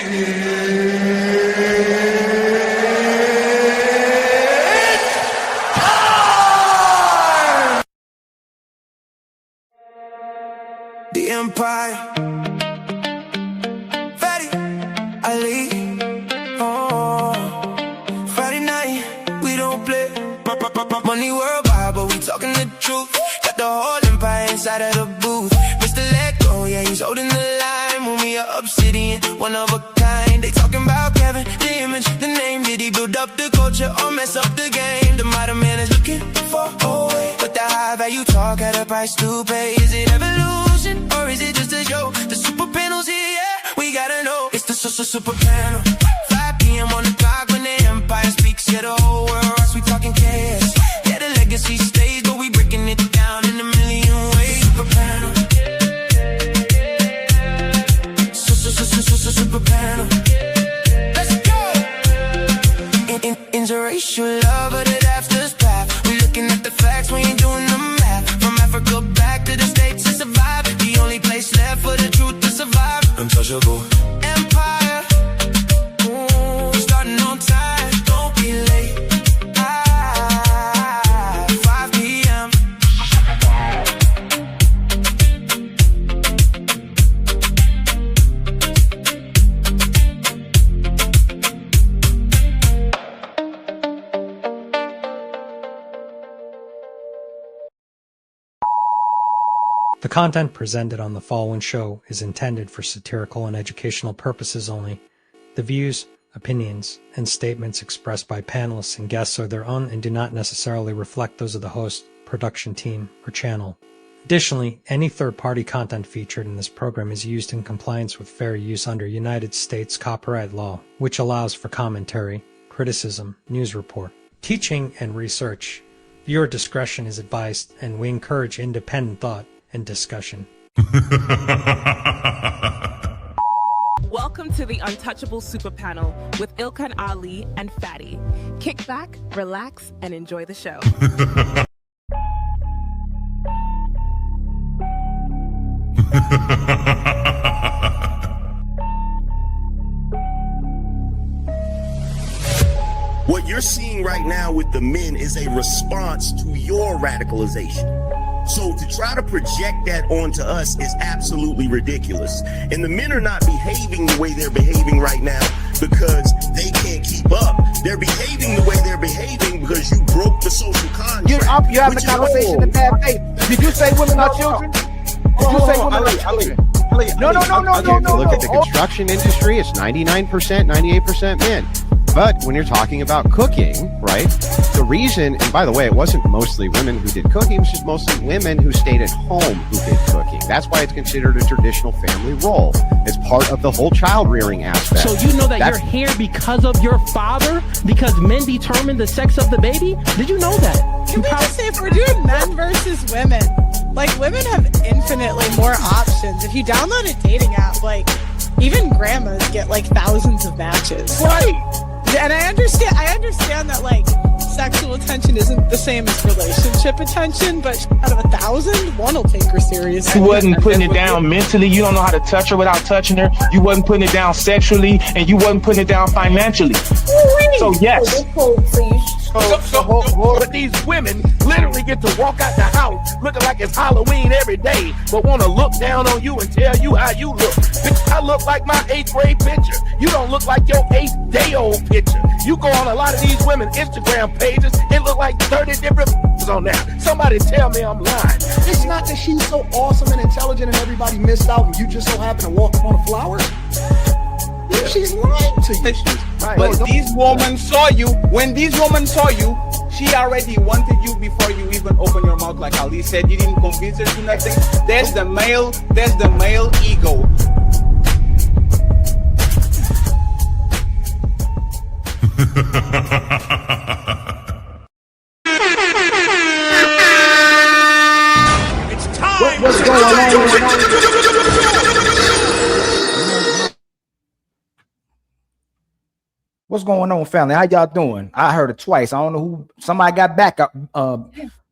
The Empire, Fatty, Ali. Oh, Friday night, we don't play. Money worldwide, but we talking the truth. Got the whole empire inside of the booth. Mr. Let-Go, yeah, he's holding the line. When we are obsidian, one of a kind. They talking about Kevin, the image, the name. Did he build up the culture or mess up the game? The modern man is looking for a way, but the high value talk at a price to pay. Is it evolution or is it just a show? The super panel's here, yeah, we gotta know. It's the super panel. 5 p.m. on the clock when the empire speaks. Yeah, the whole world rocks, we talking chaos. Yeah, the legacy stays, but we breaking it down in a million ways. Super panel. Super panel. Let's go. Interracial love, but it after's path. We looking at the facts, we ain't doing the math. From Africa back to the States to survive. The only place left for the truth to survive. Untouchable empire. Ooh, starting on time, don't be late. 5 p.m. The content presented on the following show is intended for satirical and educational purposes only. The views, opinions, and statements expressed by panelists and guests are their own and do not necessarily reflect those of the host, production team, or channel. Additionally, any third-party content featured in this program is used in compliance with fair use under United States copyright law, which allows for commentary, criticism, news report, teaching, and research. Viewer discretion is advised, and we encourage independent thought and discussion. Welcome to the Untouchable Super Panel with Ilkan Ali and Fatty. Kick back, relax, and enjoy the show. What you're seeing right now with the men is a response to your radicalization. So to try to project that onto us is absolutely ridiculous. And the men are not behaving the way they're behaving right now because they can't keep up. They're behaving the way they're behaving because you broke the social contract. You're having a conversation in bad faith. Did you say women are children? Did you say women are children? No. Look at the construction industry. It's 99%, 98% men. But when you're talking about cooking, right, the reason, and by the way, it wasn't mostly women who did cooking, it was just mostly women who stayed at home who did cooking. That's why it's considered a traditional family role. It's part of the whole child rearing aspect. So you know that you're here because of your father? Because men determine the sex of the baby? Did you know that? Can we just say, if we're doing men versus women, like, women have infinitely more options. If you download a dating app, like, even grandmas get like thousands of matches. Right. And I understand that, like, sexual attention isn't the same as relationship attention, but out of 1,000, one will take her seriously. You wasn't putting it down mentally. You don't know how to touch her without touching her. You wasn't putting it down sexually, and you wasn't putting it down financially. So yes. But these women literally get to walk out the house looking like it's Halloween every day, but want to look down on you and tell you how you look. Bitch, I look like my 8th grade picture. You don't look like your 8th day old picture. You go on a lot of these women's Instagram pages, it look like 30 different on there. Somebody tell me I'm lying. It's not that she's so awesome and intelligent and everybody missed out and you just so happen to walk up on a flower. Yeah. She's lying to you. Right. But these women saw you. When these women saw you, she already wanted you before you even open your mouth. Like Ali said, you didn't convince her to nothing. There's the male ego. It's time. What's going on? What's going on, family? How y'all doing? I heard it twice. I don't know who. Somebody got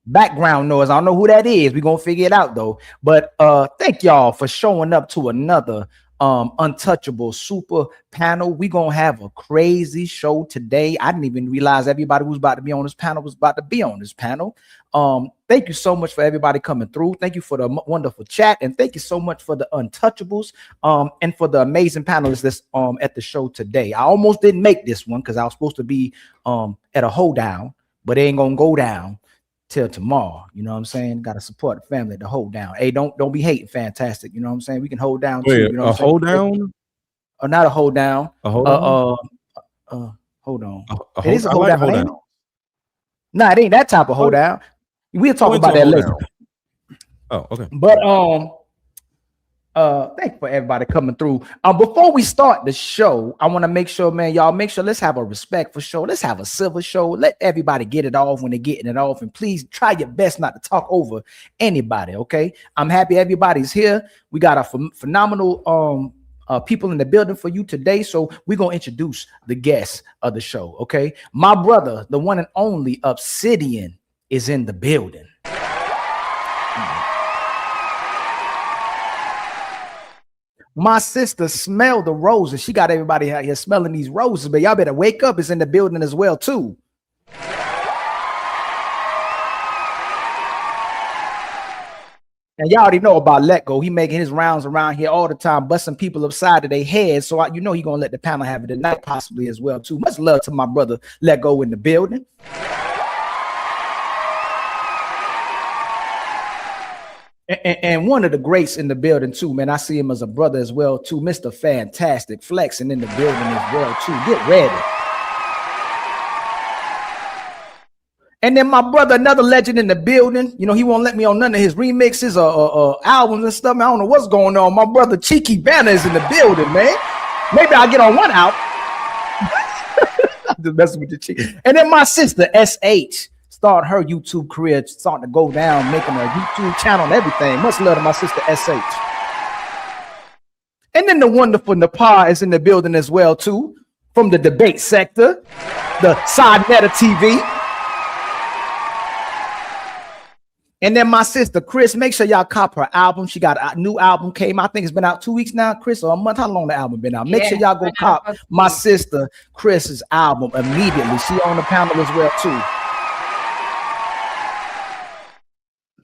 background noise. I don't know who that is. We're gonna figure it out though. But thank y'all for showing up to another untouchable super panel. We're gonna have a crazy show today. I didn't even realize everybody who's about to be on this panel was about to be on this panel. Thank you so much for everybody coming through. Thank you for the wonderful chat, and thank you so much for the untouchables and for the amazing panelists that's at the show today. I almost didn't make this one because I was supposed to be at a hold down, but it ain't gonna go down till tomorrow. You know what I'm saying? Got to support the family to hold down. Hey, don't be hating. Fantastic. You know what I'm saying? We can hold down too. You know what I'm hold down? Or not a hold down. A hold down? Hold on. It is a hold down. Nah, it ain't that type of hold down. We'll talk about that later. Oh, okay. But thank you for everybody coming through. Before we start the show, I want to make sure, man, y'all make sure let's have a respectful show. Let's have a civil show. Let everybody get it off when they're getting it off, and please try your best not to talk over anybody. Okay, I'm happy everybody's here. We got a phenomenal people in the building for you today, so we're gonna introduce the guests of the show. Okay, my brother, the one and only Obsidian, is in the building. My sister smelled the roses. She got everybody out here smelling these roses, but y'all better wake up. It's in the building as well, too. And y'all already know about Let Go. He making his rounds around here all the time, busting people upside of their heads. So you know he gonna let the panel have it tonight, possibly as well, too. Much love to my brother Let Go in the building. And one of the greats in the building too, man. I see him as a brother as well too. Mr. Fantastic flexing in the building as well too. Get ready. And then my brother, another legend in the building. You know, he won't let me on none of his remixes or albums and stuff. I don't know what's going on. My brother Cheeky Banner is in the building, man. Maybe I'll get on one out. I'm just messing with the cheek. And then my sister SH. Start her YouTube career, starting to go down, making a YouTube channel and everything. Much love to my sister SH. And then the wonderful Nepal is in the building as well, too, from the debate sector, the Side Meta TV. And then my sister Chris, make sure y'all cop her album. She got a new album came out. I think it's been out 2 weeks now, Chris, or a month. How long the album been out? Make sure y'all go cop my sister Chris's album immediately. She on the panel as well, too.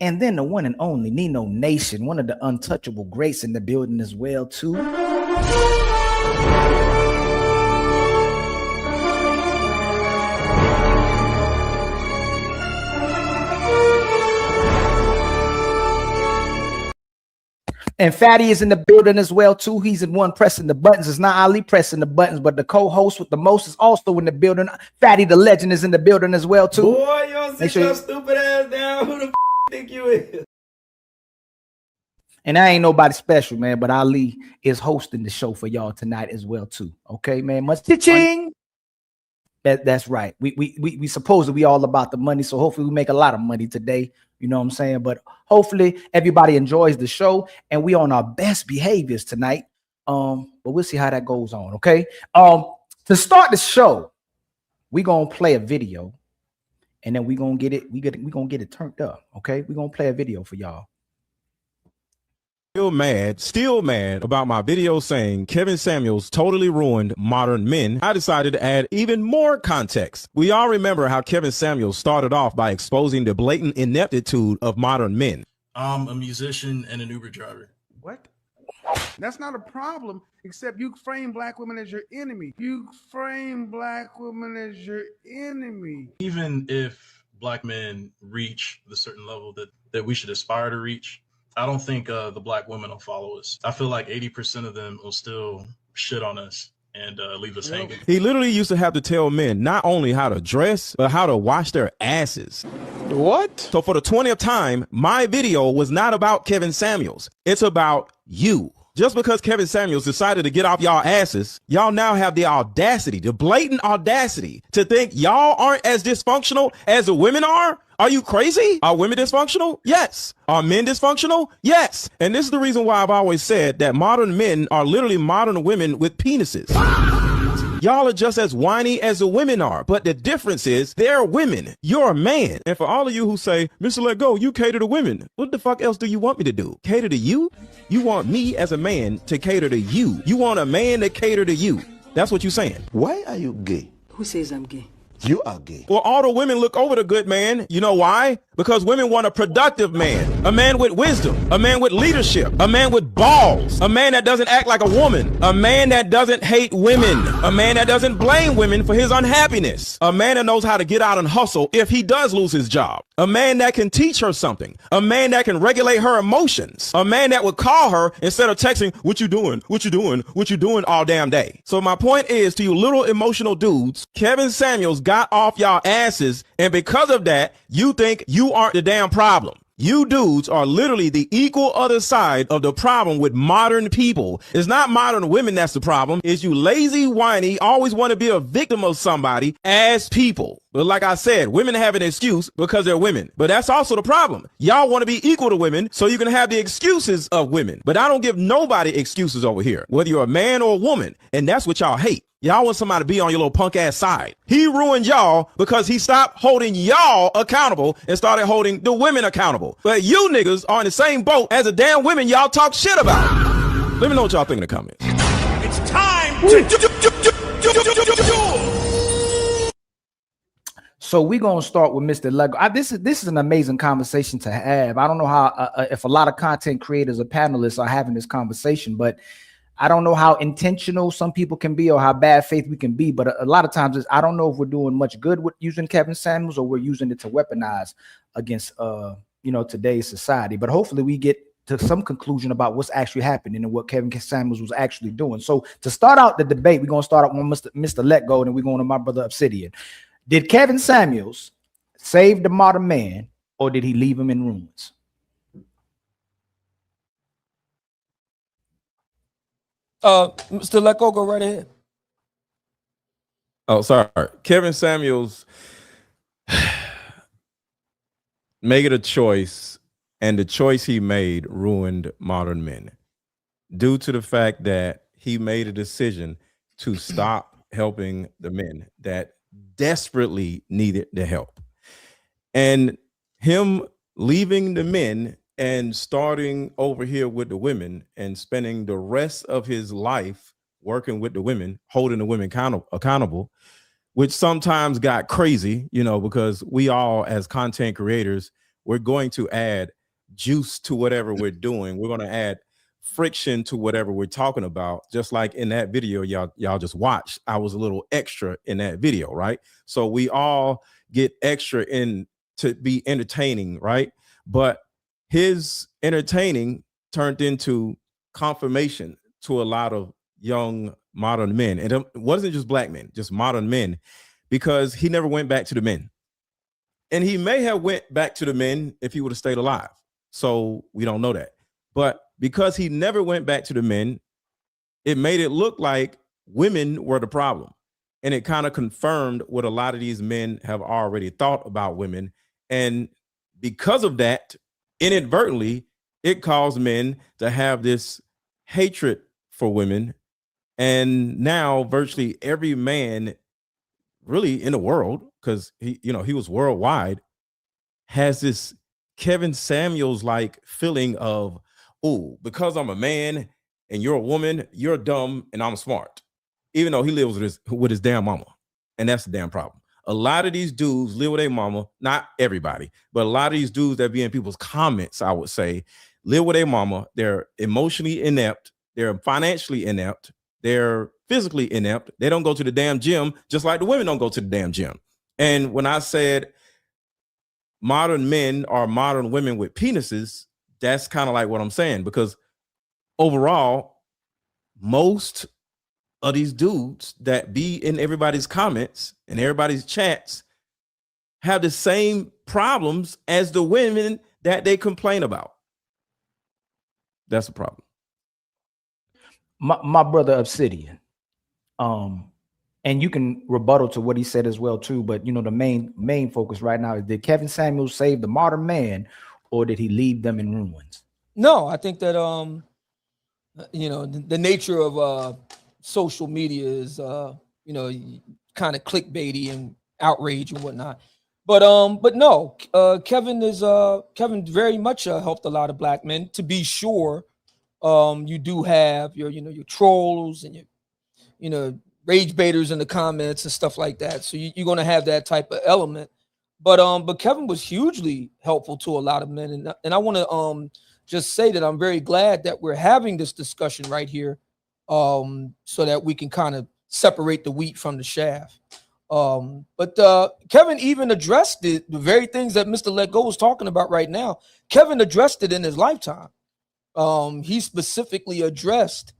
And then the one and only Nino Nation, one of the untouchable greats in the building as well, too. And Fatty is in the building as well, too. He's the one pressing the buttons. It's not Ali pressing the buttons, but the co-host with the most is also in the building. Fatty the legend is in the building as well, too. Boy, y'all sit your stupid ass down. Who the think you is? And I ain't nobody special, man, but Ali is hosting the show for y'all tonight as well, too. Okay, man. Much ching. That's right. We suppose that we all about the money, so hopefully we make a lot of money today. You know what I'm saying? But hopefully everybody enjoys the show and we on our best behaviors tonight. But we'll see how that goes on. Okay. To start the show, we're gonna play a video. And then we're gonna get it, we're gonna get it turned up. Okay, we're gonna play a video for y'all. Still mad about my video saying Kevin Samuels totally ruined modern men. I decided to add even more context. We all remember how Kevin Samuels started off by exposing the blatant ineptitude of modern men. I'm a musician and an Uber driver. What? That's not a problem, except you frame black women as your enemy. You frame black women as your enemy. Even if black men reach the certain level that we should aspire to reach, I don't think the black women will follow us. I feel like 80% of them will still shit on us and leave us hanging. He literally used to have to tell men not only how to dress, but how to wash their asses. What? So for the 20th time, my video was not about Kevin Samuels. It's about you. Just because Kevin Samuels decided to get off y'all asses, y'all now have the audacity, the blatant audacity to think y'all aren't as dysfunctional as the women are? Are you crazy? Are women dysfunctional? Yes. Are men dysfunctional? Yes. And this is the reason why I've always said that modern men are literally modern women with penises. Y'all are just as whiny as the women are, but the difference is they're women. You're a man. And for all of you who say, Mr. Let Go, you cater to women. What the fuck else do you want me to do? Cater to you? You want me as a man to cater to you. You want a man to cater to you. That's what you're saying. Why are you gay? Who says I'm gay? You are gay. Well, all the women look over the good man. You know why? Because women want a productive man, a man with wisdom, a man with leadership, a man with balls, a man that doesn't act like a woman, a man that doesn't hate women, a man that doesn't blame women for his unhappiness, a man that knows how to get out and hustle if he does lose his job, a man that can teach her something, a man that can regulate her emotions, a man that would call her instead of texting, what you doing, what you doing, what you doing all damn day. So my point is to you little emotional dudes, Kevin Samuels got off y'all asses, and because of that, you think you aren't the damn problem. You dudes are literally the equal other side of the problem with modern people. It's not modern women that's the problem. It's you lazy, whiny, always want to be a victim of somebody as people. But like I said, women have an excuse because they're women. But that's also the problem. Y'all want to be equal to women so you can have the excuses of women. But I don't give nobody excuses over here, whether you're a man or a woman. And that's what y'all hate. Y'all want somebody to be on your little punk ass side. He ruined y'all because he stopped holding y'all accountable and started holding the women accountable. But you niggas are in the same boat as the damn women y'all talk shit about. Let me know what y'all think in the comments. It's time to So we're gonna start with Mr. Lego. This is an amazing conversation to have. I don't know how if a lot of content creators or panelists are having this conversation, but I don't know how intentional some people can be or how bad faith we can be. But a lot of times, I don't know if we're doing much good with using Kevin Samuels or we're using it to weaponize against today's society. But hopefully, we get to some conclusion about what's actually happening and what Kevin Samuels was actually doing. So to start out the debate, we're gonna start out with Mr. Let Go, and then we're going to my brother Obsidian. Did Kevin Samuels save the modern man, or did he leave him in ruins? Mr. Let Go right ahead. Oh, sorry. Kevin Samuels made a choice, and the choice he made ruined modern men due to the fact that he made a decision to stop helping the men that desperately needed the help. And him leaving the men and starting over here with the women and spending the rest of his life working with the women, holding the women accountable, which sometimes got crazy, because we all as content creators, we're going to add juice to whatever we're doing. We're going to add friction to whatever we're talking about. Just like in that video y'all just watched, I was a little extra in that video, right? So we all get extra in to be entertaining, right? But his entertaining turned into confirmation to a lot of young modern men. And it wasn't just black men, just modern men, because he never went back to the men. And he may have went back to the men if he would have stayed alive. So we don't know that. But because he never went back to the men, it made it look like women were the problem. And it kind of confirmed what a lot of these men have already thought about women. And because of that, inadvertently, it caused men to have this hatred for women. And now virtually every man really in the world, because he was worldwide, has this Kevin Samuels like feeling of, oh, because I'm a man and you're a woman, you're dumb and I'm smart, even though he lives with his damn mama. And that's the damn problem. A lot of these dudes live with their mama, not everybody, but a lot of these dudes that be in people's comments, I would say, live with their mama. They're emotionally inept. They're financially inept. They're physically inept. They don't go to the damn gym, just like the women don't go to the damn gym. And when I said modern men are modern women with penises, that's kind of like what I'm saying, because overall, most of these dudes that be in everybody's comments and everybody's chats have the same problems as the women that they complain about. That's a problem. My brother Obsidian, and you can rebuttal to what he said as well too, but the main focus right now is, did Kevin Samuels save the modern man, or did he leave them in ruins? No, I think that the nature of social media is kind of clickbaity and outrage and whatnot. But no, Kevin very much helped a lot of black men. To be sure, you do have your trolls and your rage baiters in the comments and stuff like that. So you're gonna have that type of element. But Kevin was hugely helpful to a lot of men, and I want to just say that I'm very glad that we're having this discussion right here, so that we can kind of separate the wheat from the chaff. But Kevin even addressed the very things that Mr. Let Go was talking about right now. Kevin addressed it in his lifetime. He specifically addressed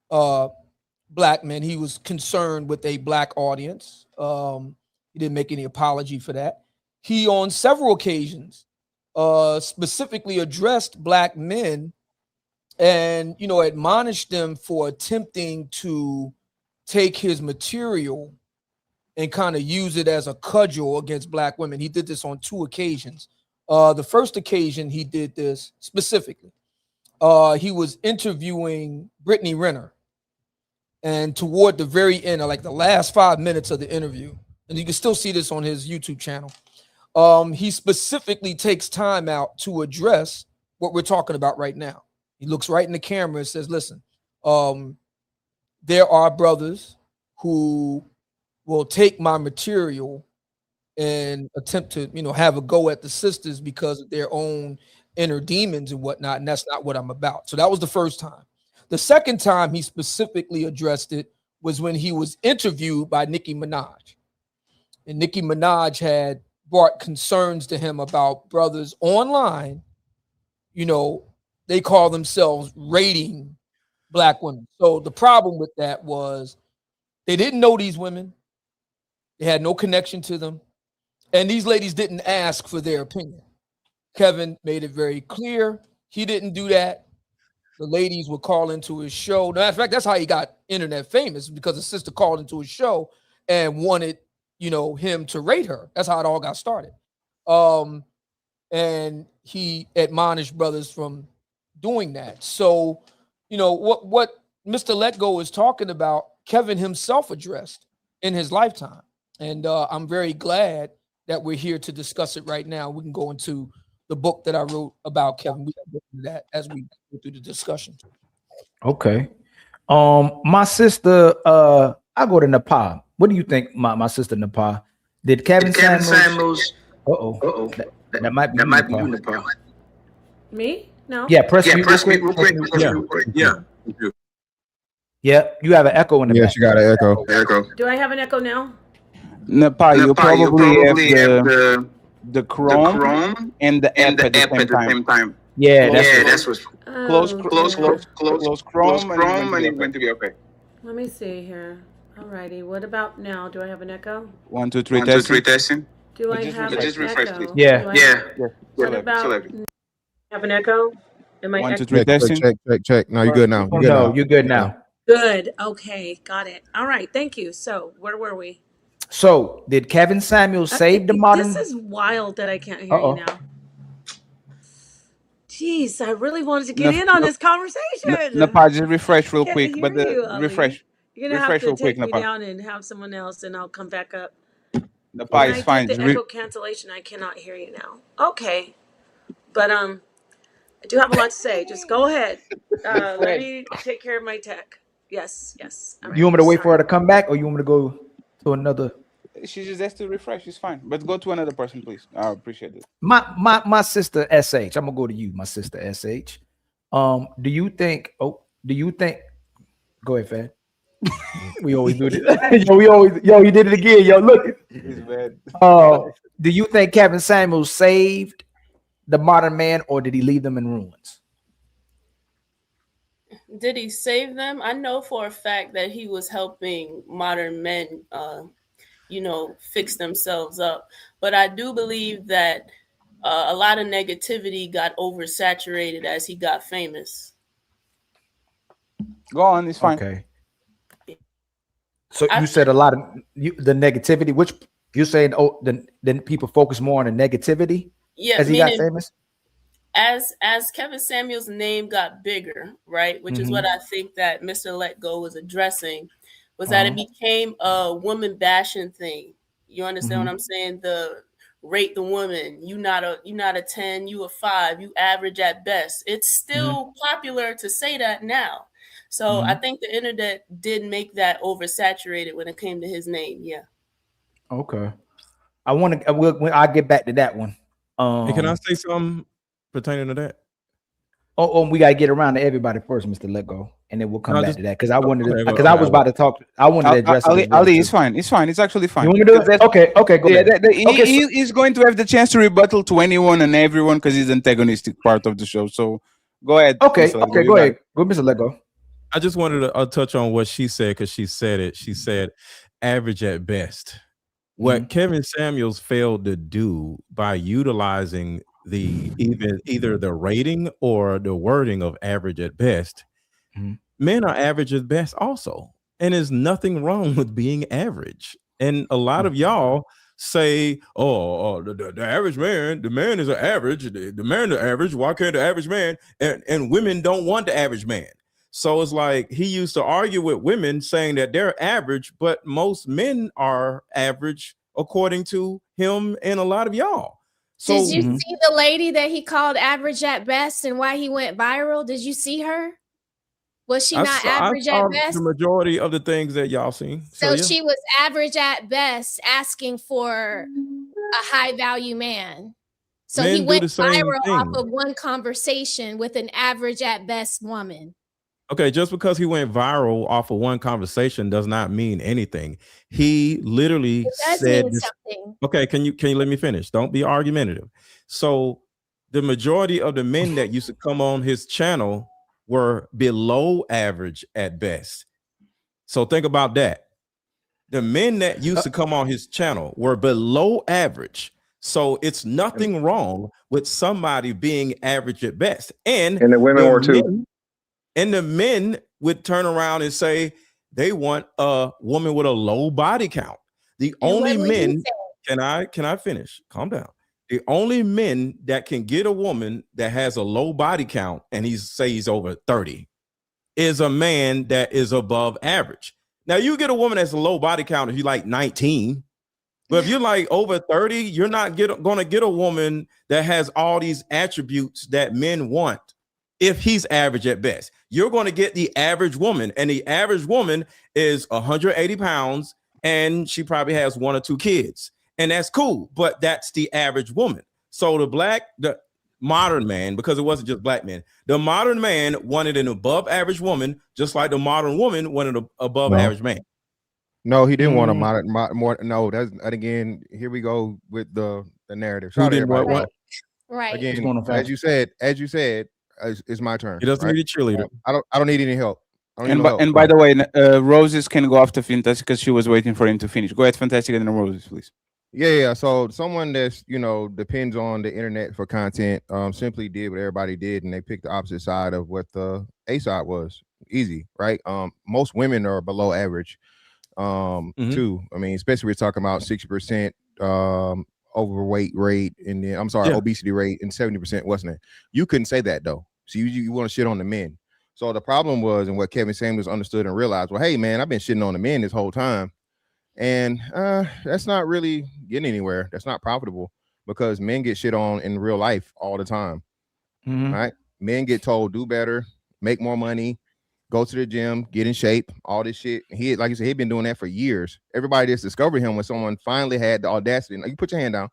black men. He was concerned with a black audience. He didn't make any apology for that. He, on several occasions, specifically addressed black men and, admonished them for attempting to take his material and kind of use it as a cudgel against black women. He did this on 2 occasions. The first occasion he did this specifically, he was interviewing Brittany Renner. And toward the very end, or like the last 5 minutes of the interview, and you can still see this on his YouTube channel, he specifically takes time out to address what we're talking about right now. He looks right in the camera and says, listen, there are brothers who will take my material and attempt to, have a go at the sisters because of their own inner demons and whatnot. And that's not what I'm about. So that was the first time. The second time he specifically addressed it was when he was interviewed by Nicki Minaj. And Nicki Minaj had brought concerns to him about brothers online. They call themselves raiding black women. So the problem with that was they didn't know these women. They had no connection to them. And these ladies didn't ask for their opinion. Kevin made it very clear he didn't do that. The ladies would call into his show. Now, in fact, that's how he got internet famous, because a sister called into his show and wanted, him to rate her. That's how it all got started. And he admonished brothers from doing that. So, what Mr. Let Go is talking about, Kevin himself addressed in his lifetime. And I'm very glad that we're here to discuss it right now. We can go into the book that I wrote about Kevin. We can go into that as we go through the discussion. Okay. My sister, I go to Nepal. What do you think, my sister Nepal? Did Kevin Samuels? Uh-oh. That might be you, Nepal. Me? No. Yeah, press mute real quick. Yeah. Yeah, you have an echo in the back. Yes, you got an echo. Do I have an echo now? Nepal, you probably have the Chrome and the app at the same time. Yeah, that's what's close Chrome and it's going to be okay. Let me see here. Alrighty. What about now? Do I have an echo? 1, 2, 3, testing. Do I have an echo? Yeah. What about have an echo? Am I 1, 2, 3, testing. Check. No, you're good now. You're good now. Good. Okay. Got it. All right. Thank you. So where were we? So did Kevin Samuels save the modern? This is wild that I can't hear you now. Jeez, I really wanted to get in on this conversation. Nepal, just refresh real Can't quick. hear But you, Ali. refresh. You're gonna Refresh have real to quick, take me Nepal. down and have someone else, and I'll come back up. Nepal is fine. The echo cancellation. I cannot hear you now. Okay, but I do have a lot to say. Just go ahead. Let me take care of my tech. Yes. All right. You want me to wait for her to come back, or you want me to go to another? She just has to refresh. It's fine. But go to another person, please. I appreciate it. My sister SH. I'm gonna go to you, my sister SH. Do you think? Go ahead, Fad. We always do this. You did it again. Yo, look. It's bad. Do you think Kevin Samuels saved the modern man, or did he leave them in ruins? Did he save them? I know for a fact that he was helping modern men, fix themselves up. But I do believe that a lot of negativity got oversaturated as he got famous. Go on, it's fine. Okay. So you said a lot of the negativity, which you're saying, then people focus more on the negativity as he got famous? As Kevin Samuels' name got bigger, right? Which is what I think that Mr. Let Go was addressing. was that it became a woman bashing thing. You understand Mhm. what I'm saying? The rate the woman. You not a 10, you a 5, you average at best. It's still popular to say that now. So I think the internet did make that oversaturated when it came to his name. Yeah. Okay. I'll get back to that one. Hey, can I say something pertaining to that? We gotta get around to everybody first, Mr. Let Go, and then we'll come No, back just to that because I wanted to, okay, because I was about to talk. I wanted to address it as well, Ali, it's too. fine. It's fine. It's actually fine. You want me to do it? Okay, go Yeah, ahead. he's going to have the chance to rebuttal to anyone and everyone because he's the antagonistic part of the show. So go ahead. Okay, Mr. Let okay, You go got ahead. it. Go, Mr. Let Go. I just wanted to touch on what she said because she said it. She said average at best. What Kevin Samuels failed to do by utilizing either the rating or the wording of average at best, men are average at best also. And there's nothing wrong with being average. And a lot of y'all say, the average man, the man is an average, the man is average, why can't the average man? And women don't want the average man. So it's like he used to argue with women saying that they're average, but most men are average according to him and a lot of y'all. So Did you see the lady that he called average at best and why he went viral? Did you see her? Was she not average I at saw best? the majority of the things that y'all seen. So yeah. she was average at best, asking for a high value man. So Men he do went the same viral thing. off of one conversation with an average at best woman. Okay, just because he went viral off of one conversation does not mean anything. He literally It does said mean this. something. Okay, can you let me finish? Don't be argumentative. So the majority of the men that used to come on his channel were below average at best. So think about that. The men that used to come on his channel were below average. So it's nothing wrong with somebody being average at best. And the women were too. And the men would turn around and say they want a woman with a low body count. The only men, can I finish? Calm down. The only men that can get a woman that has a low body count and he's over 30 is a man that is above average. Now you get a woman that's a low body count if you like 19, but if you're like over 30, you're not going to get a woman that has all these attributes that men want. If he's average at best, you're going to get the average woman, and the average woman is 180 pounds and she probably has 1 or 2 kids, and that's cool, but that's the average woman. So the modern man, because it wasn't just black men, the modern man wanted an above average woman, just like the modern woman wanted an above average man. No, he didn't want a more. No, that's again. Here we go with the narrative. Who Shout out to didn't want everybody. what? Right. Again, as you said, it's my turn. He doesn't need a cheerleader. I don't need any help. And by the way, Roses can go after Fantastic because she was waiting for him to finish. Go ahead, Fantastic, and then Roses, please. Yeah. So someone that's depends on the internet for content simply did what everybody did, and they picked the opposite side of what the A side was. Easy, right? Most women are below average. Too. I mean, especially we're talking about 60% overweight rate, and then obesity rate, and 70%, wasn't it? You couldn't say that though. So you want to shit on the men. So the problem was, and what Kevin Samuels understood and realized, well, hey man, I've been shitting on the men this whole time, and that's not really getting anywhere. That's not profitable because men get shit on in real life all the time. Right? Men get told do better, make more money, go to the gym, get in shape, all this shit. He, like you said, he'd been doing that for years. Everybody just discovered him when someone finally had the audacity. Now you put your hand down.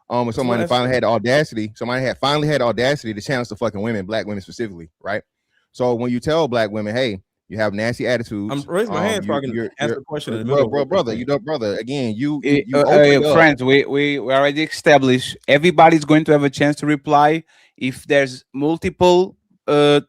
When somebody finally had the audacity, finally had the audacity to challenge the fucking women, black women specifically, right? So when you tell black women, hey, you have nasty attitudes. I'm raising my hand so I can ask the question in the middle. Brother, again, you friends, we already established everybody's going to have a chance to reply. If there's multiple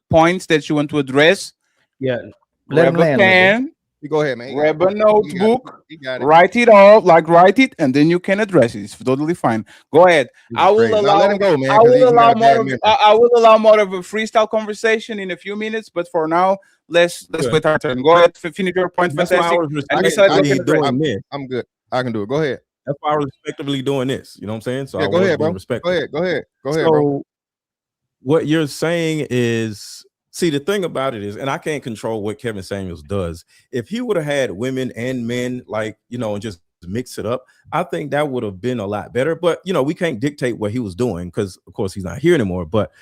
points that you want to address, let grab a pen, you go ahead, man. Grab a notebook, you got it. write it all, write it, and then you can address it. It's totally fine. Go ahead. I will allow. Let him go, man. I will allow more of a freestyle conversation in a few minutes, but for now, let's wait our turn. Go ahead, finish your point. That's Fantastic. I'm good. I can do it. Go ahead. That's why I was respectively doing this. You know what I'm saying? So yeah, go ahead, bro. Go ahead, bro. What you're saying is See, the thing about it is, and I can't control what Kevin Samuels does. If he would have had women and men, like, and just mix it up, I think that would have been a lot better. But we can't dictate what he was doing because, of course, he's not here anymore. But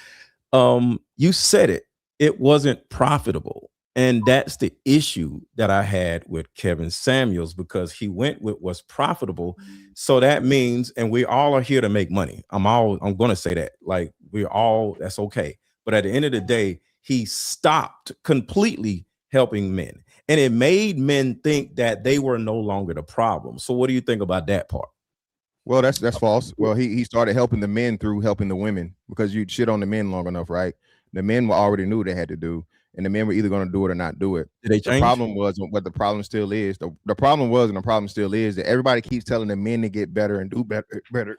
you said it wasn't profitable. And that's the issue that I had with Kevin Samuels, because he went with what's profitable. So that means, and we all are here to make money. I'm going to say that, like, that's okay. But at the end of the day, he stopped completely helping men, and it made men think that they were no longer the problem. So what do you think about that part? Well, that's false. Well, he started helping the men through helping the women, because you shit on the men long enough, right? The men already knew they had to do, and the men were either going to do it or not do it. Did they change? The problem was, what the problem still is, the problem was, and the problem still is, that everybody keeps telling the men to get better and do better.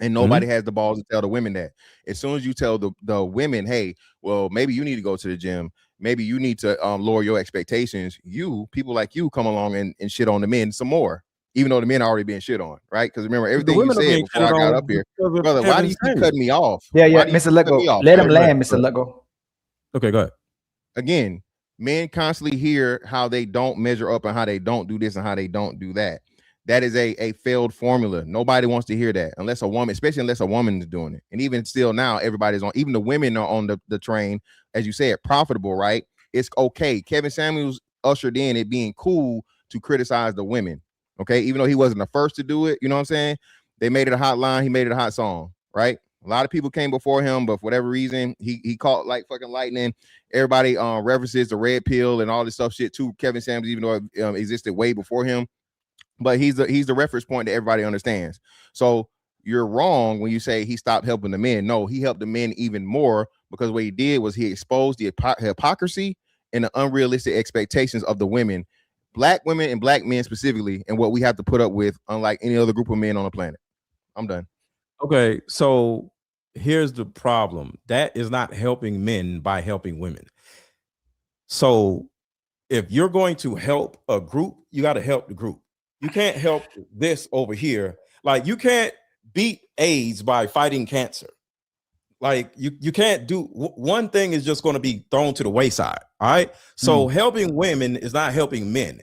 And nobody has the balls to tell the women that. As soon as you tell the women, hey, well, maybe you need to go to the gym, maybe you need to lower your expectations, people like you come along and shit on the men some more, even though the men are already being shit on, right? Because remember, everything you said before I got up here, brother, why do you keep cutting me off? Yeah, Mr. Lego, let him land, Mr. Lego. Okay, go ahead. Again, men constantly hear how they don't measure up and how they don't do this and how they don't do that. That is a failed formula. Nobody wants to hear that, unless a woman, especially unless a woman is doing it. And even still now, everybody's on, even the women are on the train, as you said, profitable, right? It's okay. Kevin Samuels ushered in it being cool to criticize the women, okay? Even though he wasn't the first to do it, you know what I'm saying? They made it a hot line. He made it a hot song, right? A lot of people came before him, but for whatever reason, he caught like fucking lightning. Everybody references the red pill and all this stuff shit to Kevin Samuels, even though it existed way before him. But he's the reference point that everybody understands. So you're wrong when you say he stopped helping the men. No, he helped the men even more, because what he did was he exposed the hypocrisy and the unrealistic expectations of the women, black women and black men specifically, and what we have to put up with, unlike any other group of men on the planet. I'm done. Okay, so here's the problem. That is not helping men by helping women. So if you're going to help a group, you got to help the group. You can't help this over here. Like, you can't beat AIDS by fighting cancer. Like, you can't do one thing is just going to be thrown to the wayside. All right. So helping women is not helping men.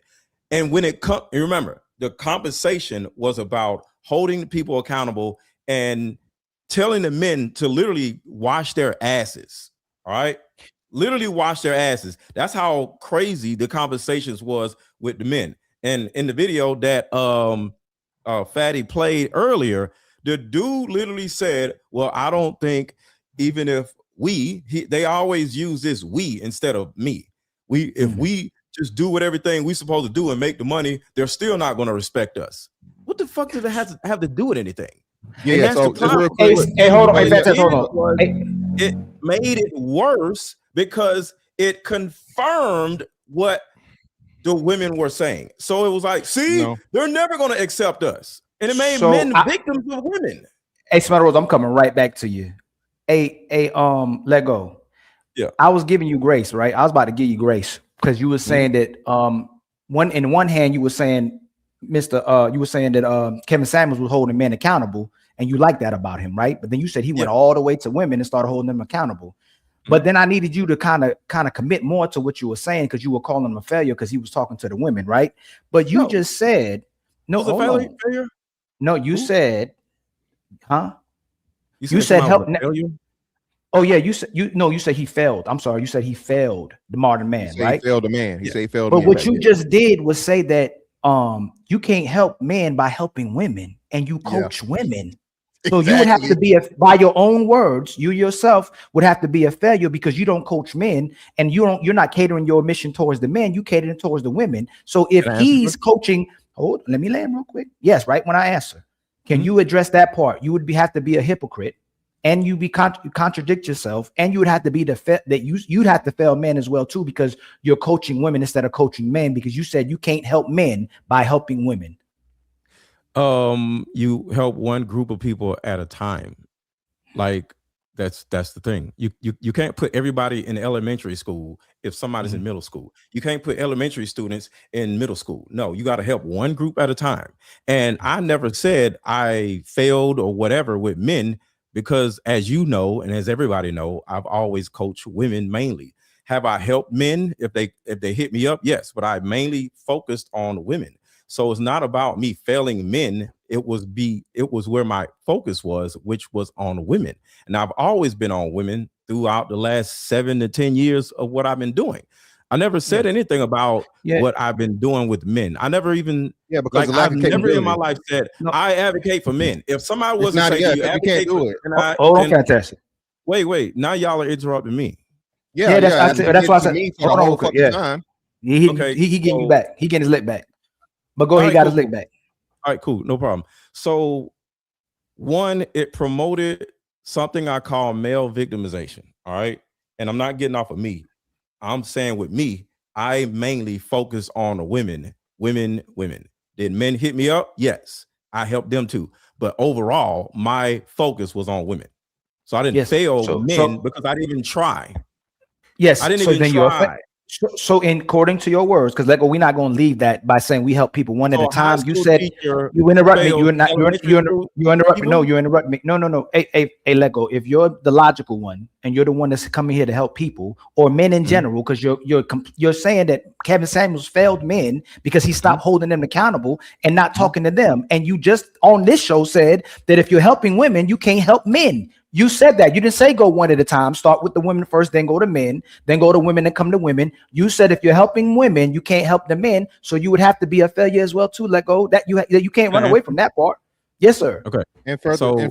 And when it comes, remember, the compensation was about holding people accountable and telling the men to literally wash their asses. All right. Literally wash their asses. That's how crazy the compensations was with the men. And in the video that Fatty played earlier, the dude literally said, well, I don't think, even if they always use this we instead of me. If we just do what everything we supposed to do and make the money, they're still not going to respect us. What the fuck does it have to do with anything? Yeah, so just real quick. Hey, hold on. It made it worse because it confirmed what the women were saying. So it was like, see, they're never going to accept us. And it made men victims of women. Hey, Smart Rose, I'm coming right back to you. Hey, Lego. Yeah. I was giving you grace, right? I was about to give you grace because you were saying that in one hand you were saying that Kevin Samuels was holding men accountable, and you like that about him, right? But then you said he went all the way to women and started holding them accountable. But then I needed you to kind of commit more to what you were saying, because you were calling him a failure because he was talking to the women, right? But you just said failure. No, you said, huh? You said help. Oh yeah, you said he failed. I'm sorry, you said he failed the modern man, right? He failed the man. He said he failed. But what you just did was say that you can't help men by helping women, and you coach women. So you would have to be by your own words, you yourself would have to be a failure because you don't coach men, and you're not catering your mission towards the men, you catering towards the women. So if he's coaching, let me land real quick. Yes, right. When I answer, can you address that part? You would have to be a hypocrite, and you contradict yourself, and you would have to be you'd have to fail men as well too, because you're coaching women instead of coaching men, because you said you can't help men by helping women. You help one group of people at a time. Like that's the thing. You can't put everybody in elementary school if somebody's in middle school. You can't put elementary students in middle school. No, you got to help one group at a time. And I never said I failed or whatever with men, because as you know, and as everybody know, I've always coached women mainly. Have I helped men if they hit me up? Yes, but I mainly focused on women. So it's not about me failing men. It was where my focus was, which was on women. And I've always been on women throughout the last 7 to 10 years of what I've been doing. I never said anything about what I've been doing with men. I never even because like of lack I've of never in capability. my life said I advocate for men. If somebody was to not say, yeah, do you 'cause you can't advocate do for it. and I Hold on, and- fantastic. Wait. Now y'all are interrupting me. Yeah, that's why I said. me for Hold the on, whole okay, fucking time. He Okay, getting you so- back. He getting his lick back. But go All ahead, he right, got his cool, lick back. All right, cool, no problem. So one, it promoted something I call male victimization. All right. And I'm not getting off of me. I'm saying with me, I mainly focus on women. Did men hit me up? Yes, I helped them too. But overall, my focus was on women. So I didn't fail men because I didn't even try. Yes, I didn't so even then try. so in according to your words, because we're not going to leave that by saying we help people one at a time. You said you interrupt me. You interrupt me. No, you interrupt me. No. Hey, Lego. If you're the logical one and you're the one that's coming here to help people or men in general, because you're saying that Kevin Samuels failed men because he stopped holding them accountable and not talking to them. And you just on this show said that if you're helping women, you can't help men. You said that. You didn't say go one at a time. Start with the women first, then go to men, then go to women and come to women. You said if you're helping women, you can't help the men. So you would have to be a failure as well too. Let go. That you can't run away from that part. Yes, sir. Okay. And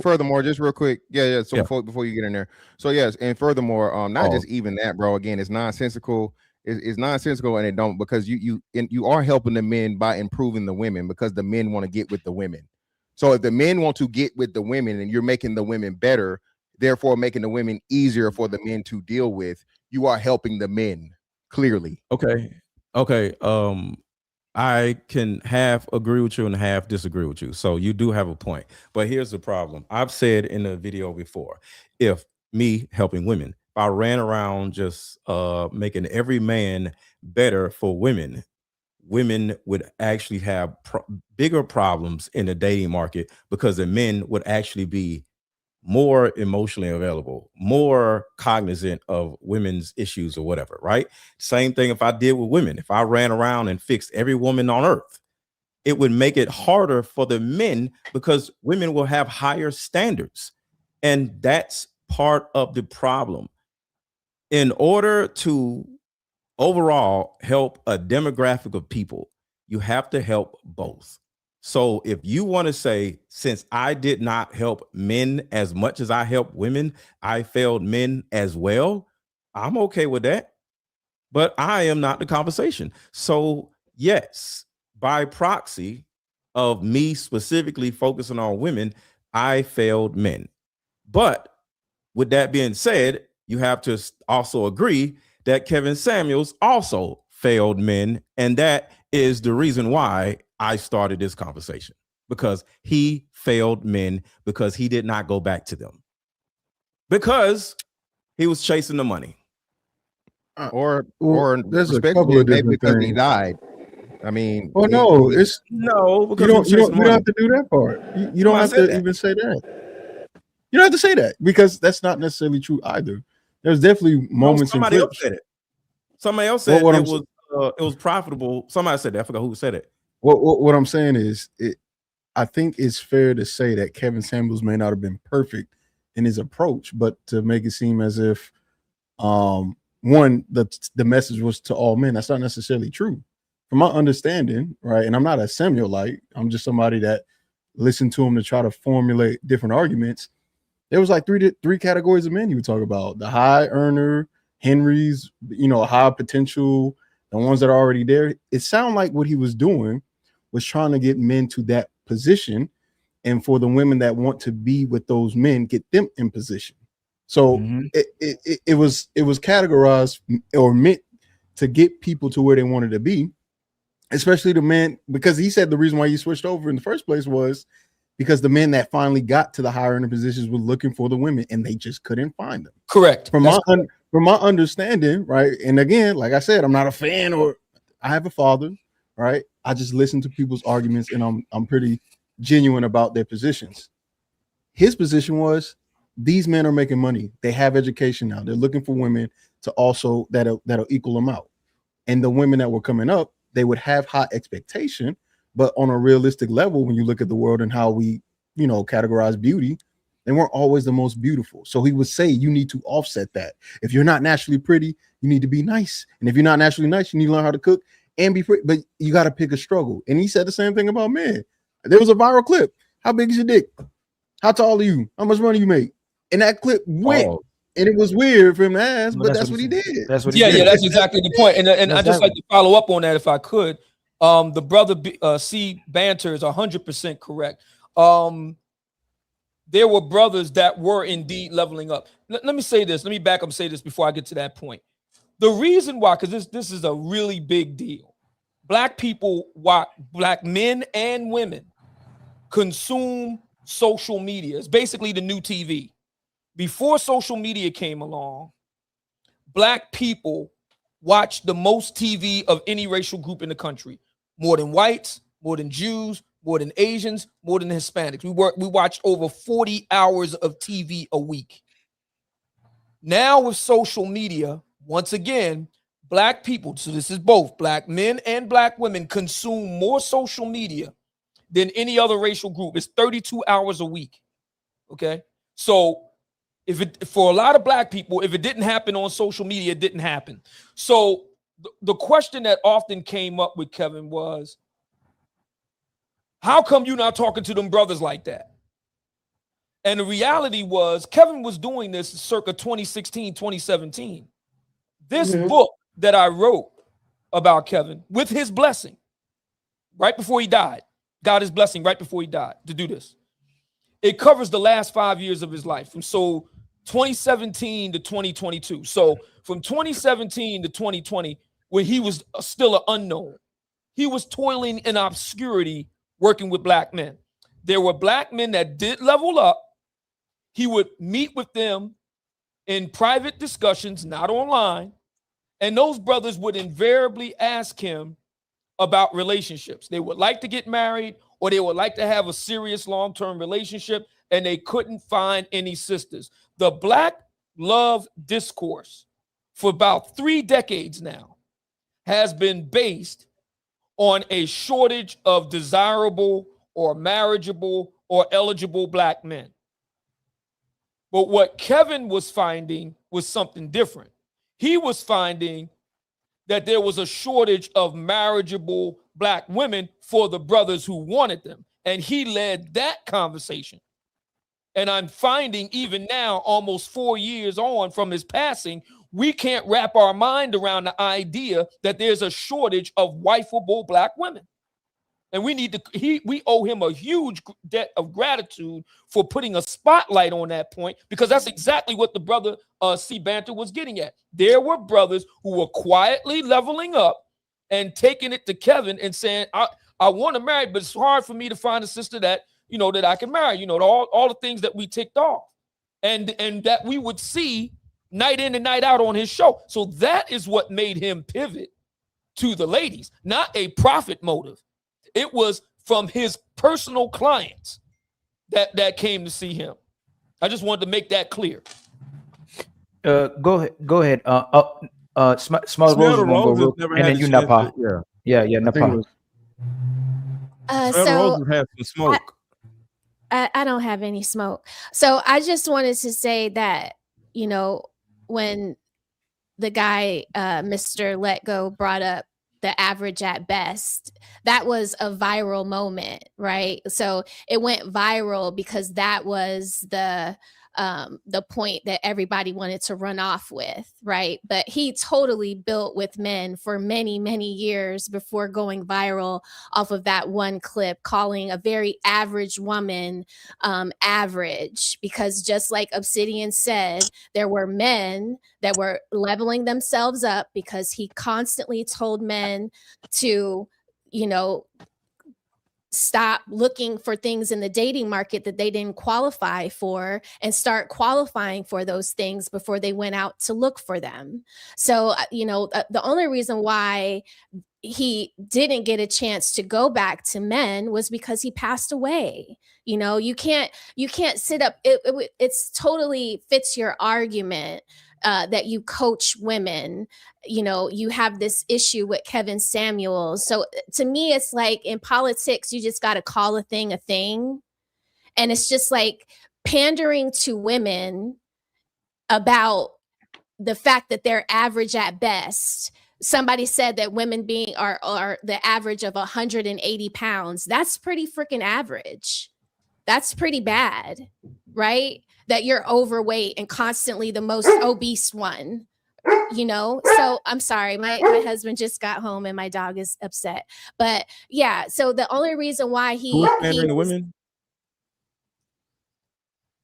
furthermore, just real quick, So before you get in there, so yes, and furthermore, not just even that, bro. Again, it's nonsensical. It's nonsensical, and it don't because you are helping the men by improving the women because the men want to get with the women. So if the men want to get with the women, and you're making the women better, therefore making the women easier for the men to deal with, you are helping the men clearly. Okay. I can half agree with you and half disagree with you. So you do have a point. But here's the problem. I've said in a video before, if me helping women, if I ran around just making every man better for women would actually have bigger problems in the dating market because the men would actually be more emotionally available, more cognizant of women's issues or whatever, right? Same thing if I did with women. If I ran around and fixed every woman on earth, it would make it harder for the men because women will have higher standards. And that's part of the problem. In order to overall help a demographic of people, you have to help both. So if you want to say, since I did not help men as much as I helped women, I failed men as well, I'm okay with that. But I am not the conversation. So yes, by proxy of me specifically focusing on women, I failed men. But with that being said, you have to also agree that Kevin Samuels also failed men. And that is the reason why I started this conversation, because he failed men because he did not go back to them because he was chasing the money. Or there's a couple of different because things. he died. I mean, because you don't have to do that part. You don't have to even say that. You don't have to say that because that's not necessarily true either. There's definitely moments and somebody else clips. said it. Somebody else said What it I'm was it was profitable. Somebody said that. I forgot who said it. What I'm saying is, I think it's fair to say that Kevin Samuels may not have been perfect in his approach, but to make it seem as if the message was to all men, that's not necessarily true. From my understanding, right? And I'm not a Samuelite. I'm just somebody that listened to him to try to formulate different arguments. There was like three categories of men you would talk about: the high earner, Henry's, high potential, the ones that are already there. It sounded like what he was doing was trying to get men to that position, and for the women that want to be with those men, get them in position. So it was categorized or meant to get people to where they wanted to be, especially the men, because he said the reason why you switched over in the first place was because the men that finally got to the higher earning positions were looking for the women and they just couldn't find them. Correct. From my understanding, right? And again, like I said, I'm not a fan, or I have a father, right? I just listen to people's arguments and I'm pretty genuine about their positions. His position was, these men are making money. They have education now. They're looking for women to also that'll equal them out. And the women that were coming up, they would have high expectation, but on a realistic level, when you look at the world and how we, categorize beauty, they weren't always the most beautiful. So he would say, you need to offset that. If you're not naturally pretty, you need to be nice. And if you're not naturally nice, you need to learn how to cook and be pretty, but you got to pick a struggle. And he said the same thing about men. There was a viral clip. How big is your dick? How tall are you? How much money you make? And that clip went. Oh. And it was weird for him to ask, but that's what he did. That's what he Yeah, did. yeah, that's exactly the point. And I just like to follow up on that if I could. The brother C Banter is 100% correct. There were brothers that were indeed leveling up. Let me say this. Let me back up and say this before I get to that point. The reason why, because this is a really big deal. Black people, black men and women consume social media. It's basically the new TV. Before social media came along, black people watched the most TV of any racial group in the country. More than whites, more than Jews, more than Asians, more than Hispanics. We watched over 40 hours of TV a week. Now with social media, once again, black people, so this is both black men and black women, consume more social media than any other racial group. It's 32 hours a week. Okay. So for a lot of black people, if it didn't happen on social media, it didn't happen. So the question that often came up with Kevin was, how come you're not talking to them brothers like that? And the reality was Kevin was doing this circa 2016, 2017. This book that I wrote about Kevin with his blessing right before he died, got his blessing right before he died to do this. It covers the last 5 years of his life. From 2017 to 2022. So from 2017 to 2020, when he was still an unknown, he was toiling in obscurity working with black men. There were black men that did level up. He would meet with them in private discussions, not online. And those brothers would invariably ask him about relationships. They would like to get married or they would like to have a serious long-term relationship, and they couldn't find any sisters. The black love discourse for about 3 decades now has been based on a shortage of desirable or marriageable or eligible black men. But what Kevin was finding was something different. He was finding that there was a shortage of marriageable black women for the brothers who wanted them. And he led that conversation. And I'm finding even now, almost 4 years on from his passing, we can't wrap our mind around the idea that there's a shortage of wifeable black women. And we owe him a huge debt of gratitude for putting a spotlight on that point, because that's exactly what the brother C Banter was getting at. There were brothers who were quietly leveling up and taking it to Kevin and saying, I want to marry, but it's hard for me to find a sister that, that I can marry, all the things that we ticked off and that we would see night in and night out on his show. So that is what made him pivot to the ladies, not a profit motive. It was from his personal clients that came to see him. I just wanted to make that clear. Go ahead. Small Roses never and had then you a chance Napa. to- Yeah, Napa. Smell So Roses has some smoke. I don't have any smoke. So I just wanted to say that, when the guy, Mr. Let Go, brought up the average at best, that was a viral moment, right? So it went viral because that was the point that everybody wanted to run off with, right? But he totally built with men for many, many years before going viral off of that one clip, calling a very average woman average, because just like Obsidian said, there were men that were leveling themselves up because he constantly told men to, stop looking for things in the dating market that they didn't qualify for and start qualifying for those things before they went out to look for them. So, the only reason why he didn't get a chance to go back to men was because he passed away. You can't sit up. It's totally fits your argument that you coach women. You know, you have this issue with Kevin Samuels. So to me, it's like in politics, you just got to call a thing a thing. And it's just like pandering to women about the fact that they're average at best. Somebody said that women are the average of 180 pounds. That's pretty freaking average. That's pretty bad, right? That you're overweight and constantly the most obese one, you know? So I'm sorry, my husband just got home and my dog is upset. But yeah, so the only reason why Who was pandering to women?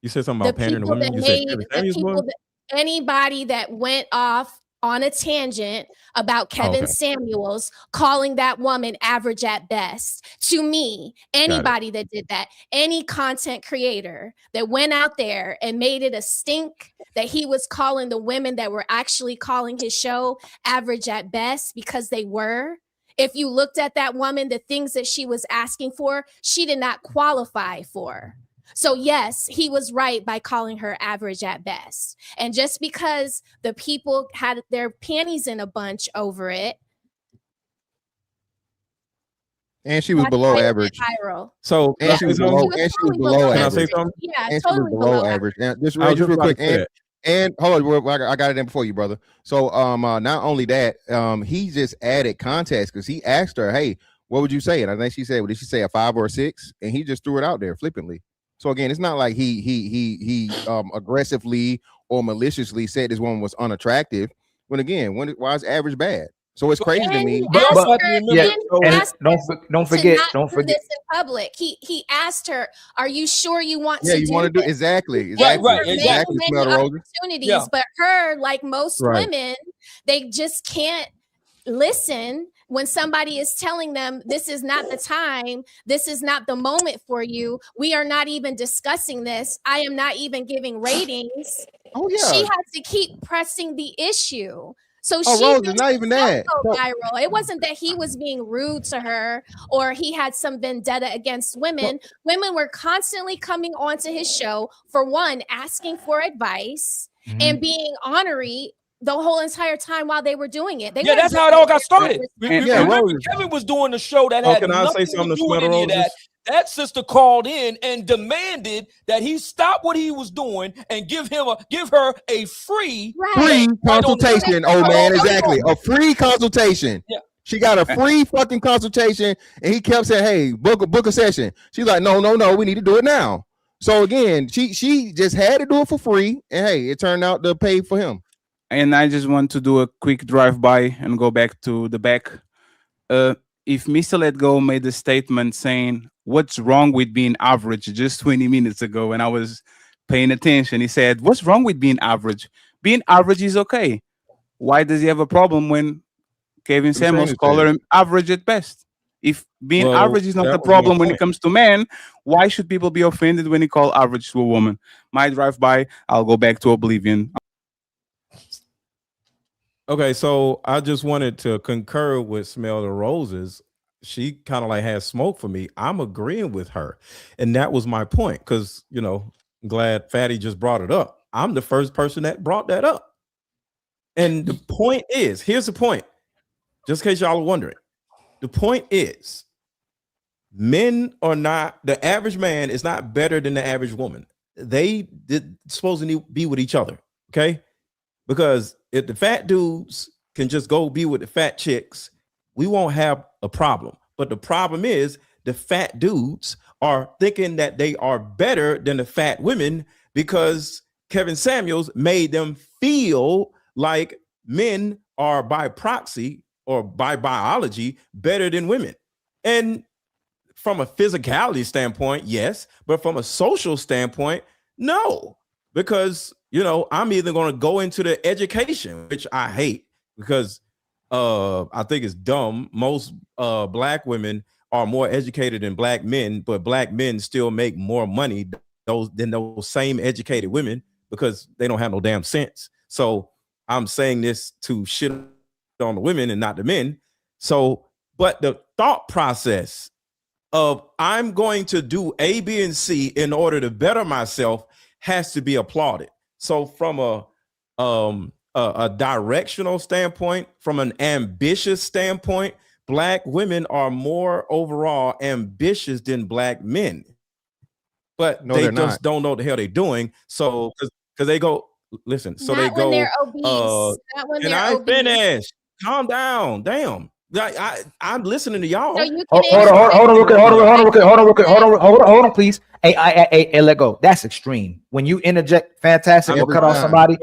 You said something about pandering to women. You said Kevin Samuels was? Anybody that went off on a tangent about Kevin Samuels calling that woman average at best. To me, anybody that did that, any content creator that went out there and made it a stink that he was calling the women that were actually calling his show average at best, because they were. If you looked at that woman, the things that she was asking for, she did not qualify for. So yes, he was right by calling her average at best. And just because the people had their panties in a bunch over it, and she was below average. Viral. So and she was below Can I say average. something? Yeah, And totally she was below average. And just real quick, and hold on, I got it in before you, brother. So not only that, he just added context because he asked her, "Hey, what would you say?" And I think she said, "Did she say a 5 or a 6?" And he just threw it out there flippantly. So again, it's not like he aggressively or maliciously said this woman was unattractive. When again, why is average bad? So it's crazy to me. Don't forget this in public. He asked her, "Are you sure you want Yeah, to you do want to do this?" exactly. Exactly. Smell the roses. Opportunities, Yeah. but her, like most Right. women, they just can't listen when somebody is telling them this is not the time, this is not the moment for you. We are not even discussing this. I am not even giving ratings. Oh yeah. She has to keep pressing the issue. So Oh, she Rose, made it's not even that. herself go viral. It wasn't that he was being rude to her or he had some vendetta against women. Women were constantly coming onto his show, for one, asking for advice and being honorary the whole entire time while they were doing it. Yeah, that's how it all got started. Remember, Roses. Kevin was doing the show that Oh, had can I nothing say something to to do with Smell the any of that. Roses? That sister called in and demanded that he stop what he was doing and give her a free Consultation, old man. Exactly. A free consultation. Yeah. She got a free fucking consultation, and he kept saying, "Hey, book a session." She's like, "No, we need to do it now." So again, she just had to do it for free, and hey, it turned out to pay for him. And I just want to do a quick drive-by and go back to the back. If Mr. Let Go made a statement saying, "What's wrong with being average?" just 20 minutes ago, and I was paying attention, he said, "What's wrong with being average? Being average is okay." Why does he have a problem when Kevin Samuels called her average at best? If being average is not the problem when it comes to men, why should people be offended when he call average to a woman? My drive-by, I'll go back to Oblivion. Okay, so I just wanted to concur with Smell the Roses. She kind of like has smoke for me. I'm agreeing with her. And that was my point because, I'm glad Fatty just brought it up. I'm the first person that brought that up. And the point is, here's the point, just in case y'all are wondering. The point is, men are not, the average man is not better than the average woman. They supposed to be with each other, okay? Because if the fat dudes can just go be with the fat chicks, we won't have a problem. But the problem is the fat dudes are thinking that they are better than the fat women because Kevin Samuels made them feel like men are by proxy or by biology better than women. And from a physicality standpoint, yes, but from a social standpoint, no. Because, I'm either going to go into the education, which I hate because I think it's dumb. Most black women are more educated than black men, but black men still make more money than those same educated women because they don't have no damn sense. So I'm saying this to shit on the women and not the men. So, but the thought process of I'm going to do A, B, and C in order to better myself has to be applauded. So from a a directional standpoint, from an ambitious standpoint, black women are more overall ambitious than black men, but No, they they're just not. don't know what the hell they're doing. So because they go, listen, so they Not when go, they're obese. Not when and they're I obese. finished. Calm down. Damn. I'm listening to y'all. So you Hold can on real quick, please. Hey, let go. That's extreme. When you interject fantastic or cut off somebody,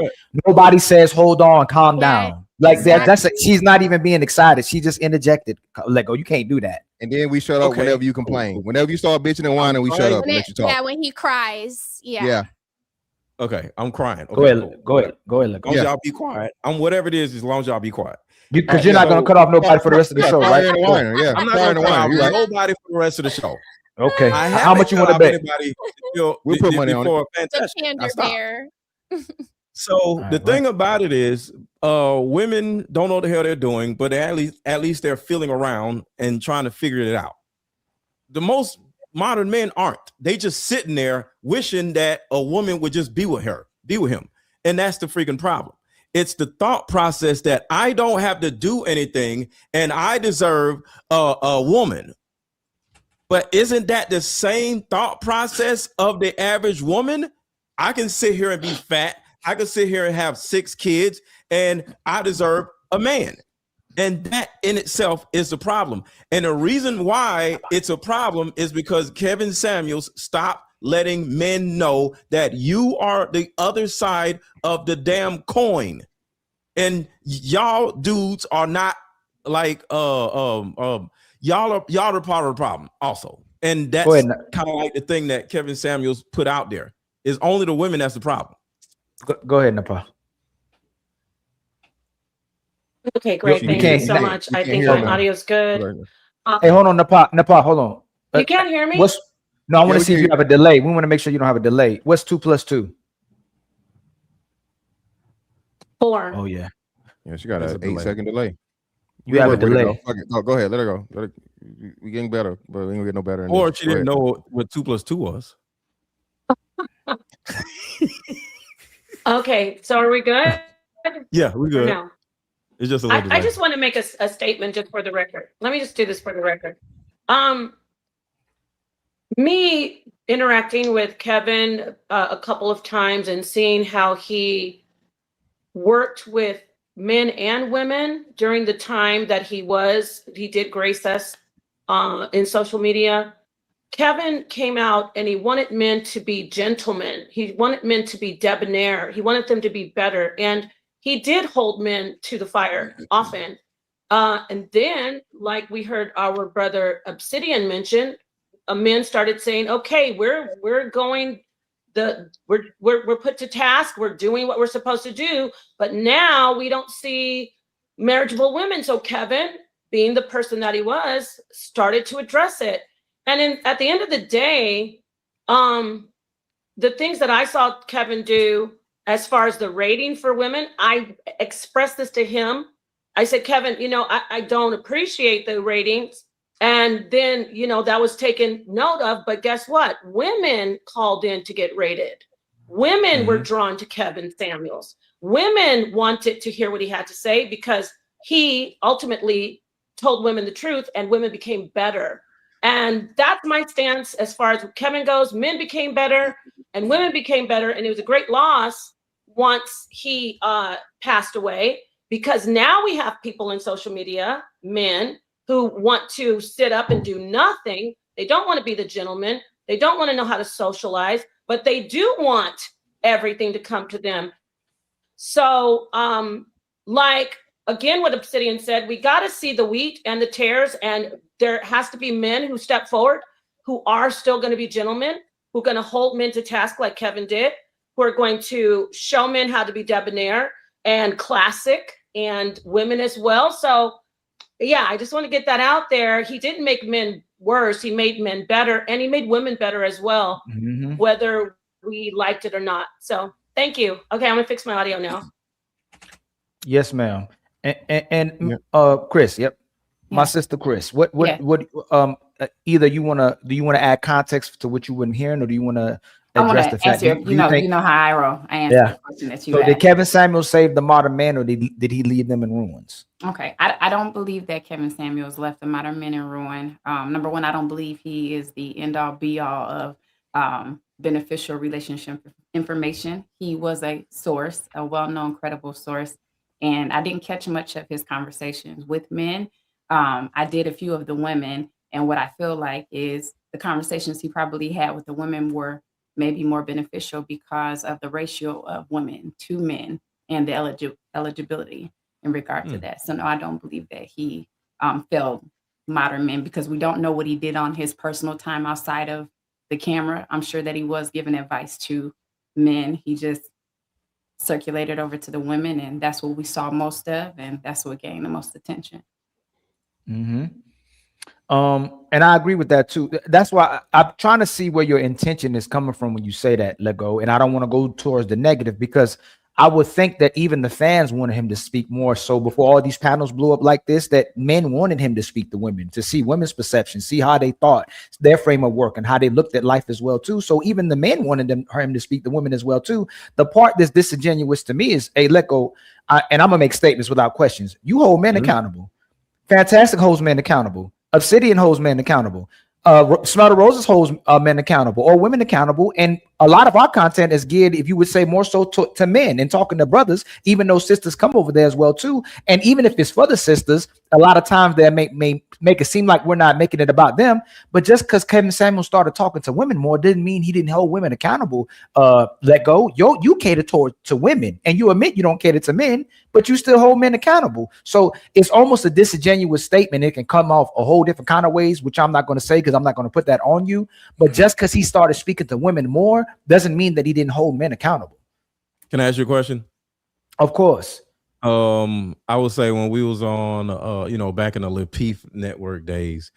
nobody says, hold on, calm down. Like that, she's not even being excited. She just interjected. Let go. You can't do that. And then we shut up whenever you complain. Whenever you start bitching and whining, we shut up and let you talk. Yeah, when he cries. Yeah. Okay, I'm crying. Okay, Go ahead. Go ahead. As long as y'all be quiet. I'm whatever it is, as long as y'all be quiet. Because you're not going to cut off nobody for the rest of the show, right? I'm not going to cut off nobody for the rest of the show. Okay. I How much you want to bet? We'll put money on it. The bear. So the thing about it is, women don't know what the hell they're doing, but at least they're feeling around and trying to figure it out. The most modern men aren't. They just sitting there wishing that a woman would just be with him, and that's the freaking problem. It's the thought process that I don't have to do anything and I deserve a woman. But isn't that the same thought process of the average woman? I can sit here and be fat. I can sit here and have 6 kids and I deserve a man. And that in itself is the problem. And the reason why it's a problem is because Kevin Samuels stopped letting men know that you are the other side of the damn coin. And y'all dudes are not like y'all are part of the problem also. And that's kind of like the thing that Kevin Samuels put out there. Is only the women that's the problem. Go ahead, Napa. Okay, great. Thank you so much. I think my audio's good. Hey, hold on, Napa, hold on. You can't hear me? I want to see if you have a delay. We want to make sure you don't have a delay. What's 2 + 2? 4. Oh yeah. Yeah, she got an 8-second delay. You have a delay. No, go ahead. Let her go. We getting better, but we ain't gonna get no better. Or she didn't know what 2 + 2 was. Okay, so are we good? Yeah, we're good. No. It's just a little I just want to make a statement just for the record. Let me just do this for the record. Me interacting with Kevin a couple of times and seeing how he worked with men and women during the time that he did grace us in social media. Kevin came out and he wanted men to be gentlemen. He wanted men to be debonair. He wanted them to be better. And he did hold men to the fire often. And then, like we heard our brother Obsidian mention, men started saying, okay, we're going, we're put to task. We're doing what we're supposed to do. But now we don't see marriageable women. So Kevin, being the person that he was, started to address it. And at the end of the day, the things that I saw Kevin do as far as the rating for women, I expressed this to him. I said, Kevin, I don't appreciate the ratings. And then, that was taken note of. But guess what? Women called in to get rated. Women were drawn to Kevin Samuels. Women wanted to hear what he had to say because he ultimately told women the truth and women became better. And that's my stance as far as Kevin goes. Men became better and women became better. And it was a great loss once he passed away, because now we have people in social media, men, who want to sit up and do nothing. They don't want to be the gentleman. They don't want to know how to socialize, but they do want everything to come to them. So, again, what Obsidian said, we got to see the wheat and the tares, and there has to be men who step forward, who are still going to be gentlemen, who are going to hold men to task like Kevin did, who are going to show men how to be debonair and classic, and women as well. So, yeah, I just want to get that out there. He didn't make men worse. He made men better, and he made women better as well, whether we liked it or not. So thank you. Okay, I'm going to fix my audio now. Yes, ma'am. And Chris, my sister Chris, what either do you want to add context to what you weren't hearing, or do you want to address to the fact. answer. Do you think? You know how I roll. I answer Yeah. the question that you So asked. did Kevin Samuels save the modern man, or did he leave them in ruins? Okay, I don't believe that Kevin Samuels left the modern men in ruin. Number one, I don't believe he is the end all be all of beneficial relationship information. He was a source, a well known, credible source, and I didn't catch much of his conversations with men. I did a few of the women, and what I feel like is the conversations he probably had with the women were maybe more beneficial because of the ratio of women to men and the eligibility in regard to that. So no, I don't believe that he failed modern men because we don't know what he did on his personal time outside of the camera. I'm sure that he was giving advice to men. He just circulated over to the women, and that's what we saw most of, and that's what gained the most attention. Mm-hmm. And I agree with that too. That's why I'm trying to see where your intention is coming from when you say that, let go. And I don't want to go towards the negative, because I would think that even the fans wanted him to speak more. So before all these panels blew up like this, that men wanted him to speak to women, to see women's perception, see how they thought, their frame of work, and how they looked at life as well too. So even the men wanted him to speak to women as well too. The part that's disingenuous to me is, hey, let go. And I'm gonna make statements without questions. You hold men accountable. Fantastic holds men accountable. Obsidian holds men accountable. Smell the Roses holds men accountable, or women accountable. And a lot of our content is geared, if you would say, more so to men and talking to brothers, even though sisters come over there as well too. And even if it's for the sisters, a lot of times they may make it seem like we're not making it about them. But just because Kevin Samuels started talking to women more didn't mean he didn't hold women accountable. Let go. You cater to women, and you admit you don't cater to men, but you still hold men accountable. So it's almost a disingenuous statement. It can come off a whole different kind of ways, which I'm not going to say because I'm not going to put that on you. But just because he started speaking to women more doesn't mean that he didn't hold men accountable. Can I ask you a question? Of course. I would say when we was on, back in the Lapeef network days,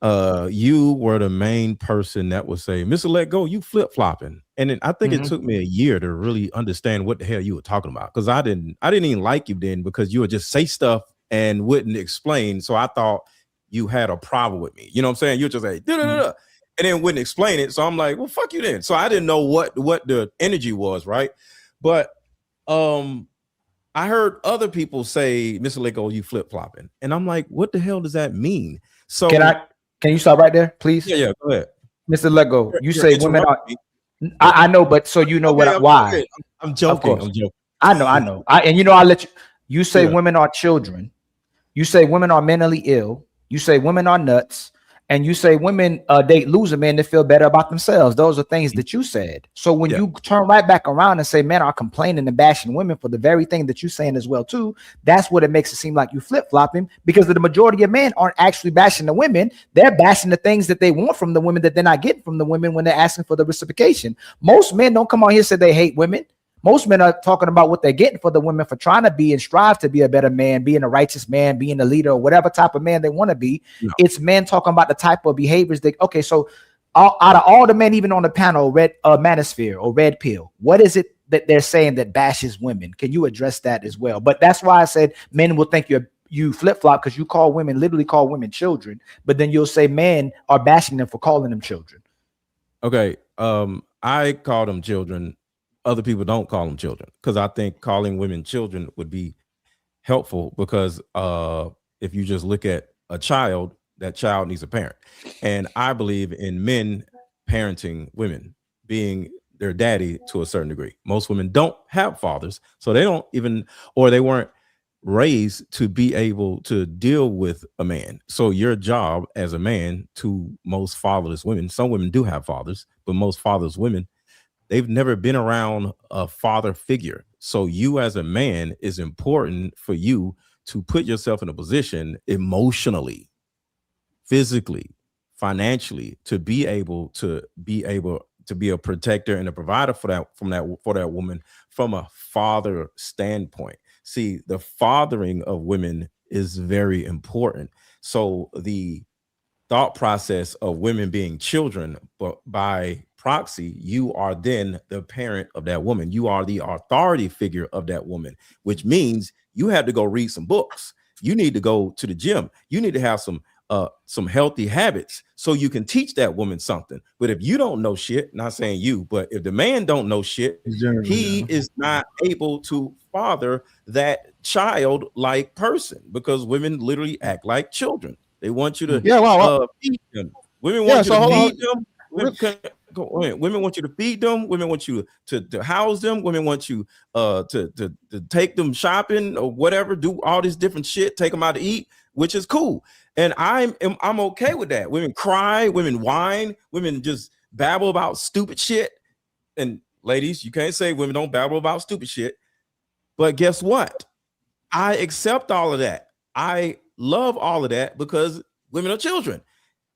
you were the main person that would say, Mr. Let Go, you flip flopping. And then I think it took me a year to really understand what the hell you were talking about. Cause I didn't even like you then, because you would just say stuff and wouldn't explain. So I thought you had a problem with me. You know what I'm saying? You're just like, and then wouldn't explain it. So I'm like, well, fuck you then. So I didn't know what the energy was. Right. But, I heard other people say, Mr. Lego, you flip flopping. And I'm like, what the hell does that mean? So can you stop right there, please? Yeah, go ahead. Mr. Lego, you say women are, I know, but so you know why. I'm joking. I'm joking. I know. I'll let you say women are children. You say women are mentally ill. You say women are nuts. And you say women date loser men to feel better about themselves. Those are things that you said. So when you turn right back around and say men are complaining and bashing women for the very thing that you're saying as well too, that's what it makes it seem like you flip-flopping, because the majority of men aren't actually bashing the women. They're bashing the things that they want from the women that they're not getting from the women when they're asking for the reciprocation. Most men don't come on here and say they hate women. Most men are talking about what they're getting for the women for trying to be and strive to be a better man, being a righteous man, being a leader, or whatever type of man they want to be. No. It's men talking about the type of behaviors so out of all the men, even on the panel, Red Manosphere or Red Pill, what is it that they're saying that bashes women? Can you address that as well? But that's why I said men will think you flip-flop, because you literally call women children, but then you'll say men are bashing them for calling them children. Okay. I call them children. Other people don't call them children, because I think calling women children would be helpful, because if you just look at a child, that child needs a parent. And I believe in men parenting women, being their daddy to a certain degree. Most women don't have fathers, so they don't even, or they weren't raised to be able to deal with a man. So your job as a man, to most fatherless women, some women do have fathers, but most fatherless women, they've never been around a father figure. So you as a man, is important for you to put yourself in a position emotionally, physically, financially, to be able to be a protector and a provider for that woman from a father standpoint. See, the fathering of women is very important. So the thought process of women being children, but by proxy, you are then the parent of that woman. You are the authority figure of that woman, which means you have to go read some books. You need to go to the gym. You need to have some some healthy habits so you can teach that woman something. But if you don't know shit, not saying you, but if the man don't know shit, he is not able to father that child-like person, because women literally act like children. They want you to feed them. Women want you to feed them. Women want you to feed them. Women want you to house them. Women want you to take them shopping or whatever, do all this different shit, take them out to eat, which is cool. And I'm okay with that. Women cry, women whine, women just babble about stupid shit. And ladies, you can't say women don't babble about stupid shit. But guess what? I accept all of that. I love all of that because women are children.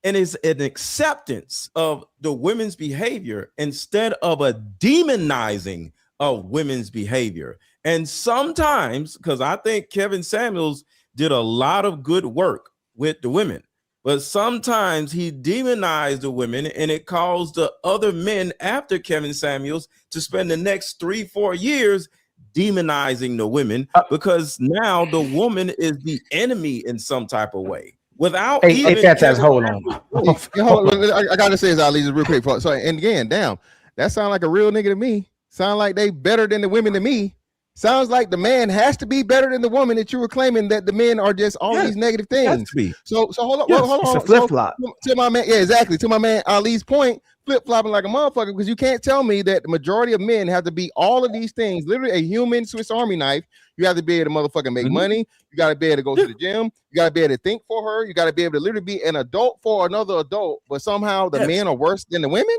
And it's an acceptance of the women's behavior instead of a demonizing of women's behavior. And sometimes, because I think Kevin Samuels did a lot of good work with the women, but sometimes he demonized the women, and it caused the other men after Kevin Samuels to spend the next 3-4 years demonizing the women, because now the woman is the enemy in some type of way. Without even hold on. I gotta say this, Ali, just real quick. So, and again, damn, that sounds like a real nigga to me. Sound like they better than the women to me. Sounds like the man has to be better than the woman, that you were claiming that the men are just all these negative things. So hold on, hold on. It's a flip flop. To my man, exactly. To my man Ali's point, flip flopping like a motherfucker, because you can't tell me that the majority of men have to be all of these things. Literally, a human Swiss Army knife. You have to be able to motherfucking make money. You got to be able to go to the gym. You got to be able to think for her. You got to be able to literally be an adult for another adult. But somehow the men are worse than the women.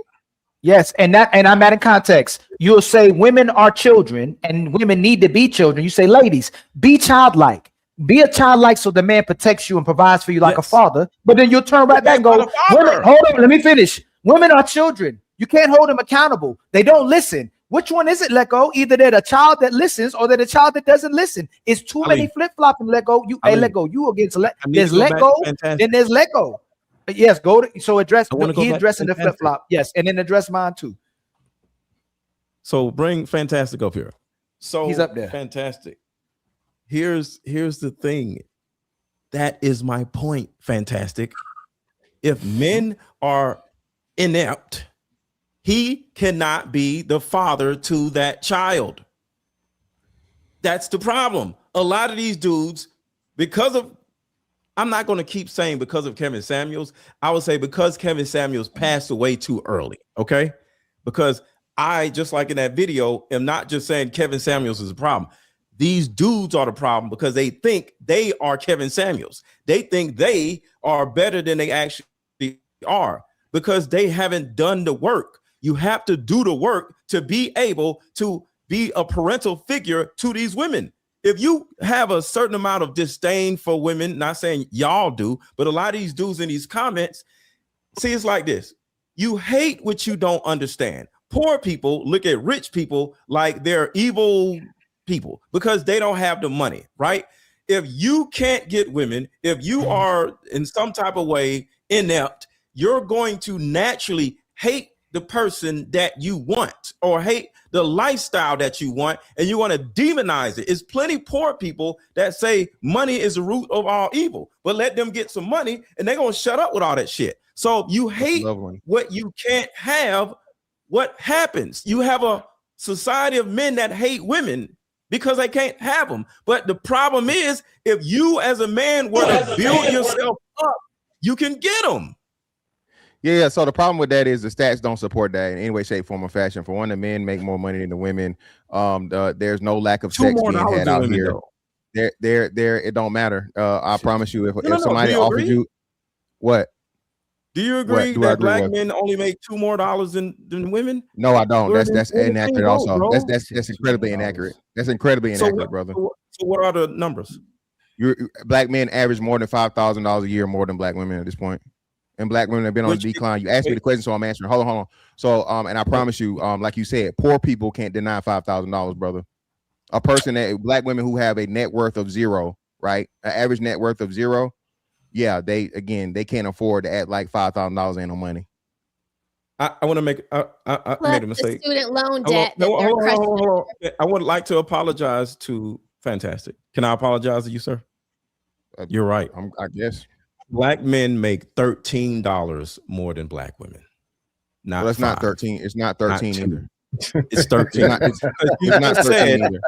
Yes, and I'm not in context. You'll say women are children and women need to be children. You say, ladies, be childlike. Be a childlike so the man protects you and provides for you like a father. But then you'll turn right back and go, women, hold on, let me finish. Women are children. You can't hold them accountable. They don't listen. Which one is it, Let Go? Either they're the child that listens or they're the child that doesn't listen. It's too many flip-flopping, Let Go. Let Go. You against there's Let Go, then there's Let Go. Yes, go to so address. He's addressing the flip flop. Yes, and then address mine too. So bring Fantastic up here. So he's up there. Fantastic. Here's the thing. That is my point. Fantastic. If men are inept, he cannot be the father to that child. That's the problem. A lot of these dudes, because of, I'm not going to keep saying because of Kevin Samuels. I would say because Kevin Samuels passed away too early. Okay. Because I, just like in that video, am not just saying Kevin Samuels is a problem. These dudes are the problem because they think they are Kevin Samuels. They think they are better than they actually are because they haven't done the work. You have to do the work to be able to be a parental figure to these women. If you have a certain amount of disdain for women, not saying y'all do, but a lot of these dudes in these comments, see, it's like this. You hate what you don't understand. Poor people look at rich people like they're evil people because they don't have the money, right? If you can't get women, if you are in some type of way inept, you're going to naturally hate the person that you want or hate the lifestyle that you want, and you want to demonize it. It's plenty poor people that say money is the root of all evil, but let them get some money and they're going to shut up with all that shit. So you hate what you can't have. What happens? You have a society of men that hate women because they can't have them. But the problem is, if you as a man were to build yourself up, you can get them. Yeah. So the problem with that is the stats don't support that in any way, shape, form, or fashion. For one, the men make more money than the women. There's no lack of sex being had out here. There. It don't matter. I promise you. If somebody offers you, what? Do you agree that black men only make $2 more than women? No, I don't. That's inaccurate. Also, that's incredibly inaccurate. That's incredibly inaccurate, brother. So what are the numbers? Black men average more than $5,000 a year more than black women at this point. And black women have been on decline. You asked me the question, so I'm answering. Hold on. So, and I promise you, like you said, poor people can't deny $5,000, brother. A person black women who have a net worth of zero, right? An average net worth of zero. Yeah, they can't afford to act like $5,000 ain't no money. I want to make I made a mistake. Student loan debt. I would like to apologize to Fantastic. Can I apologize to you, sir? You're right. I guess. Black men make $13 more than black women. Not Well, that's not 5. 13. It's not 13 either. It's 13. It's You not just 13 said either.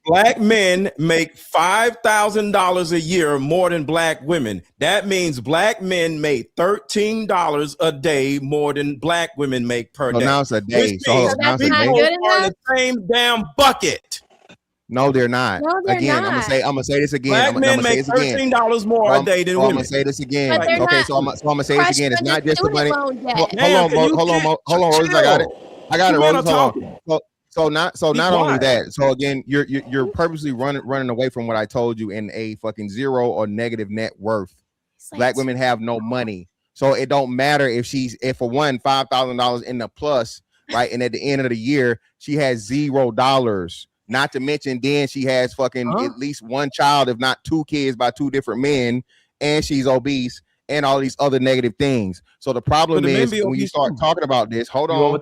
black men make $5,000 a year more than black women. That means black men make $13 a day more than black women make per So day. now it's a day. Which So means now it's a people day. are in the same damn bucket. No, they're not. No, they're Again, not. I'm gonna say this again. Black men make $13 more a day than women. I'm gonna say this again. But they're Okay, not so I'm gonna say this again. It's not just the money. student loan Hold debt. on, Rose. I got it. Rose. Hold on. So not only quiet. that. So again, you're purposely running away from what I told you in a fucking zero or negative net worth. Black women have no money, so it don't matter if for one $5,000 in the plus, right? And at the end of the year, she has $0. Not to mention, then she has fucking at least one child, if not 2 kids by 2 different men, and she's obese and all these other negative things. So the problem is when you start talking about this, hold on.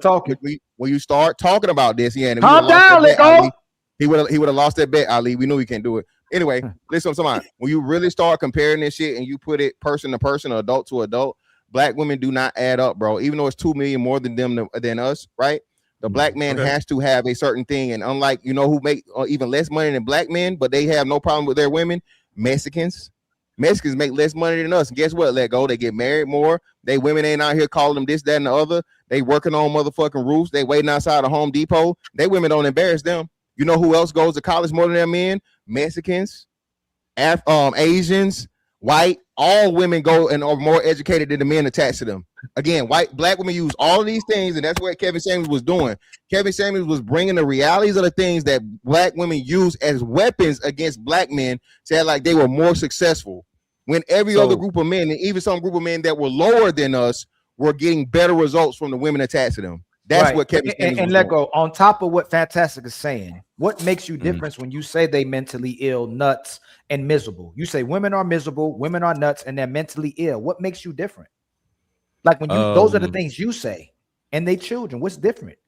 When you start talking about this, yeah, and calm down, let go. He would have lost that bet, Ali. We knew he can't do it. Anyway, listen, somebody. When you really start comparing this shit and you put it person to person, or adult to adult, black women do not add up, bro. Even though it's 2 million more than them than us, right? The black man has to have a certain thing, and unlike who make even less money than black men, but they have no problem with their women, Mexicans make less money than us. And guess what? Let go. They get married more. They women ain't out here calling them this, that, and the other. They working on motherfucking roofs. They waiting outside of Home Depot. They women don't embarrass them. You know who else goes to college more than their men? Mexicans, Asians, white. All women go and are more educated than the men attached to them. Again, black women use all of these things, and that's what Kevin Samuels was doing. Kevin Samuels was bringing the realities of the things that black women use as weapons against black men, said like they were more successful. When every other group of men, and even some group of men that were lower than us, were getting better results from the women attached to them. That's what Kevin Samuels was let doing. go. On top of what Fantastic is saying, what makes you different when you say they mentally ill, nuts, and miserable? You say women are miserable, women are nuts, and they're mentally ill. What makes you different? Like when you, those are the things you say, and they children. What's different?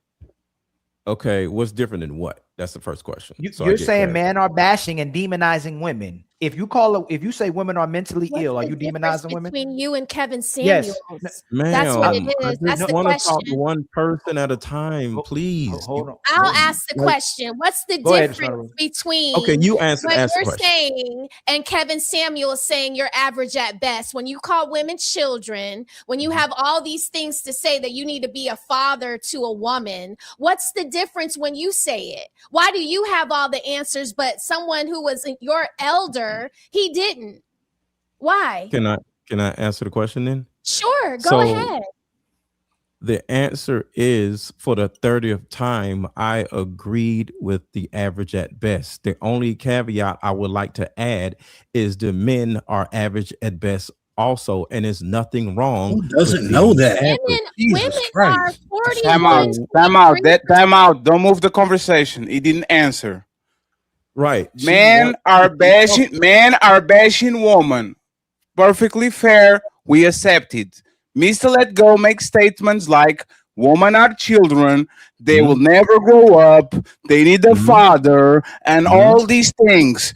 Okay, what's different than what? That's the first question. You're saying men are bashing and demonizing women. If you say women are mentally ill, are you demonizing women? Between you and Kevin Samuels. Yes. That's what it is. That's the want to question. talk to one person at a time, please. Hold on. I'll ask the question. What's the difference between Okay, you answer. what Ask the you're question. saying and Kevin Samuel is saying you're average at best? When you call women children, when you have all these things to say that you need to be a father to a woman, what's the difference when you say it? Why do you have all the answers, but someone who was your elder, he didn't? Why? Can I answer the question then? Sure, go ahead. The answer is, for the 30th time, I agreed with the average at best. The only caveat I would like to add is the men are average at best also, and there's nothing wrong. Who doesn't know that? Women are 40. Time out. Time out. Don't move the conversation. He didn't answer. Right. Men are bashing women. Perfectly fair. We accept it. Mr. Let Go makes statements like women are children, they will never grow up, they need a father, and all these things.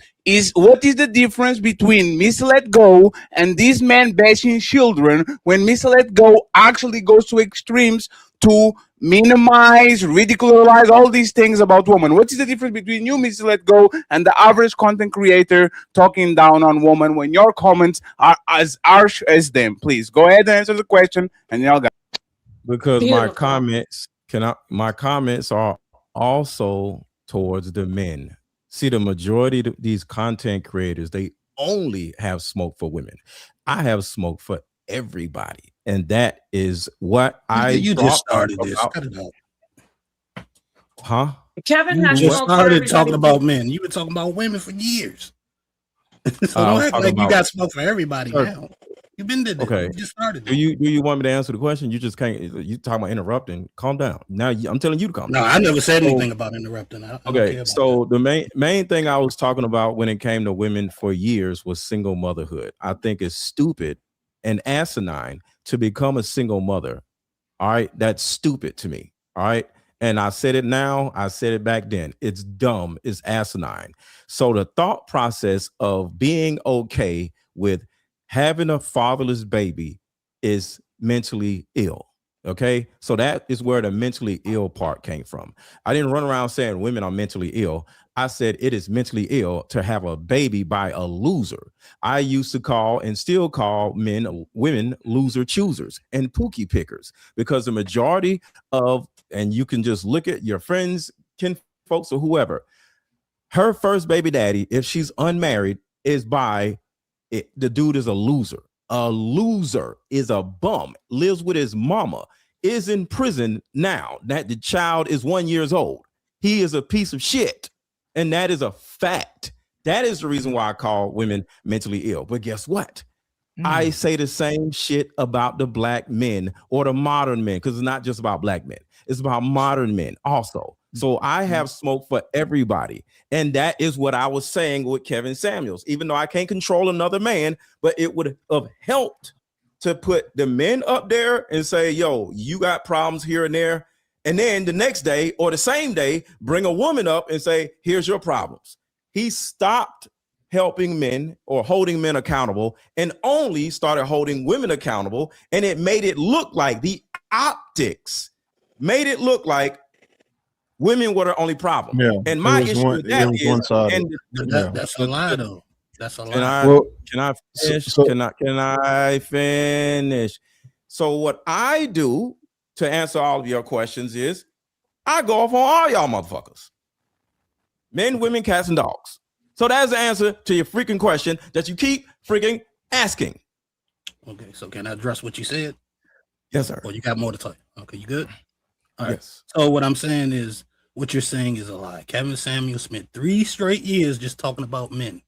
What is the difference between Mr. Let Go and these men bashing children when Mr. Let Go actually goes to extremes to minimize, ridicularize all these things about women? What is the difference between you, Mr. Let Go, and the average content creator talking down on women when your comments are as harsh as them? Please go ahead and answer the question, and y'all got it. Because my comments are also towards the men. See, the majority of these content creators, they only have smoke for women. I have smoke for everybody, and that is what you just started this. Cut it out. Huh? Kevin You has just smoke for started everybody. talking about men. You've been talking about women for years. So don't act like you got smoke for everybody now. You've been did Okay. You just started. Do you want me to answer the question? You just can't. You talking about interrupting? Calm down. Now I'm telling you to calm down. No, I never said anything about interrupting. I don't care Okay, about so the main thing I was talking about when it came to women for years was single motherhood. I think it's stupid and asinine to become a single mother. All right, that's stupid to me. All right, and I said it now, I said it back then. It's dumb, it's asinine. So the thought process of being okay with having a fatherless baby is mentally ill. Okay, so that is where the mentally ill part came from. I didn't run around saying women are mentally ill. I said it is mentally ill to have a baby by a loser. I used to call and still call women loser choosers and pookie pickers, because the majority of, and you can just look at your friends, kin folks, or whoever, her first baby daddy, if she's unmarried, is by it. The dude is a loser. A loser is a bum, lives with his mama, is in prison now that the child is 1 year old. He is a piece of shit. And that is a fact. That is the reason why I call women mentally ill. But guess what? I say the same shit about the black men or the modern men, because it's not just about black men. It's about modern men also. So I have smoke for everybody. And that is what I was saying with Kevin Samuels, even though I can't control another man, but it would have helped to put the men up there and say, yo, you got problems here and there. And then the next day or the same day, bring a woman up and say, here's your problems. He stopped helping men or holding men accountable and only started holding women accountable. And it made it look like the optics made it look like women were the only problem. Yeah, and my issue with that is that's a lie though. That's a lie. Can I finish? Can I finish? So what I do to answer all of your questions is I go off on all y'all motherfuckers. Men, women, cats, and dogs. So that's the answer to your freaking question that you keep freaking asking. Okay, so can I address what you said? Yes, sir. Or you got more to tell you? Okay, you good? All right. Yes. So what I'm saying is, what you're saying is a lie. Kevin Samuels spent 3 straight years just talking about men.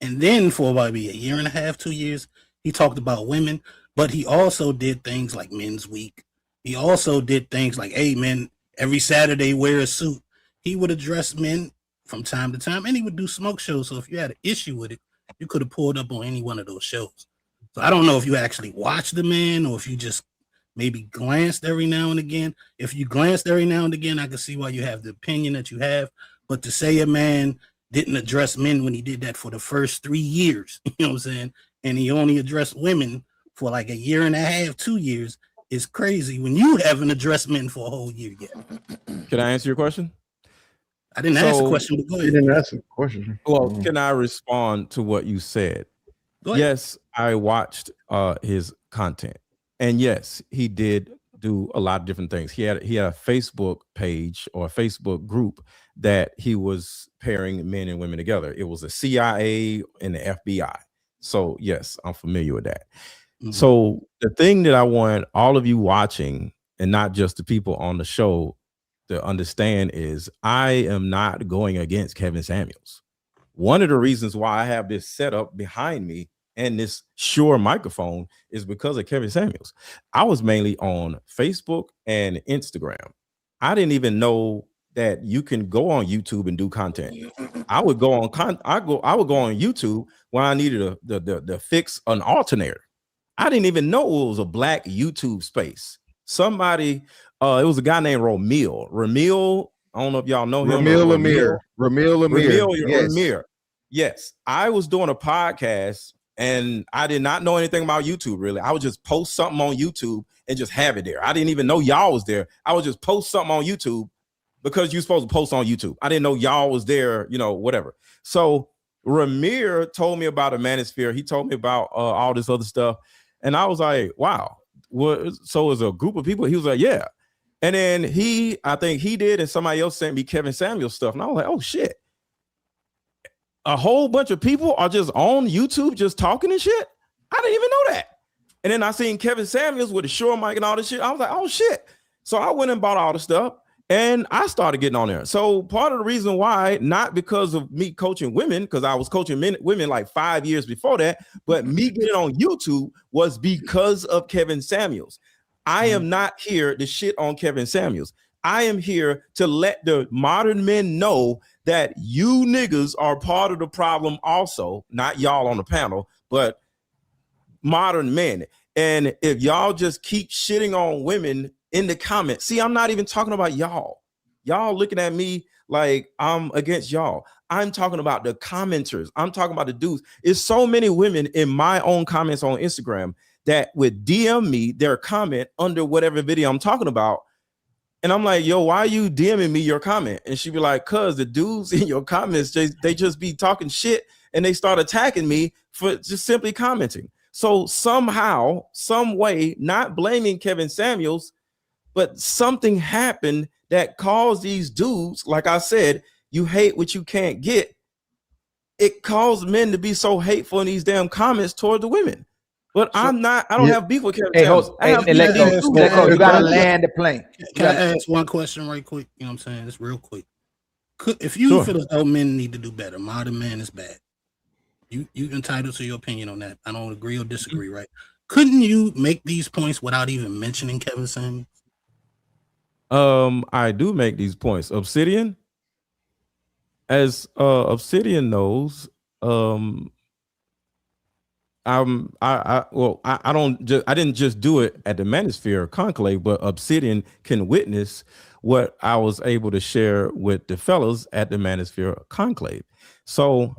And then for about maybe a year and a half, 2 years, he talked about women, but he also did things like Men's Week. He also did things like, hey, men, every Saturday wear a suit. He would address men from time to time, and he would do smoke shows. So if you had an issue with it, you could have pulled up on any one of those shows. So I don't know if you actually watched the man or if you just maybe glanced every now and again. If you glanced every now and again, I can see why you have the opinion that you have. But to say a man didn't address men when he did that for the first 3 years, you know what I'm saying, and he only addressed women for like a year and a half, 2 years, is crazy when you haven't addressed men for a whole year yet. Can I answer your question? I didn't ask a question, but go ahead. You didn't ask a question. Well, can I respond to what you said? Yes, I watched his content. And yes, he did do a lot of different things. He had a Facebook page or a Facebook group that he was pairing men and women together. It was the CIA and the FBI. So yes, I'm familiar with that. Mm-hmm. So the thing that I want all of you watching, and not just the people on the show, to understand is I am not going against Kevin Samuels. One of the reasons why I have this setup behind me and this Shure microphone is because of Kevin Samuels. I was mainly on Facebook and Instagram. I didn't even know that you can go on YouTube and do content. I would go on I would go on YouTube when I needed to fix an alternator. I didn't even know it was a black YouTube space. Somebody, it was a guy named Ramil. I don't know if y'all know him. Ramil Amir. Yes, I was doing a podcast and I did not know anything about YouTube really. I would just post something on YouTube and just have it there. I didn't even know y'all was there. I would just post something on YouTube because you're supposed to post on YouTube. I didn't know y'all was there, you know, whatever. So Ramir told me about a manosphere. He told me about all this other stuff. And I was like, wow. So as a group of people, he was like, yeah. And then I think he did, and somebody else sent me Kevin Samuels stuff. And I was like, oh shit. A whole bunch of people are just on YouTube just talking and shit. I didn't even know that. And then I seen Kevin Samuels with the Shure mic and all this shit. I was like, oh shit. So I went and bought all the stuff and I started getting on there. So part of the reason why, not because of me coaching women, because I was coaching women like 5 years before that, but me getting on YouTube was because of Kevin Samuels. I am not here to shit on Kevin Samuels. I am here to let the modern men know that you niggas are part of the problem also, not y'all on the panel, but modern men. And if y'all just keep shitting on women in the comments, see, I'm not even talking about y'all. Y'all looking at me like I'm against y'all. I'm talking about the commenters. I'm talking about the dudes. It's so many women in my own comments on Instagram that would DM me their comment under whatever video I'm talking about. And I'm like, yo, why are you DMing me your comment? And she'd be like, cuz the dudes in your comments, they just be talking shit and they start attacking me for just simply commenting. So somehow, some way, not blaming Kevin Samuels, but something happened that caused these dudes, like I said, you hate what you can't get. It caused men to be so hateful in these damn comments toward the women. But I don't have beef with Kevin Samuels. You gotta land the plane. Can I ask one question right quick? You know what I'm saying? It's real quick. If you feel as though men need to do better, modern man is bad. You entitled to your opinion on that. I don't agree or disagree, right? Couldn't you make these points without even mentioning Kevin Samuels? I do make these points. Obsidian, as Obsidian knows, I didn't just do it at the Manosphere Conclave, but Obsidian can witness what I was able to share with the fellas at the Manosphere Conclave. So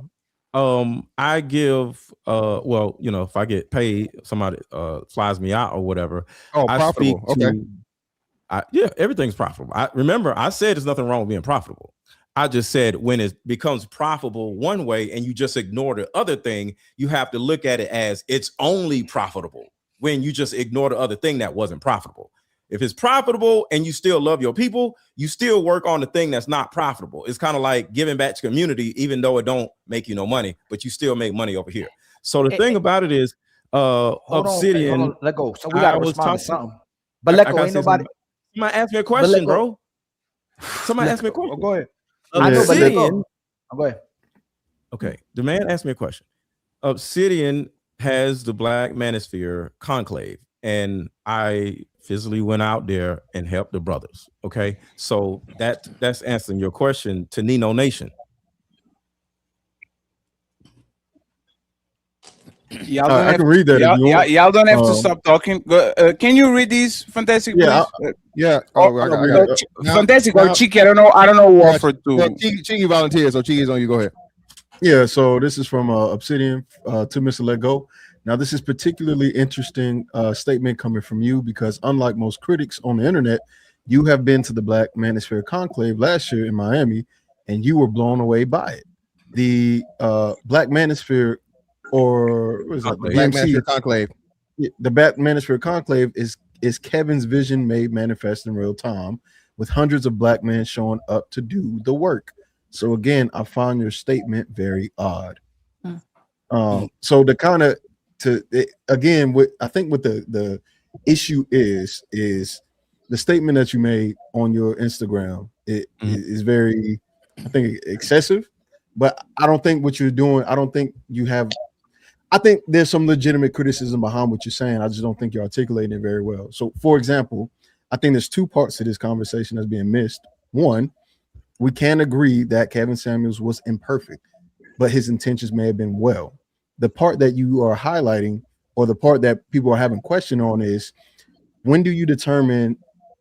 I give well, you know, if I get paid, somebody flies me out or whatever. I profitable. yeah, everything's profitable. Remember, I said there's nothing wrong with being profitable. I just said when it becomes profitable one way and you just ignore the other thing, you have to look at it as it's only profitable when you just ignore the other thing that wasn't profitable. If it's profitable and you still love your people, you still work on the thing that's not profitable. It's kind of like giving back to community, even though it don't make you no money, but you still make money over here. So the thing about it is, Obsidian. Hold on, let go. So we gotta respond to something. But let go. Ain't nobody. Somebody ask me a question, bro. Somebody ask me a question. Go ahead. I know, but go ahead. Okay, the man asked me a question. Obsidian has the Black Manosphere Conclave, and I physically went out there and helped the brothers. Okay, so that's answering your question to Nino Nation. Y'all I can read that. Y'all don't have to stop talking. Can you read these, Fantastic? Yeah, please? Oh, I got it. Fantastic or Cheeky? I don't know who offered to. Cheeky volunteer, so Cheeky's on you. Go ahead. Yeah, so this is from Obsidian to Mr. Let Go. Now, this is particularly interesting statement coming from you because unlike most critics on the internet, you have been to the Black Manosphere Conclave last year in Miami, and you were blown away by it. The Black Manosphere, or what is that? The Black Manosphere Conclave. The Black Manosphere Conclave is Kevin's vision made manifest in real time, with hundreds of Black men showing up to do the work. So again, I found your statement very odd. So the kind of again, what I think what the issue is the statement that you made on your Instagram. It is very, I think, excessive. But I don't think what you're doing. I don't think you have. I think there's some legitimate criticism behind what you're saying. I just don't think you're articulating it very well. So, for example, I think there's two parts to this conversation that's being missed. One, we can agree that Kevin Samuels was imperfect, but his intentions may have been well. The part that you are highlighting, or the part that people are having question on, is when do you determine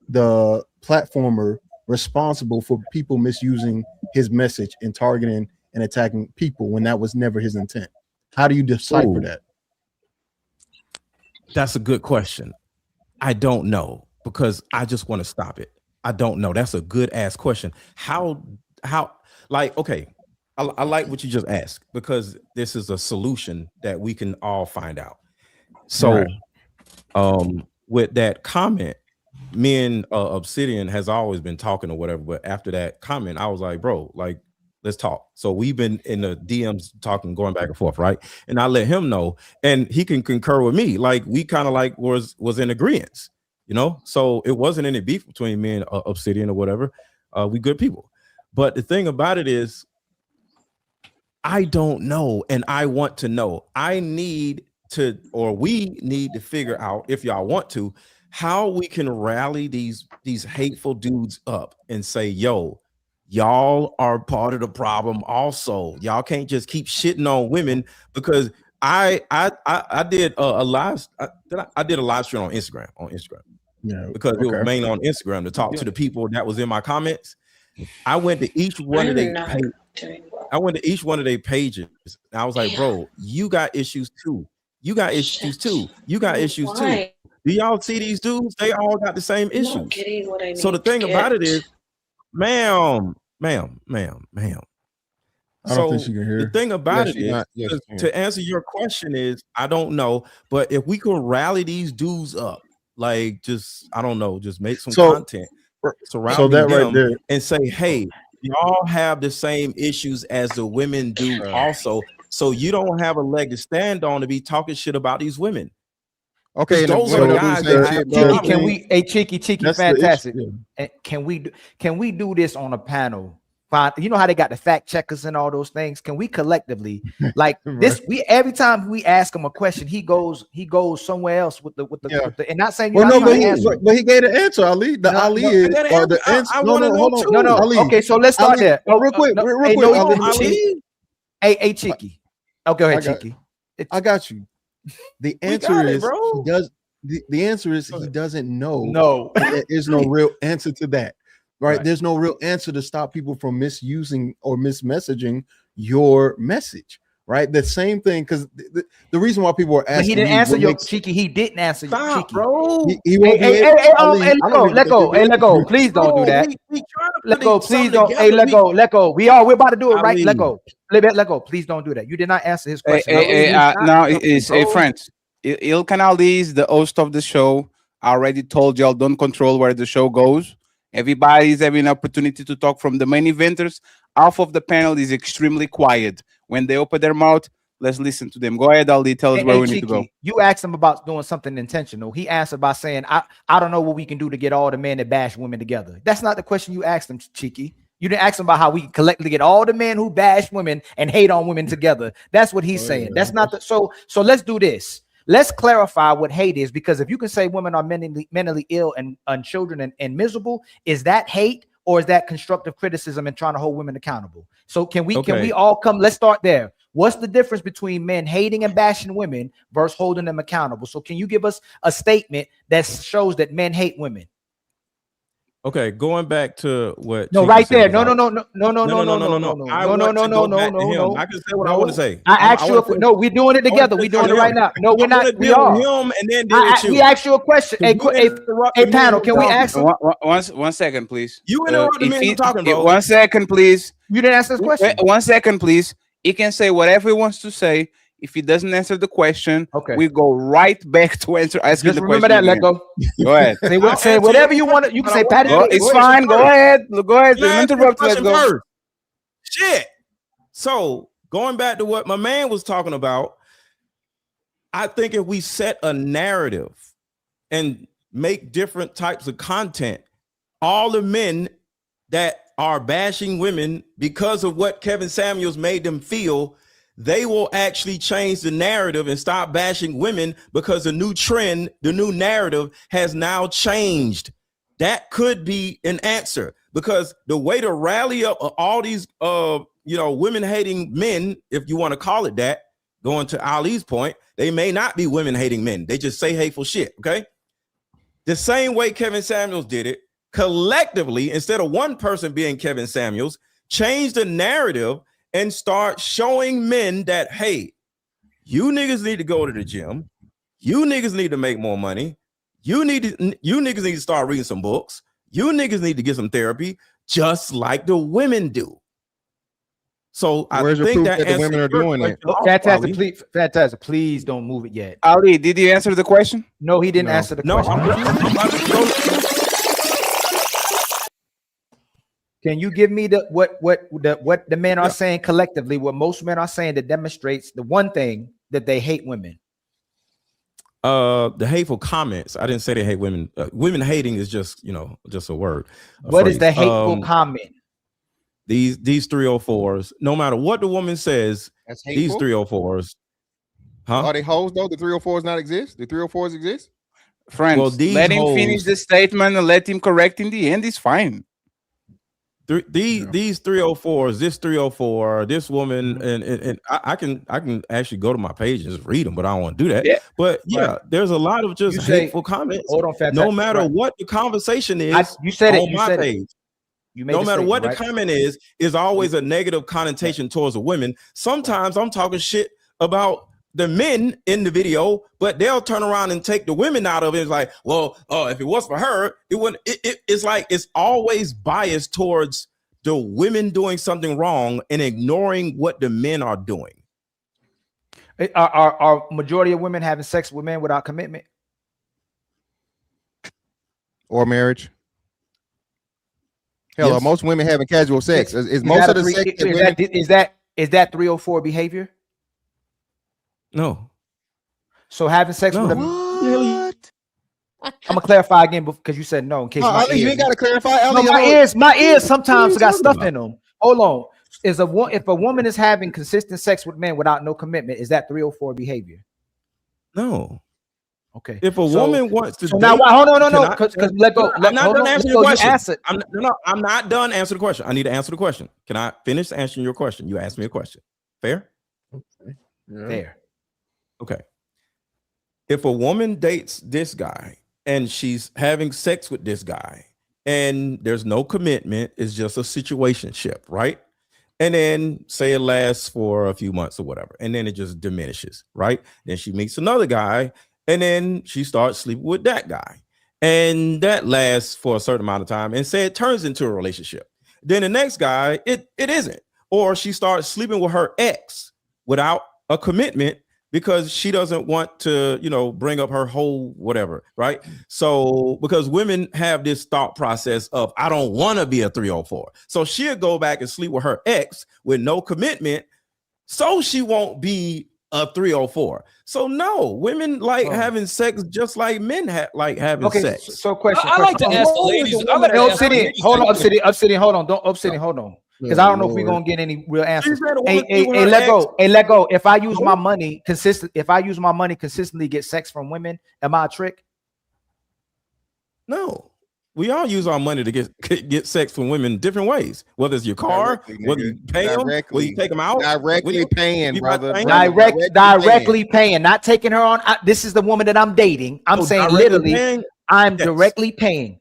the platformer responsible for people misusing his message and targeting and attacking people when that was never his intent? How do you decipher that? That's a good question. I don't know, because I just want to stop it. I don't know. That's a good ass question. How like, okay, I like what you just asked, because this is a solution that we can all find out. So with that comment, me and Obsidian has always been talking or whatever, but after that comment, I was like, bro, like, let's talk. So we've been in the DMs talking, going back and forth, right? And I let him know, and he can concur with me. Like, we kind of like was in agreement, you know? So it wasn't any beef between me and Obsidian or whatever. We good people. But the thing about it is, I don't know, and I want to know. I need to, or we need to figure out, if y'all want to, how we can rally these hateful dudes up and say, yo, y'all are part of the problem also. Y'all can't just keep shitting on women, because I did a live stream on Instagram. Yeah, because it was mainly on Instagram to talk to the people that was in my comments. I went to each one of I'm their not pages. doing well. I went to each one of their pages. And I was like, bro, you got issues too. You got issues too. You got issues too. Why? Do y'all see these dudes? They all got the same I'm not issues. getting what I So the need to thing about it get. is, ma'am. I don't think she can hear. The thing about Yes, it she is, not. Yes, she can. to answer your question is, I don't know, but if we could rally these dudes up, like just I don't know, just make some content surrounding that right them there. and say, hey, y'all have the same issues as the women do also, so you don't have a leg to stand on to be talking shit about these women. Okay, and those the are the women guys do the that same have shit, bro. Cheeky, can we? Hey, Cheeky, That's the issue, fantastic. yeah. And can we do this on a panel? Fine. You know how they got the fact checkers and all those things. Can we collectively, like this? We every time we ask him a question, he goes somewhere else with the and not saying Well, you're no, not but answer. he gave the answer, Ali. The Ali is or the answer. No, hold on. No. Ali, Okay, so let's start Ali, there. real quick, real Hey, quick. no, Ali. Hey, Cheeky. Oh, go ahead, Cheeky. I got you. The answer got it, is bro. he does. The answer is he doesn't know. No, there is no real answer to that. Right? There's no real answer to stop people from misusing or mismessaging your message. Right? The same thing, because the reason why people are asking, but he didn't answer your Cheeky. He didn't answer you, Cheeky. Bro. He won't be able. Let go. Please don't do that. Let go. Please don't. Hey, let go. We're about to do it right. Let go. Let go. Please don't do that. You did not answer his question. Now it's a friends. Ilkan Ali is the host of the show. I already told y'all don't control where the show goes. Everybody's having an opportunity to talk from the main eventers. Half of the panel is extremely quiet. When they open their mouth, let's listen to them. Go ahead, Ali. Tell us where we need to go. You asked him about doing something intentional. He answered by saying, I don't know what we can do to get all the men that bash women together. That's not the question you asked him, Cheeky. You didn't ask him about how we can collectively get all the men who bash women and hate on women together. That's what he's saying. That's not the so let's do this. Let's clarify what hate is, because if you can say women are mentally ill and children and miserable, is that hate or is that constructive criticism and trying to hold women accountable? So can we all come? Let's start there. What's the difference between men hating and bashing women versus holding them accountable? So can you give us a statement that shows that men hate women? Okay, going back to what No, Chico right said there. No. about- No. I want to go back to him. I can say what I want to say. I asked you. No, we're doing it together. We're doing it right now. No, we're not. We are. Him and then deal with you. We asked you a question. Hey, panel, can we ask him? 1 second, please. You interrupted me when talking, bro. 1 second, please. You didn't answer this question. 1 second, please. He can say whatever he wants to say. If he doesn't answer the question, we go right back to asking Just the remember question. that. Let go. Go ahead. Say whatever you want. You can say Patty. It's fine. Go ahead. Go ahead. Don't interrupt. Let's go. First. Shit. So going back to what my man was talking about, I think if we set a narrative and make different types of content, all the men that are bashing women because of what Kevin Samuels made them feel, they will actually change the narrative and stop bashing women, because the new trend, the new narrative has now changed. That could be an answer, because the way to rally up all these women hating men, if you want to call it that, going to Ali's point, they may not be women hating men. They just say hateful shit. Okay. The same way Kevin Samuels did it, collectively, instead of one person being Kevin Samuels, change the narrative and start showing men that, hey, you niggas need to go to the gym. You niggas need to make more money. You niggas need to start reading some books. You niggas need to get some therapy, just like the women do. So Where's I think your proof that the women are doing that? Fantastic. Please don't move it yet. Ali, did you answer the question? No, he didn't answer the question. Can you give me what the men are saying collectively, what most men are saying that demonstrates the one thing that they hate women? The hateful comments. I didn't say they hate women. Women hating is just a word. What is the hateful comment? These 304s, no matter what the woman says, these 304s. Are they hoes though? The 304s not exist? The 304s exist? Friends, Well, let him finish the statement and let him correct in the end. It's fine. These 304s, this 304, this woman, and I can actually go to my page and just read them, but I don't want to do that. Yeah. But there's a lot of just hateful comments. Hold on, fantastic. No matter what the conversation is, you said it. on my page. You made no the matter what statement, the right? comment is always a negative connotation towards a women. Sometimes I'm talking shit about the men in the video, but they'll turn around and take the women out of it. It's like, well, if it was for her, it wouldn't. It's like it's always biased towards the women doing something wrong and ignoring what the men are doing. Are majority of women having sex with men without commitment or marriage? Hell, Yes. most women having casual sex. Is Is most that of a the three- sex that is women- that 304 behavior? No. So having sex with a What? I'm gonna clarify again because you said no. In case No, my Ali, you ears- ain't gotta clarify. No, Ali, my ears sometimes you got talking stuff about? in them. Hold on. If a woman is having consistent sex with men without no commitment, is that 304 behavior? No. Okay. If a So- woman wants to so now, date, hold on, no, can no, I- because let go. I'm not done answering your question. Answer. I'm not done answering the question. I need to answer the question. Can I finish answering your question? You asked me a question. Fair? Fair. Okay. If a woman dates this guy and she's having sex with this guy and there's no commitment, it's just a situationship, right? And then say it lasts for a few months or whatever, and then it just diminishes, right? Then she meets another guy, and then she starts sleeping with that guy, and that lasts for a certain amount of time, and say it turns into a relationship. Then the next guy, it isn't, or she starts sleeping with her ex without a commitment because she doesn't want to, bring up her whole whatever, right? So because women have this thought process of, I don't want to be a 304. So she'll go back and sleep with her ex with no commitment so she won't be a 304. So no, women like having sex just like men like having sex. So question. I like to ask the ladies. I like to ask the Obsidian, ladies hold on, that. Obsidian, hold on. Don't Obsidian, hold on. Because I don't know if we're gonna get any real answers. said a Hey, woman sleep with her let ex. go. Hey, let go. If I use my money consistently get sex from women, am I a trick? No, we all use our money to get sex from women different ways. Whether it's your car, whether you pay them, whether you take them out, Directly paying, brother. Directly paying, not taking her on. This is the woman that I'm dating. I'm saying directly literally, paying? I'm Yes. directly paying.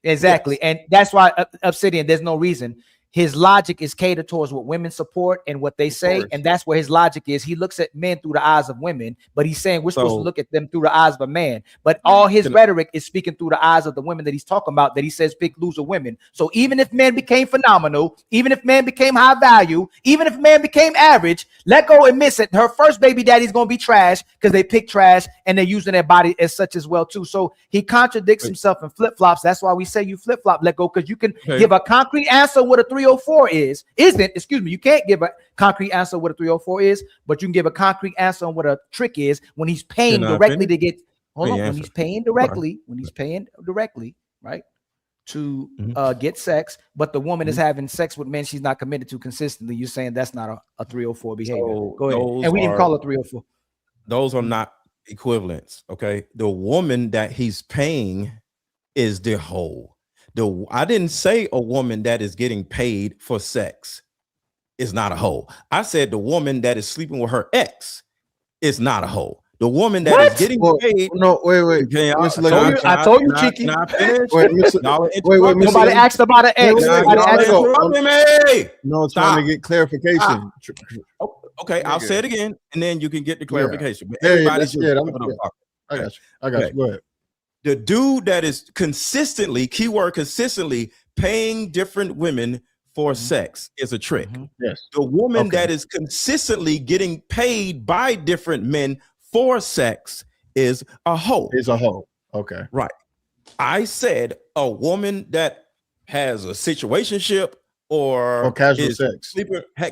Exactly, and that's why Obsidian. There's no reason. His logic is catered towards what women support and what they say, and that's where his logic is. He looks at men through the eyes of women, but he's saying we're supposed to look at them through the eyes of a man. But all his rhetoric is speaking through the eyes of the women that he's talking about, that he says pick loser women. So even if men became phenomenal, even if men became high value, even if men became average, let go admits it. Her first baby daddy's gonna be trash because they pick trash and they're using their body as such as well too. So he contradicts himself and flip flops. That's why we say you flip flop, let go, because you can give a concrete answer what a 304 isn't. Excuse me, you can't give a concrete answer what a 304 is, but you can give a concrete answer on what a trick is when he's paying directly to get. When he's paying directly, right, to get sex, but the woman is having sex with men she's not committed to consistently. You're saying that's not a 304 behavior. Go ahead. And we didn't call it 304. Those are not equivalents. Okay, the woman that he's paying is the whole. I didn't say a woman that is getting paid for sex is not a hoe. I said the woman that is sleeping with her ex is not a hoe. The woman that is getting paid. No, wait. I told you, Cheeky. Can I finish? Wait, nobody asked about an ex. No, trying to get clarification. Okay, I'll say it again, and then you can get the clarification. But I everybody's got you. Go ahead. The dude that is consistently, keyword consistently, paying different women for sex is a trick. Yes. The woman that is consistently getting paid by different men for sex is a hoe. Okay. Right. I said a woman that has a situationship or casual sex.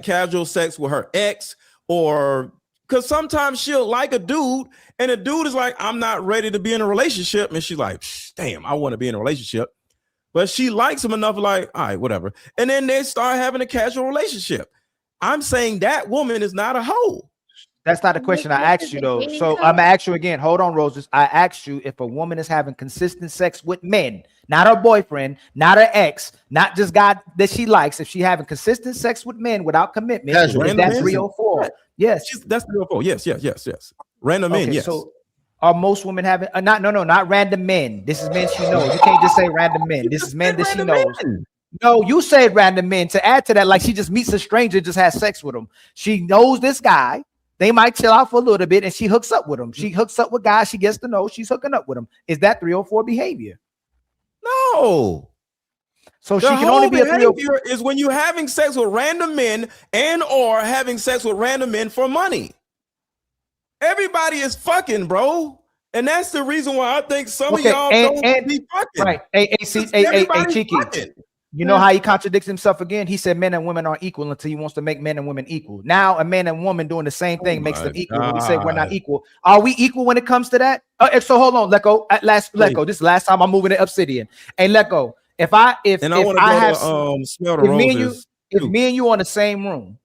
Casual sex with her ex, or because sometimes she'll like a dude and the dude is like, I'm not ready to be in a relationship. And she's like, damn, I want to be in a relationship. But she likes him enough, like, all right, whatever. And then they start having a casual relationship. I'm saying that woman is not a hoe. That's not the question I asked you, though. So I'm gonna ask you again. Hold on, Roses. I asked you if a woman is having consistent sex with men, not her boyfriend, not her ex, not just guy that she likes. If she having consistent sex with men without commitment, that's 304. Yes, that's 304. Yes. Random men. Yes. So are most women having not random men? This is men she knows. You can't just say random men. This is men that she knows. No, you said random men. To add to that, like she just meets a stranger, just has sex with him. She knows this guy. They might chill out for a little bit, and she hooks up with him. She hooks up with guys she gets to know. She's hooking up with him. Is that 304 behavior? No. So The she can only whole be a 304. behavior is when you're having sex with random men and or having sex with random men for money. Everybody is fucking, bro. And that's the reason why I think some of y'all don't be fucking. Right. Hey, Cheeky. Fucking. You know how he contradicts himself again? He said men and women aren't equal until he wants to make men and women equal. Now a man and woman doing the same thing makes them equal. When we say we're not equal, are we equal when it comes to that? So hold on, let go. This is the last time I'm moving to Obsidian. Hey, let go. If me and you on the same room,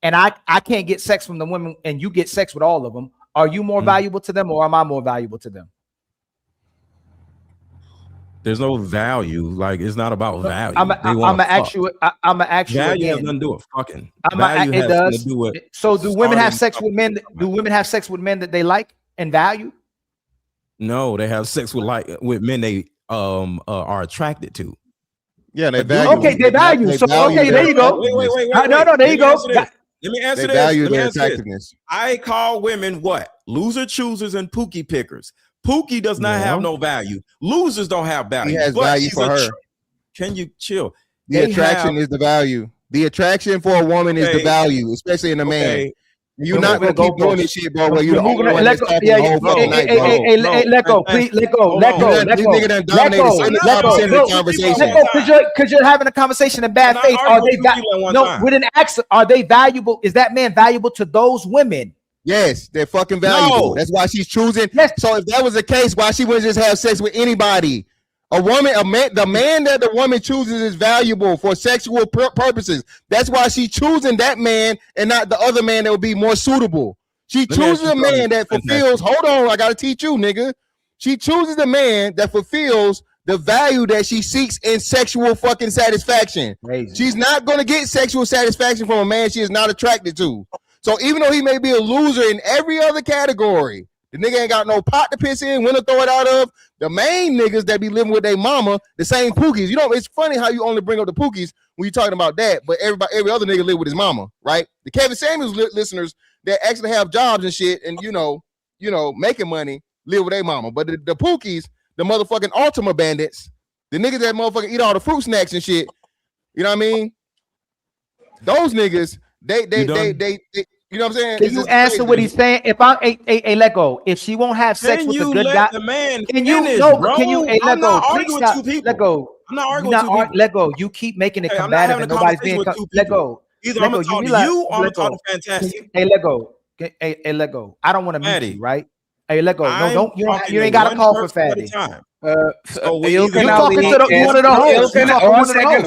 and I can't get sex from the women, and you get sex with all of them, are you more valuable to them, or am I more valuable to them? There's no value. Like, it's not about value. I'm gonna ask you. Value has nothing to do with fucking. Value has nothing to do with. So do women have sex with men? Do women have sex with men that they like and value? No, they have sex with men they are attracted to. Yeah, they value. Okay, they value. There you go. Wait. No, there you go. Let me answer this. Value their attractiveness. I call women what? Loser choosers and pookie pickers. Pookie does not have no value. Losers don't have value. He has value for her. Can you chill? The attraction is the value. The attraction for a woman is the value, especially in a man. You're not gonna keep doing this shit, bro. Where you're the only one that's talking the whole fucking night, bro. Let go, please. Let go. This nigga done dominated 75% of the conversation. Because you're having a conversation in bad faith. Are they we didn't ask. Are they valuable? Is that man valuable to those women? Yes, they're fucking valuable. No. That's why she's choosing. Yes. So if that was the case, why she wouldn't just have sex with anybody? The man that the woman chooses is valuable for sexual purposes. That's why she's choosing that man and not the other man that would be more suitable. She chooses a man that fulfills. Hold on, I gotta teach you, nigga. She chooses a man that fulfills the value that she seeks in sexual fucking satisfaction. Crazy. She's not gonna get sexual satisfaction from a man she is not attracted to. So even though he may be a loser in every other category, the nigga ain't got no pot to piss in, when to throw it out of. The main niggas that be living with their mama, the same pookies. You know, it's funny how you only bring up the pookies when you're talking about that, but every other nigga live with his mama, right? The Kevin Samuels listeners that actually have jobs and shit and, you know, making money, live with their mama. But the pookies, the motherfucking Ultima bandits, the niggas that motherfucking eat all the fruit snacks and shit, you know what I mean? Those niggas, they you know what I'm saying? Can you answer what he's saying? If I let go, if she won't have sex with a good guy, can you let go? Please stop. Let go. I'm not arguing with two people. Let go. You keep making it combative and nobody's being let go. Either I'm gonna talk to you or I'm gonna talk to Fantastic. Hey, let go. Hey, let go. I don't want to meet you, right? Hey, let go. No, don't. You ain't got to call for Fatty. Ilkan Ali,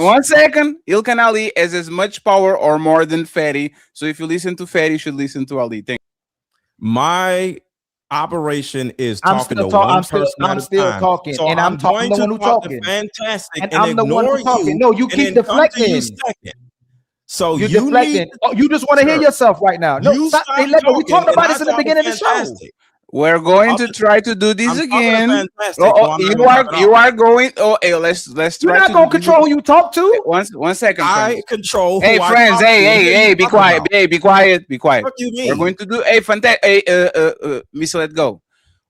one second. Ilkan Ali has as much power or more than Fatty. So if you listen to Fatty, you should listen to Ali. Thank you. My operation is talking to one person I'm still talking, so and I'm talking to the one who's talking. Fantastic, and I'm the one who's talking. No, you keep deflecting. So you're deflecting. You just want to hear yourself right now. No, we talked about this in the beginning of the show. We're going to try to do this again. You are going. Oh, hey, let's try. You're not going to control who you talk to. One second. I control. Hey, friends. Hey, be quiet. Hey, be quiet. Be quiet. What do you mean? We're going to do a fantastic. Miss, let go.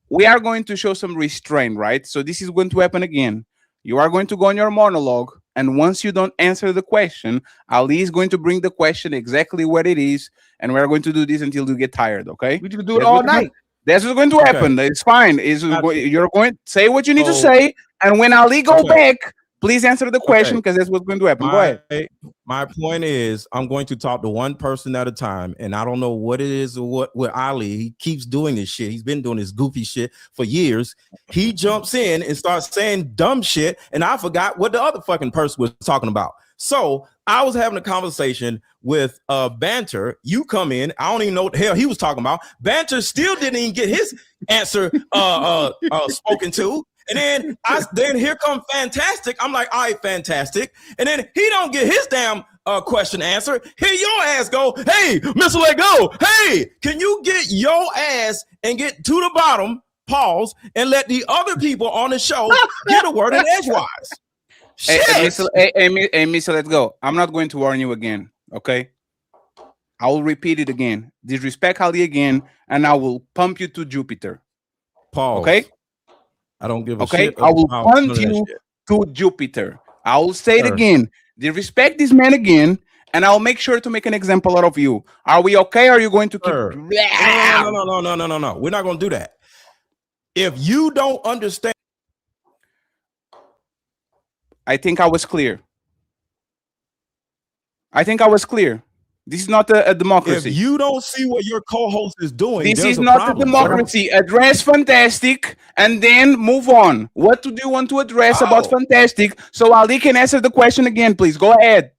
We are going to show some restraint, right? So this is going to happen again. You are going to go on your monologue, and once you don't answer the question, Ali is going to bring the question exactly what it is, and we're going to do this until you get tired. Okay? We can do it all night. That's what's going to happen. It's fine. You're going to say what you need to say, and when Ali go back, please answer the question because that's what's going to happen. Go ahead. My point is, I'm going to talk to one person at a time, and I don't know what it is or what with Ali. He keeps doing this shit. He's been doing this goofy shit for years. He jumps in and starts saying dumb shit, and I forgot what the other fucking person was talking about. So I was having a conversation with Banter. You come in. I don't even know what the hell he was talking about. Banter still didn't even get his answer spoken to. And then here come Fantastic. I'm like, all right, Fantastic. And then he don't get his damn question answered. Here your ass go, hey, Mr. Let Go. Hey, can you get your ass and get to the bottom, pause, and let the other people on the show get a word in edgewise? Mister, let's go. I'm not going to warn you again. Okay. I will repeat it again. Disrespect Ali again, and I will pump you to Jupiter. Pause. Okay. I don't give a Okay. shit. I will about pump none of that you shit. to Jupiter. I will say it Sir. again. Disrespect this man again, and I'll make sure to make an example out of you. Are we okay? Or are you going to keep? Sir. No. We're not going to do that. If you don't understand, I think I was clear. This is not a democracy. if you don't see what your co-host is doing, This there's is a not problem, a democracy. Address Fantastic and then move on. What do you want to address about Fantastic so Ali can answer the question again, please? Go ahead.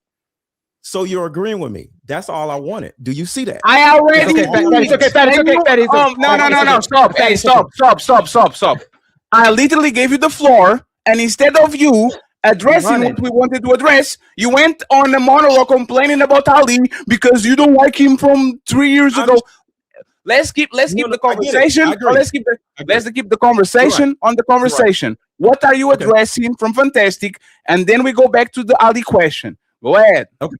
So you're agreeing with me. That's all I wanted. Do you see that? I already. It's okay, Patty. No. Stop. Hey, stop. I literally gave you the floor, and instead of you addressing what we wanted to address, you went on a monologue complaining about Ali because you don't like him from 3 years ago. Let's keep the conversation. Let's keep the conversation on the conversation. What are you addressing from Fantastic? And then we go back to the Ali question. Go ahead. Okay.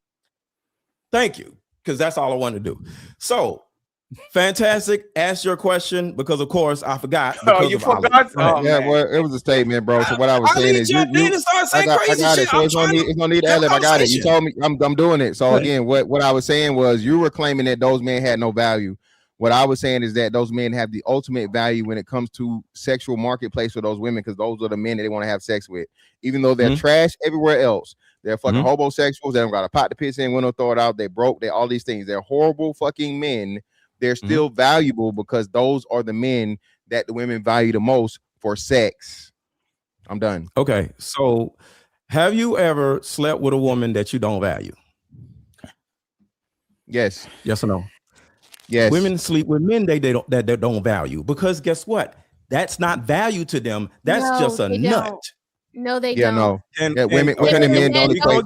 Thank you, because that's all I wanted to do. So, Fantastic, ask your question because, of course, I forgot. You forgot? Yeah, well, it was a statement, bro. So what I was saying is, I got it. So it's no need to ad lib. I got it. You told me I'm doing it. So again, what I was saying was, you were claiming that those men had no value. What I was saying is that those men have the ultimate value when it comes to sexual marketplace for those women, because those are the men that they want to have sex with, even though they're trash everywhere else. They're fucking homosexuals. They don't got a pot to piss in, window throw it out. They broke. They all these things. They're horrible fucking men. They're still valuable because those are the men that the women value the most for sex. I'm done. Okay. So have you ever slept with a woman that you don't value? Yes. Yes or no? Yes. Women sleep with men they don't value, because guess what? That's not value to them. That's just a nut. No, they Yeah, don't. no. And, yeah, women and men don't equate.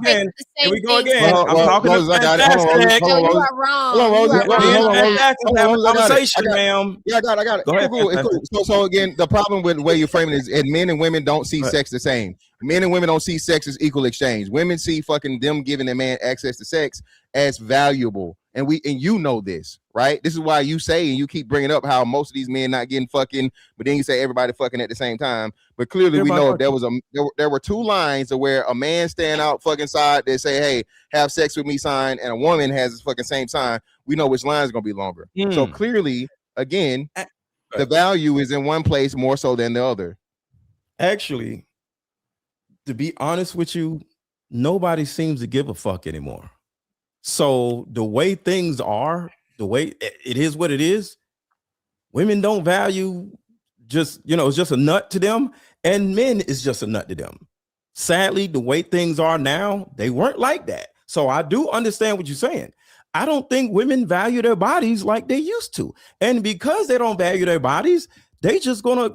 Here we go again. I'm talking to Fantastic. No, you are wrong. Hold on, conversation, ma'am. Yeah, I got it. Go ahead, Cool. So again, the problem with the way you're framing it is, and men and women don't see sex the same. Men and women don't see sex as equal exchange. Women see fucking them giving a man access to sex as valuable. And you know this, right? This is why you say, and you keep bringing up how most of these men not getting fucking, but then you say everybody fucking at the same time. But clearly we know there were two lines of where a man stand out fucking side that say, hey, have sex with me sign, and a woman has this fucking same sign. We know which line is gonna be longer. So clearly, again, the value is in one place more so than the other. Actually, to be honest with you, nobody seems to give a fuck anymore. So the way things are, the way it is what it is, women don't value just, it's just a nut to them, and men is just a nut to them. Sadly, the way things are now, they weren't like that. So I do understand what you're saying. I don't think women value their bodies like they used to. And because they don't value their bodies, they just gonna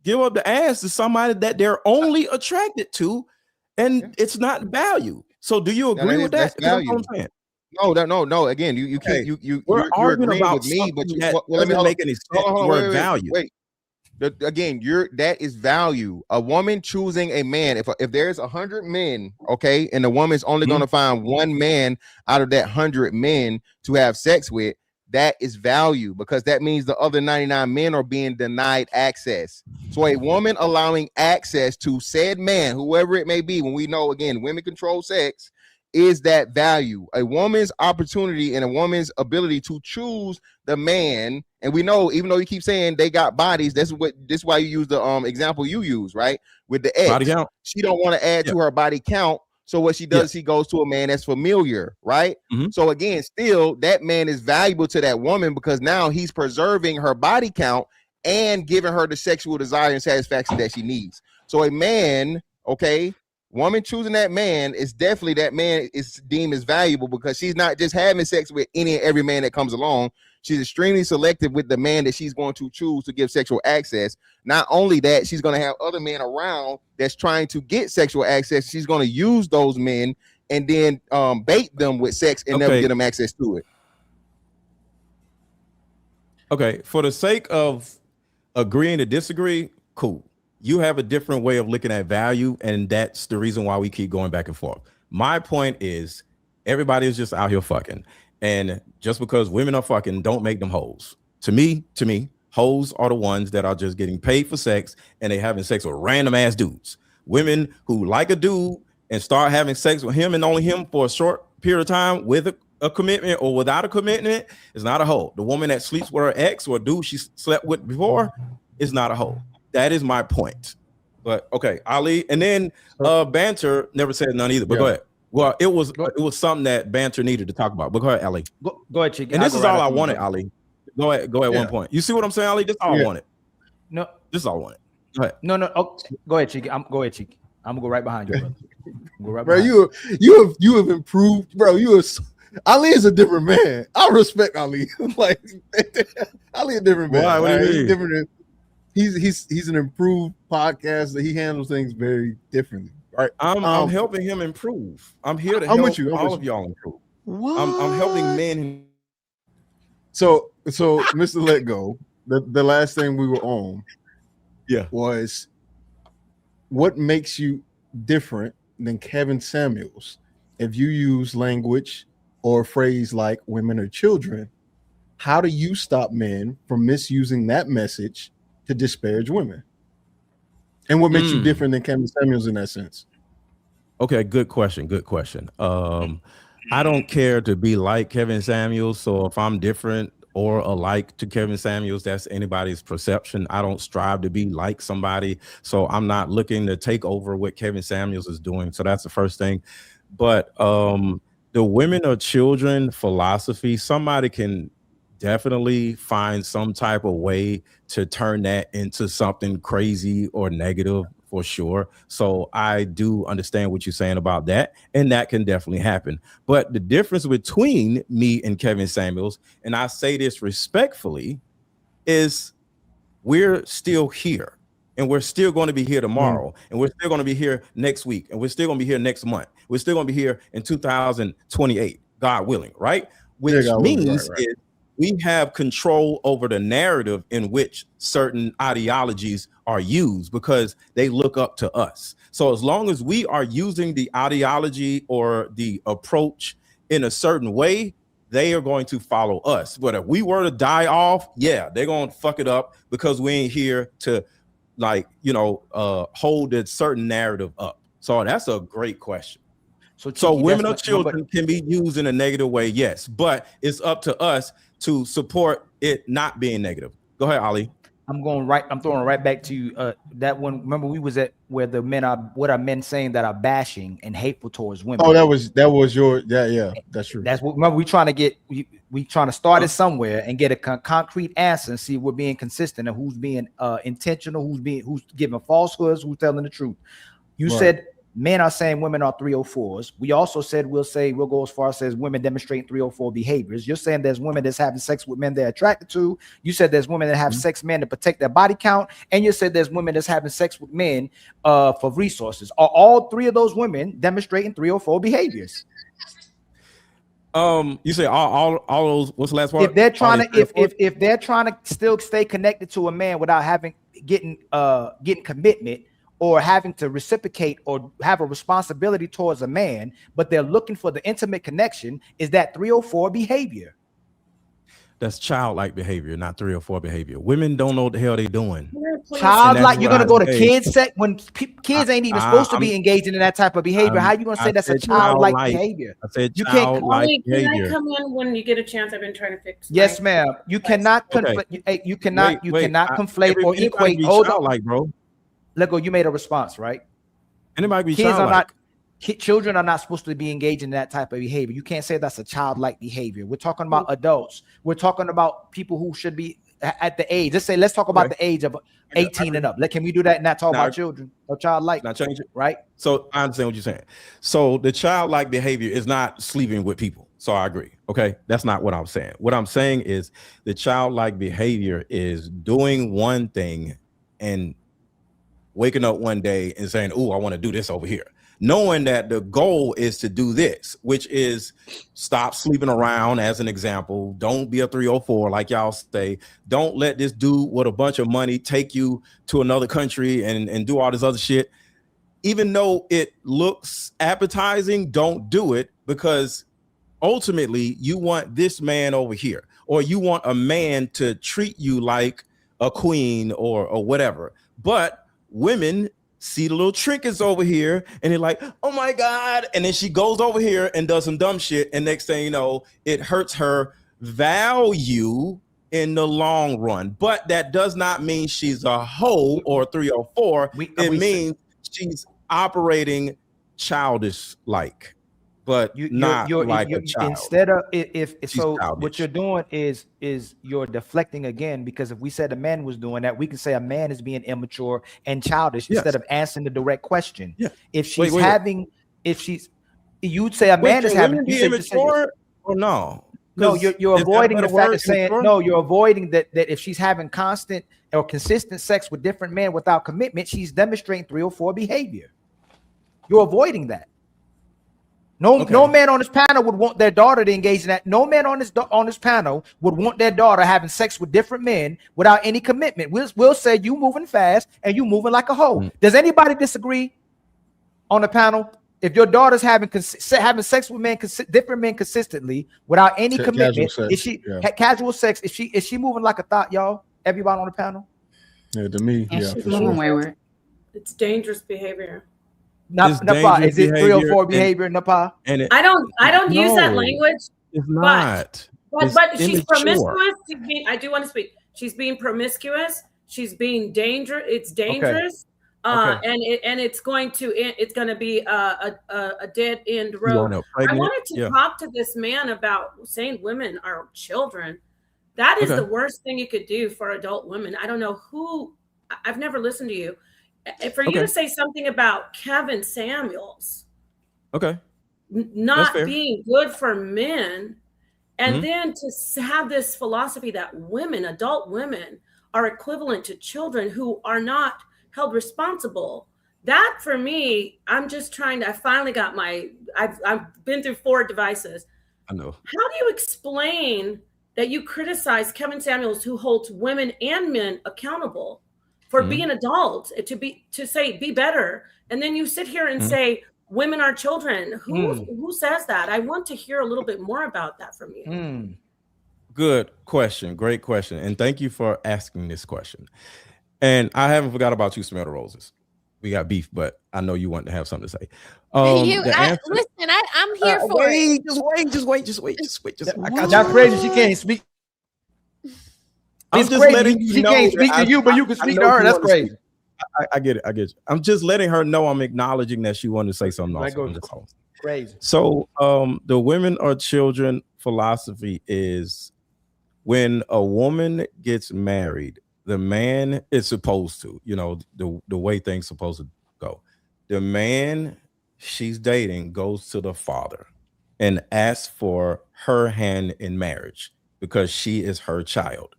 give up the ass to somebody that they're only attracted to, and it's not value. So do you agree with that? That's what I'm saying. No. Again, you can't. You're arguing about with me, but let me make any sense. Word value. Wait. Again, that is value. A woman choosing a man. If there's 100 men, okay, and the woman's only going to find one man out of that 100 men to have sex with, that is value, because that means the other 99 men are being denied access. So a woman allowing access to said man, whoever it may be, when we know, again, women control sex, is that value. A woman's opportunity and a woman's ability to choose the man. And we know, even though you keep saying they got bodies, this is why you use the example you use, right? With the ex, body count. She don't want to add to her body count. So what she does, she goes to a man that's familiar, right? So again, still that man is valuable to that woman, because now he's preserving her body count and giving her the sexual desire and satisfaction that she needs. So a man, okay, woman choosing that man is definitely, that man is deemed as valuable, because she's not just having sex with any and every man that comes along. She's extremely selective with the man that she's going to choose to give sexual access. Not only that, she's going to have other men around that's trying to get sexual access. She's going to use those men and then bait them with sex and never get them access to it. Okay, for the sake of agreeing to disagree, cool. You have a different way of looking at value, and that's the reason why we keep going back and forth. My point is, everybody is just out here fucking, and just because women are fucking don't make them hoes. To me, hoes are the ones that are just getting paid for sex and they having sex with random ass dudes. Women who like a dude and start having sex with him and only him for a short period of time with a commitment or without a commitment is not a hoe. The woman that sleeps with her ex or dude she slept with before is not a hoe. That is my point. But okay, Ali, and then Banter never said none either. But go ahead. Well, it was something that Banter needed to talk about. But go ahead, Ali. Go ahead, Chicky. And this is all I wanted, Ali. Go ahead. One point. You see what I'm saying, Ali? This is all I wanted. No, this is all I wanted. Go ahead. No. Oh, go ahead, Chicky. Go ahead, Chicky. I'm gonna go right behind you, brother. Go right Bro, behind you have improved, bro. Ali is a different man. I respect Ali. Like Ali a different man. Why? What do you mean? He's different. He's an improved podcaster. He handles things very differently. Right. I'm helping him improve. I'm here to help all of y'all improve. I'm helping men. So Mr. Let Go, the last thing we were on, was what makes you different than Kevin Samuels if you use language or a phrase like women or children. How do you stop men from misusing that message to disparage women? And what makes you different than Kevin Samuels in that sense? Okay, good question. I don't care to be like Kevin Samuels. So if I'm different or alike to Kevin Samuels, that's anybody's perception. I don't strive to be like somebody. So I'm not looking to take over what Kevin Samuels is doing. So that's the first thing. But the women or children philosophy, somebody can definitely find some type of way to turn that into something crazy or negative for sure. So I do understand what you're saying about that, and that can definitely happen. But the difference between me and Kevin Samuels, and I say this respectfully, is we're still here, and we're still going to be here tomorrow, and we're still going to be here next week, and we're still going to be here next month. We're still going to be here in 2028, God willing, right? Which means is we have control over the narrative in which certain ideologies are used because they look up to us. So as long as we are using the ideology or the approach in a certain way, they are going to follow us. But if we were to die off, they're going to fuck it up because we ain't here to hold a certain narrative up. So that's a great question. So women or children can be used in a negative way, yes, but it's up to us to support it not being negative. Go ahead, Ali. I'm throwing right back to you. That one, remember we was at where the men are, what are men saying that are bashing and hateful towards women? Oh, that was your, that's true. That's what, remember we trying to start it somewhere and get a concrete answer and see if we're being consistent and who's being intentional, who's giving falsehoods, who's telling the truth. You said men are saying women are 304s. We also said we'll go as far as says women demonstrate 304 behaviors. You're saying there's women that's having sex with men they're attracted to. You said there's women that have sex men to protect their body count, and you said there's women that's having sex with men for resources. Are all three of those women demonstrating 304 behaviors? You say all those. What's the last part? If they're trying if they're trying to still stay connected to a man without getting commitment, or having to reciprocate or have a responsibility towards a man, but they're looking for the intimate connection, is that 304 behavior? That's childlike behavior, not 304 behavior. Women don't know what the hell they're doing. Childlike, you're gonna go to kids sex when kids ain't even supposed to be engaging in that type of behavior. How you gonna say that's a childlike behavior? I said you childlike Can behavior. I come in when you get a chance? I've been trying to fix. Yes, ma'am. You cannot conflate or equate. Hold on, like bro. Let go. You made a response, right? Anybody be kids childlike. Children are not supposed to be engaging in that type of behavior. You can't say that's a childlike behavior. We're talking about adults. We're talking about people who should be at the age. Let's talk about the age of 18 and up. Can we do that and not talk about children or childlike? Not change it, right? So I understand what you're saying. So the childlike behavior is not sleeping with people. So I agree. Okay, that's not what I'm saying. What I'm saying is the childlike behavior is doing one thing and waking up one day and saying, "Oh, I want to do this over here." knowing that the goal is to do this, which is stop sleeping around, as an example. Don't be a 304, like y'all say. Don't let this dude with a bunch of money take you to another country and do all this other shit. Even though it looks appetizing, don't do it, because ultimately you want this man over here, or you want a man to treat you like a queen or whatever. But women see the little trinkets over here and they're like, oh my God. And then she goes over here and does some dumb shit. And next thing you know, it hurts her value in the long run. But that does not mean she's a hoe or 304. It means she's operating childish like, but not like a child. Instead of if She's so, childish. what you're doing is you're deflecting again, because if we said a man was doing that, we can say a man is being immature and childish instead of answering the direct question. Yeah. If she's you'd say a man is having immature or no? No, you're avoiding the fact of saying no. You're avoiding that if she's having constant or consistent sex with different men without commitment, she's demonstrating 304 behavior. You're avoiding that. No man on this panel would want their daughter to engage in that. No man on this panel would want their daughter having sex with different men without any commitment. We'll say you moving fast and you moving like a hoe. Does anybody disagree on the panel? If your daughter's having sex with different men consistently without any commitment, casual sex? Is she moving like a thought, y'all? Everybody on the panel? Yeah, to me, she's moving wayward. It's dangerous behavior. Napa, is it 304 behavior, Napa? I don't use that language. It's not. But she's promiscuous. I do want to speak. She's being promiscuous. She's being dangerous. It's dangerous. And it's going to be a dead end road. I wanted to talk to this man about saying women are children. That is the worst thing you could do for adult women. I don't know who. I've never listened to you. For you to say something about Kevin Samuels, not being good for men, and then to have this philosophy that women, adult women, are equivalent to children who are not held responsible. That for me, I'm just trying to. I finally got I've been through 4 devices. I know. How do you explain that you criticize Kevin Samuels, who holds women and men accountable for being adults, to say be better, and then you sit here and say women are children? Who says that? I want to hear a little bit more about that from you. Good question, great question, and thank you for asking this question. And I haven't forgot about you, Smell the Roses. We got beef, but I know you want to have something to say. I'm here for it. Just wait. That's crazy. She can't speak. I'm just letting you know. She can't speak to you, but you can speak to her. That's crazy. I get it. I'm just letting her know I'm acknowledging that she wanted to say something also. Crazy. So the women are children philosophy is when a woman gets married, the man is supposed to, the way things supposed to go. The man she's dating goes to the father and asks for her hand in marriage because she is her child.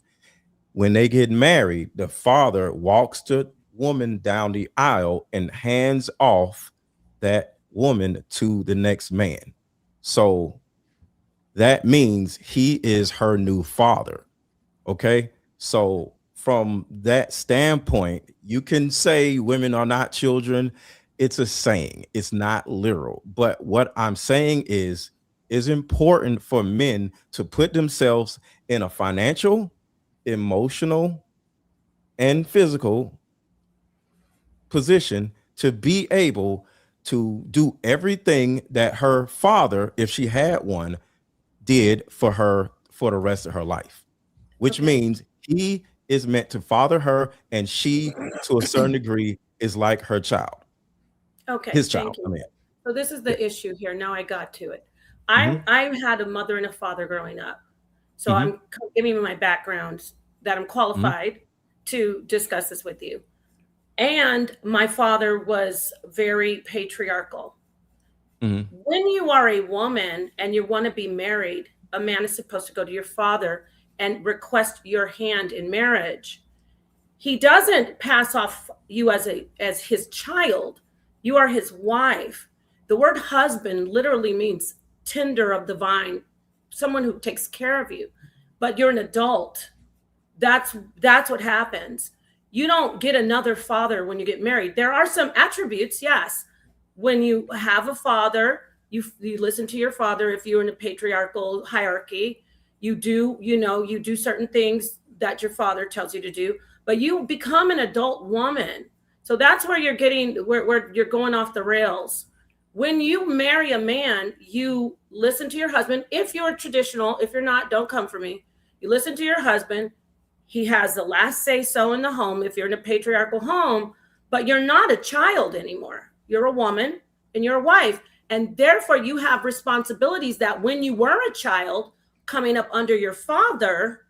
When they get married, the father walks the woman down the aisle and hands off that woman to the next man. So that means he is her new father. Okay. So from that standpoint, you can say women are not children. It's a saying. It's not literal. But what I'm saying is important for men to put themselves in a financial, emotional, and physical position to be able to do everything that her father, if she had one, did for her for the rest of her life, which means he is meant to father her, and she, to a certain degree, is like her child. Okay, his child. I mean, so this is the issue here. Now I got to it. I had a mother and a father growing up. So I'm giving you my background that I'm qualified to discuss this with you. And my father was very patriarchal. When you are a woman and you want to be married, a man is supposed to go to your father and request your hand in marriage. He doesn't pass off you as his child. You are his wife. The word husband literally means tender of the vine, someone who takes care of you. But you're an adult. That's what happens. You don't get another father when you get married. There are some attributes, yes. When you have a father, you listen to your father. If you're in a patriarchal hierarchy, you do certain things that your father tells you to do, but you become an adult woman. So that's where you're getting where you're going off the rails. When you marry a man, you listen to your husband. If you're traditional, if you're not, don't come for me. You listen to your husband. He has the last say so in the home if you're in a patriarchal home, but you're not a child anymore. You're a woman and you're a wife. And therefore, you have responsibilities that when you were a child coming up under your father,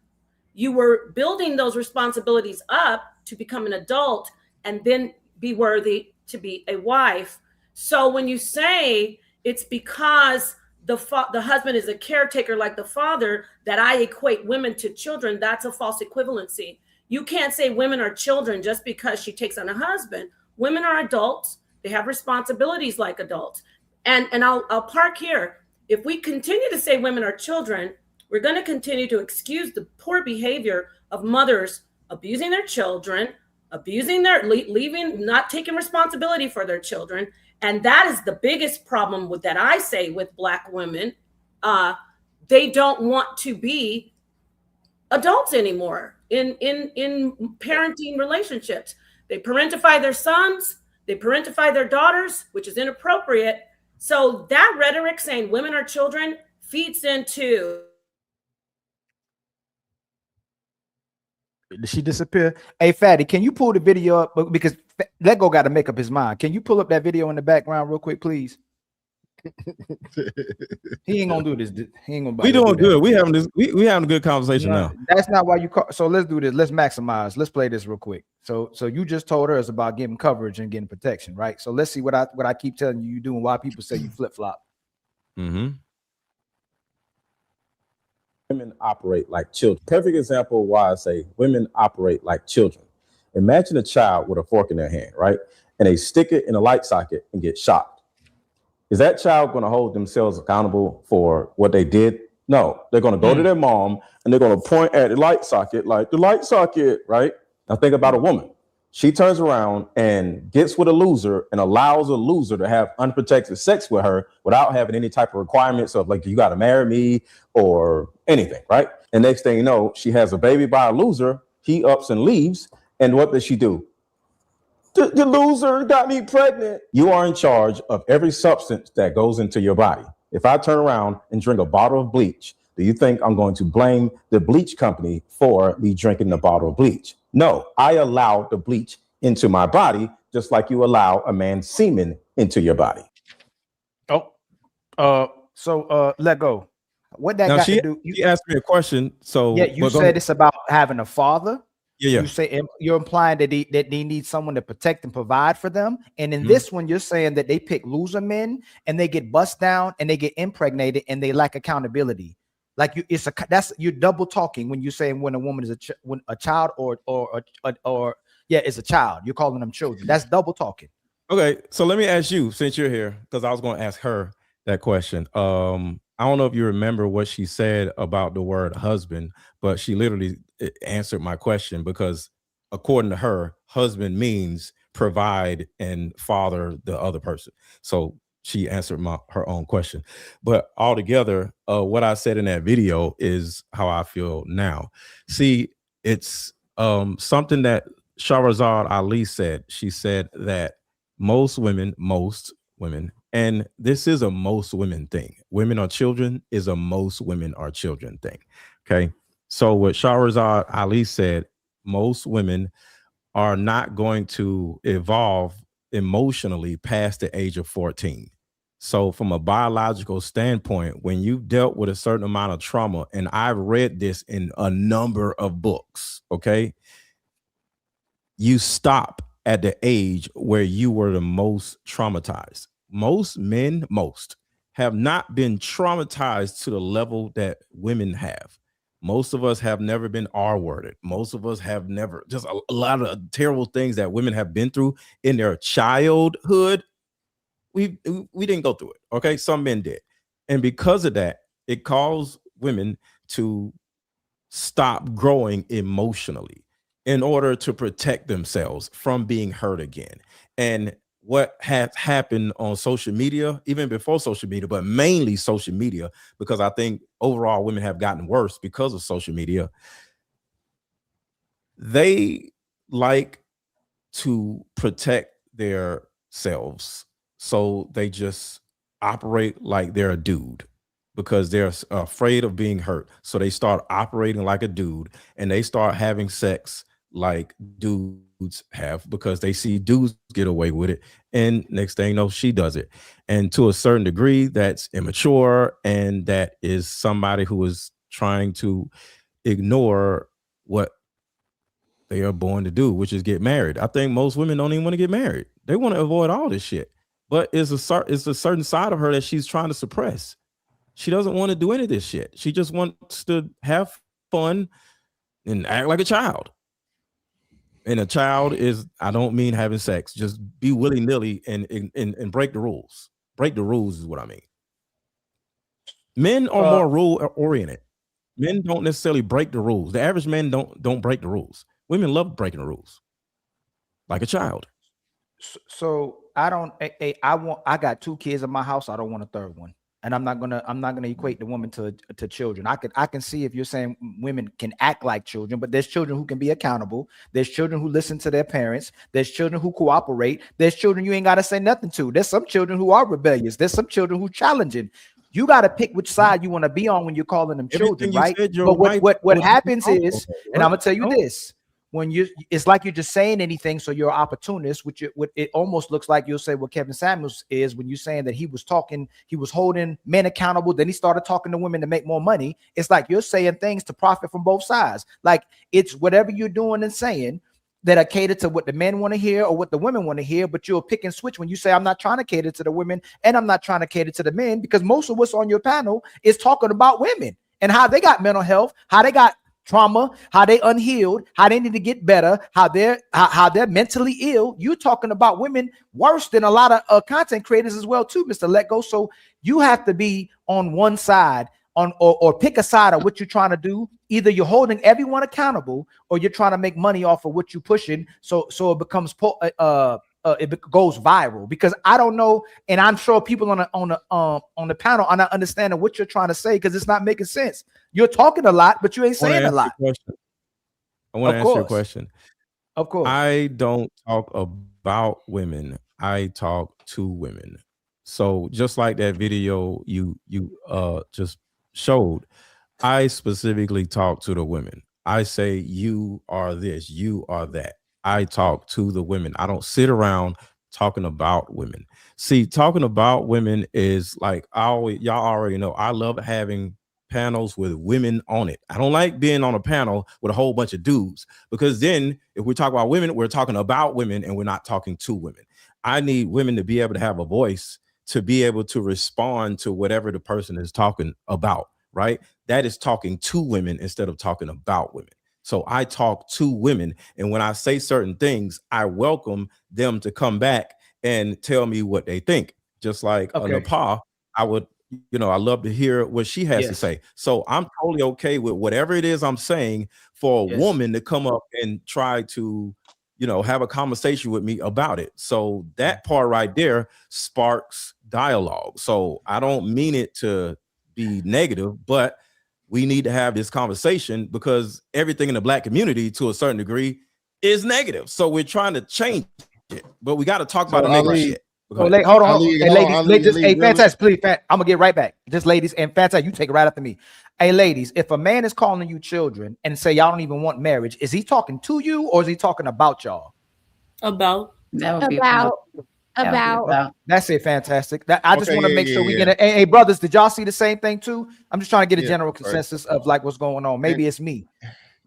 you were building those responsibilities up to become an adult and then be worthy to be a wife. So when you say it's because the husband is a caretaker like the father that I equate women to children, that's a false equivalency. You can't say women are children just because she takes on a husband. Women are adults. They have responsibilities like adults. And I'll park here. If we continue to say women are children, we're going to continue to excuse the poor behavior of mothers abusing their children, leaving, not taking responsibility for their children. And that is the biggest problem that I say with Black women. They don't want to be adults anymore in parenting relationships. They parentify their sons, they parentify their daughters, which is inappropriate. So that rhetoric saying women are children feeds into. Did she disappear? Hey, Fatty, can you pull the video up? Because Let Go got to make up his mind. Can you pull up that video in the background real quick, please? He ain't gonna do this. He ain't gonna. We doing good. We having this. We having a good conversation now. That's not why you call. So let's do this. Let's maximize. Let's play this real quick. So you just told us about getting coverage and getting protection, right? So let's see what I keep telling you do and why people say you flip flop. Mm-hmm. Women operate like children. Perfect example why I say women operate like children. Imagine a child with a fork in their hand, right? And they stick it in a light socket and get shocked. Is that child going to hold themselves accountable for what they did? No, they're going to go to their mom and they're going to point at the light socket like the light socket, right? Now think about a woman. She turns around and gets with a loser and allows a loser to have unprotected sex with her without having any type of requirements of like, you got to marry me or anything, right? And next thing you know, she has a baby by a loser. He ups and leaves. And what does she do? The loser got me pregnant. You are in charge of every substance that goes into your body. If I turn around and drink a bottle of bleach, do you think I'm going to blame the bleach company for me drinking the bottle of bleach? No, I allow the bleach into my body, just like you allow a man's semen into your body. So Let Go. What that now got she, to do? She asked me a question. So yeah, you said it's about having a father. Yeah. You say you're implying that they need someone to protect and provide for them. And in this one, you're saying that they pick loser men and they get bust down and they get impregnated and they lack accountability. Like you're double talking when you say when a woman is a child or it's a child. You're calling them children. That's double talking. Okay, so let me ask you, since you're here, because I was going to ask her that question. I don't know if you remember what she said about the word husband, but she literally answered my question because according to her, husband means provide and father the other person. So she answered her own question. But altogether, what I said in that video is how I feel now. See, it's something that Shahrazad Ali said. She said that most women, and this is a most women thing. Women are children is a most women are children thing. Okay. So what Shahrazad Ali said, most women are not going to evolve emotionally past the age of 14. So from a biological standpoint, when you've dealt with a certain amount of trauma, and I've read this in a number of books, okay, you stop at the age where you were the most traumatized. Most men, have not been traumatized to the level that women have. Most of us have never been R-worded. Most of us have never, just a lot of terrible things that women have been through in their childhood. we didn't go through it. Okay, some men did, and because of that, it caused women to stop growing emotionally in order to protect themselves from being hurt again. And what has happened on social media, even before social media, but mainly social media, because I think overall women have gotten worse because of social media. They like to protect their selves, so they just operate like they're a dude because they're afraid of being hurt. So they start operating like a dude and they start having sex like dudes have because they see dudes get away with it. And next thing you know, she does it. And to a certain degree, that's immature. And that is somebody who is trying to ignore what they are born to do, which is get married. I think most women don't even want to get married. They want to avoid all this shit. But it's a certain side of her that she's trying to suppress. She doesn't want to do any of this shit. She just wants to have fun and act like a child. And a child is, I don't mean having sex, just be willy-nilly and break the rules. Break the rules is what I mean. Men are more rule oriented. Men don't necessarily break the rules. The average man don't break the rules. Women love breaking the rules, like a child. So I don't. I got 2 kids in my house. I don't want a third one, and I'm not gonna equate the woman to children. I can see if you're saying women can act like children, but there's children who can be accountable. There's children who listen to their parents. There's children who cooperate. There's children you ain't gotta say nothing to. There's some children who are rebellious. There's some children who challenging. You got to pick which side you want to be on when you're calling them children, right? But what happens is, and I'm gonna tell you this. When it's like you're just saying anything, so you're an opportunist, which it almost looks like you'll say what Kevin Samuels is when you're saying that he was holding men accountable, then he started talking to women to make more money. It's like you're saying things to profit from both sides. Like it's whatever you're doing and saying that are catered to what the men want to hear or what the women want to hear, but you'll pick and switch when you say, I'm not trying to cater to the women and I'm not trying to cater to the men, because most of what's on your panel is talking about women and how they got mental health, how they got trauma, how they unhealed, how they need to get better, how they're mentally ill. You talking about women worse than a lot of content creators as well too, Mr. Let Go. So you have to be on one side or pick a side of what you're trying to do. Either you're holding everyone accountable or you're trying to make money off of what you're pushing. So it becomes it goes viral, because I don't know, and I'm sure people on the panel are not understanding what you're trying to say because it's not making sense. You're talking a lot, but you ain't saying a lot. I want to answer your question. Of course. I don't talk about women. I talk to women. So just like that video you just showed, I specifically talk to the women. I say, you are this, you are that. I talk to the women. I don't sit around talking about women. See, talking about women is like, y'all already know, I love having panels with women on it. I don't like being on a panel with a whole bunch of dudes, because then if we talk about women, we're talking about women and we're not talking to women. I need women to be able to have a voice, to be able to respond to whatever the person is talking about, right? That is talking to women instead of talking about women. So I talk to women, and when I say certain things, I welcome them to come back and tell me what they think. Just like Nepal, I would, I love to hear what she has to say. So I'm totally okay with whatever it is I'm saying for a woman to come up and try to, have a conversation with me about it. So that part right there sparks dialogue. So I don't mean it to be negative, but we need to have this conversation because everything in the Black community to a certain degree is negative. So we're trying to change it, but we got to talk about the negative shit. Hold on. Hey, ladies, hey, Fantastic, please, I'm gonna get right back. Just ladies and Fantastic, you take it right after me. Hey, ladies, if a man is calling you children and say y'all don't even want marriage, is he talking to you or is he talking about y'all? About. That would be About. That's it. Fantastic. I just want to make sure we get it. Hey, brothers, did y'all see the same thing too? I'm just trying to get a general consensus of like what's going on. Maybe it's me.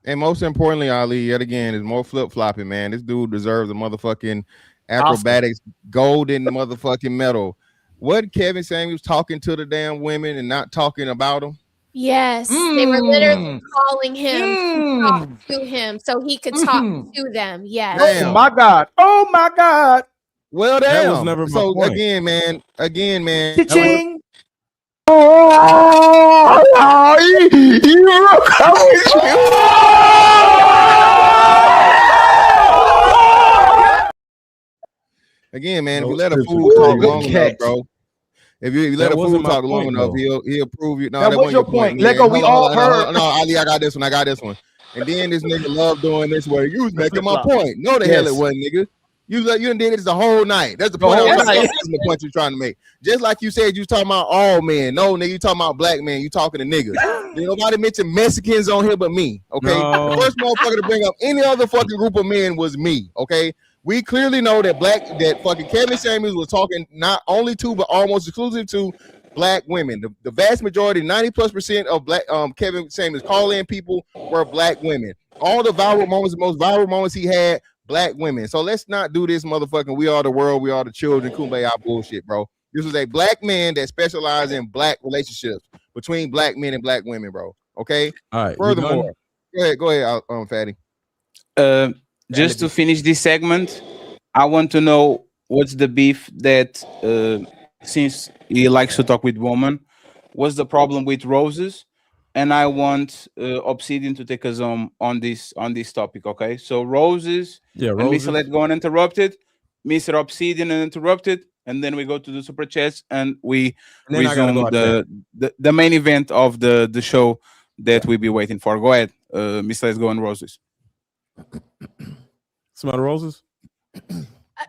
And most importantly, Ali, yet again, is more flip-flopping, man. This dude deserves a motherfucking acrobatics gold in the motherfucking medal. What Kevin Samuels talking to the damn women and not talking about them? Yes, they were literally calling him to talk to him so he could talk to them. Yes. Oh my God. Oh my God. Well, That damn. was never my So point. again, man. Cha-ching. Again, man, if No you let a scripture fool for talk you, long man. enough, bro. If you let That a wasn't fool my talk long point, enough, though. he'll prove you. No, That that was wasn't your your point. point. Let go. Hold We on, all hold on, heard. no, Ali, I got this one. And then this nigga love doing this where you was The making my flip-flop. point. No, the hell it Yes. wasn't, nigga. You done did this the whole night. That's the The point I whole was trying to night. make. That's the point you're trying to make. Just like you said, you was talking about all men. No, nigga, you talking about black men. You talking to niggas. Ain't nobody mentioned Mexicans on here but me. Okay. No. The first motherfucker to bring up any other fucking group of men was me. Okay. We clearly know that fucking Kevin Samuels was talking not only to but almost exclusive to black women. The vast majority, 90+% of black Kevin Samuels call-in people were black women. All the viral moments, the most viral moments he had, black women. So let's not do this motherfucking we are the world, we are the children, kumbaya bullshit, bro. This was a black man that specialized in black relationships between black men and black women, bro. Okay. All right. Furthermore, go ahead, Fatty. Just to finish this segment, I want to know what's the beef that since he likes to talk with women, what's the problem with roses? And I want Obsidian to take us on this topic. Okay, so roses. Yeah, and roses. Mr. Let Go Uninterrupted, Mr. Obsidian Uninterrupted, and then we go to the super chats and we And then I gotta resume go out the main event of the show that we'll be waiting for. Go ahead, Mr. Let's Go on Roses. Smell the roses?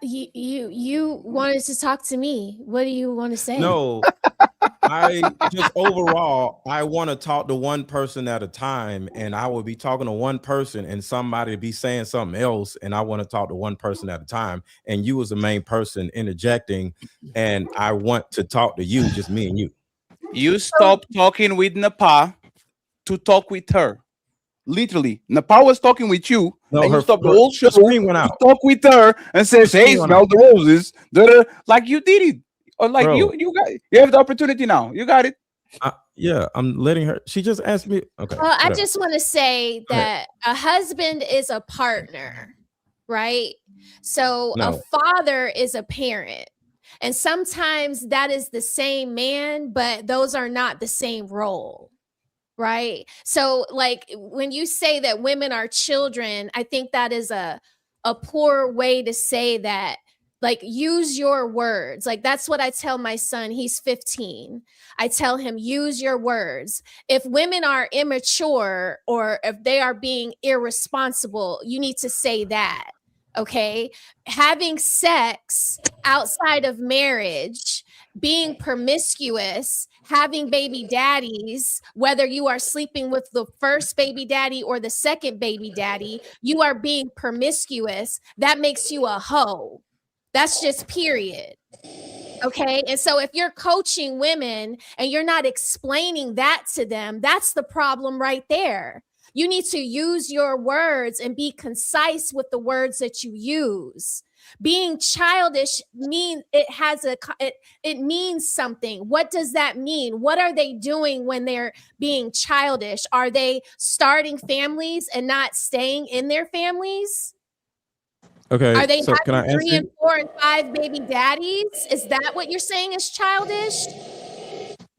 You wanted to talk to me. What do you want to say? No, I just overall, I want to talk to one person at a time, and I will be talking to one person, and somebody be saying something else, and I want to talk to one person at a time. And you was the main person interjecting, and I want to talk to you, just me and you. You stop talking with Napa to talk with her. Literally, Napa was talking with you, No, and her- you stopped the her whole show screen went to out. talk with her and says, Her "Hey, screen went smell out. the roses." Da-da. Like you did it, or like Bro. you have the opportunity now. You got it. Yeah, I'm letting her. She just asked me. Okay. Well, I whatever. just want to say Go ahead. that a husband is a partner, right? So a No. father is a parent. And sometimes that is the same man, but those are not the same role. Right. So like when you say that women are children, I think that is a poor way to say that. Like, use your words. Like, that's what I tell my son. He's 15. I tell him, use your words. If women are immature or if they are being irresponsible, you need to say that. Okay. Having sex outside of marriage, being promiscuous, having baby daddies, whether you are sleeping with the first baby daddy or the second baby daddy, you are being promiscuous. That makes you a hoe. That's just period. Okay. And so if you're coaching women and you're not explaining that to them, that's the problem right there. You need to use your words and be concise with the words that you use. Being childish means it means something. What does that mean? What are they doing when they're being childish? Are they starting families and not staying in their families? Okay. Are they So can I having ask 3 you? and 4 and 5 baby daddies? Is that what you're saying is childish?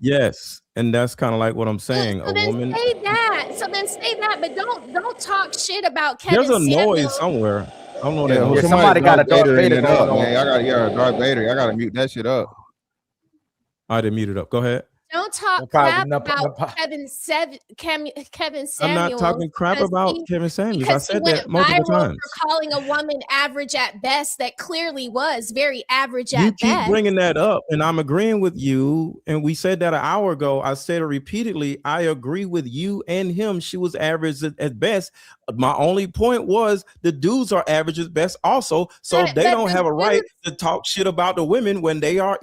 Yes, and that's kind of like what I'm saying. So A then woman. say that. So then say that, but don't talk shit about Kevin There's a Samuels. noise somewhere. I don't know what Yeah, that who noise. somebody got a Darth Vader Vader that up, going man. on. Darth Vader. I gotta mute that shit up. I didn't mute it up. Go ahead. Don't talk probably crap about Kevin Samuels. I'm not talking crap because about he- Kevin Samuels. I because he said went that multiple viral times. for calling a woman average at best. That clearly was very average You at keep best. bringing that up, and I'm agreeing with you. And we said that an hour ago. I said it repeatedly. I agree with you and him. She was average at best. My only point was the dudes are average at best also. So But- they but don't the have a right dudes- to talk shit about the women when they are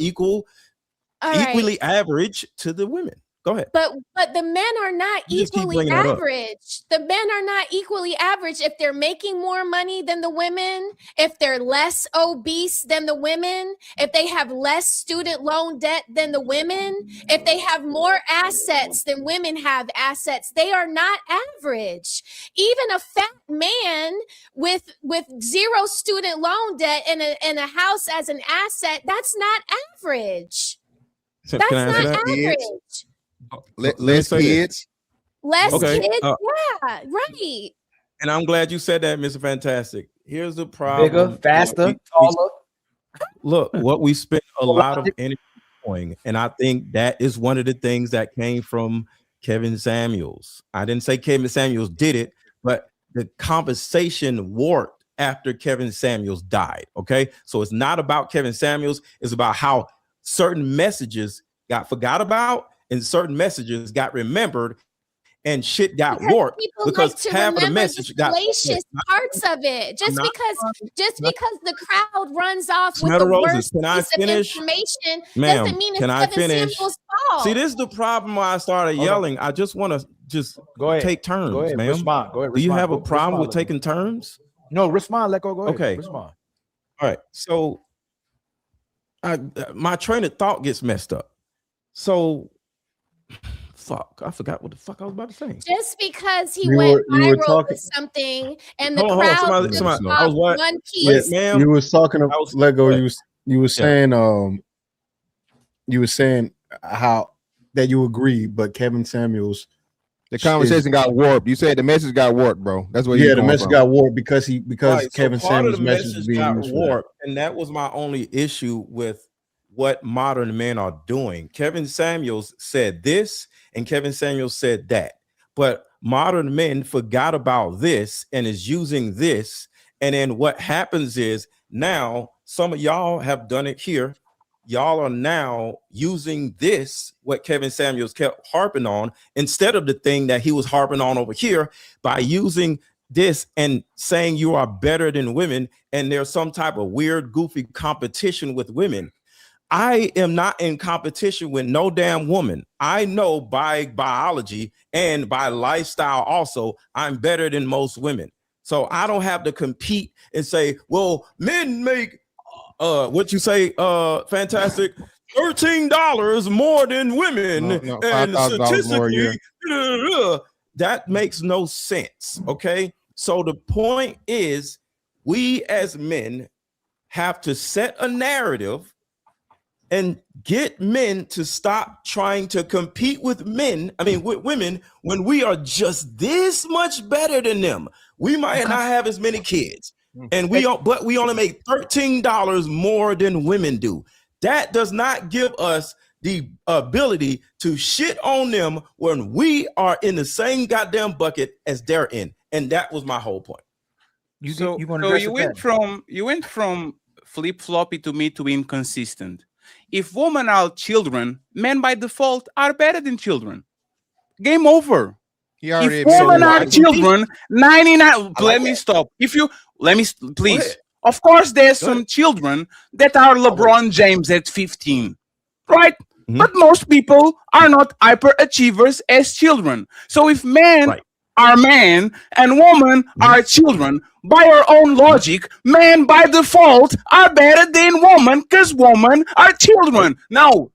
All right. equally average to the women. Go ahead. But the men are not You just keep equally bringing that up. average. The men are not equally average if they're making more money than the women, if they're less obese than the women, if they have less student loan debt than the women, if they have more assets than women have assets. They are not average. Even a fat man with zero student loan debt and a house as an asset, that's not average. So, That's can I answer not that? average. Less kids. Less Okay, kids, yeah, right. And I'm glad you said that, Mr. Fantastic. Here's the problem. Bigger, faster, taller. Look, what we spent a lot of energy doing, and I think that is one of the things that came from Kevin Samuels. I didn't say Kevin Samuels did it, but the conversation warped after Kevin Samuels died. Okay, so it's not about Kevin Samuels, it's about how certain messages got forgot about and certain messages got remembered and shit got warped because Like to half of the remember message got salacious parts of it. Just because the crowd runs off with Smell the the roses. worst Can I piece of finish? information Ma'am, doesn't mean it's can I Kevin finish? Samuels' fault. See, this is the problem why I started Hold on. yelling. I just want to just Go ahead. take turns, Go ahead. ma'am. Respond. Go ahead. Do you Respond. have a Go- problem with respond, taking turns? No, respond. Let go. Go ahead. Okay. Respond. All right. So my train of thought gets messed up. So fuck, I forgot what the fuck I was about to say. Just because he You went were viral talking- with something and the Hold on, crowd somebody- took somebody- off I was what? one Yeah, piece. ma'am. you was talking of Lego. what? You was saying you were saying how that you agree, but Kevin Samuels, The conversation got warped. You said the message got warped, bro. That's what. yeah, the message got warped because Right, so Kevin part of Samuels' the message was being got used for that. warped, and that was my only issue with what modern men are doing. Kevin Samuels said this, and Kevin Samuels said that, but modern men forgot about this and is using this. And then what happens is now some of y'all have done it here. Y'all are now using this, what Kevin Samuels kept harping on, instead of the thing that he was harping on over here, by using this and saying you are better than women, and there's some type of weird, goofy competition with women. I am not in competition with no damn woman. I know by biology and by lifestyle also, I'm better than most women. So I don't have to compete and say, well, men make what you say, Fantastic, $13 more than women, No, and $5,000 more a year. statistically, that makes no sense. Okay, so the point is, we as men have to set a narrative and get men to stop trying to compete with men. I mean, with women, when we are just this much better than them. We might not have as many kids, and but we only make $13 more than women do. That does not give us the ability to shit on them when we are in the same goddamn bucket as they're in. And that was my whole point. So you went from flip-floppy to me to inconsistent. If women are children, men by default are better than children. Game over. If women are children, 99. Let me stop. Please. Of course, there's some children that are LeBron James at 15, right? But most people are not hyperachievers as children. So if men are men and women are children, by our own logic, men by default are better than women because women are children. No,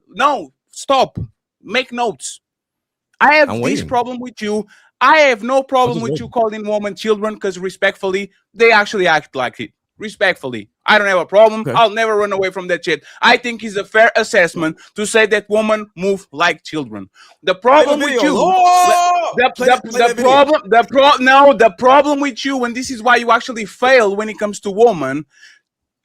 stop. Make notes. I have this problem with you. I have no problem with you calling women children because respectfully, they actually act like it. Respectfully, I don't have a problem. I'll never run away from that shit. I think it's a fair assessment to say that women move like children. The problem with you, the problem with you, and this is why you actually fail when it comes to women,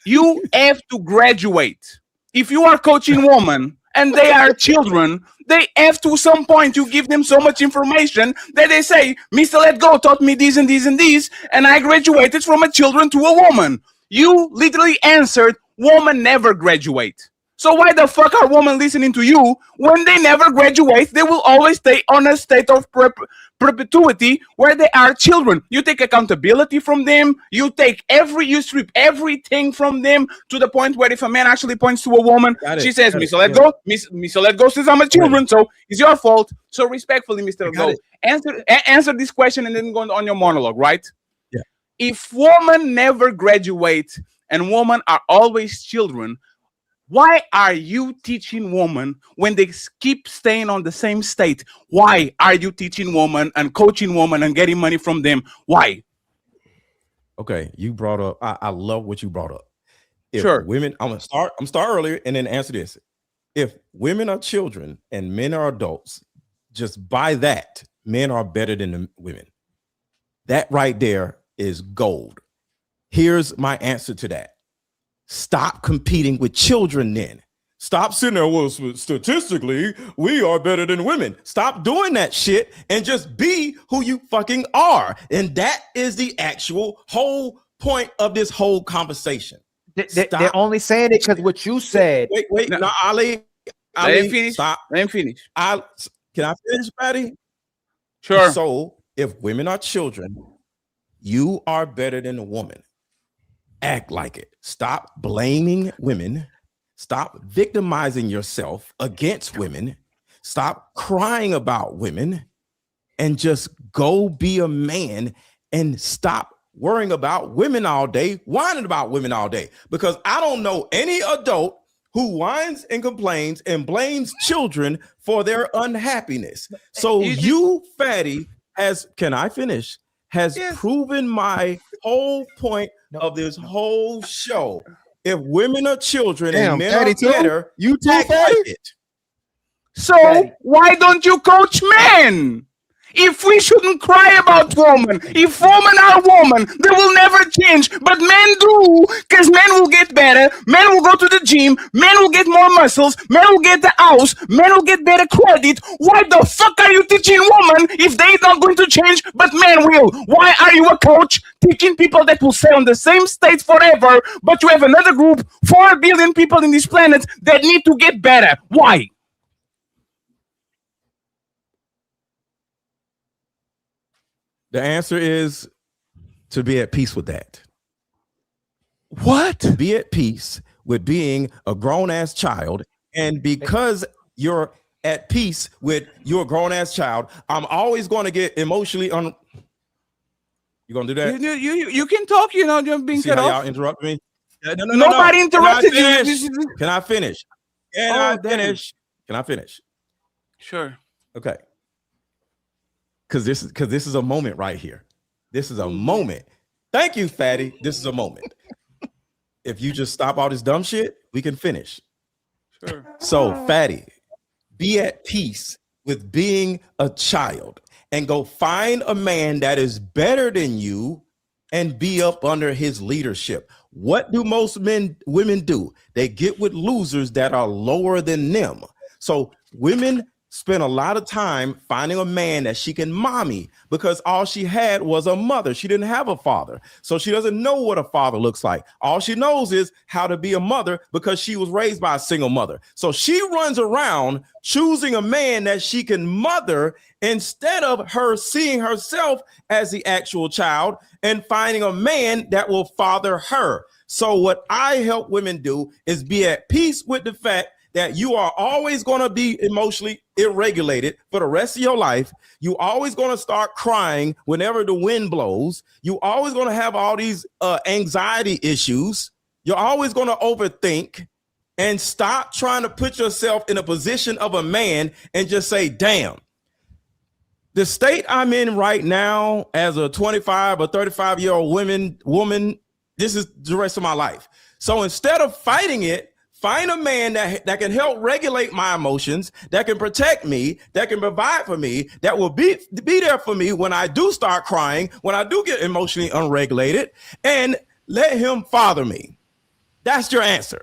you have to graduate. If you are coaching women and they are children, they have to some point you give them so much information that they say, Mr. Let Go taught me this and this and this, and I graduated from a children to a woman. You literally answered, women never graduate. So why the fuck are women listening to you when they never graduate? They will always stay on a state of perpetuity where they are children. You take accountability from them. You strip everything from them to the point where if a man actually points to a woman, she says, "Mr. Let go." Mr. Let go says, "I'm a children, so it's your fault." So respectfully, Mr. Let Go, answer this question and then go on your monologue, right? Yeah. If women never graduate and women are always children, why are you teaching women when they keep staying on the same state? Why are you teaching women and coaching women and getting money from them? Why? Okay, you brought up. I love what you brought up. If Sure. women, I'm start earlier and then answer this. If women are children and men are adults, just by that, men are better than the women. That right there is gold. Here's my answer to that. Stop competing with children then. Stop sitting there, well, statistically, we are better than women. Stop doing that shit and just be who you fucking are. And that is the actual whole point of this whole conversation. They're only saying it because what you said. Wait, no, Ali, let him finish. Stop. Let him finish. Can I finish, Patty? Sure. So if women are children, you are better than a woman. Act like it. Stop blaming women. Stop victimizing yourself against women. Stop crying about women and just go be a man and stop worrying about women all day, whining about women all day. Because I don't know any adult who whines and complains and blames children for their unhappiness. So you, Fatty, can I finish? Has proven my whole point of this whole show. If women are children and men are better, you act like it. So why don't you coach men? If we shouldn't cry about women, if women are women, they will never change. But men do, because men will get better, men will go to the gym, men will get more muscles, men will get the house, men will get better credit. Why the fuck are you teaching women if they're not going to change, but men will? Why are you a coach teaching people that will stay on the same state forever, but you have another group, 4 billion people in this planet that need to get better? Why? The answer is to be at peace with that. What? To be at peace with being a grown-ass child. And because you're at peace with your grown-ass child, I'm always going to get emotionally You going to do that? You can talk, you're being cut off. Y'all interrupt me? Nobody interrupted you. Can I finish? Can I finish? Sure. Okay. Because this is a moment right here. This is a moment. Thank you, Fatty. This is a moment. If you just stop all this dumb shit, we can finish. Sure. So, Fatty, be at peace with being a child and go find a man that is better than you and be up under his leadership. What do most women do? They get with losers that are lower than them. So women spent a lot of time finding a man that she can mommy because all she had was a mother. She didn't have a father. So she doesn't know what a father looks like. All she knows is how to be a mother because she was raised by a single mother. So she runs around choosing a man that she can mother instead of her seeing herself as the actual child and finding a man that will father her. So what I help women do is be at peace with the fact that you are always going to be emotionally irregulated for the rest of your life. You always going to start crying whenever the wind blows. You always going to have all these anxiety issues. You're always going to overthink, and stop trying to put yourself in a position of a man and just say, damn, the state I'm in right now as a 25 or 35-year-old woman, this is the rest of my life. So instead of fighting it, find a man that can help regulate my emotions, that can protect me, that can provide for me, that will be there for me when I do start crying, when I do get emotionally unregulated, and let him father me. That's your answer.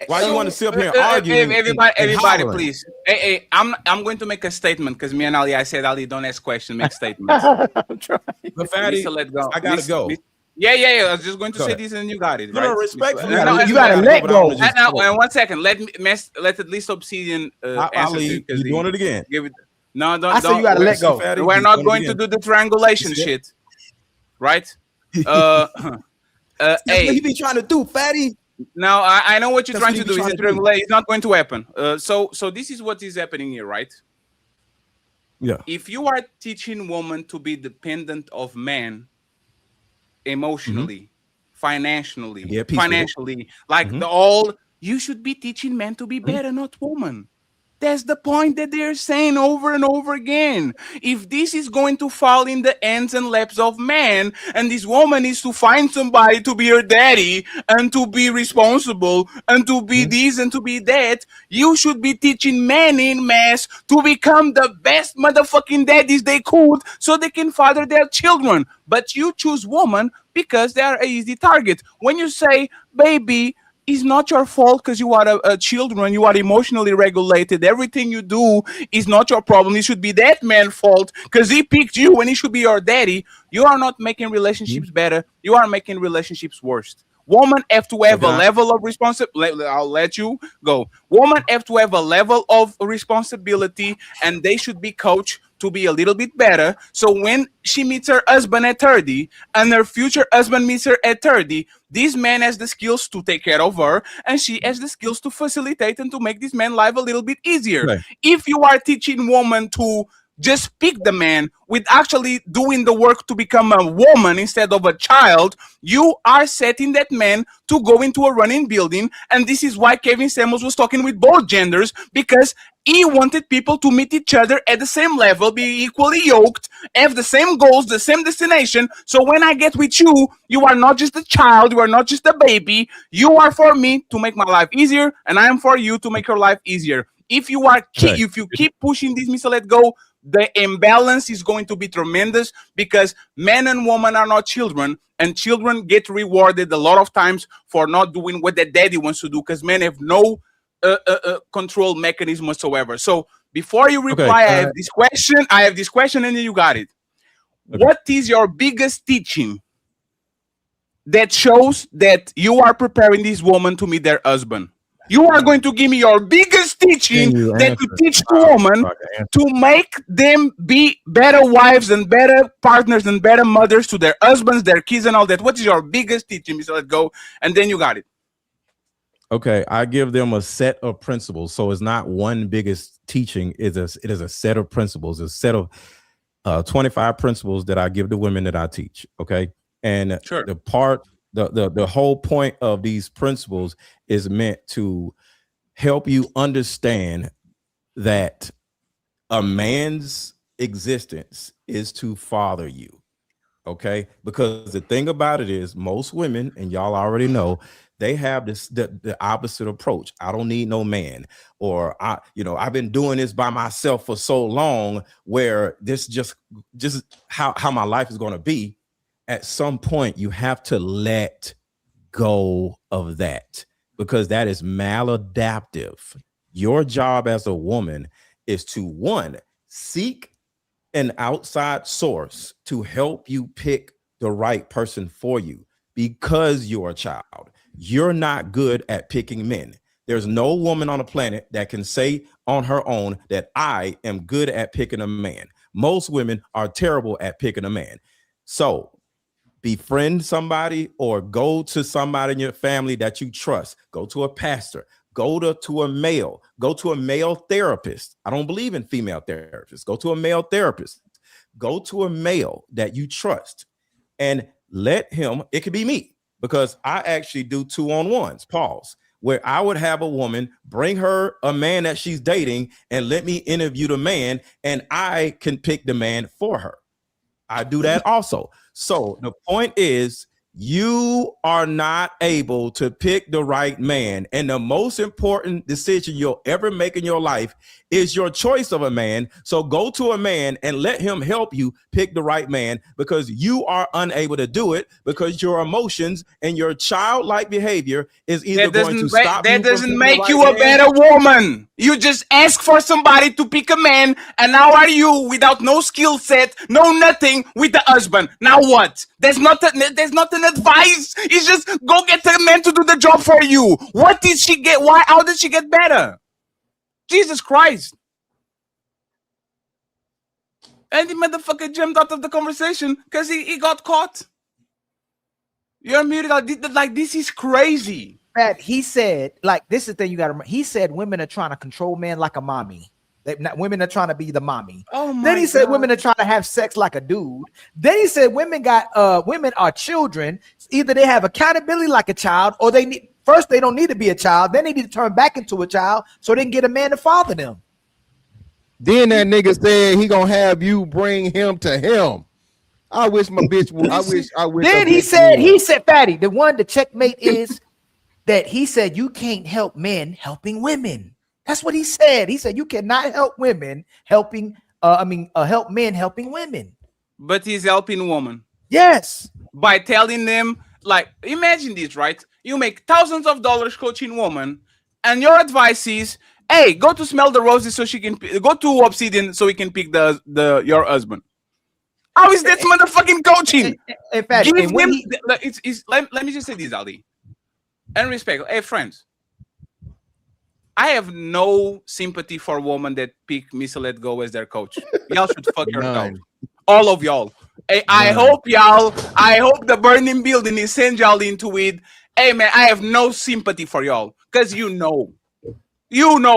Why you want to sit up here and argue? Everybody, please. Hey, I'm going to make a statement because me and Ali, I said, Ali, don't ask questions, make statements. I'm trying. But Fatty, Let go. I gotta go. Yeah. I was just going to Go say ahead. this, and you got it. No, right? respectfully, you gotta let go. And 1 second, let at least Obsidian I'll answer leave. because You're doing it again. Give it. No, don't. I say you gotta let go. Fatty, We're he's not doing it going to again. do the triangulation shit, right? That's what he be trying to do, fatty. Now I know what you're That's trying what he to be do. trying It's to do. triangulate. It's not going to happen. So this is what is happening here, right? Yeah. If you are teaching women to be dependent of men emotionally, financially, Yeah, peace with it. like you should be teaching men to be better, not women. That's the point that they're saying over and over again. If this is going to fall in the hands and laps of men, and this woman is to find somebody to be her daddy and to be responsible and to be this and to be that, you should be teaching men in mass to become the best motherfucking daddies they could so they can father their children. But you choose women because they are an easy target. When you say, baby, it's not your fault because you are a children, you are emotionally regulated. Everything you do is not your problem. It should be that man's fault because he picked you when he should be your daddy. You are not making relationships better. You are making relationships worse. Women have to have a level of responsibility. I'll let you go. Women have to have a level of responsibility, and they should be coached to be a little bit better. So when she meets her husband at 30 and her future husband meets her at 30, this man has the skills to take care of her, and she has the skills to facilitate and to make this man life a little bit easier. Right. If you are teaching women to just pick the man with actually doing the work to become a woman instead of a child, you are setting that man to go into a running building. And this is why Kevin Samuels was talking with both genders, because he wanted people to meet each other at the same level, be equally yoked, have the same goals, the same destination. So when I get with you, you are not just a child, you are not just a baby. You are for me to make my life easier, and I am for you to make your life easier. If you are if you keep pushing this Mr. Let Go, the imbalance is going to be tremendous, because men and women are not children, and children get rewarded a lot of times for not doing what their daddy wants to do, because men have no control mechanism whatsoever. So before you reply, I have this question, and then you got it. Okay. What is your biggest teaching that shows that you are preparing this woman to meet their husband? You are going to give me your biggest teaching that you teach to women to make them be better wives and better partners and better mothers to their husbands, their kids, and all that. What is your biggest teaching, Mr. Let Go? And then you got it. Okay, I give them a set of principles. So it's not one biggest teaching. It is a set of principles, a set of 25 principles that I give the women that I teach. Okay. And sure. The whole point of these principles is meant to help you understand that a man's existence is to father you. Okay. Because the thing about it is, most women, and y'all already know, they have the opposite approach. I don't need no man, or I've been doing this by myself for so long, where this just how my life is going to be. At some point, you have to let go of that, because that is maladaptive. Your job as a woman is to, one, seek an outside source to help you pick the right person for you, because you're a child. You're not good at picking men. There's no woman on the planet that can say on her own that I am good at picking a man. Most women are terrible at picking a man. So befriend somebody, or go to somebody in your family that you trust. Go to a pastor. Go to a male therapist. I don't believe in female therapists. Go to a male therapist. Go to a male that you trust, and let him, it could be me, because I actually do 2-on-1s, where I would have a woman bring her a man that she's dating and let me interview the man, and I can pick the man for her. I do that also. So the point is, you are not able to pick the right man. And the most important decision you'll ever make in your life is your choice of a man. So go to a man and let him help you pick the right man, because you are unable to do it because your emotions and your childlike behavior is either going to stop you that from doesn't picking make the you right a man. better woman. You just ask for somebody to pick a man, and now are you without no skill set, no nothing, with the husband? Now what? There's not an advice. It's just go get a man to do the job for you. What did she get? Why? How did she get better? Jesus Christ! And the motherfucker jumped out of the conversation because he got caught. You're muted. Like, this is crazy. Pat, he said, like, this is the thing you got to remember. He said women are trying to control men like a mommy. Women are trying to be the mommy. Oh my Then he said God. women are trying to have sex like a dude. Then he said women are children. Either they have accountability like a child, or they don't need to be a child. Then they need to turn back into a child so they can get a man to father them. Then that nigga said he gonna have you bring him to him. I wish my bitch would. I wish. Then he said, Fatty, the checkmate is that he said you can't help men helping women. That's what he said. He said you cannot help women helping. Help men helping women. But he's helping women. Yes. By telling them, like, imagine this, right? You make thousands of dollars coaching women, and your advice is, hey, go to Smell the Roses so she can go to Obsidian so he can pick your husband. How is that motherfucking coaching? In fact, Give and when them. Let me just say this, Ali. And respect. Hey, friends. I have no sympathy for women that pick Mr. Let Go as their coach. Y'all should fuck yourself. All of y'all. Hey, I hope the burning building is send y'all into it. Hey, man, I have no sympathy for y'all. Because you know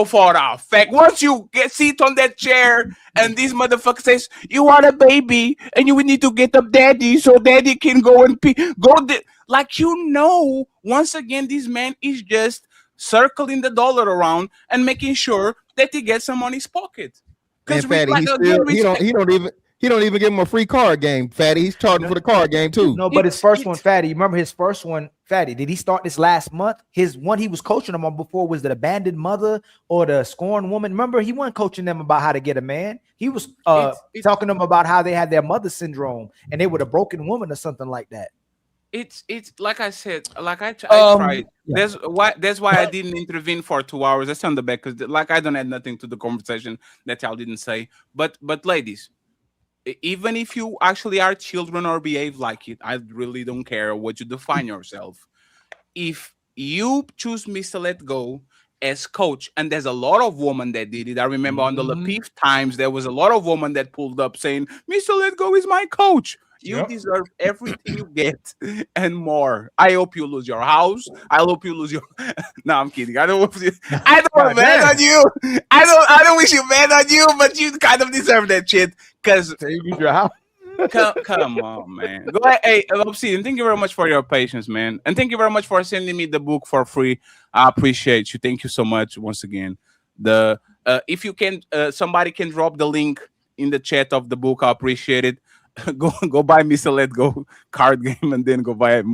for a fact. Once you sit on that chair and this motherfucker says, you are a baby and you need to get up daddy so daddy can go and pee. Once again, this man is just circling the dollar around and making sure that he gets some on his pocket. And Fatty, he don't even give him a free card game. Fatty, he's charging for the card game too. No, but his first one, Fatty. Remember his first one, Fatty? Did he start this last month? His one he was coaching them on before was the abandoned mother or the scorned woman. Remember, he wasn't coaching them about how to get a man. He was talking to them about how they had their mother syndrome and they were a broken woman or something like that. It's like I said, like I tried. Yeah. That's why I didn't intervene for 2 hours. That's on the back because like I don't add nothing to the conversation that y'all didn't say. But ladies, even if you actually are children or behave like it, I really don't care what you define yourself. If you choose Mr. Let Go as coach, and there's a lot of women that did it. I remember on the Lapif Times, there was a lot of women that pulled up saying, Mr. Let Go is my coach. You deserve everything you get and more. I hope you lose your house. I hope you lose your. No, I'm kidding. I don't want bad on you. I don't wish you bad on you, but you kind of deserve that shit because you lose your house. Come on, man. Go ahead. Hey, Obsidian, thank you very much for your patience, man, and thank you very much for sending me the book for free. I appreciate you. Thank you so much once again. If you can, somebody can drop the link in the chat of the book. I appreciate it. Go buy Mr. Let Go card game and then go buy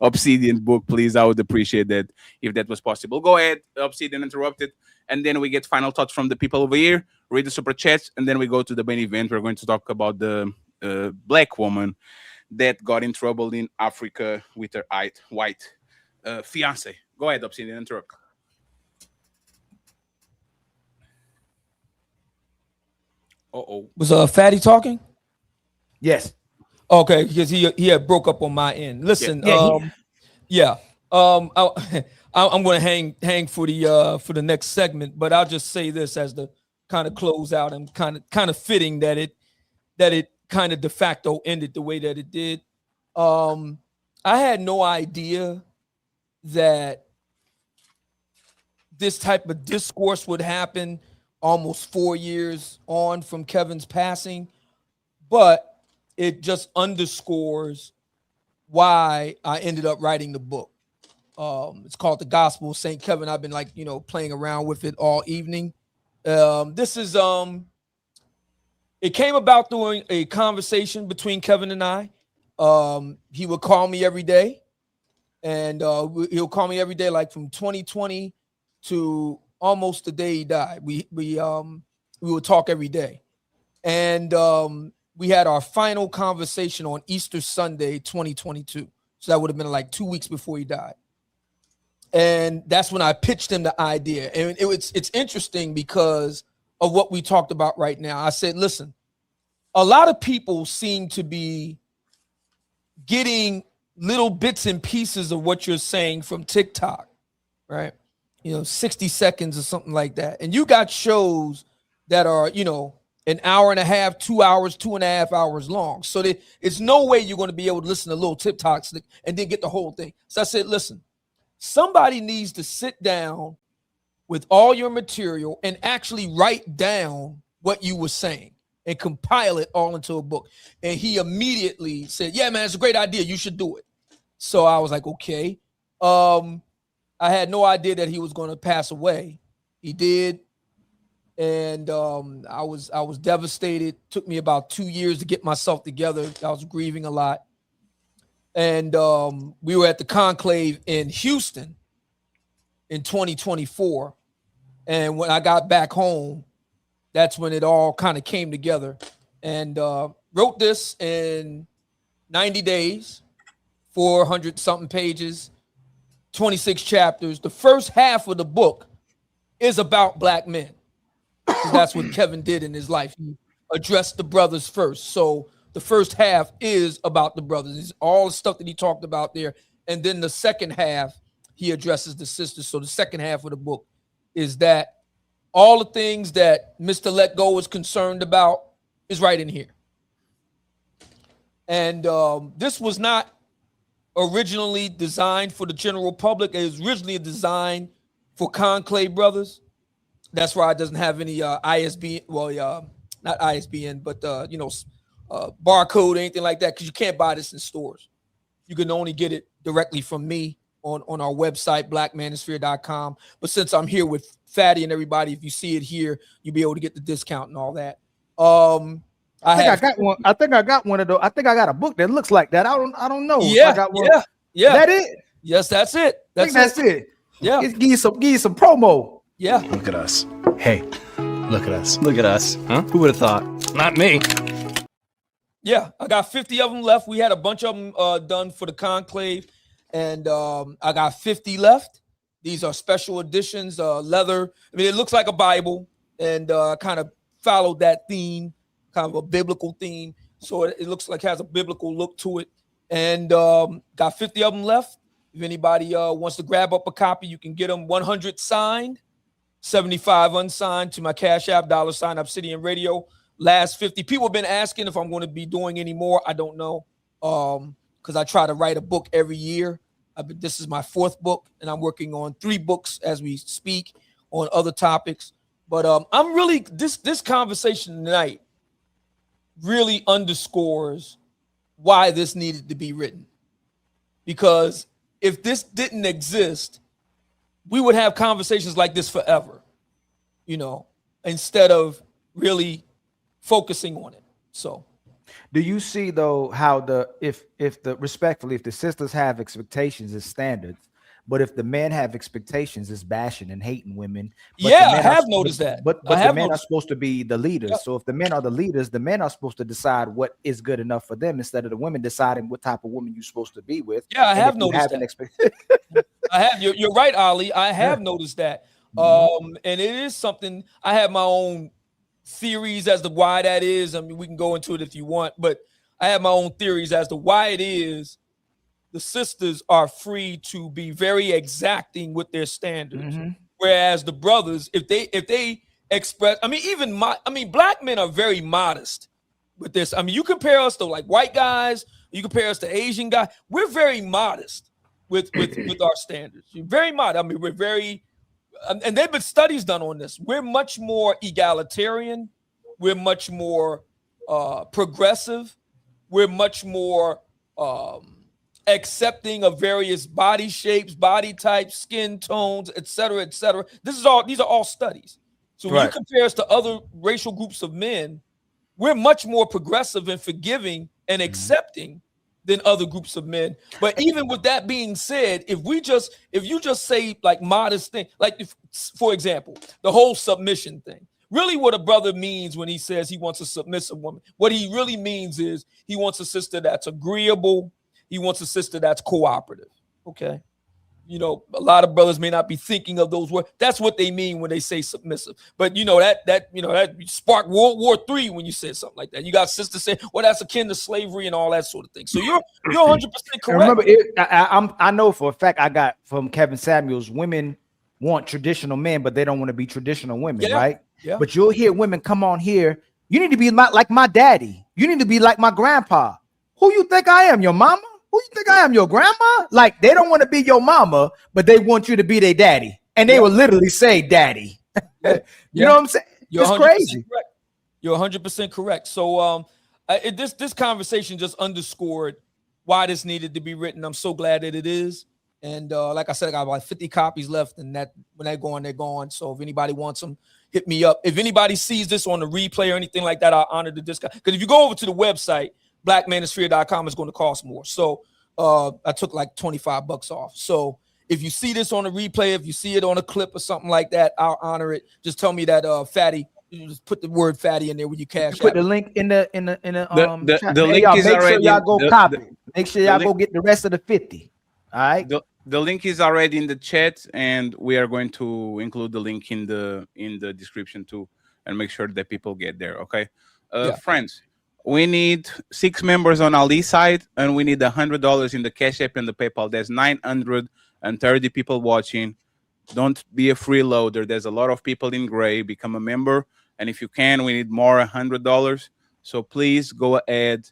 Obsidian book, please. I would appreciate that if that was possible. Go ahead, Obsidian Interrupted, and then we get final thoughts from the people over here, read the super chats, and then we go to the main event. We're going to talk about the black woman that got in trouble in Africa with her white fiance. Go ahead, Obsidian Interrupted. Was Fatty talking? Yes. Okay, because he had broke up on my end. Listen, I'm going to hang for the next segment, but I'll just say this as the kind of close out and kind of fitting that it kind of de facto ended the way that it did. I had no idea that this type of discourse would happen almost 4 years on from Kevin's passing, but it just underscores why I ended up writing the book. It's called The Gospel of St. Kevin. I've been playing around with it all evening. This is it came about during a conversation between Kevin and I. He would call me every day, and he'll call me every day, like from 2020 to almost the day he died. We would talk every day, and we had our final conversation on Easter Sunday, 2022. So that would have been like 2 weeks before he died. And that's when I pitched him the idea. And it's interesting because of what we talked about right now. I said, listen, a lot of people seem to be getting little bits and pieces of what you're saying from TikTok, right? 60 seconds or something like that. And you got shows that are, an hour and a half, 2 hours, 2.5 hours long. So it's no way you're going to be able to listen to little TikToks and then get the whole thing. So I said, listen, somebody needs to sit down with all your material and actually write down what you were saying and compile it all into a book. And he immediately said, yeah, man, it's a great idea. You should do it. So I was like, okay. I had no idea that he was going to pass away. He did. And I was devastated. Took me about 2 years to get myself together. I was grieving a lot. And we were at the conclave in Houston in 2024. And when I got back home, that's when it all kind of came together. And wrote this in 90 days, 400 something pages, 26 chapters. The first half of the book is about Black men. That's what Kevin did in his life. He addressed the brothers first. So the first half is about the brothers. It's all the stuff that he talked about there. And then the second half, he addresses the sisters. So the second half of the book is that all the things that Mr. Let Go is concerned about is right in here. And this was not originally designed for the general public. It was originally designed for Conclave brothers. That's why it doesn't have any ISBN, not ISBN, but barcode or anything like that, because you can't buy this in stores. You can only get it directly from me on our website, blackmanosphere.com. But since I'm here with Fatty and everybody, if you see it here, you'll be able to get the discount and all that. I got one. I think I got one of those. I think I got a book that looks like that. I don't know. Yeah, I got one. yeah. That it? Yes, that's it. That's it. Yeah. Give you some promo. Yeah. Look at us. Hey, look at us. Look at us. Huh? Who would have thought? Not me. Yeah, I got 50 of them left. We had a bunch of them done for the conclave, and I got 50 left. These are special editions, leather. I mean, it looks like a Bible, and kind of followed that theme, kind of a biblical theme. So it looks like it has a biblical look to it. And got 50 of them left. If anybody wants to grab up a copy, you can get them 100 signed, 75 unsigned to my Cash App, $ Obsidian Radio. Last 50. People have been asking if I'm going to be doing any more. I don't know, because I try to write a book every year. This is my 4th book, and I'm working on 3 books as we speak on other topics. But I'm really, this conversation tonight really underscores why this needed to be written. Because if this didn't exist, we would have conversations like this forever, instead of really focusing on it. So do you see though how if the sisters have expectations as standards, but if the men have expectations as bashing and hating women? Yeah, I have noticed that. But the men are supposed to be the leaders. So if the men are the leaders, the men are supposed to decide what is good enough for them instead of the women deciding what type of woman you're supposed to be with. Yeah, I have noticed that. I have. You're right, Ali. I have noticed that. And it is something. I have my own theories as to why that is. I mean, we can go into it if you want, but I have my own theories as to why it is the sisters are free to be very exacting with their standards, whereas the brothers, if they express, black men are very modest with this. I mean, you compare us to like white guys, you compare us to Asian guys, we're very modest with our standards. You're very modest. I mean, we're very, and there've been studies done on this. We're much more egalitarian. We're much more progressive. We're much more accepting of various body shapes, body types, skin tones, et cetera, et cetera. These are all studies. So when you compare us to other racial groups of men, we're much more progressive and forgiving and accepting than other groups of men. But even with that being said, if you just say like modest thing, like if, for example, the whole submission thing, really what a brother means when he says he wants a submissive woman, what he really means is he wants a sister that's agreeable. He wants a sister that's cooperative. Okay. You know, a lot of brothers may not be thinking of those words. That's what they mean when they say submissive. But you know that sparked World War III when you said something like that. You got sisters saying, "Well, that's akin to slavery and all that sort of thing." So you're 100% correct. Remember, I know for a fact I got from Kevin Samuels, women want traditional men, but they don't want to be traditional women, right? Yeah. But you'll hear women come on here. You need to be like my daddy. You need to be like my grandpa. Who you think I am? Your mama? Who you think I am? Your grandma? Like, they don't want to be your mama, but they want you to be their daddy. And they will literally say daddy. You know what I'm saying? You're It's 100% crazy. correct. You're 100% correct. So this conversation just underscored why this needed to be written. I'm so glad that it is. And like I said, I got about 50 copies left, and that when they're gone, they're gone. So if anybody wants them, hit me up. If anybody sees this on the replay or anything like that, I'll honor the discount. Because if you go over to the website, blackmanosphere.com, it's going to cost more. So I took like $25 off. So if you see this on a replay, if you see it on a clip or something like that, I'll honor it. Just tell me that Fatty, you just put the word Fatty in there when you cash Put out. the link in the chat. the Hey, link y'all, is make sure already y'all go the- copy. the- Make sure the y'all link- go get the rest of the 50. All right. The link is already in the chat, and we are going to include the link in the description too, and make sure that people get there. Okay, Yeah. friends, we need 6 members on Ali's side, and we need $100 in the Cash App and the PayPal. There's 930 people watching. Don't be a freeloader. There's a lot of people in gray. Become a member, and if you can, we need more $100. So please go ahead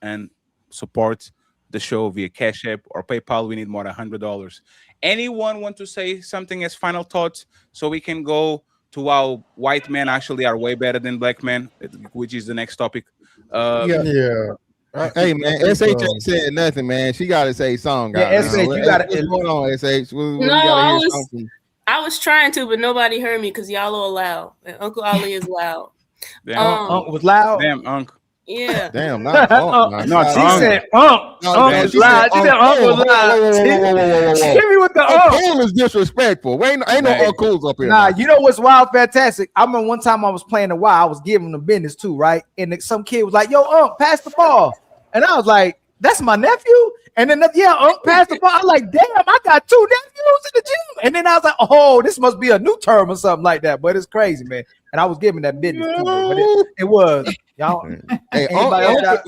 and support the show via Cash App or PayPal. We need more than $100. Anyone want to say something as final thoughts so we can go to how white men actually are way better than black men, which is the next topic. Hey man, SH ain't said nothing, man. She got to say something, Yeah, guys. SH, you got what's going on, SH? We No, gotta I hear was something. I was trying to, but nobody heard me because y'all are loud. And Uncle Ali is loud. Uncle was loud. Damn, Uncle. Yeah. Damn, not Unc. No, she Uncle. said Unc. Unc was loud. She said Uncle was loud. Hit me with the Unc. Uncle is disrespectful. Ain't no Uncles up here. Nah, you know what's wild, fantastic? I remember one time I was playing a while. I was giving them business too, right? And some kid was like, "Yo, Unc, pass the ball," and I was like, "That's my nephew." And then Unc passed the ball. I was like, "Damn, I got 2 nephews in the gym." And then I was like, "Oh, this must be a new term or something like that." But it's crazy, man. And I was giving that business to them, but it was y'all. Hey, Anybody else got-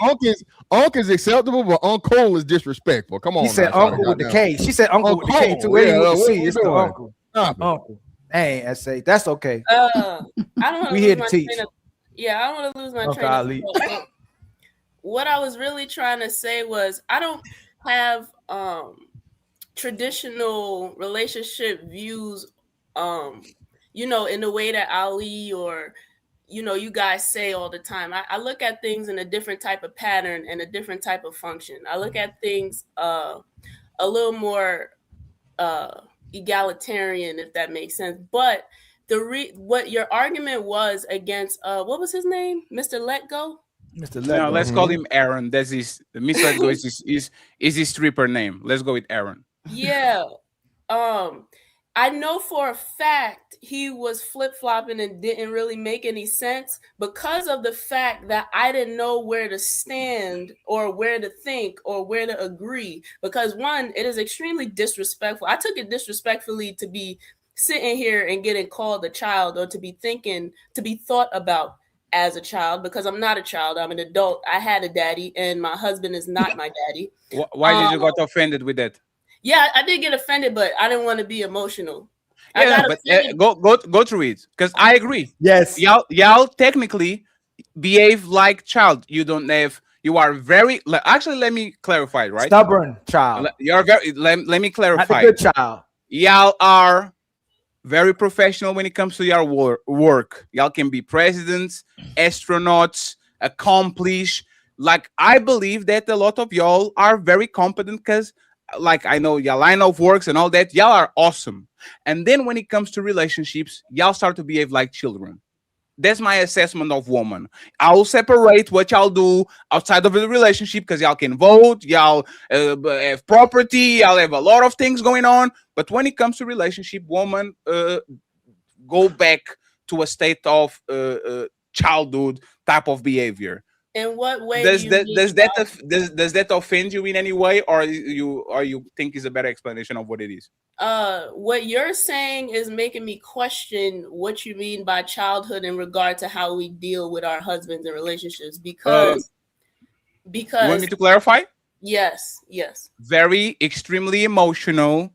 Unc is acceptable, but Uncle is disrespectful. Come on. He said now, Uncle with the K. She said Uncle with the K too. Yeah, Where you with the what C? you It's the doing? Uncle. Stop it. Uncle. Hey, I say that's okay. I don't want We to here lose to my teach. train of, yeah, I don't want to lose my Okay, train I'll of leave. thought. What I was really trying to say was I don't have traditional relationship views you know, in the way that Ali or you guys say all the time. I look at things in a different type of pattern and a different type of function. I look at things a little more egalitarian, if that makes sense. But what your argument was against what was his name? Mr. Let Go? Mr. No, let's call him Aaron. That's his Mr. Let Go is his stripper name. Let's go with Aaron. Yeah. I know for a fact he was flip-flopping and didn't really make any sense because of the fact that I didn't know where to stand or where to think or where to agree. Because one, it is extremely disrespectful. I took it disrespectfully to be sitting here and getting called a child or to be thought about as a child, because I'm not a child. I'm an adult. I had a daddy and my husband is not my daddy. Why did you got offended with that? Yeah, I did get offended, but I didn't want to be emotional. Yeah, but go through it, because I agree. Yes, y'all technically behave like child. You don't have. You are very. Actually, let me clarify. Right, stubborn child. You're very. Let me clarify. Not a good child. Y'all are very professional when it comes to your work. Y'all can be presidents, astronauts, accomplished. Like, I believe that a lot of y'all are very competent because, like, I know your line of works and all that. Y'all are awesome. And then when it comes to relationships, y'all start to behave like children. That's my assessment of woman. I'll separate what y'all do outside of the relationship because y'all can vote, y'all have property, y'all have a lot of things going on. But when it comes to relationship, woman go back to a state of childhood type of behavior. In what way Does do you that mean does that does that offend you in any way, or you think is a better explanation of what it is? What you're saying is making me question what you mean by childhood in regard to how we deal with our husbands and relationships, because You want me to clarify? yes. Very extremely emotional,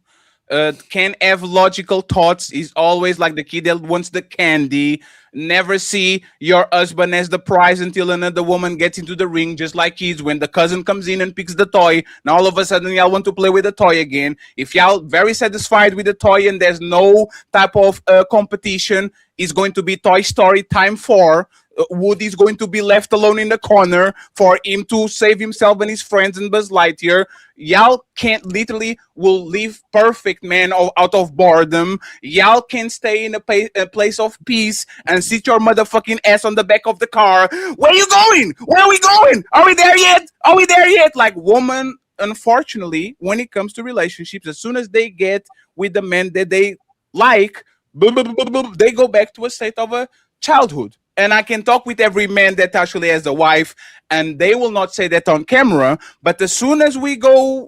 can have logical thoughts, is always like the kid that wants the candy, never see your husband as the prize until another woman gets into the ring, just like kids when the cousin comes in and picks the toy. Now all of a sudden y'all want to play with the toy again. If y'all very satisfied with the toy and there's no type of competition, it's going to be Toy Story time 4. Woody's going to be left alone in the corner for him to save himself and his friends and Buzz Lightyear. Y'all can't literally will leave perfect man out of boredom. Y'all can stay in a place of peace and sit your motherfucking ass on the back of the car. Where you going? Where are we going? Are we there yet? Are we there yet? Like, woman, unfortunately, when it comes to relationships, as soon as they get with the man that they like, boom, boom, boom, boom, they go back to a state of a childhood. And I can talk with every man that actually has a wife, and they will not say that on camera. But as soon as we go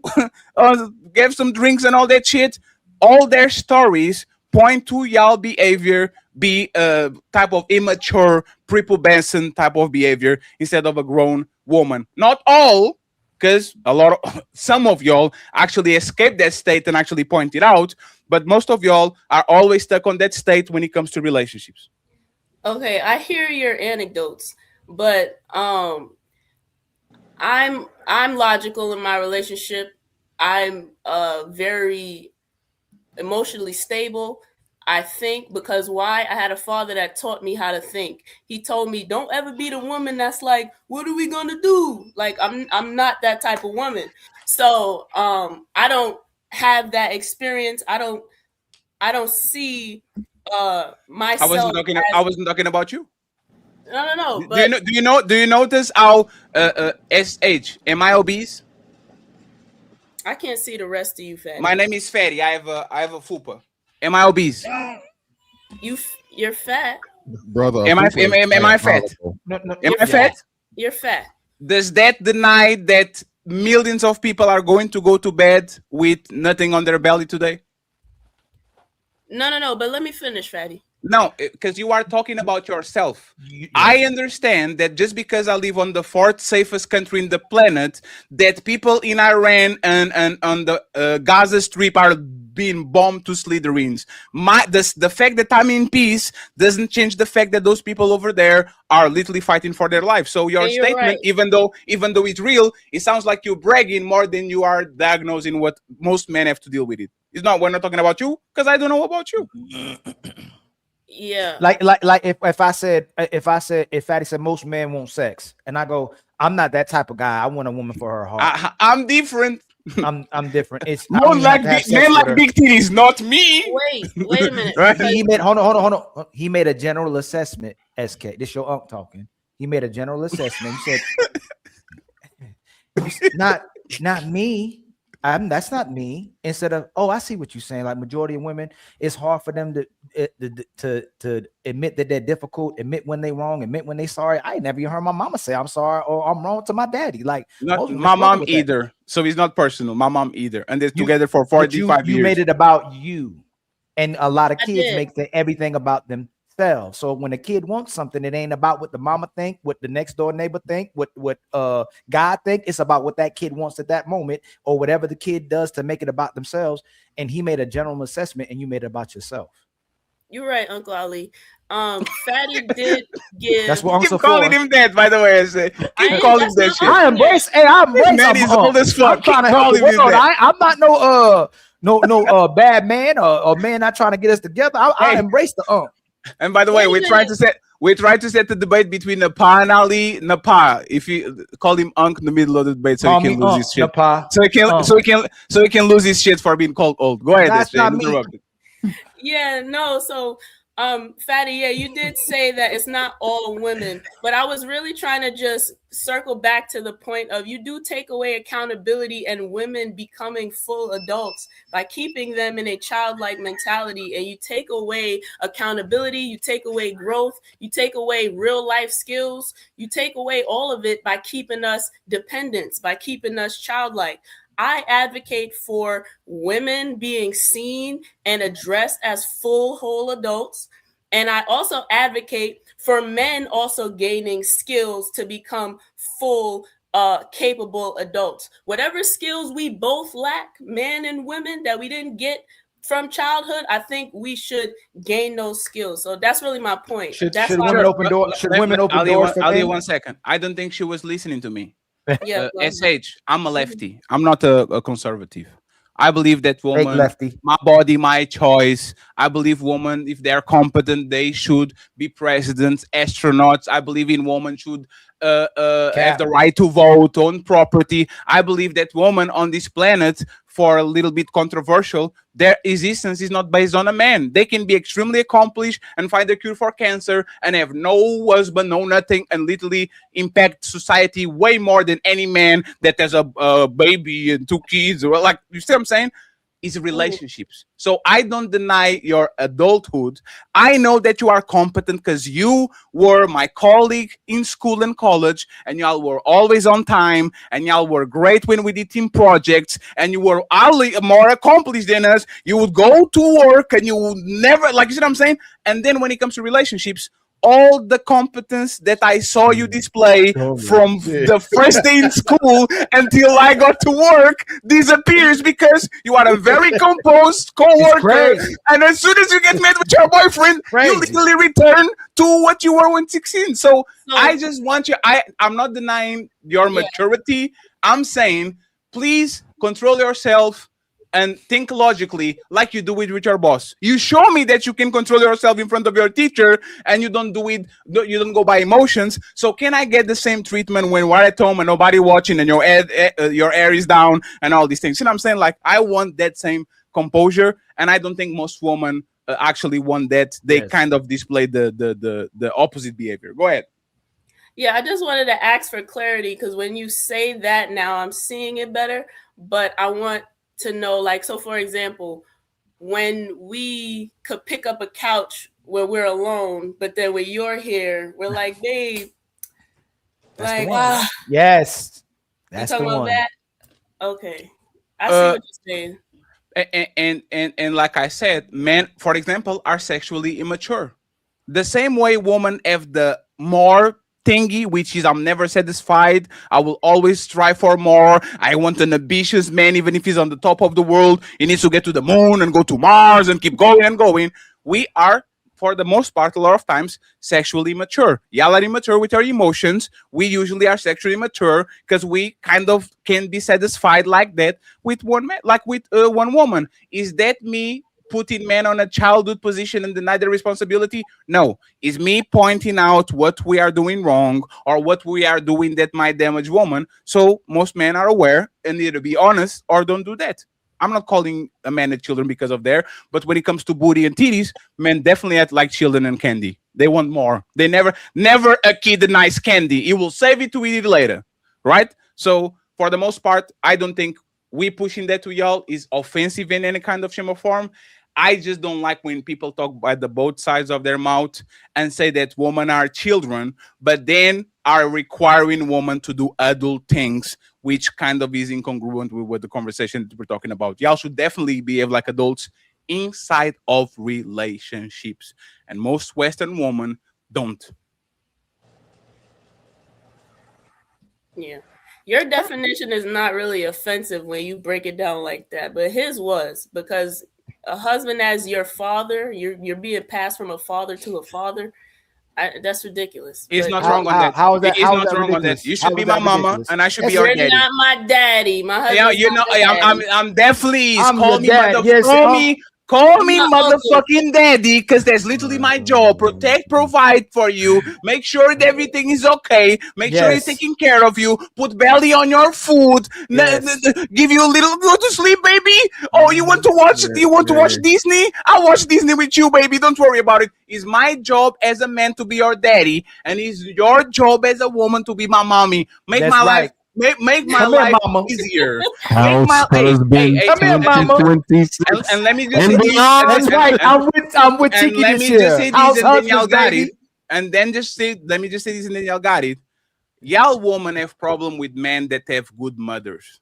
give some drinks and all that shit, all their stories point to y'all behavior be a type of immature, prepubescent type of behavior instead of a grown woman. Not all, because some of y'all actually escape that state and actually point it out, but most of y'all are always stuck on that state when it comes to relationships. Okay, I hear your anecdotes, but I'm logical in my relationship. I'm very emotionally stable. I think because why? I had a father that taught me how to think. He told me, don't ever be the woman that's like, what are we gonna do? Like, I'm not that type of woman. So I don't have that experience. I don't see myself. I wasn't talking about you. No. Do you notice how SH? Am I obese? I can't see the rest of you, fatty. My name is Fatty. I have a fupa. Am I obese? You're fat. Brother, am I fat? No, am I fat? You're fat. Does that deny that millions of people are going to go to bed with nothing on their belly today? No. But let me finish, fatty. No, because you are talking about yourself. I understand that just because I live on the 4th safest country in the planet, that people in Iran and on the Gaza Strip are being bombed to smithereens. The fact that I'm in peace doesn't change the fact that those people over there are literally fighting for their life. So your statement, right, even though it's real, it sounds like you're bragging more than you are diagnosing what most men have to deal with it. It's not. We're not talking about you because I don't know about you. Yeah. Like if Fatty said most men want sex, and I go, I'm not that type of guy. I want a woman for her heart. I'm different. I'm different. It's men like big titties, not me. Wait a minute. Right? He made hold on. He made a general assessment. SK, this your uncle talking. He made a general assessment. He said, not me. That's not me. Instead of, oh, I see what you're saying. Like majority of women, it's hard for them to admit that they're difficult, admit when they wrong, admit when they sorry. I ain't never even heard my mama say I'm sorry or I'm wrong to my daddy. Like not my mom either. So it's not personal. My mom either, and they're together for 45 years. You made it about you, and a lot of kids make everything about themselves. So when a kid wants something, it ain't about what the mama think, what the next door neighbor think, what God think. It's about what that kid wants at that moment, or whatever the kid does to make it about themselves. And he made a general assessment, and you made it about yourself. You're right, Uncle Ali. Fatty did give. That's what I'm keep calling him that, by the way. Keep calling him that shit. I embrace. Hey, I embrace. Man, he's old as fuck. I'm trying to help him. I'm not no bad man or man not trying to get us together. I embrace the And by the way, we're trying to set the debate between Napa and Ali. Napa, if you call him Unc in the middle of the debate, so he can lose his shit. Napa. So he can lose his shit for being called old. Go ahead, That's not me. Yeah, no. So Fatty, yeah, you did say that it's not all women, but I was really trying to just circle back to the point of you do take away accountability and women becoming full adults by keeping them in a childlike mentality, and you take away accountability, you take away growth, you take away real life skills, you take away all of it by keeping us dependents, by keeping us childlike. I advocate for women being seen and addressed as full, whole adults. And I also advocate for men also gaining skills to become full, capable adults. Whatever skills we both lack, men and women, that we didn't get from childhood, I think we should gain those skills. So that's really my point. Should That's women why- open doors? Should women open doors for I'll men? give 1 second. I don't think she was listening to me. Yeah, SH, I'm a lefty. I'm not a conservative. I believe that woman, lefty. my body, my choice. I believe women, if they're competent, they should be presidents, astronauts. I believe in women should have the right to vote on property. I believe that women on this planet, for a little bit controversial, their existence is not based on a man. They can be extremely accomplished and find a cure for cancer and have no husband, no nothing, and literally impact society way more than any man that has a baby and 2 kids. Or like, you see what I'm saying? Is relationships. So I don't deny your adulthood. I know that you are competent because you were my colleague in school and college, and y'all were always on time, and y'all were great when we did team projects, and you were more accomplished than us. You would go to work and you would never, like, you see what I'm saying? And then when it comes to relationships, all the competence that I saw you display from the first day in school until I got to work disappears because you are a very composed co-worker. And as soon as you get mad with your boyfriend, you literally return to what you were when 16. So I just want you, I'm not denying your maturity. I'm saying, please control yourself and think logically like you do it with your boss. You show me that you can control yourself in front of your teacher and you don't do it, you don't go by emotions. So can I get the same treatment when we're at home and nobody watching and your air is down and all these things? You know what I'm saying? Like, I want that same composure, and I don't think most women actually want that. They kind of display the opposite behavior. Go ahead. Yeah, I just wanted to ask for clarity, because when you say that now, I'm seeing it better, but I want to know, like, so for example, when we could pick up a couch where we're alone, but then when you're here, we're like, babe, like, wow. Yes, That's that's the one. that? Okay, I see what you're saying. And like I said, men, for example, are sexually immature. The same way women have the more thingy, which is I'm never satisfied. I will always strive for more. I want an ambitious man, even if he's on the top of the world. He needs to get to the moon and go to Mars and keep going and going. We are, for the most part, a lot of times, sexually mature. Y'all are immature with our emotions. We usually are sexually mature because we kind of can be satisfied like that with one man, like with one woman. Is that me putting men on a childhood position and deny their responsibility? No. Is me pointing out what we are doing wrong or what we are doing that might damage women. So most men are aware and either be honest or don't do that. I'm not calling a man at children because of there, but when it comes to booty and titties, men definitely act like children and candy. They want more. They never a kid denies candy. He will save it to eat it later, right? So for the most part, I don't think we pushing that to y'all is offensive in any kind of shape or form. I just don't like when people talk by the both sides of their mouth and say that women are children, but then are requiring women to do adult things, which kind of is incongruent with what the conversation that we're talking about. Y'all should definitely behave like adults inside of relationships. And most Western women don't. Yeah. Your definition is not really offensive when you break it down like that, but his was, because a husband as your father, you're being passed from a father to a father. That's ridiculous. It's not wrong on that. How is that? It's How not is that wrong on that. ridiculous? You How should be is my that mama, ridiculous? and I should be your You're daddy. not my daddy. My husband's Yeah, you know, not my daddy. I'm definitely I'm call your me dad. by the Yes, call me Call me My uncle. motherfucking daddy, because that's literally my job. Protect, provide for you. Make sure that everything is okay. Make sure he's Yes. taking care of you. Put belly on your food. Yes. Give you a little go to sleep, baby. Oh, you want to watch? You want to watch Disney? I'll watch Disney with you, baby. Don't worry about it. It's my job as a man to be your daddy, and it's your job as a woman to be my mommy. Make That's my right. life. Make my Come here, life mama. easier. House Hey, husband Come here, mama. 2026 and let me just and say this. beyond. That's right. I'm with And Tiki let this me just year. say this, House and then y'all husbands, got baby. it. And then let me just say this, and then y'all got it. Y'all women have problem with men that have good mothers.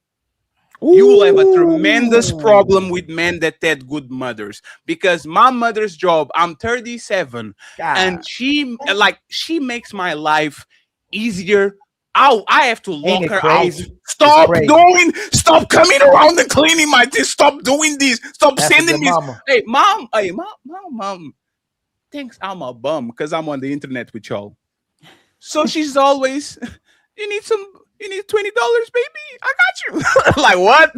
You will have a tremendous problem with men that had good mothers, because my mother's job, I'm 37, and she makes my life easier. I have to lock it her crazy? out. Stop crazy. stop coming around and cleaning my teeth. Stop doing this. Stop That's a sending good me. mama. Hey, mom thinks I'm a bum because I'm on the internet with y'all. So she's always, you need $20, baby. I got you. Like what?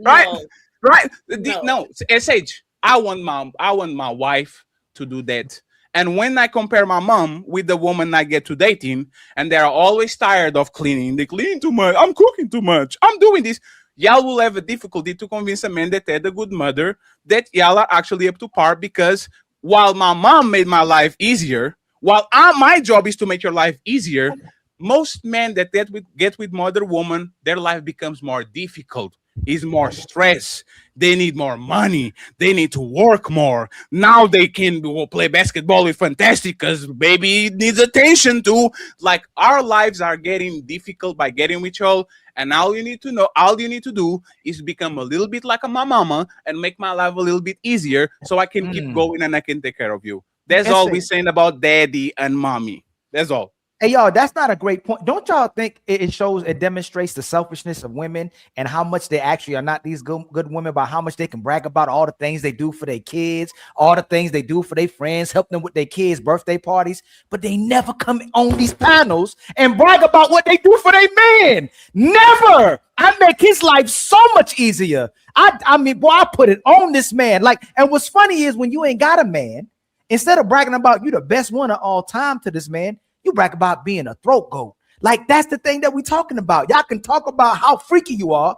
Right? No. Right? No. No, SH. I want my wife to do that. And when I compare my mom with the woman I get to dating, and they're always tired of cleaning, they clean too much, I'm cooking too much, I'm doing this. Y'all will have a difficulty to convince a man that had a good mother that y'all are actually up to par, because while my mom made my life easier, while my job is to make your life easier, most men that get with mother woman, their life becomes more difficult. Is more stress. They need more money. They need to work more. Now they can play basketball with Fantastic because baby needs attention too. Like our lives are getting difficult by getting with y'all. And all you need to do is become a little bit like my mama and make my life a little bit easier so I can keep going and I can take care of you. That's all we're saying about daddy and mommy. That's all. Hey, y'all, that's not a great point. Don't y'all think it shows, it demonstrates the selfishness of women and how much they actually are not these good women, by how much they can brag about all the things they do for their kids, all the things they do for their friends, help them with their kids' birthday parties, but they never come on these panels and brag about what they do for their man. Never. I make his life so much easier. I mean, boy, I put it on this man. Like, and what's funny is when you ain't got a man, instead of bragging about you the best one of all time to this man, you brag about being a throat goat. Like, that's the thing that we're talking about. Y'all can talk about how freaky you are,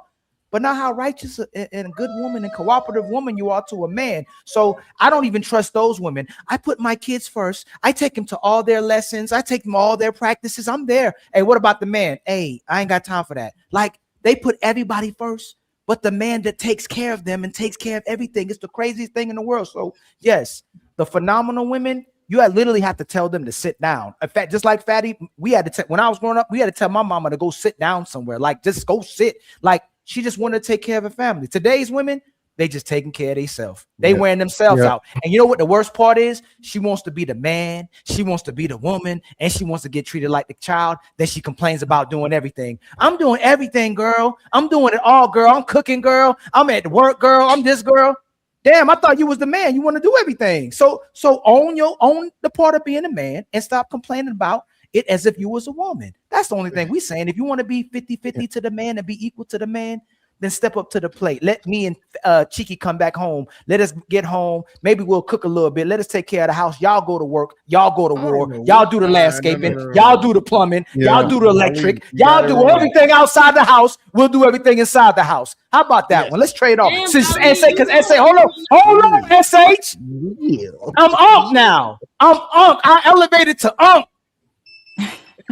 but not how righteous and a good woman and cooperative woman you are to a man. So I don't even trust those women. I put my kids first. I take them to all their lessons. I take them all their practices. I'm there. Hey, what about the man? Hey, I ain't got time for that. Like, they put everybody first, but the man that takes care of them and takes care of everything is the craziest thing in the world. So yes, the phenomenal women, you literally have to tell them to sit down. In fact, just like Fatty, we had to when I was growing up, we had to tell my mama to go sit down somewhere. Like, just go sit. Like, she just wanted to take care of her family. Today's women, they just taking care of themselves. They wearing themselves out. And you know what the worst part is? She wants to be the man, she wants to be the woman, and she wants to get treated like the child. Then she complains about doing everything. I'm doing everything, girl. I'm doing it all, girl. I'm cooking, girl. I'm at work, girl. I'm this girl. Damn, I thought you was the man. You want to do everything. So own the part of being a man and stop complaining about it as if you was a woman. That's the only thing we saying. If you want to be 50-50 to the man and be equal to the man, then step up to the plate. Let me and Cheeky come back home. Let us get home. Maybe we'll cook a little bit. Let us take care of the house. Y'all go to work. Y'all go to war. Y'all do the landscaping. Y'all do the plumbing. Y'all do the electric. Y'all do everything outside the house. We'll do everything inside the house. How about that one? Let's trade off. Since SA, hold on, SH. I'm up now. I'm up. I elevated to up.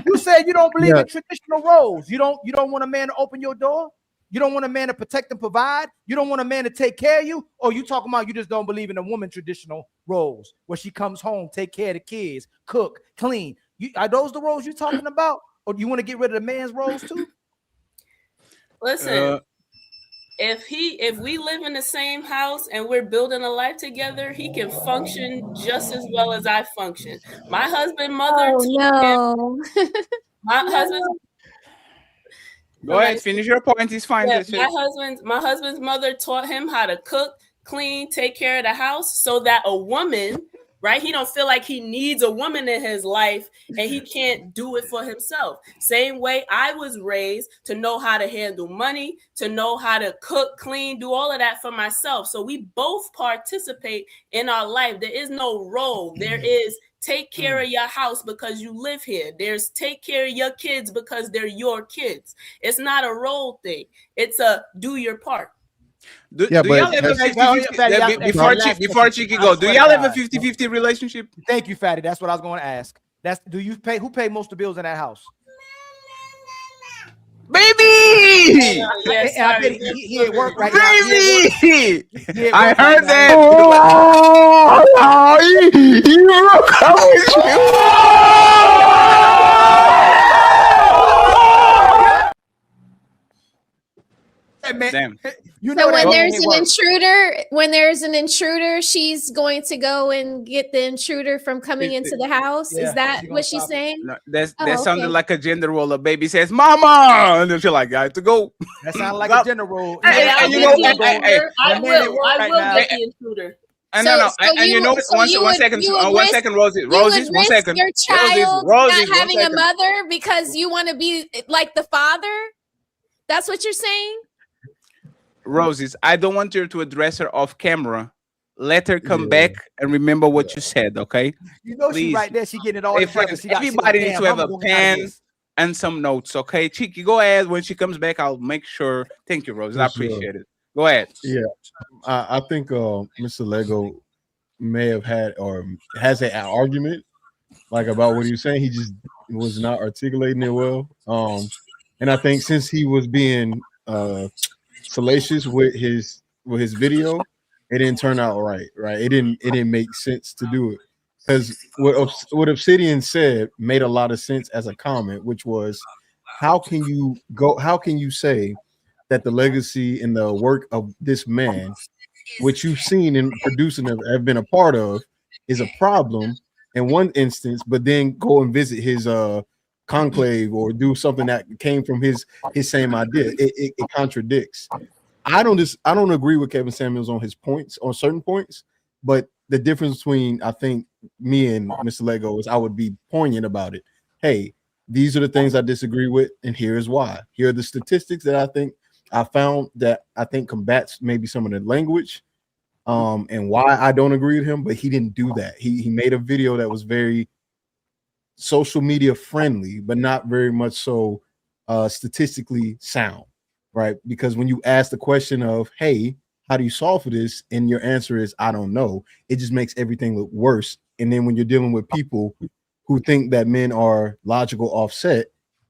You said you don't believe in traditional roles. You don't want a man to open your door. You don't want a man to protect and provide. You don't want a man to take care of you. Or you talking about you just don't believe in a woman traditional roles where she comes home, take care of the kids, cook, clean. Are those the roles you talking about? Or do you want to get rid of the man's roles too? Listen, if we live in the same house and we're building a life together, he can function just as well as I function. My husband, mother, my husband. Go ahead, finish your point. It's fine. Yeah, my husband's mother taught him how to cook, clean, take care of the house, so that a woman right? He don't feel like he needs a woman in his life and he can't do it for himself. Same way I was raised to know how to handle money, to know how to cook, clean, do all of that for myself. So we both participate in our life. There is no role. There is take care of your house because you live here. There's take care of your kids because they're your kids. It's not a role thing. It's a do your part. Do Yeah, y'all but have a that's- 50-50 before Chicky go? Do y'all have a 50-50 relationship? Thank you, Fatty. That's what I was going to ask. Who pay most of the bills in that house? Baby! Yes, I bet he at work right now. Baby! He at I work heard right that. Damn. You So when that there's ain't an work. intruder, she's going to go and get the intruder from coming into the house. Yeah, Is that she gonna what she's stop it. saying? No, that Oh, sounded okay. like a gender role. A baby says, "Mama," and then she's like, "I have to go." That sounds like a gender role. Hey, I'll you get know, the intruder. I will get the intruder. And no, So and you know, so one you would second, you would one risk, second, Rosie, you would Roses, 1 risk second, your child Roses, not 1 having a second. mother because you want to be like the father? That's what you're saying? Roses, I don't want you to address her off camera. Let her come back and remember what you said, okay? You know she Please. right there. She getting it all Hey, together. friends, She got everybody needs to have a pen pen and some notes, okay? Chicky, go ahead. When she comes back, I'll make sure. Thank you, Roses. I For sure. appreciate it. Go ahead. Yeah, I think Mr. Lego may have had or has an argument like about what he was saying. He just was not articulating it well. And I think since he was being salacious with his video, it didn't turn out right. Right? It didn't make sense to do it because what Obsidian said made a lot of sense as a comment, which was, how can you say that the legacy and the work of this man, which you've seen and producing have been a part of, is a problem in one instance, but then go and visit his conclave or do something that came from his same idea. It contradicts. I don't agree with Kevin Samuels on his points, on certain points, but the difference between, I think, me and Mr. Lego is I would be poignant about it. Hey, these are the things I disagree with, and here's why. Here are the statistics that I found that I think combats maybe some of the language, and why I don't agree with him. But he didn't do that. He made a video that was very social media friendly, but not very much so statistically sound, right? Because when you ask the question of, hey, how do you solve for this? And your answer is, I don't know. It just makes everything look worse. And then when you're dealing with people who think that men are logical offset,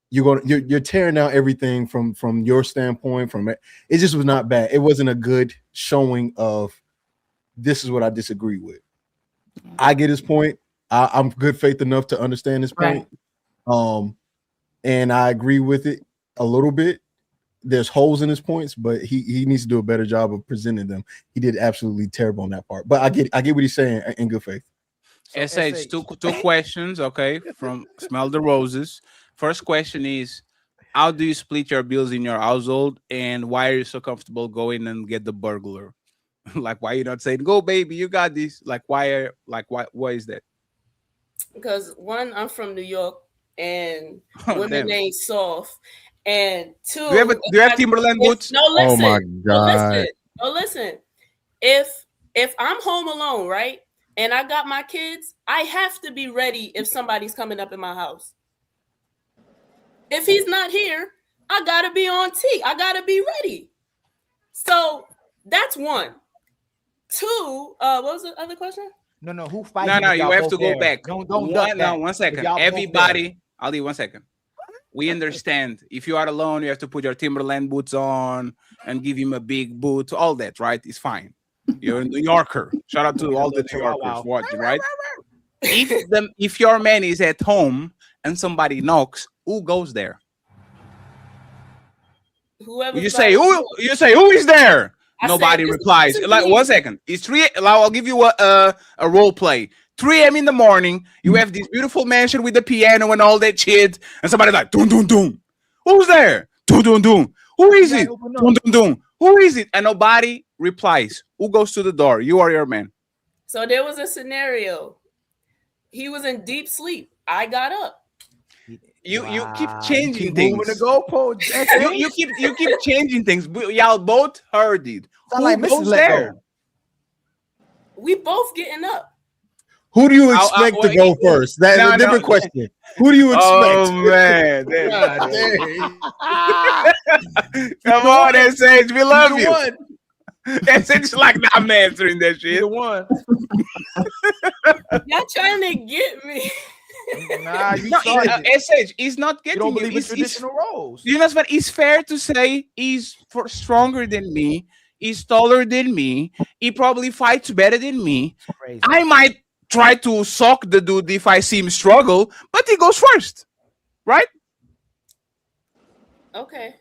you're tearing down everything from your standpoint. From it just was not bad. It wasn't a good showing of this is what I disagree with. I get his point. I'm good faith enough to understand his point. And I agree with it a little bit. There's holes in his points, but he needs to do a better job of presenting them. He did absolutely terrible on that part. But I get what he's saying in good faith. So SH, two questions, okay, from Smell the Roses. First question is, how do you split your bills in your household, and why are you so comfortable going and get the burglar? Like, why are you not saying, go baby, you got this? Like, why is that? Because one, I'm from New York, and women ain't soft. And two, do you have Timberland boots? No, listen. Oh my God. No, listen. If I'm home alone, right, and I got my kids, I have to be ready if somebody's coming up in my house. If he's not here, I gotta be on T. I gotta be ready. So that's one. Two, what was the other question? No, who fighting? No, you have to go back. Don't duck that. 1 second. Everybody, Ali, 1 second. We understand if you are alone, you have to put your Timberland boots on and give him a big boot, all that, right? It's fine. You're a New Yorker. Shout out to all the New Yorkers watching, right? If your man is at home and somebody knocks, who goes there? Whoever you say who is there? Nobody replies. Like 1 second. It's 3. I'll give you a role play. 3 a.m. in the morning, you have this beautiful mansion with the piano and all that shit, and somebody's like, doom, doom, doom. Who's there? Doom, doom, doom. Who is it? Doom, doom, doom. Who is it? And nobody replies. Who goes to the door? You or your man? So there was a scenario He was in deep sleep. I got up. You keep changing Keep things. moving the goalposts. you keep changing things. Y'all both heard it. Sound Who like Mrs. goes Let there? Go. We both getting up. Who do you expect to go first? That's a different question. Who do you expect? Oh man, God dang. Come on, SH, we love you. One. SH like I'm answering that shit. The one. Y'all trying to get me. Nah, you No, started it. SH, he's not You getting don't you. believe in It's- traditional roles. You know what? It's fair to say he's stronger than me. He's taller than me. He probably fights better than me. Crazy. I might try to sock the dude if I see him struggle, but he goes first, right? Okay.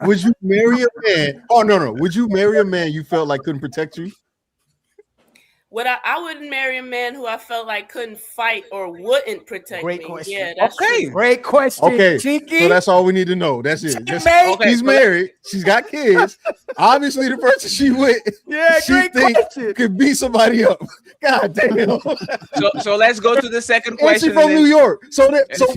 Would you marry a man? Oh no. Would you marry a man you felt like couldn't protect you? I wouldn't marry a man who I felt like couldn't fight or wouldn't protect Great me. question. Yeah, that's true. Great question. Okay, Cheeky. so that's all we need to know. That's it. Just, Okay, she's married. She's got kids. Obviously, the person she with, Yeah, she great think question. could beat somebody up. God damn. So let's go to the second And question. she from and then- New York. So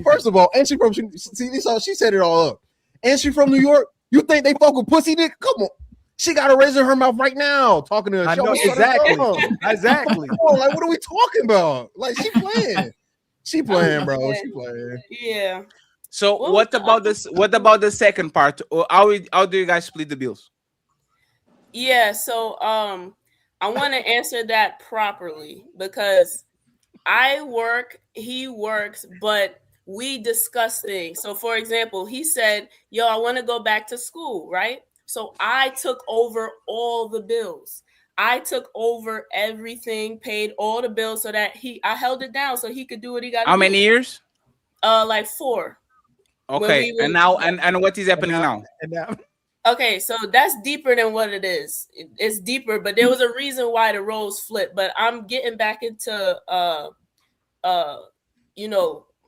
first of all, and she from see this all she set it all up. And she from New York. You think they fuck with pussy dick? Come on. She got a razor in her mouth right now, talking to her. I Show know me something. exactly. Exactly. Come on, like what are we talking about? Like she playing. She playing, bro. She playing. Yeah. So Well, what about this? What about the second part? Or how do you guys split the bills? Yeah, so I want to answer that properly because I work, he works, but we discuss things. So for example, he said, "Yo, I want to go back to school," right? So I took over all the bills. I took over everything, paid all the bills so that I held it down so he could do what he got to do. How many years? Like 4. Okay, and now and what is happening now? And now, Okay, so that's deeper than what it is. It's deeper, but there was a reason why the roles flipped. But I'm getting back into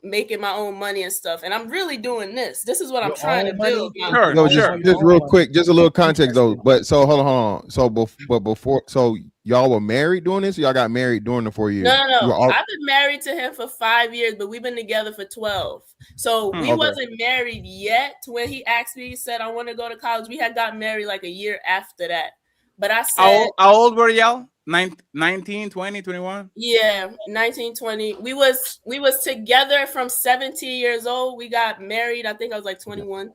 making my own money and stuff. And I'm really doing this. This is what I'm trying to build. Sure, No, sure. just real quick, just a little context though. But so hold on. So before, so y'all were married doing this? Or y'all got married during the 4 years? No. You were all- I've been married to him for 5 years, but we've been together for 12. So we Okay. wasn't married yet when he asked me, he said, I want to go to college. We had got married like a year after that. But I said, How old were y'all? 19, 20, 21? yeah, 1920. We was together from 17 years old. We got married. I think I was like 21.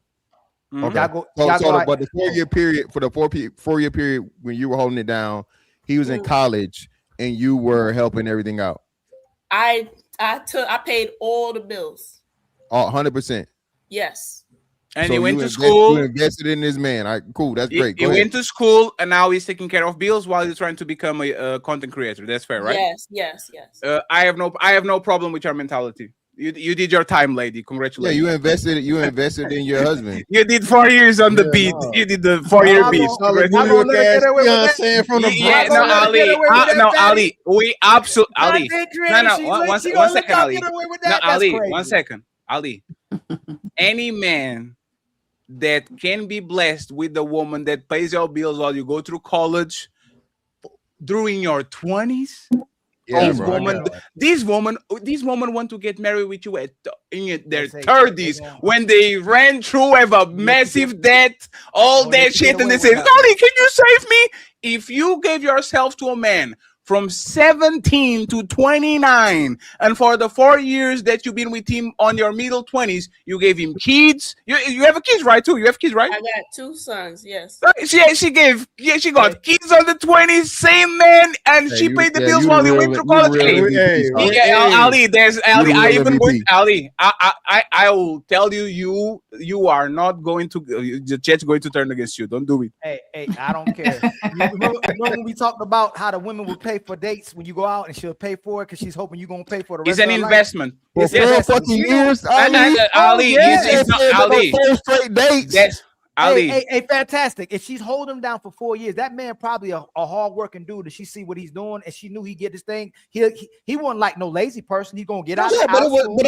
Okay. Y'all go- So, y'all so go the- out- but the 4-year period for the 4-year period when you were holding it down, he was in college and you were helping everything out. I paid all the bills. 100%. Yes. And So he went you to invest- school. You invested in this man. All right, cool. That's He, great. he Go ahead. went to school and now he's taking care of bills while he's trying to become a content creator. That's fair, right? Yes. I have no problem with your mentality. You did your time, lady. Yeah, Congratulations. you invested in your husband. You did 4 years on the Yeah, beat. no. You did the 4-year I'm beat. gonna- Solid I'm New gonna York let her ass get away with that. Beyonce from the Yeah, I'm no, gonna let her Ali. get away with that, No, Daddy. Ali. We absolutely Ali. Content No, creator, no. she One gonna second, let y'all Ali. get away with No, that? That's Ali. crazy. 1 second, Ali. Any man that can be blessed with the woman that pays your bills while you go through college during your 20s. Yeah, This bro, I woman, know. these women want to get married with you in their They say- 30s they don't. when they ran through with a massive debt, all Oh, they that can shit, get and they away say, with that. "Ali, can you save me?" If you gave yourself to a man from 17 to 29, and for the 4 years that you've been with him on your middle 20s, you gave him kids. You have a kids, right? Too. You have kids, right? I got 2 sons. Yes. She got kids on the 20s, same man, and Hey, she you- paid the yeah, bills you while the he real- went through you the college. real Hey, MVP, Hey, son. Ali, there's Ali. the I real even MVP. went Ali. I will tell you, you are not going to. The chat's going to turn against you. Don't do it. Hey, I don't care. You remember when we talked about how the women will pay for dates when you go out and she'll pay for it because she's hoping you're gonna pay for the rest It's an of her life? investment. For It's 4 investment. fucking You know- years, And, Ali. Ali, yeah. it's not Ali. 4 straight dates. That's Ali. Hey, fantastic. If she's holding him down for 4 years, that man probably a hard-working dude. If she see what he's doing and she knew he'd get this thing, he wasn't like no lazy person. He's gonna get out. Yeah, out of school.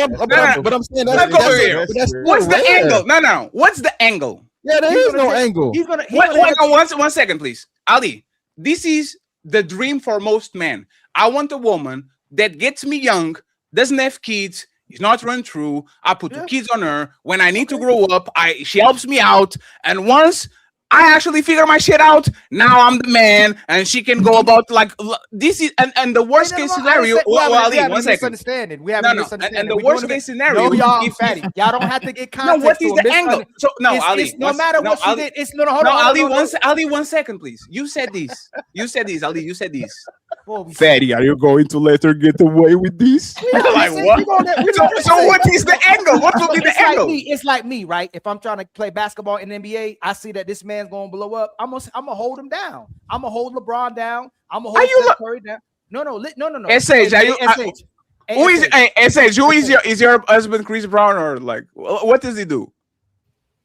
but I'm saying Look over here. that's What's the rare. angle? No. What's the angle? Yeah, there He's is gonna no take- angle. He's gonna. Wait, one second, please. Ali, this is the dream for most men. I want a woman that gets me young, doesn't have kids, he's not run through. I put 2 kids on her. When I need to grow up, she helps me out. And once I actually figure my shit out, now I'm the man, and she can go about like this is and the worst case scenario. We have Ali, a 1 second. misunderstanding. We have a misunderstanding. And the We worst doing it- case scenario. No, y'all, if- fatty. Y'all don't have to get No, context. what is to a the angle? So no, it's, Ali. it's no matter what she Ali, did. It's no, hold no, on. Ali. hold on. Ali, 1 second, please. You said this. You said this, Ali. You said this. Whoa, Fatty, are you going to let her get away with this? Like what? So what is the angle? What will be the angle? It's like me, right? If I'm trying to play basketball in the NBA, I see that this man's gonna blow up. I'm gonna hold him down. I'm gonna hold LeBron down. I'm gonna hold Steph Curry down. No. SH, are you? Who is SH? Who is your husband, Chris Brown, or like what does he do?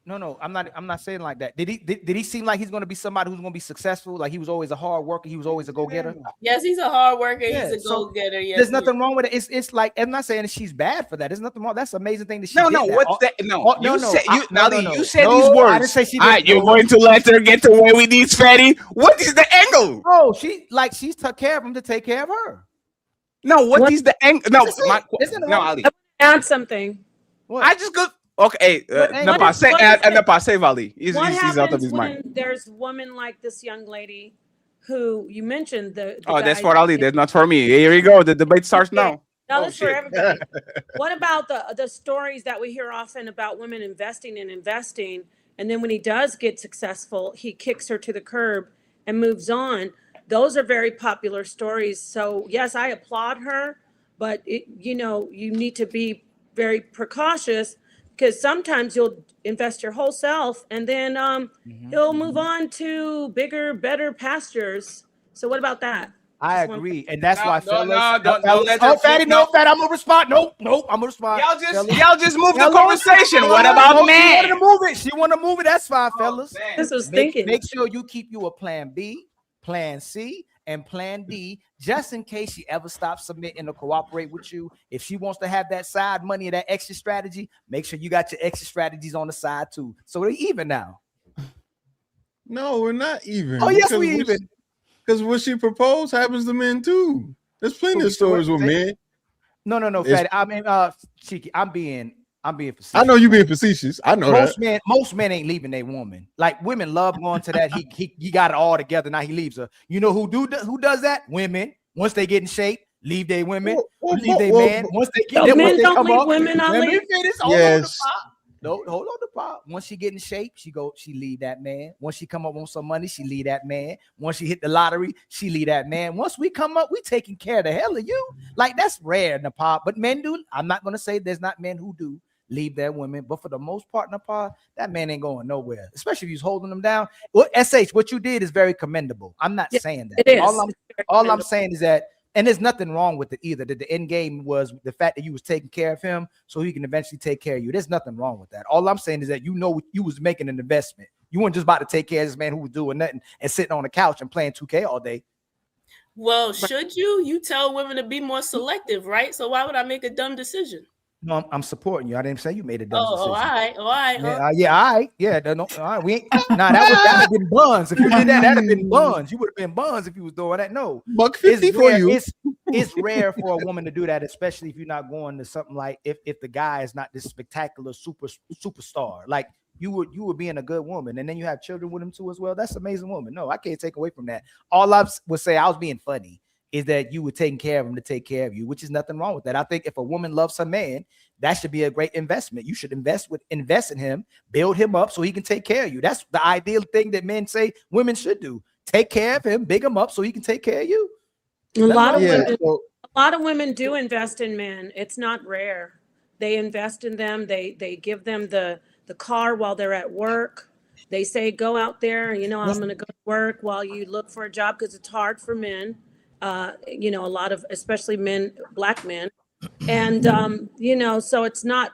No, I'm not saying like that. Did he seem like he's going to be somebody who's going to be successful? Like he was always a hard worker, he was always a go-getter? Yes, he's a hard worker, Yeah, he's a so go-getter. Yes, there's nothing wrong with it. It's like, I'm not saying that she's bad for that. There's nothing wrong. That's an amazing thing that she did that. What's that? No, you said you said No, these words. I didn't say she Alright, didn't. you're going to let her get away with these, Fatty. What is the angle? Oh, she's took care of him to take care of her. No, what is the angle? No, no, Ali. Add something. What? I just go. Okay, Napa, say Vali. He's out of his mind. There's a woman like this young lady who you mentioned. That's for Ali. That's not for me. Here we go. The debate starts now. No, that's for everybody. What about the stories that we hear often about women investing, and then when he does get successful, he kicks her to the curb and moves on? Those are very popular stories. So yes, I applaud her, but you need to be very precautious, because sometimes you'll invest your whole self and then he'll move on to bigger, better pastures. So what about that? I agree, and that's why fellas. Fatty, no, Fatty, I'm gonna respond. Nope, I'm gonna respond. Y'all just move the conversation. What about man? She want to move it. That's fine, fellas. This was thinking. Make sure you keep you a plan B, plan C, and plan D, just in case she ever stops submitting to cooperate with you. If she wants to have that side money or that extra strategy, make sure you got your extra strategies on the side too. So we're even now. No, we're not even. Oh, yes, we even. Because what she proposed happens to men too. There's plenty of stories with men. No, Fatty. I mean, Cheeky, I'm being facetious. I know you being facetious. I know most men ain't leaving their woman. Like women love going to that. He got it all together. Now he leaves her. You know who does that? Women. Once they get in shape, leave their women. Leave their man. Once they get men don't leave women. Yes. No, hold on the pop. Once she get in shape, she leave that man. Once she come up on some money, she leave that man. Once she hit the lottery, she leave that man. Once we come up, we taking care of the hell of you. Like that's rare in the pop, but men do. I'm not gonna say there's not men who do leave their women, but for the most part in the pop, that man ain't going nowhere. Especially if he's holding them down. Well, SH, what you did is very commendable. I'm not saying that. It is. All I'm saying is that. And there's nothing wrong with it either. That the end game was the fact that you was taking care of him so he can eventually take care of you. There's nothing wrong with that. All I'm saying is that you was making an investment. You weren't just about to take care of this man who was doing nothing and sitting on the couch and playing 2K all day. Well, should you tell women to be more selective, right? So why would I make a dumb decision? No, I'm supporting you. I didn't say you made a dumb decision. All right. All right. Yeah, all right. We ain't, that would have been buns. If you did that, that'd have been buns. You would have been buns if you was doing that. No, $150 for you. It's rare for a woman to do that, especially if you're not going to something like if the guy is not this spectacular superstar. Like you would being a good woman, and then you have children with him too as well. That's an amazing woman. No, I can't take away from that. All I would say, I was being funny, is that you were taking care of him to take care of you, which is nothing wrong with that. I think if a woman loves her man, that should be a great investment. You should invest in him, build him up so he can take care of you. That's the ideal thing that men say women should do. Take care of him, big him up so he can take care of you. A lot of women do invest in men. It's not rare. They invest in them. They give them the car while they're at work. They say, go out there, I'm going to go to work while you look for a job, because it's hard for men. A lot of, especially men, black men. And, so it's not,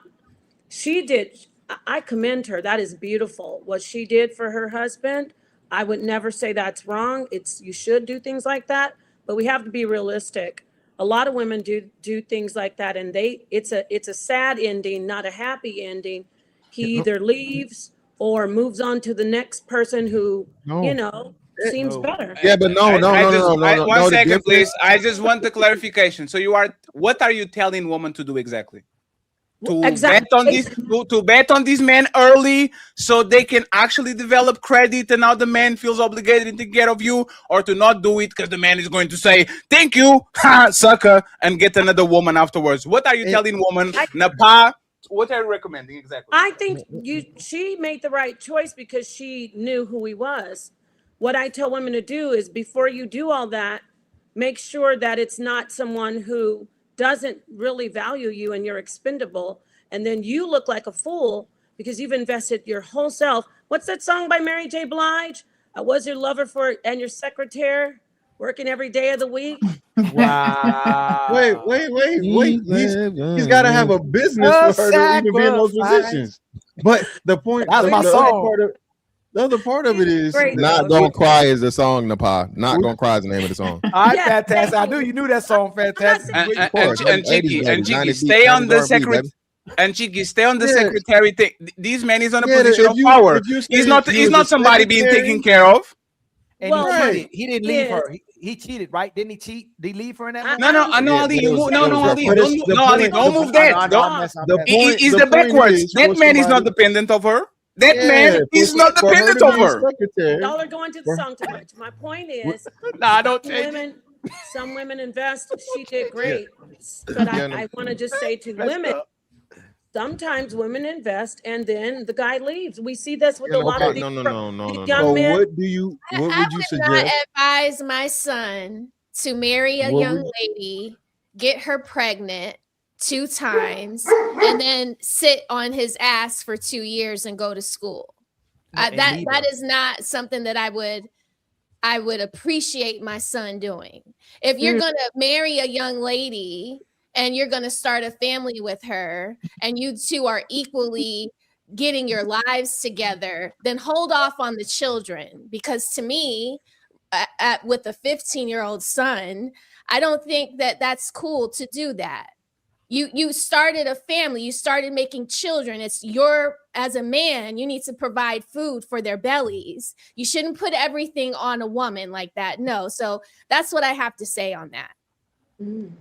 I commend her. That is beautiful. What she did for her husband, I would never say that's wrong. You should do things like that, but we have to be realistic. A lot of women do things like that, and it's a sad ending, not a happy ending. He either leaves or moves on to the next person who, seems better. Yeah, but no. One The second, difference- please. I just want the clarification. So what are you telling women to do exactly? To Exactly. bet on this, to bet on these men early, so they can actually develop credit, and now the man feels obligated to take care of you, or to not do it because the man is going to say thank you, ha, sucker, and get another woman afterwards. What are you telling women, Napa? What are you recommending exactly? I think she made the right choice because she knew who he was. What I tell women to do is before you do all that, make sure that it's not someone who doesn't really value you and you're expendable. And then you look like a fool because you've invested your whole self. What's that song by Mary J. Blige? I was your lover and your secretary, working every day of the week. Wow. Wait. He's got to have a business for her to even be in those positions. But the point, That's my song. The other part of it is Not Gonna Cry is the song, Napa. Not Gonna Cry is the name of the song. All right, Fantastic. I knew you knew that song, Fantastic. And Cheeky, stay on the secretary. And Cheeky, stay on the secretary thing. These men is on a position of power. He's not somebody being taken care of. And he didn't leave her. He cheated, right? Didn't he cheat? Did he leave her in that moment? No, Ali, Ali, don't move that. He's the backwards. That man is not dependent of her. That man is not dependent of her. Y'all are going to the song too much. My point is, don't change. some women invest. She did great, but I want to just say to women, sometimes women invest and then the guy leaves. We see this with a lot of these young men. What would you suggest? Not advise my son to marry a young lady, get her pregnant 2 times, and then sit on his ass for 2 years and go to school. That is not something that I would appreciate my son doing. If you're going to marry a young lady and you're going to start a family with her and you two are equally getting your lives together, then hold off on the children. Because to me, with a 15-year-old son, I don't think that that's cool to do that. You started a family, you started making children. It's as a man, you need to provide food for their bellies. You shouldn't put everything on a woman like that. No. So that's what I have to say on that.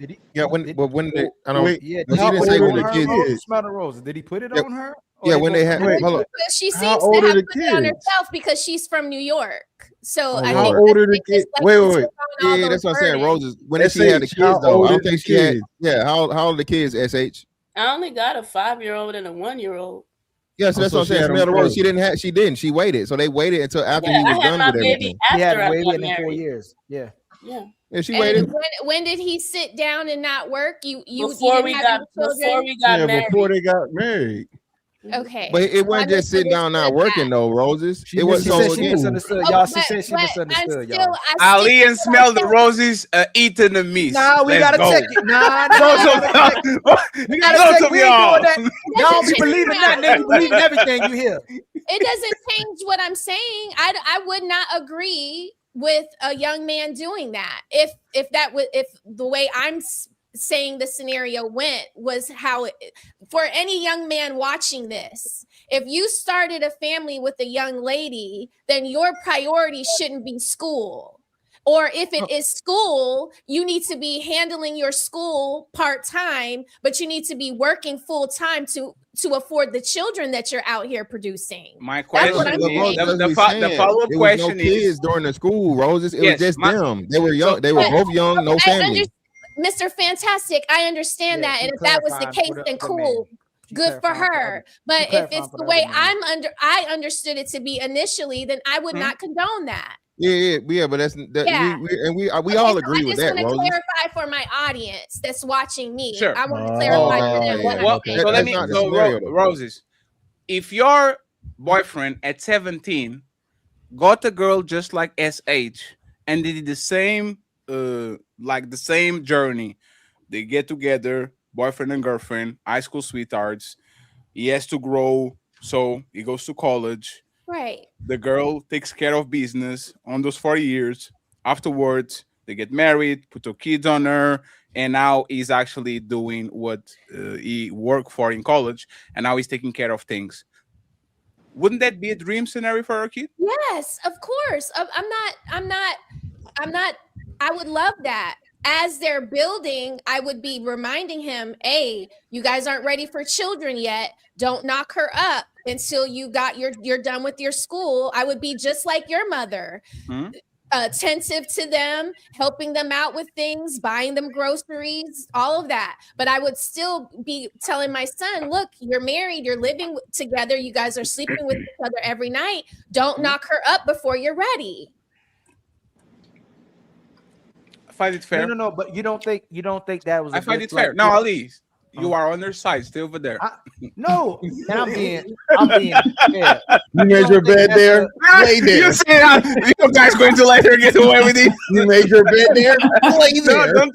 Did he? Yeah, when I don't. Yeah, he didn't say when the kids. Smell the roses. Did he put it on her? Yeah, when they had. Hold up. She seems to have put it on herself because she's from New York. So I how think old are the kids? Wait. Yeah, that's what I'm saying. Roses. When did she have the kids though? I don't think she had. Yeah, how old are the kids? SH. I only got a 5-year-old and a 1-year-old. Yeah, so that's what I'm saying. Smell the rose. She didn't. She waited. So they waited until after he was done with everything. He had waited in 4 years. Yeah. Yeah, she waited. When did he sit down and not work? Before we got married. Before they got married. Okay. But it wasn't just sitting down not working though, Roses. It wasn't so she misunderstood. Y'all, she said she misunderstood, y'all. Ali and Smell the Roses eating the meat. Nah, we gotta check it. Nah, we gotta check it. We ain't doing that. Y'all don't be believing nothing. You believe in everything you hear. It doesn't change what I'm saying. I would not agree with a young man doing that. If the way I'm saying the scenario went was how for any young man watching this, if you started a family with a young lady, then your priority shouldn't be school. Or if it is school, you need to be handling your school part-time, but you need to be working full-time to afford the children that you're out here producing. My question is, the follow-up question question is, kids during the school, Roses. It was just them. They were young. They were But- both young, no family. Mr. Fantastic, I understand that, and if that was the case, then cool, good for her. But if it's the way I understood it to be initially, then I would not condone that. Yeah, but that's we all agree with that, I just want to Roses. clarify for my audience that's watching me. Sure. I want to clarify for them what I think. So Roses, if your boyfriend at 17 got a girl just like SH and they did the same the same journey, they get together, boyfriend and girlfriend, high school sweethearts, he has to grow, so he goes to college. Right. The girl takes care of business on those 4 years. Afterwards, they get married, put 2 kids on her, and now he's actually doing what he worked for in college, and now he's taking care of things. Wouldn't that be a dream scenario for our kid? Yes, of course. I would love that. As they're building, I would be reminding him, hey, you guys aren't ready for children yet. Don't knock her up until you're done with your school. I would be just like your mother. Attentive to them, helping them out with things, buying them groceries, all of that. But I would still be telling my son, look, you're married, you're living together, you guys are sleeping with each other every night. Don't knock her up before you're ready. I find it fair. No, but you don't think that was I find it fair. No, Ali, you are on their side, stay over there. No, and I'm being fair. You made your bed there. Lay there. You say you guys going to let her get away with it? You made your bed there. Lay there. No,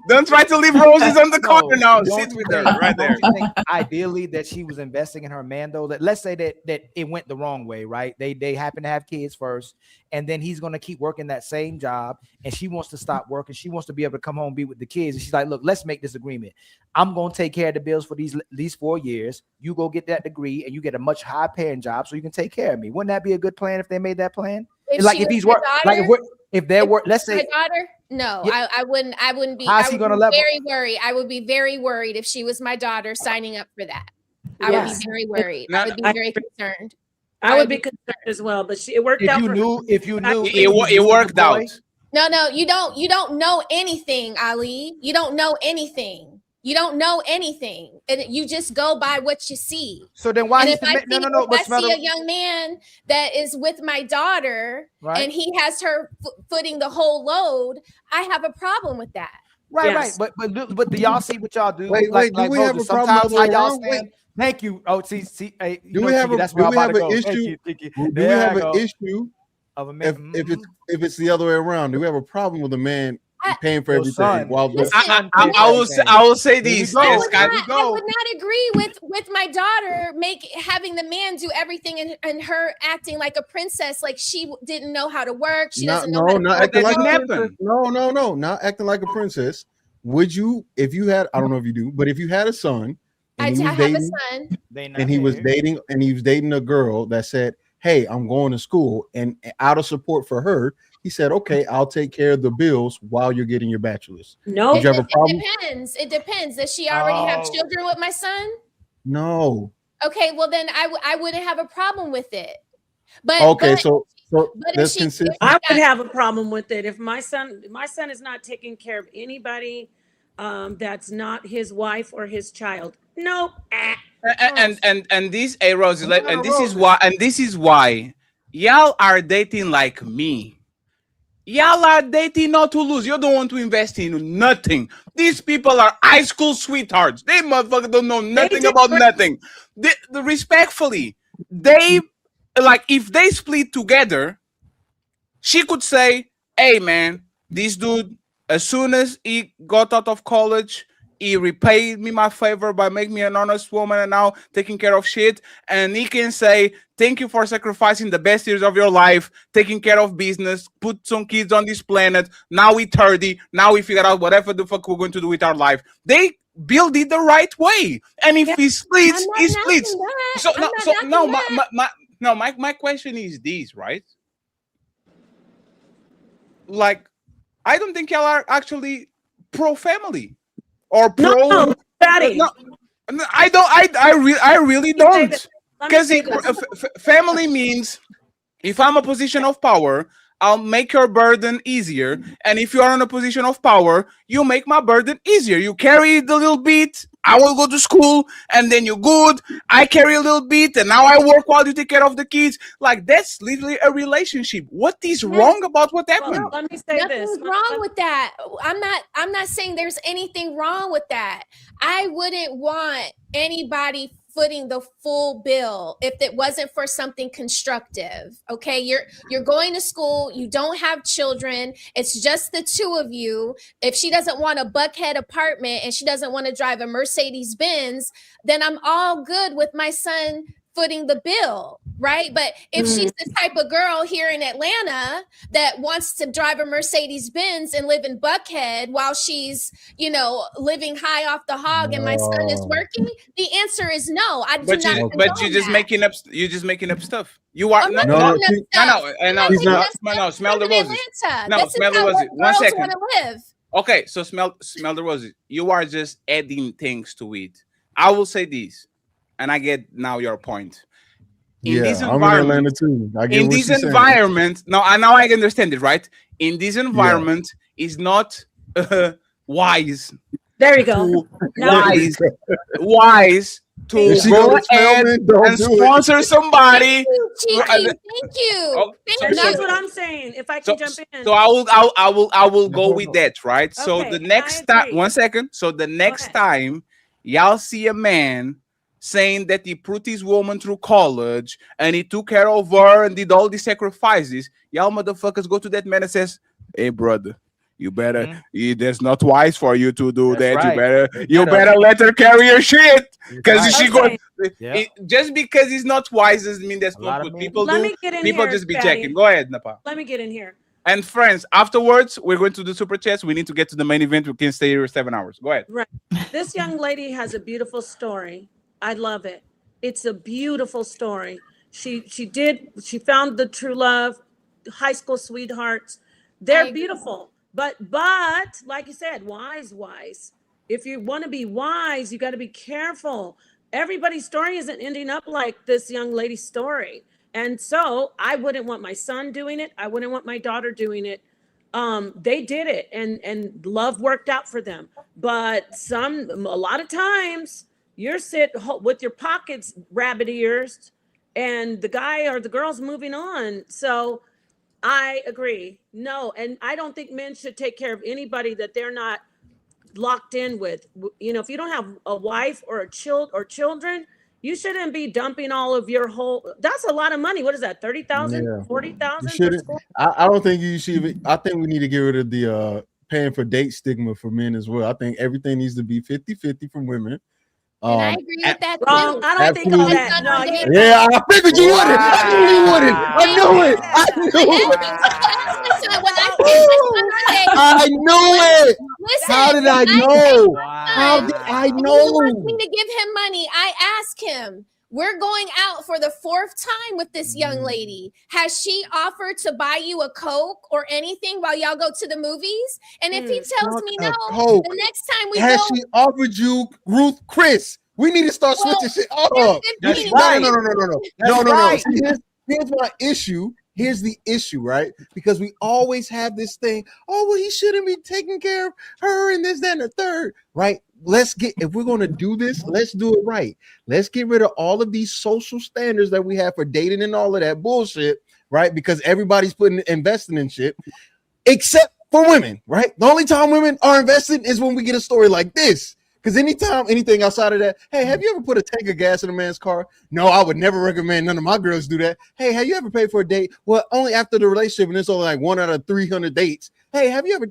don't try to leave roses on the corner now. Sit with her right there. Don't you think ideally that she was investing in her man though? That let's say that it went the wrong way, right? They happen to have kids first, and then he's gonna keep working that same job, and she wants to stop working. She wants to be able to come home and be with the kids, and she's like, look, let's make this agreement. I'm gonna take care of the bills for these 4 years. You go get that degree and you get a much higher paying job so you can take care of me. Wouldn't that be a good plan if they made that plan? If they're work, let's say my daughter. No, Yeah. I wouldn't be. How's I he would gonna be level? very worried. I would be very worried if she was my daughter signing up for that. I would be very worried. I would be very concerned. I would be concerned as well, but it worked out. If you knew, it worked out. No, you don't know anything, Ali. You don't know anything. You don't know anything, and you just go by what you see. So then why? And He's if I see a young man that is with my daughter, Right. and he has her footing the whole load, I have a problem with that. Right. But do y'all see what y'all do? Wait, do we have a problem sometimes all how y'all around? stand? Thank you. Oh, see. Hey, Do we have that's where I'm about to go. an Thank issue? you, thank you. Do we There have I an go. issue Of a man. if it's the other way around? Do we have a problem with a man paying for Your everything? son. While Listen, I will say this. I would not agree with my daughter having the man do everything and her acting like a princess, like she didn't know how to work. She doesn't know how to not work. acting like a princess. No, not acting like a princess. Would you, if you had, I don't know if you do, but if you had a son I and he was have a dating, son. and he was dating a girl that said, "Hey, I'm going to school," and out of support for her, he said, "Okay, I'll take care of the bills while you're getting your bachelor's." No, Did you have a problem? It depends. Does she already have children with my son? No. Okay, well then I wouldn't have a problem with it. But So but that's if consistent. I would have a problem with it if my son is not taking care of anybody that's not his wife or his child. No. And these arrows, and this is why y'all are dating like me. Y'all are dating not to lose. You don't want to invest in nothing. These people are high school sweethearts. They motherfuckers don't know nothing about nothing. Respectfully, if they split together, she could say, "Hey man, this dude, as soon as he got out of college, he repaid me my favor by making me an honest woman and now taking care of shit." And he can say, "Thank you for sacrificing the best years of your life, taking care of business, put some kids on this planet. Now we're 30. Now we figure out whatever the fuck we're going to do with our life." They build it the right way. And if he splits, he splits. My question is this, right? Like, I don't think y'all are actually pro-family or pro. Daddy. No, I really don't. Because family means if I'm a position of power, I'll make your burden easier. And if you are in a position of power, you make my burden easier. You carry the little bit, I will go to school, and then you're good. I carry a little bit, and now I work while you take care of the kids. Like, that's literally a relationship. What is wrong about what happened? Well, let me say Nothing's wrong with that. I'm not saying there's anything wrong with that. I wouldn't want anybody footing the full bill if it wasn't for something constructive. Okay, you're going to school, you don't have children, it's just the two of you. If she doesn't want a Buckhead apartment and she doesn't want to drive a Mercedes Benz, then I'm all good with my son footing the bill, right? But if she's the type of girl here in Atlanta that wants to drive a Mercedes Benz and live in Buckhead while she's, you know, living high off the hog and my son is working, the answer is no. I do But not. you're just making up. You're just making up stuff. You are I'm not no. making up stuff. Smell the roses. Atlanta. No, This smell is the how roses. One girls second. want to live. Okay, so smell the roses. You are just adding things to it. I will say this, and I get now your point. In this I'm in Atlanta environment, too. I get in what this she's saying. environment, now I understand it, right? In this environment, is not wise. There you go. Wise to If she go go to ahead Spelman, don't and do it. sponsor somebody. Thank you. Oh, And that's what I'm saying. If I can jump in. So I will go with that, right? So Okay, the next I time, agree. 1 second. So the next time y'all see a man saying that he put his woman through college and he took care of her and did all these sacrifices, y'all motherfuckers go to that man and says, "Hey, brother, you better. That's not wise for you to do that. right. You better let her carry your shit because right. she Okay. just because it's not wise doesn't mean that's not what people Let do. me get in People here, just be Fatty. checking. Go ahead, Napa. Let me get in here. And friends, afterwards, we're going to do super chats. We need to get to the main event. We can stay here 7 hours. Go ahead. Right. This young lady has a beautiful story. I love it. It's a beautiful story. She found the true love, high school sweethearts. They're beautiful. But like you said, wise. If you want to be wise, you got to be careful. Everybody's story isn't ending up like this young lady's story. And so I wouldn't want my son doing it. I wouldn't want my daughter doing it. They did it and love worked out for them. But a lot of times you're with your pockets rabbit ears and the guy or the girl's moving on. So I agree. No, and I don't think men should take care of anybody that they're not locked in with. You know, if you don't have a wife or children, you shouldn't be dumping all of your whole. That's a lot of money. What is that? 30,000, Yeah. 40,000 You for shouldn't. school? I don't think you should. I think we need to get rid of the paying for date stigma for men as well. I think everything needs to be 50-50 from women. And I agree with that Wrong. too. I don't think all that. No, Yeah, I figured you wouldn't. I knew you wouldn't. I knew it. I knew it. Listen, How did I know? How How did I He know? wants me to give him money. I ask him. We're going out for the 4th time with this young lady. Has she offered to buy you a Coke or anything while y'all go to the movies? And if he tells me no, Coke. the next time we Has go, she offered you Ruth Chris? We need to start switching shit up. That's No, right. no. See, here's my issue. Here's the issue, right? Because we always have this thing. Oh, well, he shouldn't be taking care of her and this, that, and the third, right? If we're going to do this, let's do it right. Let's get rid of all of these social standards that we have for dating and all of that bullshit, right? Because everybody's investing in shit, except for women, right? The only time women are invested is when we get a story like this. Because anything outside of that, hey, have you ever put a tank of gas in a man's car? No, I would never recommend none of my girls do that. Hey, have you ever paid for a date? Well, only after the relationship, and it's only like 1 out of 300 dates. Hey, have you ever?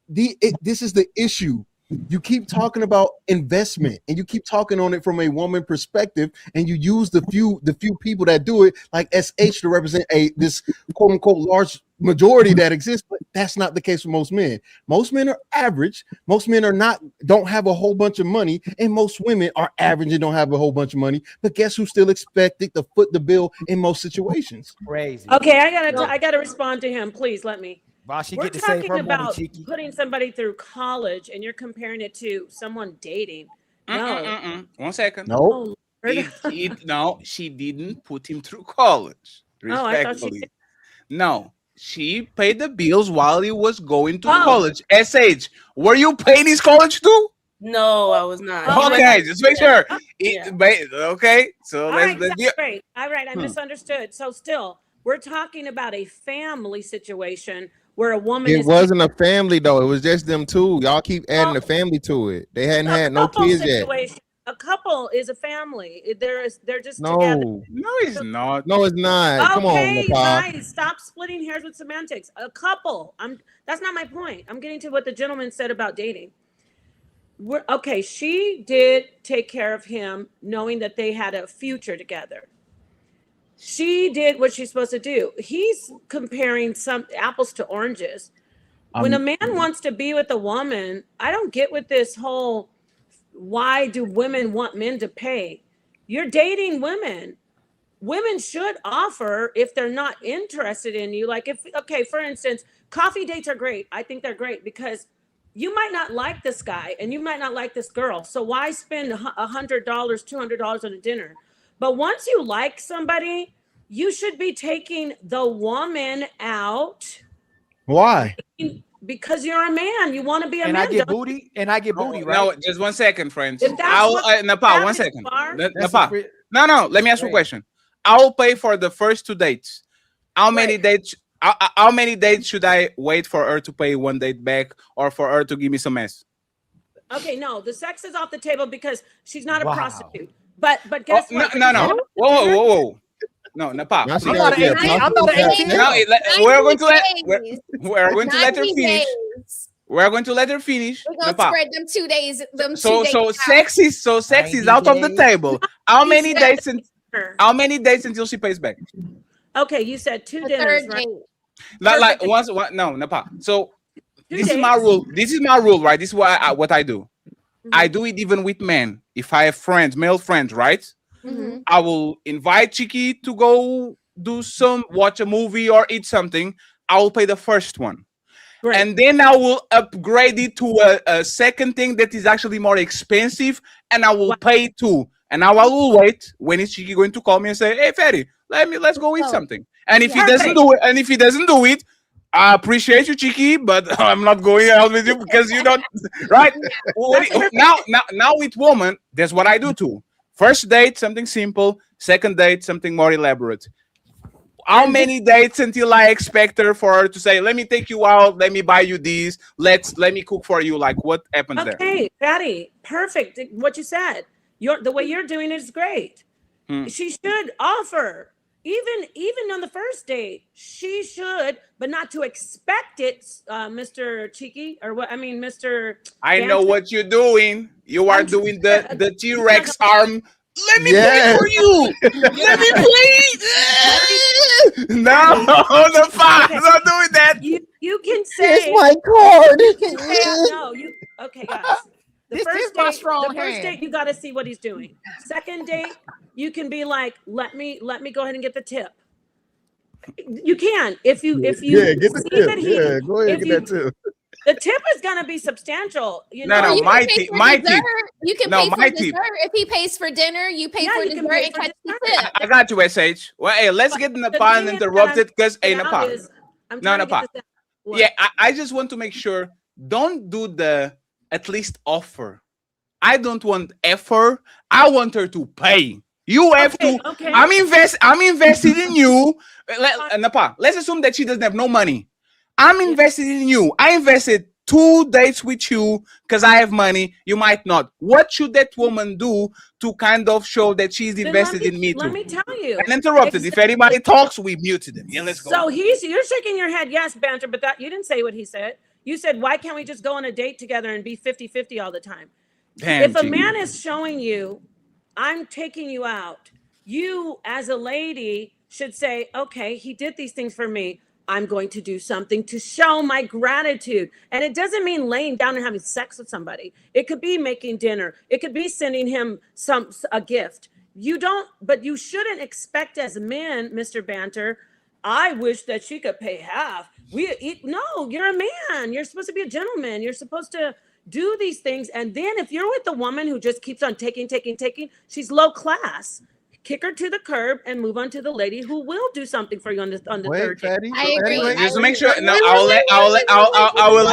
This is the issue. You keep talking about investment, and you keep talking on it from a woman perspective, and you use the few people that do it, like SH, to represent this quote unquote large majority that exists. But that's not the case for most men. Most men are average. Most men don't have a whole bunch of money, and most women are average and don't have a whole bunch of money. But guess who's still expected to foot the bill in most situations? Crazy. Okay, I gotta respond to him. Please let me. She We're get to save talking her money, about Cheeky. putting somebody through college, and you're comparing it to someone dating. No. 1 second. No. No, she didn't put him through college. Oh, I thought she Respectfully. did. No, she paid the bills while he was going to college. SH, were you paying his college too? No, I was not. Okay, just make sure. Yeah. Okay, so All let's right, be that's great. All right, I misunderstood. So still, we're talking about a family situation where a woman It is wasn't a family though. It was just them two. Y'all keep adding the family to it. They hadn't had no couple kids yet. situation. A couple is a family. They're just together. No, it's not. No, it's not. Come on, Okay, Papa. guys, stop splitting hairs with semantics. A couple. That's not my point. I'm getting to what the gentleman said about dating. Okay, she did take care of him knowing that they had a future together. She did what she's supposed to do. He's comparing some apples to oranges. When a man wants to be with a woman, I don't get with this whole, why do women want men to pay? You're dating women. Women should offer if they're not interested in you. Like if, okay, for instance, coffee dates are great. I think they're great because you might not like this guy and you might not like this girl. So why spend $100, $200 on a dinner? But once you like somebody, you should be taking the woman out. Why? Because you're a man. You want to be a And man. I get don't booty, and I get booty, right? No, just 1 second, friends. If that's what Nepal, 1 habits second. are- Nepal. No, let me ask you a question. I'll pay for the first 2 dates. How many dates? How many dates should I wait for her to pay 1 date back, or for her to give me some mess? Okay, no, the sex is off the table because she's not a Wow. prostitute. But guess what? No. Whoa. No, Nepal. That's please. not an 18. I'm not an 18. No, we're going to let we're going to let her 90 finish. days. We're going to let her finish. We're gonna Nepal. spread them 2 days. Them So 2 days so out. sex is out of the table. How many dates? How many dates until she pays back? Okay, you said 2 The dinners, third right? date. Like once. No, Nepal. So this is dates. my rule. This is my rule, right? This is what I do. I do it even with men. If I have friends, male friends, right? Mhm. I will invite Chicky to go watch a movie or eat something. I will pay the first one. And then I will upgrade it to a second thing that is actually more expensive, and I will pay 2. And now I will wait. When is Chicky going to call me and say, "Hey, Fatty, let's go eat something"? And if he doesn't do it, I appreciate you, Chicky, but I'm not going out with you because you don't. Right? Now with woman, that's what I do too. First date, something simple. Second date, something more elaborate. How many dates until I expect her for her to say, "Let me take you out, let me buy you these, let me cook for you"? Like, what happens there? Okay, Patty, perfect. What you said. The way you're doing it is great. She should offer, even on the first date. She should, but not to expect it, Mr. Cheeky, or what? I mean, Mr. I know Dancer. what you're doing. You are doing the T-Rex arm. Let me play for you. Let me play. No, the fuck. I'm not doing that. You can say Here's my card. You can say no. Okay, guys. The This first is my date, strong the first hand. date, you got to see what he's doing. Second date, you can be like, let me go ahead and get the tip. You can if you get the see tip. that he, Yeah, go ahead if and you- get that tip. The tip is gonna be substantial. You No, know, no, You my can pay tip, for my dessert. tip. You can No, pay for my dessert. tip. If he pays for dinner, you pay Yeah, for you can dessert pay and for catch the dessert. tip. I got you, SH. Well, hey, let's get in the the pod thing and is that interrupt I'm it because trying ain't to a get out pod. is- I'm No, trying no, to get pod. this out. What? Yeah, I just want to make sure. Don't do the at least offer. I don't want effort. I want her to pay. You have to. Okay. I'm invested in you. Napa, let's assume that she doesn't have no money. I'm invested in you. I invested 2 dates with you because I have money. You might not. What should that woman do to kind of show that she's Then invested in me too? Let me tell you. And interrupted. If anybody talks, we muted them. Yeah, let's go. So you're shaking your head, yes, Banter, but that you didn't say what he said. You said, why can't we just go on a date together and be 50-50 all the time? Damn, If a G. man is showing you, I'm taking you out, you as a lady should say, okay, he did these things for me. I'm going to do something to show my gratitude. And it doesn't mean laying down and having sex with somebody. It could be making dinner. It could be sending him a gift. But you shouldn't expect as men, Mr. Banter, I wish that she could pay half. No, you're a man. You're supposed to be a gentleman. You're supposed to do these things. And then if you're with a woman who just keeps on taking, she's low class. Kick her to the curb and move on to the lady who will do something for you on the third date. I agree. Just to make sure. No, I will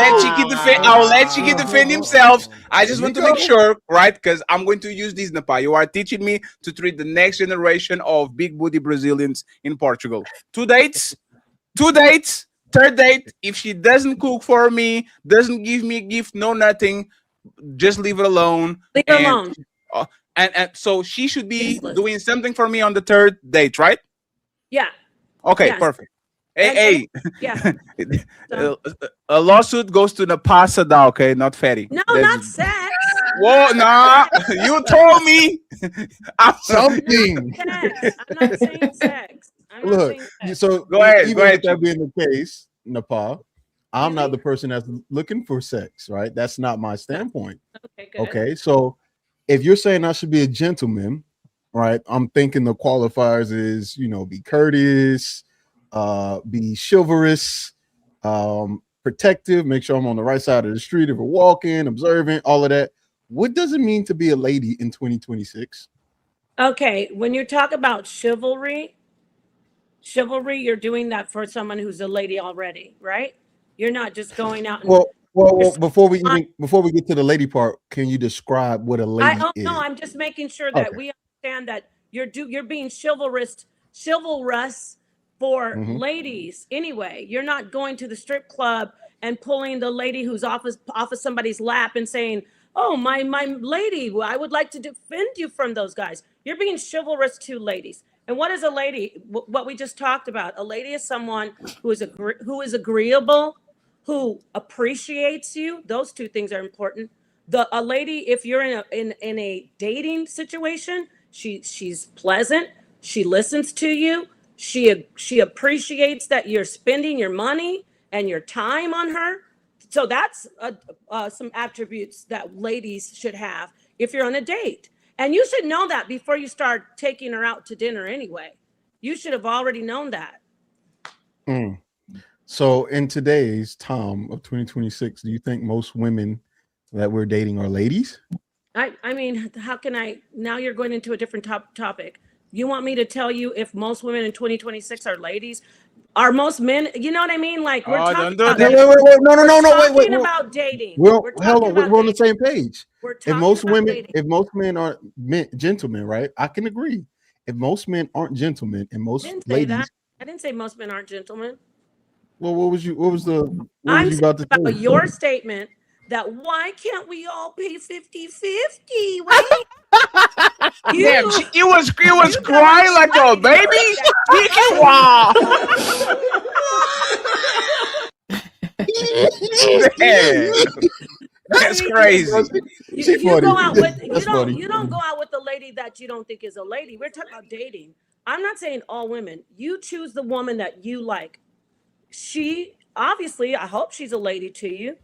let Chicky defend himself. I just want to make sure, right? Because I'm going to use this, Napa. You are teaching me to treat the next generation of big booty Brazilians in Portugal. 2 dates. Third date. If she doesn't cook for me, doesn't give me a gift, no nothing, just leave it alone. Leave her alone. And so she should be doing something for me on the third date, right? Yeah. Okay, Yes. perfect. Hey, Yeah. a lawsuit goes to the Pasada, okay, not Fatty. No, That's- not sex. Whoa, nah, you told me. Something. Sex. I'm not saying sex. I'm not Look, saying sex. so Go ahead, even go ahead, with that Chief. being the case, Nepal, I'm not the person that's looking for sex, right? That's not my standpoint. Okay, good. Okay, so if you're saying I should be a gentleman, right? I'm thinking the qualifiers is, you know, be courteous, be chivalrous, protective, make sure I'm on the right side of the street if we're walking, observant, all of that. What does it mean to be a lady in 2026? Okay, when you talk about chivalry, you're doing that for someone who's a lady already, right? You're not just going out and Well, before we get to the lady part, can you describe what a lady is? no, I'm just making sure that Okay. we understand that you're being chivalrous for ladies anyway. You're not going to the strip club and pulling the lady who's off of somebody's lap and saying, "Oh, my lady, I would like to defend you from those guys." You're being chivalrous to ladies. And what is a lady? What we just talked about. A lady is someone who is agreeable, who appreciates you. Those two things are important. A lady, if you're in a dating situation, she's pleasant. She listens to you. She appreciates that you're spending your money and your time on her. So that's some attributes that ladies should have if you're on a date. And you should know that before you start taking her out to dinner anyway. You should have already known that. So in today's time of 2026, do you think most women that we're dating are ladies? I mean, how can I, now you're going into a different topic. You want me to tell you if most women in 2026 are ladies? Are most men, you know what I mean? Like we're talking about Wait, talking about dating. Well, We're hold talking on, about we're on the same page. We're If talking most about women, dating. if most men aren't gentlemen, right? I can agree. If most men aren't gentlemen and I most didn't say ladies, that. I didn't say most men aren't gentlemen. well, what was you I'm about to saying about say? your statement that why can't we all pay 50-50? Wait. Damn, it was crying like a baby. Wow. That's crazy. You go out with you don't go out with the lady that you don't think is a lady. We're talking about dating. I'm not saying all women. You choose the woman that you like. She obviously, I hope she's a lady to you.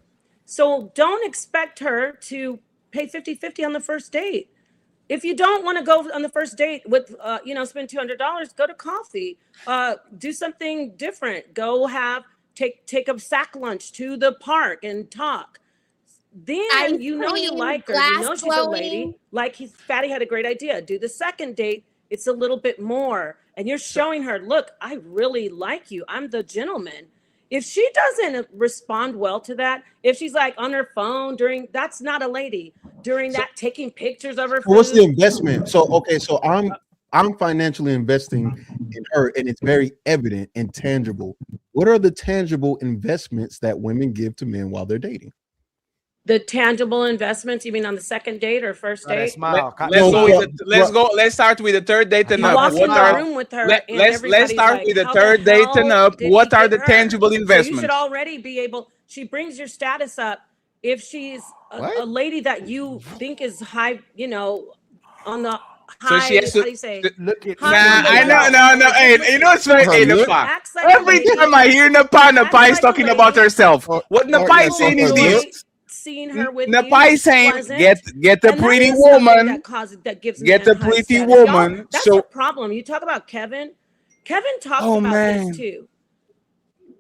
So don't expect her to pay 50-50 on the first date. If you don't want to go on the first date with, spend $200, go to coffee, do something different. Go take a sack lunch to the park and talk. Then you know you like her. You know she's a lady. Like Fatty had a great idea. Do the second date. It's a little bit more, and you're showing her, look, I really like you. I'm the gentleman. If she doesn't respond well to that, if she's like on her phone that's not a lady. During that, taking pictures of her food. What's the investment? So I'm financially investing in her, and it's very evident and tangible. What are the tangible investments that women give to men while they're dating? The tangible investments, you mean on the second date or first date? Let's start with the third date and up. Let's start with the third date and up. What are the tangible investments? So you should already be able. She brings your status up. If she's a lady that you think is high, on the high. So she has to, how do you say? Look at no. Hey, you know what's right? Hey, Napa. Every time I hear Napa is talking about herself. What Napa is saying is this. Seeing her with Napa is saying, get a pretty woman. Get a pretty woman. That's the problem. You talk about Kevin. Kevin talks about this too.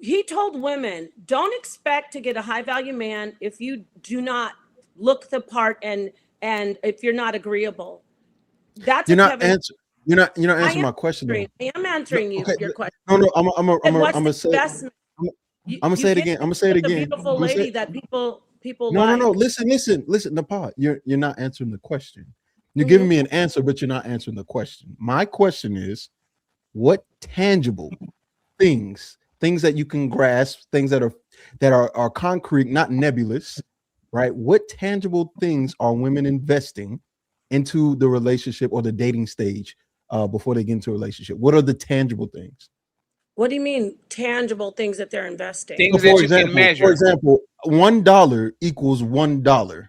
He told women, don't expect to get a high value man if you do not look the part and if you're not agreeable. That's you're not answering my question. I am answering your question. No, I'm gonna say it again. I'm gonna say it again. Beautiful lady that people No. Listen, Napa. You're not answering the question. You're giving me an answer, but you're not answering the question. My question is, what tangible things that you can grasp, things that are concrete, not nebulous, right? What tangible things are women investing into the relationship or the dating stage before they get into a relationship? What are the tangible things? What do you mean tangible things that they're investing? Things that you can measure. For example, $1 equals $1.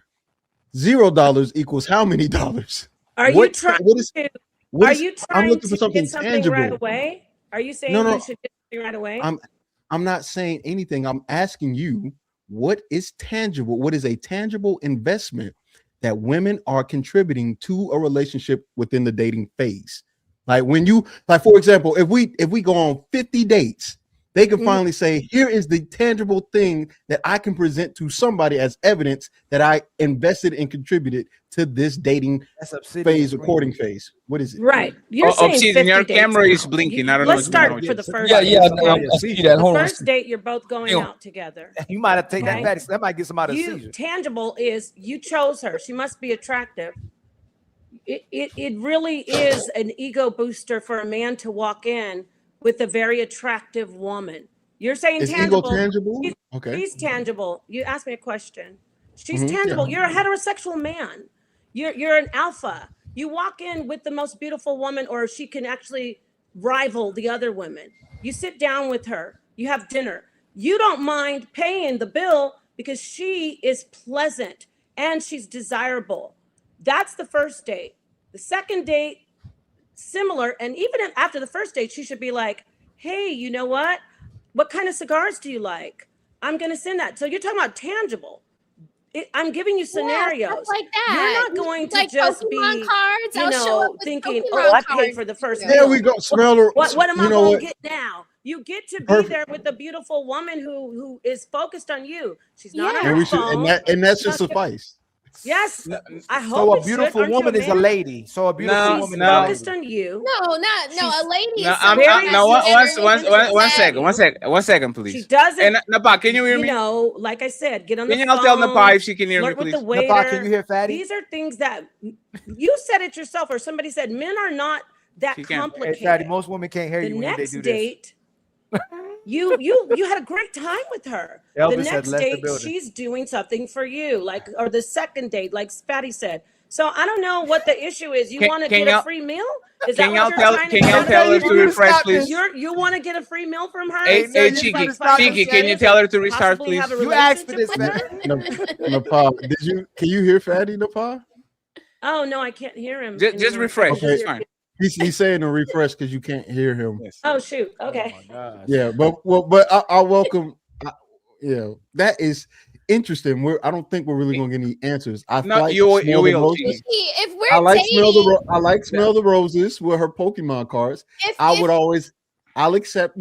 $0 equals how many dollars? Are you trying to? What Are is, you I'm trying looking for to something get something tangible. right away? Are you saying No, you should get something right away? I'm not saying anything. I'm asking you, what is tangible? What is a tangible investment that women are contributing to a relationship within the dating phase? Like when you, like for example, if we go on 50 dates, they can finally say, here is the tangible thing that I can present to somebody as evidence that I invested and contributed to this dating phase or courting phase. What is it? Right. You're saying Obsidian, 50 your dates camera is now. blinking. I don't Let's know if you start want for to. the first Yeah, date. yeah, Okay? I see that. The Hold on. first date, you're both going out together. You might have taken Okay. that might get somebody a You seizure. tangible is you chose her. She must be attractive. It really is an ego booster for a man to walk in with a very attractive woman. You're saying Is tangible. ego tangible? Okay. She's tangible. You asked me a question. She's Mhm, yeah. tangible. You're a heterosexual man. You're an alpha. You walk in with the most beautiful woman, or she can actually rival the other women. You sit down with her. You have dinner. You don't mind paying the bill because she is pleasant and she's desirable. That's the first date. The second date, similar. And even after the first date, she should be like, hey, you know what? What kind of cigars do you like? I'm going to send that. So you're talking about tangible. I'm giving you scenarios. stuff like You're that. not going to Like just Pokemon be, cards, you I'll show up know, with thinking, Pokemon oh, I paid cards, for the first you meal. There we go. Smell the. What am I You know going what? to get now? You get to be Perfect. there with a beautiful woman who is focused on you. She's not on And her we should, phone. and that should suffice. Yes, I hope So a it should. beautiful Aren't you woman is a man? lady. So a beautiful She's woman is a lady. focused on you. No, a lady No, is someone very that's no, one genuinely second, please. She doesn't. And Napa, can you hear me? You know, like I said, get on Can the you phone. not tell Napa if she can hear me, flirt with the please? waiter. Napa, can you hear Fatty? These are things that you said it yourself, or somebody said men are not that She can't. complicated. Hey, Fatty, most women can't hear The you when they next do this. date, you had a great time with her. Elvis The has next left the date, building. she's doing something for you, like, or the second date, like Fatty said. So I don't know what the issue is. You want to can get a y'all- free meal? Is can that y'all what you're tell- trying can to y'all get tell out her of to her? refresh, please? You want to get a free meal from her? Hey, instead of just, Cheeky, like, Cheeky, can you focusing tell her and to restart, possibly please? have a You asked for relationship this, with her? Nepal, can you hear Fatty, Nepal? Oh no, I can't hear him. Just anymore. refresh. Okay. It's fine. He's saying to refresh because you can't hear him. Oh shoot. Okay. Yeah, but I welcome. Yeah, that is interesting. I don't think we're really gonna get any answers. I No, like you smell the will, roses. Cheeky. If we're I like smell dating, I like smell the roses with her Pokemon cards. I'll accept,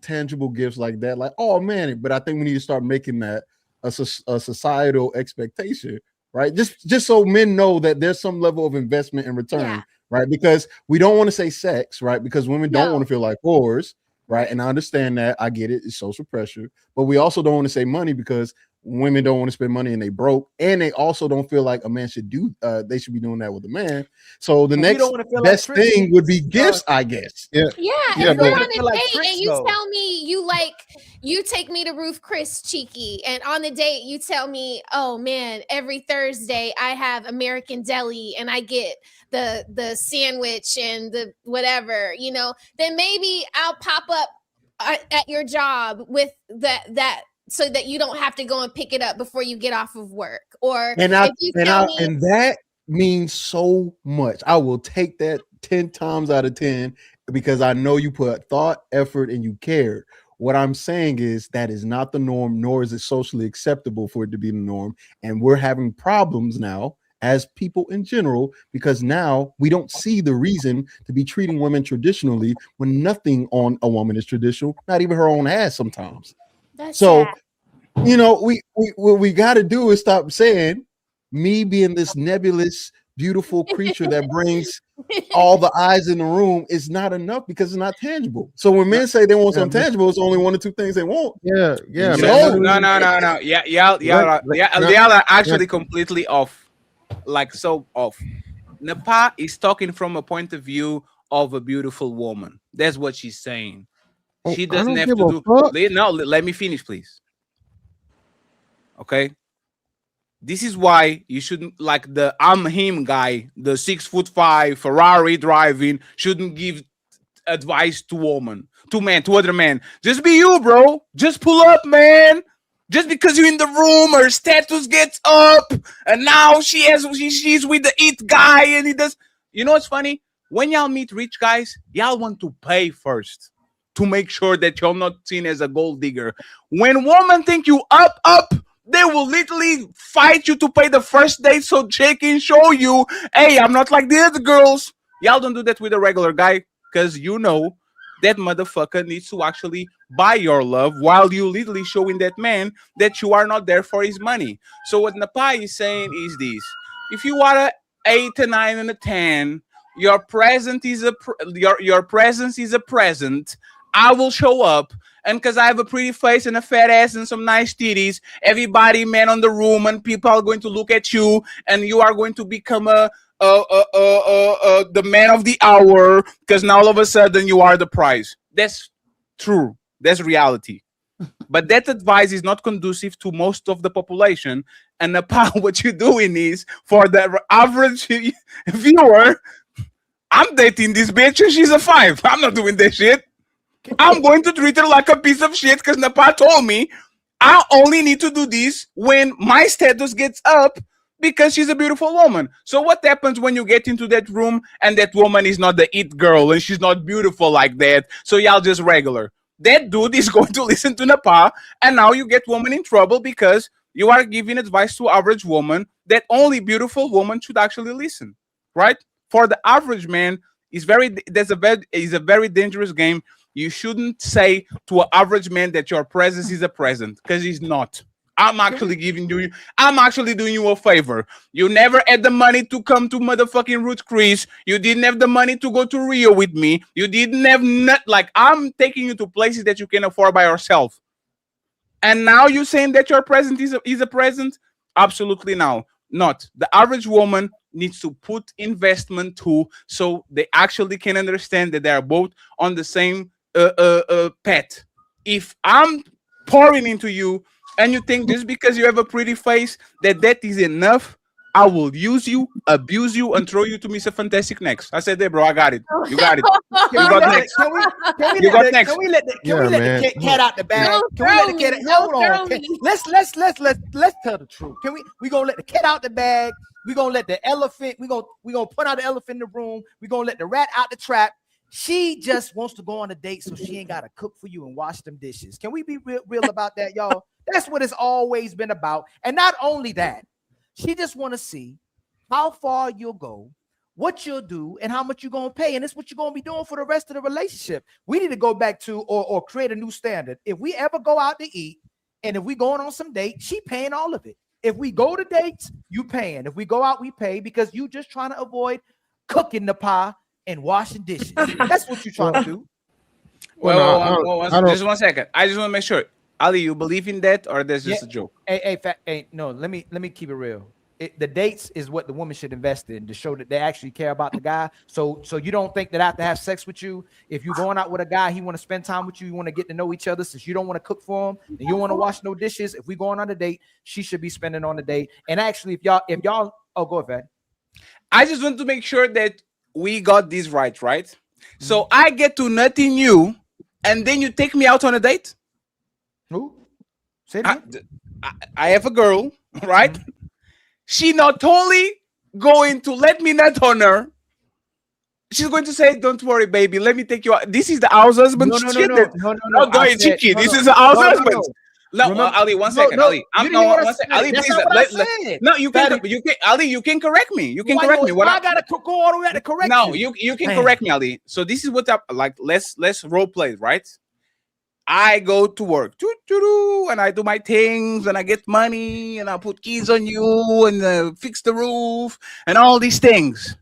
tangible gifts like that. Like, oh man, but I think we need to start making that a societal expectation, right? Just so men know that there's some level of investment in return, Yeah. right? Because we don't want to say sex, right? Because women don't No. want to feel like whores, right? And I understand that. I get it. It's social pressure, but we also don't want to say money because women don't want to spend money and they broke, and they also don't feel like a man should do. They should be doing that with a man. So the And we next don't wanna feel best like tricks. thing would be gifts, I guess. Yeah, Yeah, if we're but- on a feel like date tricks, and you though. tell me you take me to Roof Chris Cheeky, and on the date you tell me, oh man, every Thursday I have American Deli and I get the sandwich and the whatever, then maybe I'll pop up at your job with that so that you don't have to go and pick it up before you get off of work. Or And if you tell me, that means so much. I will take that 10 times out of 10 because I know you put thought, effort, and you cared. What I'm saying is that is not the norm, nor is it socially acceptable for it to be the norm. And we're having problems now as people in general, because now we don't see the reason to be treating women traditionally when nothing on a woman is traditional, not even her own ass sometimes. that's So, sad. we what we got to do is stop saying me being this nebulous, beautiful creature that brings all the eyes in the room is not enough because it's not tangible. So when men say they want something tangible, it's only one or two things they want. Yeah. No. Yeah, y'all are actually completely off. Like so off. Napa is talking from a point of view of a beautiful woman. That's what she's saying. She I doesn't don't have give to a do. fuck. No, let me finish, please. Okay. This is why you shouldn't, like the I'm him guy, the 6'5" Ferrari driving, shouldn't give advice to women, to men, to other men. Just be you, bro. Just pull up, man. Just because you're in the room, her status gets up, and now she's with the it guy, and he does. You know what's funny? When y'all meet rich guys, y'all want to pay first to make sure that you're not seen as a gold digger. When women think you up, they will literally fight you to pay the first date so they can show you, hey, I'm not like the other girls. Y'all don't do that with a regular guy because you know that motherfucker needs to actually buy your love while you literally showing that man that you are not there for his money. So what Napai is saying is this: if you are a 8, a 9, and a 10, your presence is your presence is a present. I will show up, and because I have a pretty face and a fat ass and some nice titties, everybody, man, on the room, and people are going to look at you, and you are going to become the man of the hour, because now all of a sudden you are the prize. That's true. That's reality. But that advice is not conducive to most of the population. And about what you're doing is, for the average viewer, I'm dating this bitch and she's a 5. I'm not doing that shit. I'm going to treat her like a piece of shit because Napa told me I only need to do this when my status gets up because she's a beautiful woman. So what happens when you get into that room and that woman is not the it girl and she's not beautiful like that? So y'all just regular. That dude is going to listen to Napa, and now you get woman in trouble because you are giving advice to average woman that only beautiful woman should actually listen, right? For the average man, is a very dangerous game. You shouldn't say to an average man that your presence is a present, because he's not. I'm actually doing you a favor. You never had the money to come to motherfucking Ruth Chris. You didn't have the money to go to Rio with me. You didn't have like, I'm taking you to places that you can afford by yourself. And now you're saying that your present is a present? Absolutely not. The average woman needs to put investment too, so they actually can understand that they are both on the same path. If I'm pouring into you and you think just because you have a pretty face that is enough, I will use you, abuse you, and throw you to Mr. Fantastic next. I said, there, bro, I got it. You got it. You got next. You got next. Can we let the cat out the bag? Can we let the cat? Hold on. Let's tell the truth. We gonna let the cat out the bag? We gonna let the elephant? We gonna put out the elephant in the room? We gonna let the rat out the trap? She just wants to go on a date so she ain't gotta cook for you and wash them dishes. Can we be real about that, y'all? That's what it's always been about. And not only that, she just want to see how far you'll go, what you'll do, and how much you're going to pay. And it's what you're going to be doing for the rest of the relationship. We need to go back to or create a new standard. If we ever go out to eat and if we going on some date, she paying all of it. If we go to dates, you paying. If we go out, we pay, because you just trying to avoid cooking the pie and washing dishes. That's what you're trying to do. Just 1 second. I just want to make sure. Ali, you believe in that, or that's just a joke? No, let me keep it real. The dates is what the woman should invest in to show that they actually care about the guy. So you don't think that after have sex with you, if you're going out with a guy, he want to spend time with you, you want to get to know each other, since you don't want to cook for him and you want to wash no dishes. If we going on a date, she should be spending on the date. And actually, if y'all, go ahead. I just want to make sure that we got this right? So I get to nut in you, and then you take me out on a date? Who? I have a girl, right? Mm-hmm. She not only going to let me nut on her, she's going to say, "Don't worry, baby, let me take you out." This is the house husband. No. This is the house husband. No, Ali, 1 second, Ali. I'm not 1 second. Ali, please. No, you can. Ali, you can correct me. You can correct me. What I gotta go all the way to correct you? No, you can correct me, Ali. So this is what let's role play, right? I go to work, and I do my things, and I get money, and I put keys on you, and fix the roof, and all these things.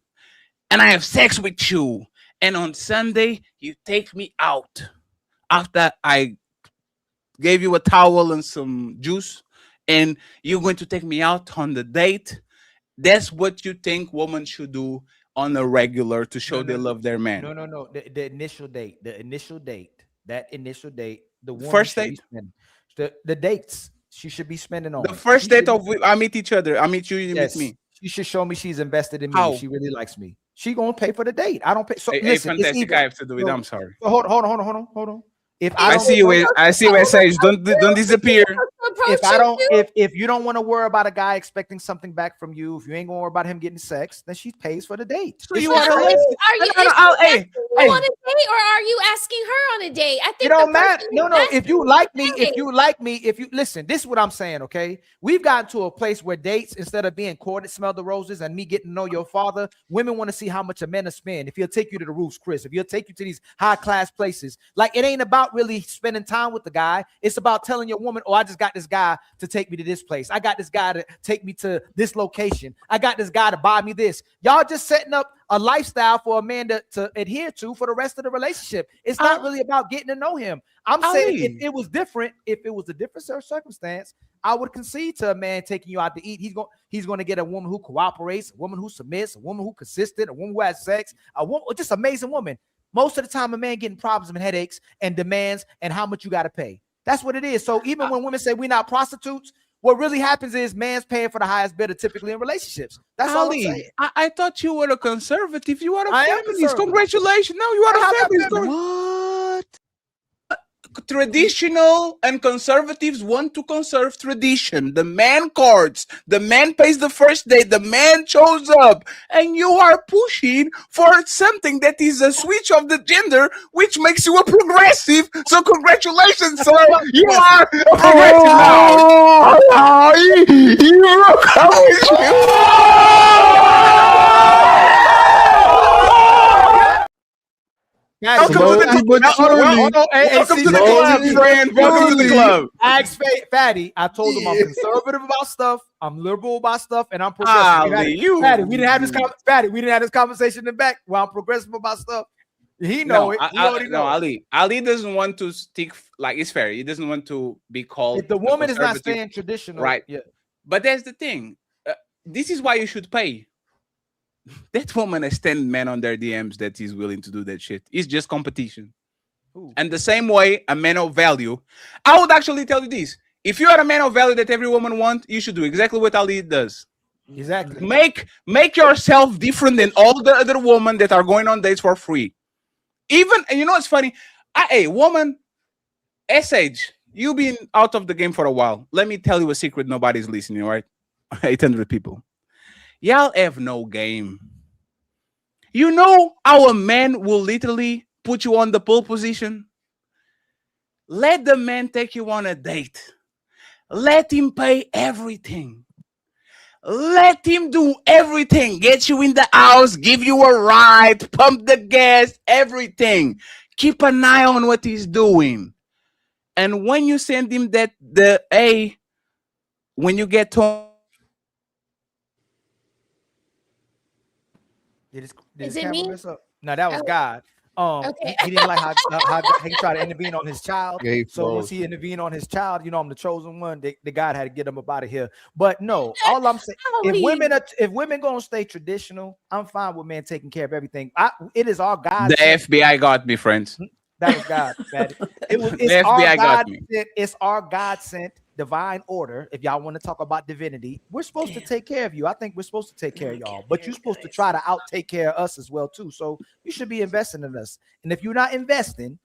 And I have sex with you. And on Sunday, you take me out after I gave you a towel and some juice, and you're going to take me out on the date. That's what you think women should do on a regular to show they love their man. No. The initial date. That initial date, the woman first date, the dates she should be spending on. The first date of I meet each other. I meet you, you meet me. She should show me she's invested in me. How? She really likes me. She gonna pay for the date. I don't pay. So listen, Fantastic. I have to do it. I'm sorry. Hold on. If I see you, I see you, Sage. Don't disappear. if you don't want to worry about a guy expecting something back from you, if you ain't gonna worry about him getting sex, then she pays for the date. So you want to listen? Are you asking you on a date, or are you asking her on a date? I think it don't matter. No. If you like me, if you listen, this is what I'm saying. Okay, we've gotten to a place where dates, instead of being courted, smell the roses, and me getting to know your father, women want to see how much a man will spend. If he'll take you to the roofs, Chris, if he'll take you to these high class places, like it ain't about really spending time with the guy. It's about telling your woman, oh, I just got this guy to take me to this place. I got this guy to take me to this location. I got this guy to buy me this. Y'all just setting up a lifestyle for a man to adhere to for the rest of the relationship. It's not really about getting to know him. I'm saying if it was different, if it was a different circumstance, I would concede to a man taking you out to eat. He's going to get a woman who cooperates, a woman who submits, a woman who consistent, a woman who has sex, a woman, just amazing woman. Most of the time, a man getting problems and headaches and demands and how much you got to pay. That's what it is. So even when women say we're not prostitutes, what really happens is man's paying for the highest bidder typically in relationships. That's all I'm saying. I thought you were a conservative. You are a feminist. Congratulations. No, you are a feminist. What? Traditional and conservatives want to conserve tradition. The man courts, the man pays the first date, the man shows up, and you are pushing for something that is a switch of the gender, which makes you a progressive. So congratulations, sir. You are a progressive Welcome to the club. Ask Fatty. I told him I'm conservative about stuff, I'm liberal about stuff, and I'm progressive. Fatty, we didn't have this conversation in the back. Well, I'm progressive about stuff. He know it. He already know. Ali doesn't want to stick like it's fair. He doesn't want to be called. If the woman is not staying traditional, right? Yeah. But that's the thing. This is why you should pay. That woman has 10 men on their DMs that is willing to do that shit. It's just competition. Ooh. And the same way, a man of value. I would actually tell you this. If you are a man of value that every woman wants, you should do exactly what Ali does. Exactly. Make yourself different than all the other women that are going on dates for free. Even, and you know what's funny? Hey, woman, SH, you've been out of the game for a while. Let me tell you a secret. Nobody's listening, right? 800 people. Y'all have no game. You know how a man will literally put you on the pole position? Let the man take you on a date. Let him pay everything. Let him do everything. Get you in the house, give you a ride, pump the gas, everything. Keep an eye on what he's doing. And when you send him when you get home, Is it me? No, that was God. Okay. He didn't like how he tried to intervene on his child. Yeah, so once he intervened on his child, you know, I'm the chosen one. The God had to get him up out of here. But no, all I'm saying, if women gonna stay traditional, I'm fine with men taking care of everything. It is our God. The FBI got me, friends. That was God. It's our God sent divine order. If y'all want to talk about divinity, we're supposed to take care of you. I think we're supposed to take care of y'all, but you're supposed to try to take care of us as well too. So you should be investing in us. And if you're not investing,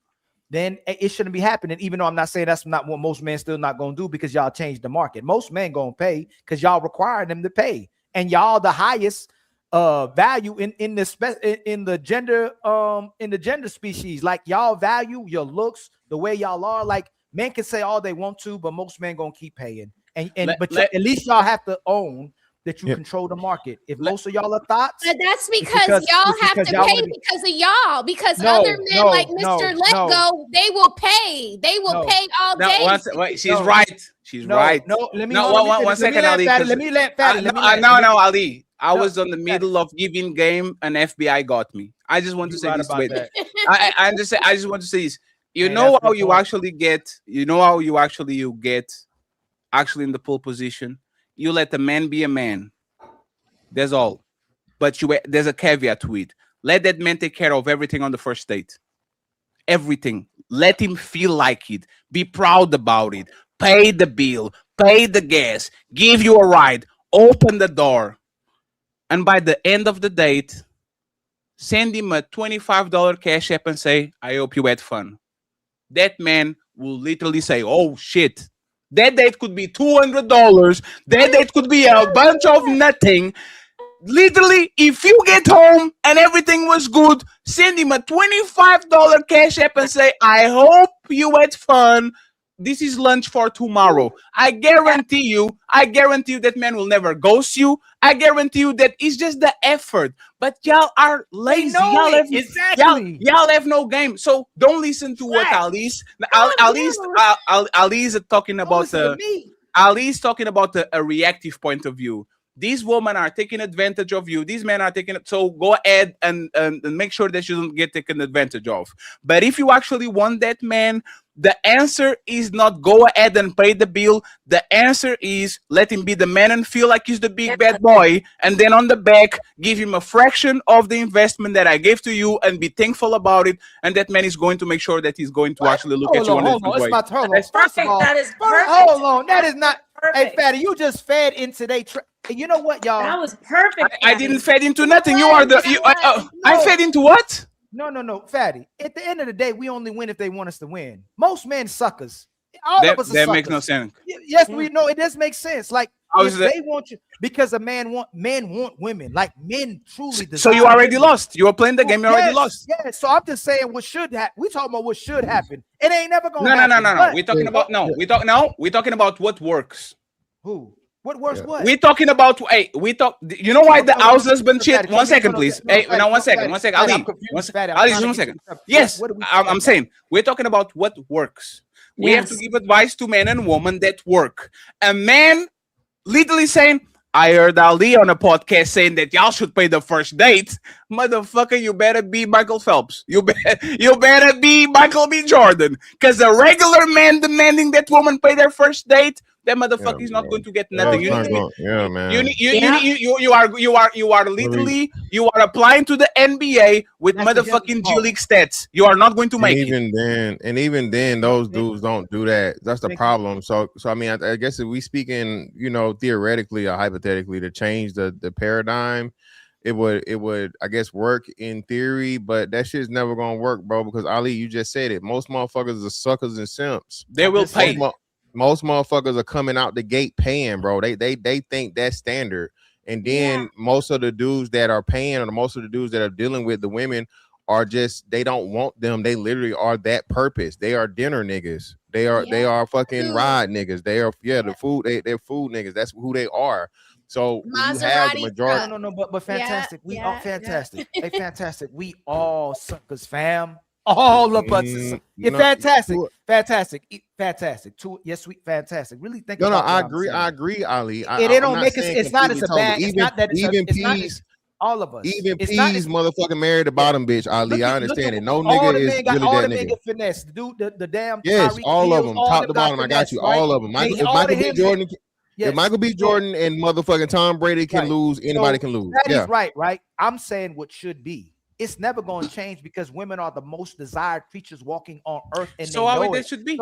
then it shouldn't be happening. Even though I'm not saying that's not what most men still not gonna do, because y'all changed the market. Most men gonna pay because y'all require them to pay, and y'all the highest value in the gender species. Like y'all value your looks, the way y'all are. Like men can say all they want to, but most men gonna keep paying. At least y'all have to own that you control the market. If most of y'all are thoughts, but that's because y'all have to pay because of y'all. Because other men like Mr. Let Go, they will pay. They will pay all day. Wait, she's right. She's right. One second, Ali. Let me let Fatty. No, Ali. I was on the middle of giving game, and FBI got me. I just want to say this. Wait, I just want to say this. You know how you actually get in the pole position. You let the man be a man. That's all. But there's a caveat to it. Let that man take care of everything on the first date. Everything. Let him feel like it. Be proud about it. Pay the bill. Pay the gas. Give you a ride. Open the door. And by the end of the date, send him a $25 cash app and say, I hope you had fun. That man will literally say, oh shit, That date could be $200. That date could be a bunch of nothing. Literally, if you get home and everything was good, send him a $25 cash app and say, I hope you had fun. This is lunch for tomorrow. I guarantee you that man will never ghost you. I guarantee you that it's just the effort. But y'all are lazy. Y'all have no game. So don't listen to what Ali's talking about. Ali's talking about a reactive point of view. These women are taking advantage of you. These men are taking it. So go ahead and make sure that you don't get taken advantage of. But if you actually want that man, the answer is not go ahead and pay the bill. The answer is let him be the man and feel like he's the big bad boy. And then on the back, give him a fraction of the investment that I gave to you and be thankful about it. And that man is going to make sure that he's going to actually look at you on a different way. First of all, That is perfect. hold on. That is not. Hey, Perfect. Fatty, you just fed into they. You know what, y'all? That was perfect. I didn't fed into nothing. You are the. I fed into what? No, Fatty. At the end of the day, we only win if they want us to win. Most men suckers. All of us are That suckers. makes no sense. Yes, we know it does make sense. Like How if is that? they want you, because men want women. Like men truly desire. So you already women. lost. You were playing the game. You already lost. Yeah. So I'm just saying what should happen. We talking about what should happen. It ain't never gonna happen. No. We're talking about We're talking about what works. Who? What works? What? We're talking about. Hey, you know why the house husband shit? 1 second, please. Hey, now 1 second. 1 second. Ali. Ali, 1 second. Yes, I'm saying we're talking about what works. We have to give advice to men and women that work. A man literally saying, I heard Ali on a podcast saying that y'all should pay the first date. Motherfucker, you better be Michael Phelps. You better be Michael B. Jordan. Because a regular man demanding that woman pay their first date, that motherfucker is not going to get nothing. You are literally applying to the NBA with motherfucking G League stats. You are not going to make it. Even then, those dudes don't do that. That's the problem. So I mean, I guess if we speaking, theoretically or hypothetically to change the paradigm, it would I guess work in theory, but that shit's never gonna work, bro. Because Ali, you just said it. Most motherfuckers are suckers and simps. They will pay. Most motherfuckers are coming out the gate paying, bro. They think that's standard. And then most of the dudes that are paying, or most of the dudes that are dealing with the women, are just, they don't want them. They literally are that purpose. They are dinner niggas. They are fucking ride niggas. They are the food. They're food niggas. That's who they are. So you have the majority. No, but fantastic. We all fantastic. Hey, fantastic. We all suckers, fam. All of us. Fantastic. Yes, sweet, fantastic. Really think. No, I agree, Ali. It don't make us. It's not as a bad. It's not that. Even peas. All of us. Even peas, motherfucking married the bottom bitch, Ali. I understand it. No nigga is really that nigga. Finesse. The damn. Yes, all of them, top to bottom. I got you. All of them. If Michael B. Jordan and motherfucking Tom Brady can lose, anybody can lose. That is right. I'm saying what should be. It's never going to change because women are the most desired creatures walking on earth. And so how that should be?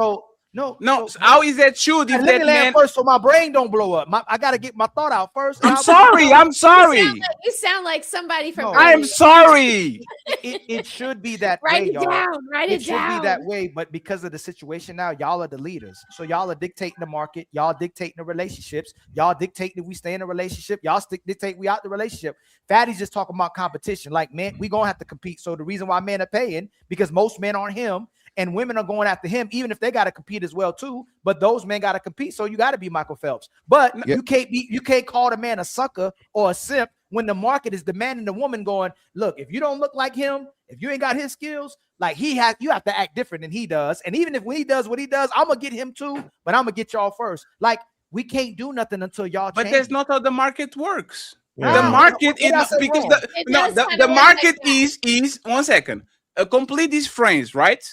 No. How is that should? If Let me that land man first, so my brain don't blow up. I got to get my thought out first. I'm sorry. You sound like somebody from. I'm sorry. It should be that Write way, it y'all. down. Write it should down. be that way, but because of the situation now, y'all are the leaders. So y'all are dictating the market. Y'all dictating the relationships. Y'all dictating if we stay in a relationship. Y'all dictate we out the relationship. Fatty's just talking about competition. Like, man, we gonna have to compete. So the reason why men are paying, because most men aren't him. And women are going after him, even if they got to compete as well too. But those men got to compete, so you got to be Michael Phelps. But you can't call the man a sucker or a simp when the market is demanding the woman going, look, if you don't look like him, if you ain't got his skills, like you have to act different than he does. And even if when he does what he does, I'm gonna get him too, but I'm gonna get y'all first. Like we can't do nothing until y'all. But that's not how the market works. Yeah. The market is because the market is 1 second. Complete these frames, right?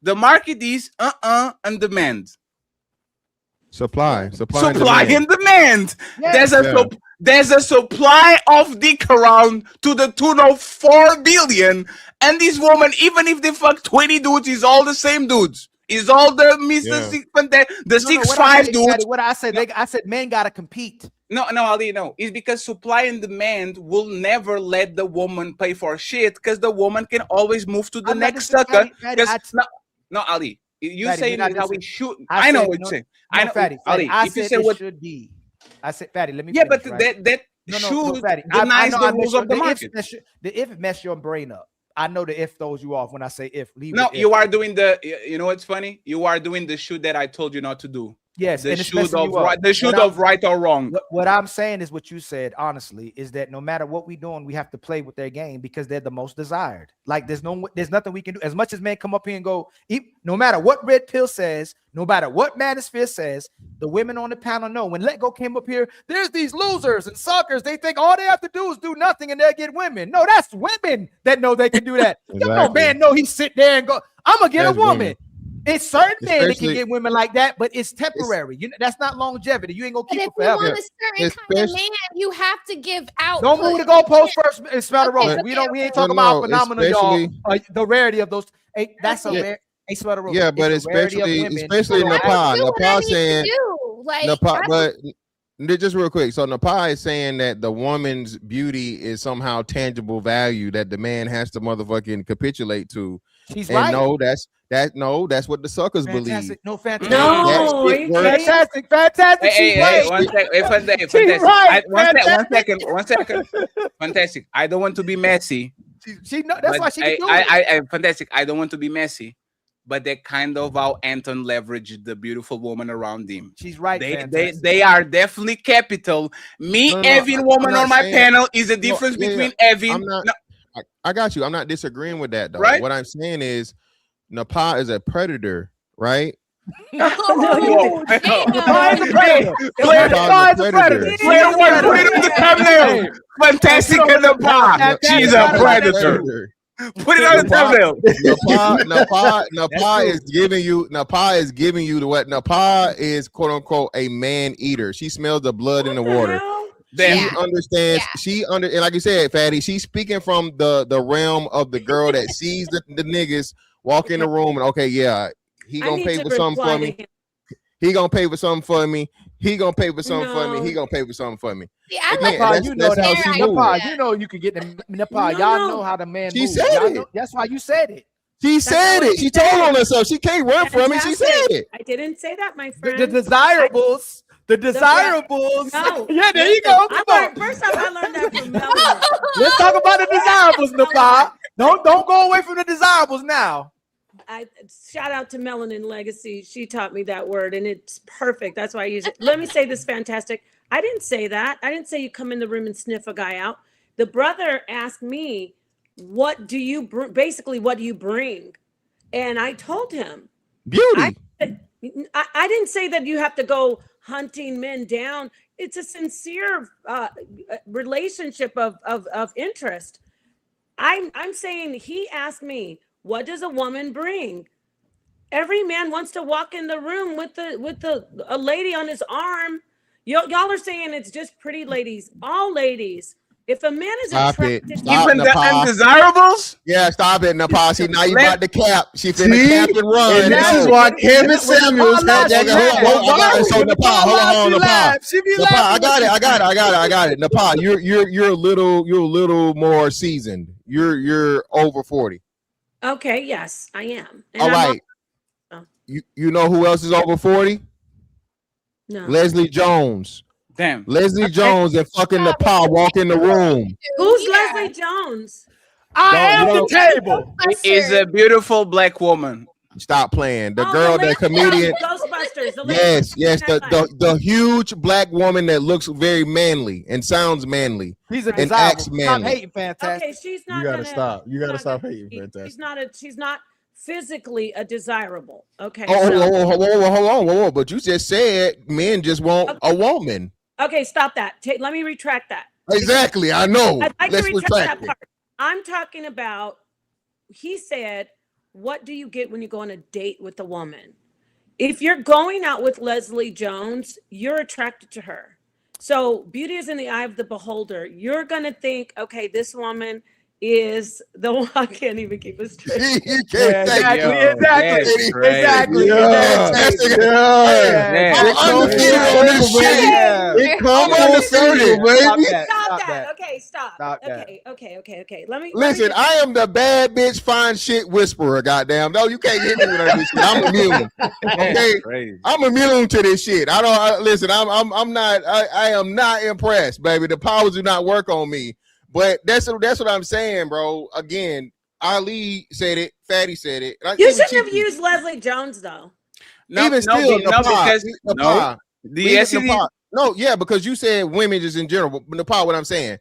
The market is and demand. Supply and demand. Yes. There's a supply of dick around to the tune of 4 billion. And this woman, even if they fuck 20 dudes, is all the same dudes. Is all the Mr. 6'5" dudes. What I said, I said men gotta compete. No, Ali, no. It's because supply and demand will never let the woman pay for shit because the woman can always move to the next sucker. No, Ali, You Fatty, saying we're not that we dis- should. I I know said, what no, you're saying. no, I know, Fatty, Ali. I If you said say it what, should be. I said, Fatty, let me yeah, finish, but right? that No, should Fatty. I denies know the I rules mess of the your, market. the if mess your brain up. I know the if throws you off when I say if. Leave No, with if. you are doing the. You know what's funny? You are doing the shoot that I told you not to do. Yes, The and it's shoot messing of you up. right. The shoot What I'm- of right or wrong. What I'm saying is what you said, honestly, is that no matter what we're doing, we have to play with their game because they're the most desired. Like there's nothing we can do. As much as men come up here and go, no matter what Red Pill says, no matter what Manosphere says, the women on the panel know. When Let Go came up here, there's these losers and suckers. They think all they have to do is do nothing and they'll get women. No, that's women that know they can do that. You know, man, no, he sit there and go, I'm gonna get That's a woman. women. It's certain men that can Especially- get women like that, but it's temporary. That's not longevity. You ain't gonna But keep if it you forever. want a certain kind of man, you have to give out. Don't move the goalpost first and smell the Okay, roses. okay, We ain't okay. talking about No, phenomenal, y'all. especially- The rarity of those. Hey, that's a Yeah. rare. Hey, smell the roses. Yeah, but It's a rarity of especially women. especially Well, Napa. do what I Napa need saying to do. Like, Napa, that's- but just real quick. So Napa is saying that the woman's beauty is somehow tangible value that the man has to motherfucking capitulate to. She's and right. no, that's what the suckers believe. Fantastic. No, fantastic. No, are you kidding? Fantastic. Hey, She's right. one second. Hey, fantastic. She's right. One second. Fantastic. I don't want to be messy. She know that's but why she can do it. I fantastic. I don't want to be messy, but they kind of how Anton leveraged the beautiful woman around him. She's right. They are definitely capital. Me having woman on my panel is the difference between having. I got you. I'm not disagreeing with that though. Right? What I'm saying is Napa is a predator, right? Napa is a predator. Napa is a predator. Player one, put it on the thumbnail. Fantastic in the bar. She's a predator. Put it on the thumbnail. Napa is giving you the what? Napa is quote unquote a man eater. She smells the blood in the water. She understands. And like you said, Fatty, she's speaking from the realm of the girl that sees the niggas walk in the room and okay, yeah, he gonna pay for something for me. He gonna pay for something for me. He gonna pay for something for me. He gonna pay for something for me. See, I Again, Napa, you know that's how she moves. Napa, you know you can get the Napa. Y'all know how the man She moves. said Y'all it. know- that's why you said it. She said it. She told on herself. She can't run from it. She said it. I didn't say that, my friend. The desirables. The desirables. No. Yeah, there you go. Come on. First off, I learned that from Melanie. Let's talk about the desirables, Napa. Don't go away from the desirables now. I shout out to Melanin Legacy. She taught me that word and it's perfect. That's why I use it. Let me say this fantastic. I didn't say that. I didn't say you come in the room and sniff a guy out. The brother asked me, what do you basically what do you bring? And I told him beauty. I didn't say that you have to go hunting men down. It's a sincere relationship of interest. I'm saying he asked me, what does a woman bring? Every man wants to walk in the room with a lady on his arm. Y'all are saying it's just pretty ladies, all ladies. If a man is attracted, even the undesirables. Yeah, stop it, Napa. See, now you about to cap. She finna cap and run. And this is why Kevin Samuels had that. So Napa, hold on, Napa. I got it. Napa, you're a little more seasoned. You're over 40. okay, yes, I am. And All I'm right. You know who else is over 40? No. Leslie Jones. Damn. Leslie Jones and fucking Napa walk in the room. Who's Leslie Jones? I am the table. Is a beautiful black woman. Stop playing. The Oh, girl, the the comedian. Ghostbusters. The lady Yes, from the huge black woman that looks very manly and sounds manly. He's a and desirable. acts Stop manly. hating, fantastic. Okay, she's not. You gotta gonna, stop. You gotta not stop gonna- hating, fantastic. She's not physically a desirable. Okay. Oh, so- hold on. But you just said men just want a woman. Okay, stop that. Let me retract that. Exactly. I know. I'd like Let's to retract retract that it. part. I'm talking about, he said, what do you get when you go on a date with a woman? If you're going out with Leslie Jones, you're attracted to her. So beauty is in the eye of the beholder. You're going to think, okay, this woman is the one. I can't even keep it straight. You can't Exactly. I'm undefeated on this shit. It comes full circle, baby. stop that. that. Okay, stop. Stop that. Okay. Let me Listen, just- I am the bad bitch fine shit whisperer. Goddamn, no, you can't hit me with that shit. I'm immune. Okay, Crazy. I'm immune to this shit. Listen. I'm not. I am not impressed, baby. The powers do not work on me. But that's what I'm saying, bro. Again, Ali said it. Fatty said it. You shouldn't have used Leslie Jones though. Even still, because because you said women just in general. But Nepal, what I'm saying,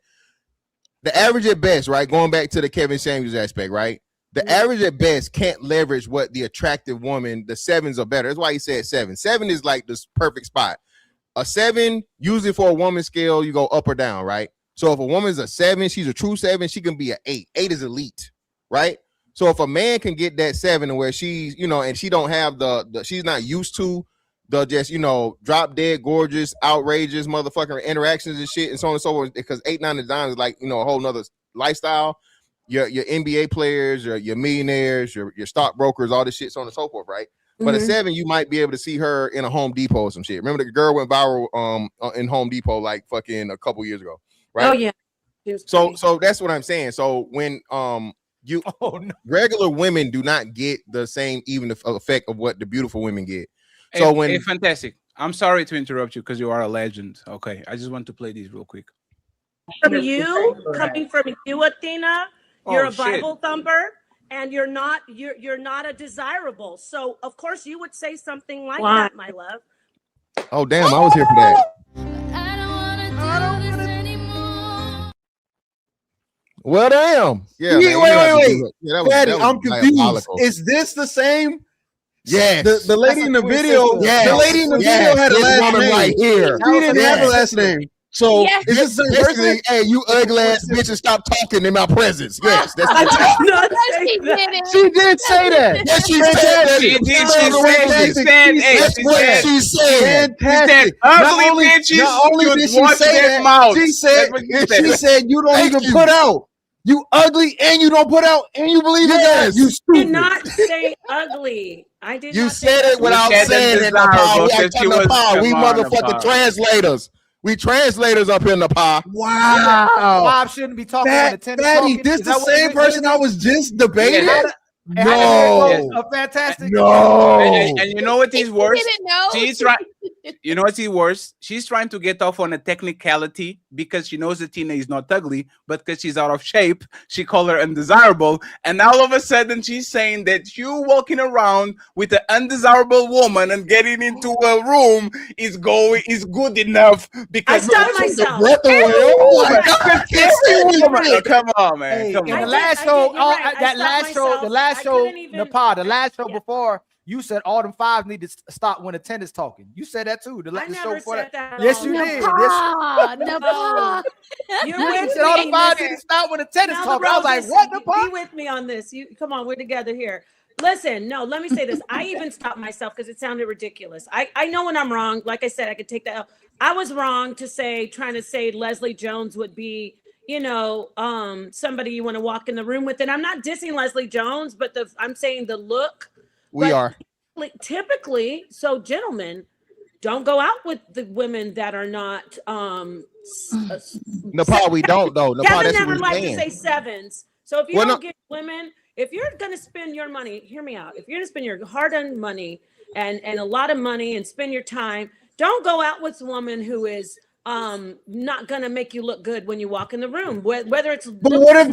the average at best, right? Going back to the Kevin Samuels aspect, right? The average at best can't leverage what the attractive woman. The sevens are better. That's why he said 7. 7 is like this perfect spot. A 7, usually for a woman scale, you go up or down, right? So if a woman's a 7, she's a true 7. She can be an 8. 8 is elite, right? So if a man can get that 7 where she's, and she don't have she's not used to the just, drop dead, gorgeous, outrageous motherfucking interactions and shit and so on and so forth, because 8, 9, and 9 is like, a whole nother lifestyle. Your NBA players, your millionaires, your stockbrokers, all this shit, so on and so forth, right? But a 7, you might be able to see her in a Home Depot or some shit. Remember the girl went viral in Home Depot like fucking a couple years ago, right? Oh yeah. So that's what I'm saying. So when regular women do not get the same even effect of what the beautiful women get. So fantastic. I'm sorry to interrupt you because you are a legend. Okay, I just want to play these real quick. Coming from you, Athena, you're a Bible thumper, and you're not a desirable. So of course you would say something like that, my love. Oh damn, I was here for that. Well, damn. Yeah. Wait. Yeah, Daddy, I'm confused. diabolical. Is this the same? Yes. The lady in the video. Yes. The lady in the video had a This last woman name. right here. She didn't have a last name. So is this the same person? Basically, hey, you ugly ass bitches, stop talking in my presence. Yes, that's I did not say She that. didn't. She did say that. Yes, she said She did. That's what she said. Fantastic. Ugly bitches. Not only did she watch say their that, mouth. she said She you don't Thank even you. put out. You ugly and you don't put out and you believe in that. Yes. You I did stupid. not say ugly. I did You not say said it without said saying it, desirable Nepal. because she was- We come on, motherfucking Nepal. translators. We translators up in Nepal. Wow. Bob shouldn't be talking when the tennis Fatty, talking. this Is the that what same it person is? I was just debating? Yes. And how did it No. go? Fantastic. No. And you know what is worse? Didn't know. She's trying. You know what's worse? She's trying to get off on a technicality because she knows that Tina is not ugly, but because she's out of shape, she called her undesirable. And all of a sudden, she's saying that you walking around with an undesirable woman and getting into a room is good enough I because stopped myself. Oh my God, Oh, come on, man. Hey, Come in on. the I last did, show, you're right. I that stopped last show, myself. the last I show, couldn't even- Nepal, the last show Yeah. before, you said all them 5 need to stop when the 10 is talking. You said that too. I never said that at Yes, all. you did. Nepal, Nepal. You're You with said all the me. 5 need to stop when the 10 is Now the talking. I was like, roses, what the be fuck? with me on this. You come on, we're together here. Listen, no, let me say this. I even stopped myself because it sounded ridiculous. I know when I'm wrong. Like I said, I could take that out. I was wrong to trying to say Leslie Jones would be, somebody you want to walk in the room with. And I'm not dissing Leslie Jones, but I'm saying the look. We are. Typically, so gentlemen, don't go out with the women that are not Nepal, we don't though. Nepal, Kevin that's never what we're liked to saying. say 7s. So if you Well, don't no- get women, if you're gonna spend your money, hear me out. If you're gonna spend your hard-earned money and a lot of money and spend your time, don't go out with a woman who is not gonna make you look good when you walk in the room. Whether it's But what if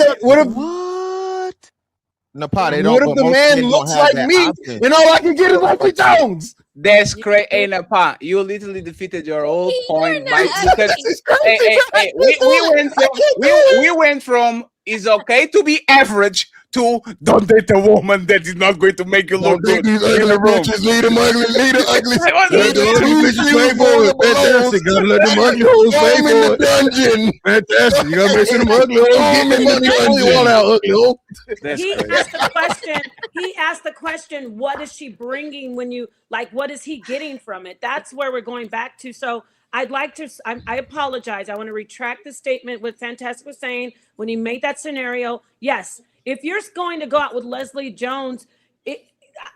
Nepal, they don't. what if but the most man men don't looks have like that me option. and all I can get is Leslie Jones? That's crazy. Hey, Napa, you literally defeated your whole point by not because This is crazy. hey, we went from it's okay to be average to don't date a woman that is not going to make you look Don't good date these in ugly the room. bitches. Leave them ugly. Leave the ugly. Hey, what Let the the- ugly bitches pay for it. Fantastic. Gotta let them ugly hoes pay for it. Dungeon. Fantastic. You gotta make sure them ugly hoes get me money. You want out ugly hoe. That's he crazy. asked the question. He asked the question, what is she bringing when you what is he getting from it? That's where we're going back to. So I'd like to, I apologize. I want to retract the statement what Fantastic was saying when he made that scenario. Yes, if you're going to go out with Leslie Jones,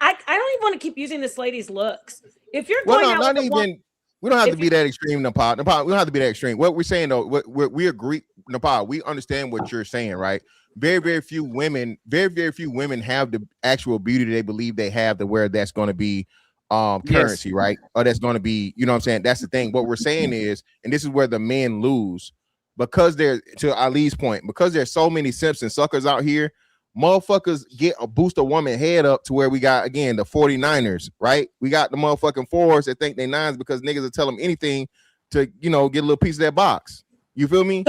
I don't even want to keep using this lady's looks. If you're Well, going no, out not with a woman, even. We don't have to be that extreme, Nepal. Nepal, we don't have to be that extreme. What we're saying though, we agree, Nepal. We understand what you're saying, right? Very few women have the actual beauty they believe they have to where that's going to be currency, right? Or that's going to be, you know what I'm saying? That's the thing. What we're saying is, and this is where the men lose, because they're, to Ali's point, because there's so many simps and suckers out here, motherfuckers boost a woman head up to where we got, again, the 49ers, right? We got the motherfucking 4s that think they 9s because niggas will tell them anything to, you know, get a little piece of that box. You feel me?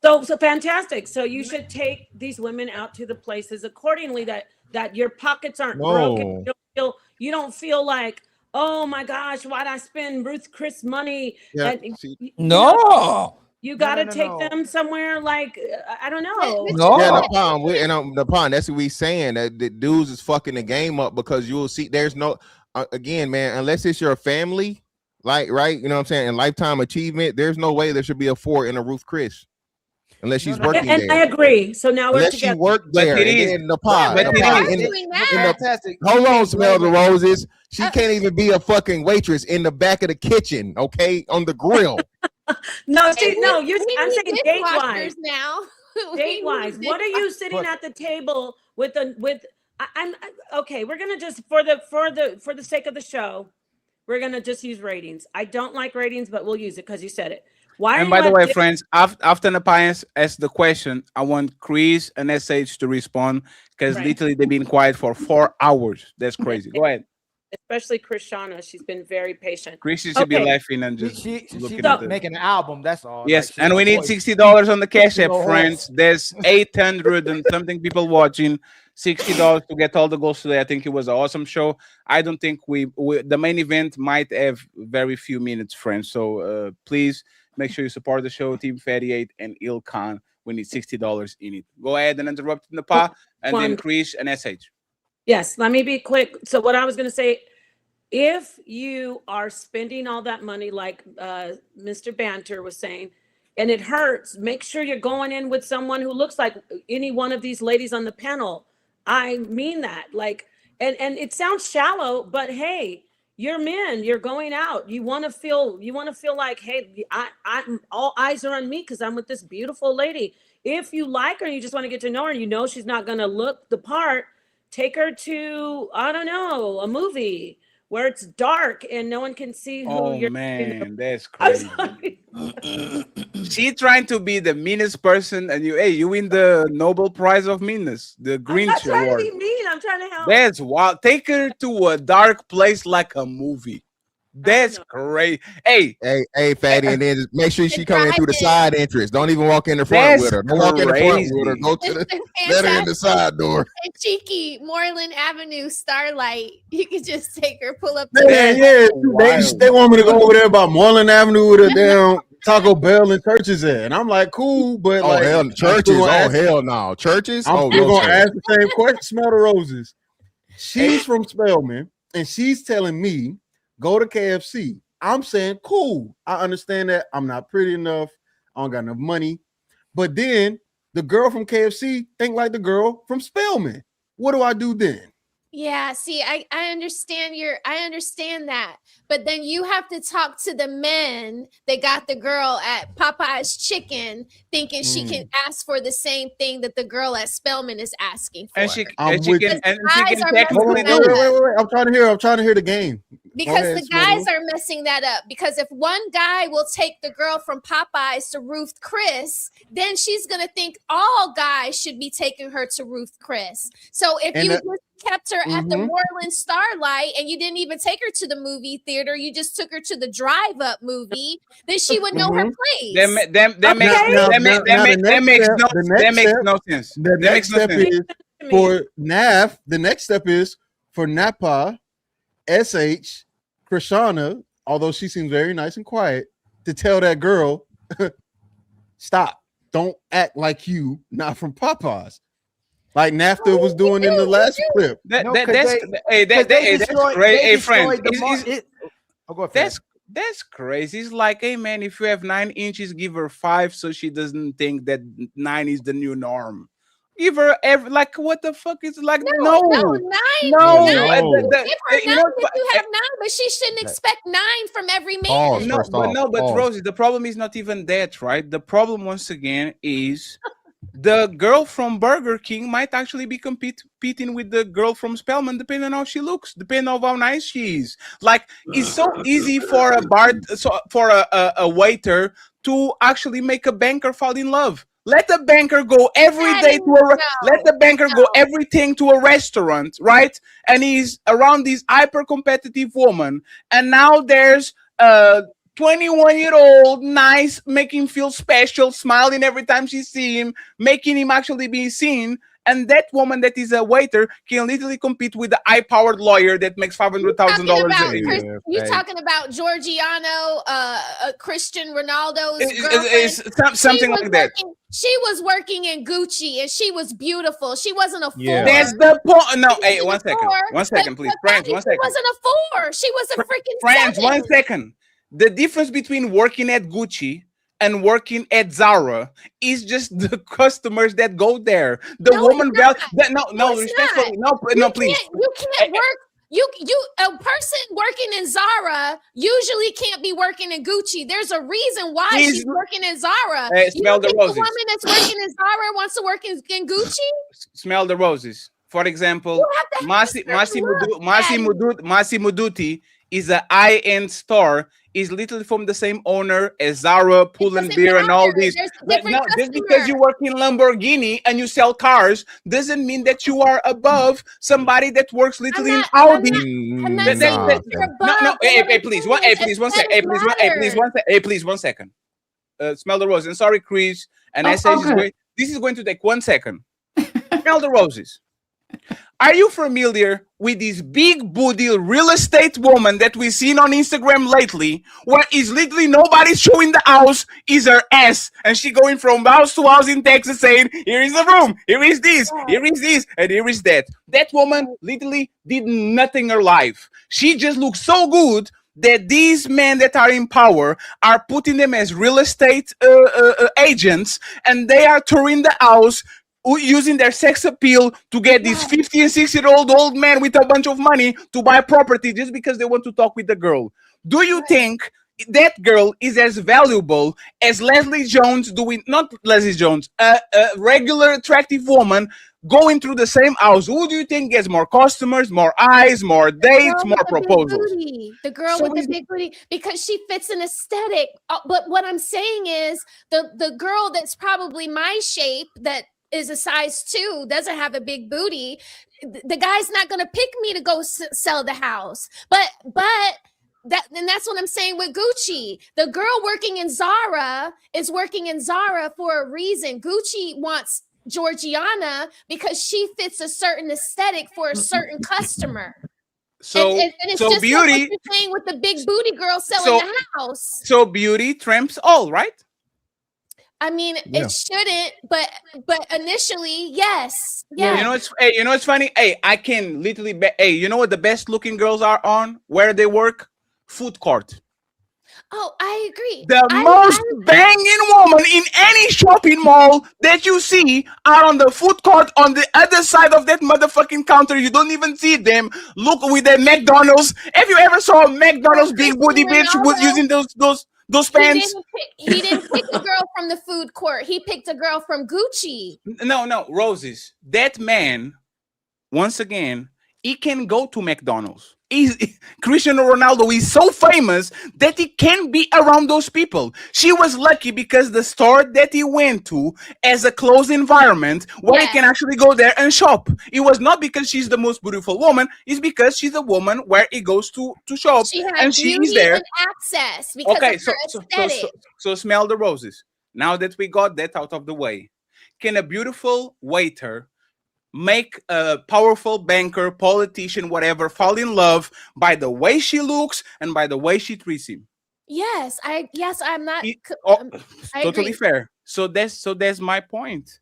So fantastic. So you should take these women out to the places accordingly that your pockets aren't broken. You don't feel like, oh my gosh, why'd I spend Ruth Chris money? Yeah, You got to take them somewhere like, I don't know. Yeah, the pond. That's what we saying, that the dudes is fucking the game up, because you'll see there's no, again, man, unless it's your family, like, right, you know what I'm saying, and lifetime achievement, there's no way there should be a 4 in a Ruth Chris. Unless she's working there. And I agree. So now we're together. She worked there. But it is. In the pod. Fantastic. Hold on, Smell the Roses. She can't even be a fucking waitress in the back of the kitchen, okay, on the grill. I'm saying date wise. Now. Date wise, what are you sitting at the table with? I'm okay. We're gonna just for the sake of the show, we're gonna just use ratings. I don't like ratings, but we'll use it because you said it. Why? And by the way, friends, after Napias asks the question, I want Chris and SH to respond, because literally they've been quiet for 4 hours. That's crazy. Go ahead. Especially Krishana, she's been very patient. Chris should be laughing and just she's making an album. That's all. Yes, Like, and we need $60 on the Cash App, friends. There's 800 and something people watching. $60 to get all the goals today. I think it was an awesome show. I don't think the main event might have very few minutes, friends. So please make sure you support the show, Team Fatty 8 and Ilkan. We need $60 in it. Go ahead and interrupt Napa, and then Chris and SH. Yes, let me be quick. So what I was going to say, if you are spending all that money, like Mr. Banter was saying, and it hurts, make sure you're going in with someone who looks like any one of these ladies on the panel. I mean that. Like, and it sounds shallow, but hey, you're men, you're going out. You want to feel like, hey, I'm all eyes are on me because I'm with this beautiful lady. If you like her and you just want to get to know her and you know she's not going to look the part, take her to, I don't know, a movie where it's dark and no one can see who you're. Oh man, that's crazy. She trying to be the meanest person, and you win the Nobel Prize of Meanness, the Grinch I'm not trying Award. to be mean. I'm trying to help. That's wild. Take her to a dark place like a movie. That's great. Hey, Fatty, and then just make sure she come in through the side entrance. Don't even walk in the front with her. Don't walk in the front with her. Go to let her in the side door. And cheeky Moreland Avenue Starlight. You could just take her, pull up. They want me to go over there by Moreland Avenue with a damn Taco Bell and churches at, and I'm like, cool, but like hell, churches. Hell no, churches. I'm still gonna ask the same question. Smell the Roses. She's from Spelman, and she's telling me, go to KFC. I'm saying, cool. I understand that. I'm not pretty enough. I don't got enough money. But then the girl from KFC think like the girl from Spelman. What do I do then? Yeah, see, I understand I understand that. But then you have to talk to the men that got the girl at Popeye's Chicken thinking she can ask for the same thing that the girl at Spelman is asking for. And she can technically do it. Wait. I'm trying to hear the game. Because the guys are messing that up. Because if one guy will take the girl from Popeyes to Ruth Chris, then she's going to think all guys should be taking her to Ruth Chris. So if you just kept her at the Moreland Starlight and you didn't even take her to the movie theater, you just took her to the drive-up movie, then she would know her place. That makes no sense. The next step is for Nav. The next step is for Napa, SH, Krishana, although she seems very nice and quiet, to tell that girl, stop. Don't act like you not from Popeyes. Like NAFTA was doing in the last clip. That's great. Hey, friend. That's crazy. It's like, hey man, if you have 9 inches, give her 5 so she doesn't think that 9 is the new norm. Give her like what the fuck is like No, no nine. no, You the- give her you nine know, if you have 9, but she shouldn't expect 9 from every man. Pause. no, First but off, no, but pause. Rosie, the problem is not even that, right? The problem once again is the girl from Burger King might actually be competing with the girl from Spellman, depending on how she looks, depending on how nice she is. Like, it's so easy for a waiter to actually make a banker fall in love. Let the banker go every day to let the banker go everything to a restaurant, right? And he's around this hyper competitive woman, and now there's 21-year-old, nice, making him feel special, smiling every time she sees him, making him actually be seen. And that woman that is a waiter can literally compete with the high-powered lawyer that makes $500,000 a year. You talking about Giorgiano, Cristiano Ronaldo's It's girlfriend? something like that. She was working in Gucci and she was beautiful. She wasn't a 4. That's the point. No, hey, one second, But please, friends, Betty, one second. She wasn't a 4. She was a freaking Friends, 7. 1 second. The difference between working at Gucci and working at Zara is just the customers that go there. The woman value. No, respectfully, no, please. You can't work. You a person working in Zara usually can't be working in Gucci. There's a reason why she's working in Zara. You Smell don't the think roses. the woman that's working in Zara wants to work in Gucci? Smell the roses. For example, Massimo Dutti is a high-end store. Is literally from the same owner as Zara, Pull and Beer, and all these. But no, just because you work in Lamborghini and you sell cars doesn't mean that you are above somebody that works literally in Audi. Please, one second. Smell the roses. And sorry, Chris. And I say this is going to take 1 second. Smell the roses. Are you familiar with this big booty real estate woman that we've seen on Instagram lately, where is literally nobody showing the house, is her ass, and she going from house to house in Texas saying, here is the room, here is this, and here is that. That woman literally did nothing in her life. She just looks so good that these men that are in power are putting them as real estate agents, and they are touring the house, using their sex appeal to get this 50 and 60-year-old old man with a bunch of money to buy property just because they want to talk with the girl. Do you think that girl is as valuable as Leslie Jones doing, not Leslie Jones, a regular attractive woman going through the same house? Who do you think gets more customers, more eyes, more dates, more proposals? The girl with the big booty, because she fits an aesthetic. But what I'm saying is the girl that's probably my shape, that is a size 2, doesn't have a big booty, the guy's not going to pick me to go sell the house. But that's what I'm saying with Gucci. The girl working in Zara is working in Zara for a reason. Gucci wants Georgiana because she fits a certain aesthetic for a certain customer. So, and it's so just beauty, like what you're saying with the big booty girl selling the house. So beauty trumps all, right? I mean, it shouldn't, but initially, yes. Yeah. You know it's funny. Hey, I can literally you know what the best looking girls are on where they work? Food court. Oh, I agree. The most banging woman in any shopping mall that you see are on the food court on the other side of that motherfucking counter. You don't even see them. Look with the McDonald's. Have you ever saw a McDonald's big booty bitch was using those pants? He didn't pick a girl from the food court. He picked a girl from Gucci. No, Roses. That man, once again, he can go to McDonald's. Cristiano Ronaldo is so famous that he can be around those people. She was lucky because the store that he went to as a closed environment where he can actually go there and shop. It was not because she's the most beautiful woman. It's because she's a woman where he goes to shop, and she's there. And access because of her aesthetic. So smell the roses. Now that we got that out of the way, can a beautiful waiter make a powerful banker, politician, whatever, fall in love by the way she looks and by the way she treats him? Yes, I'm not totally fair. So that's my point.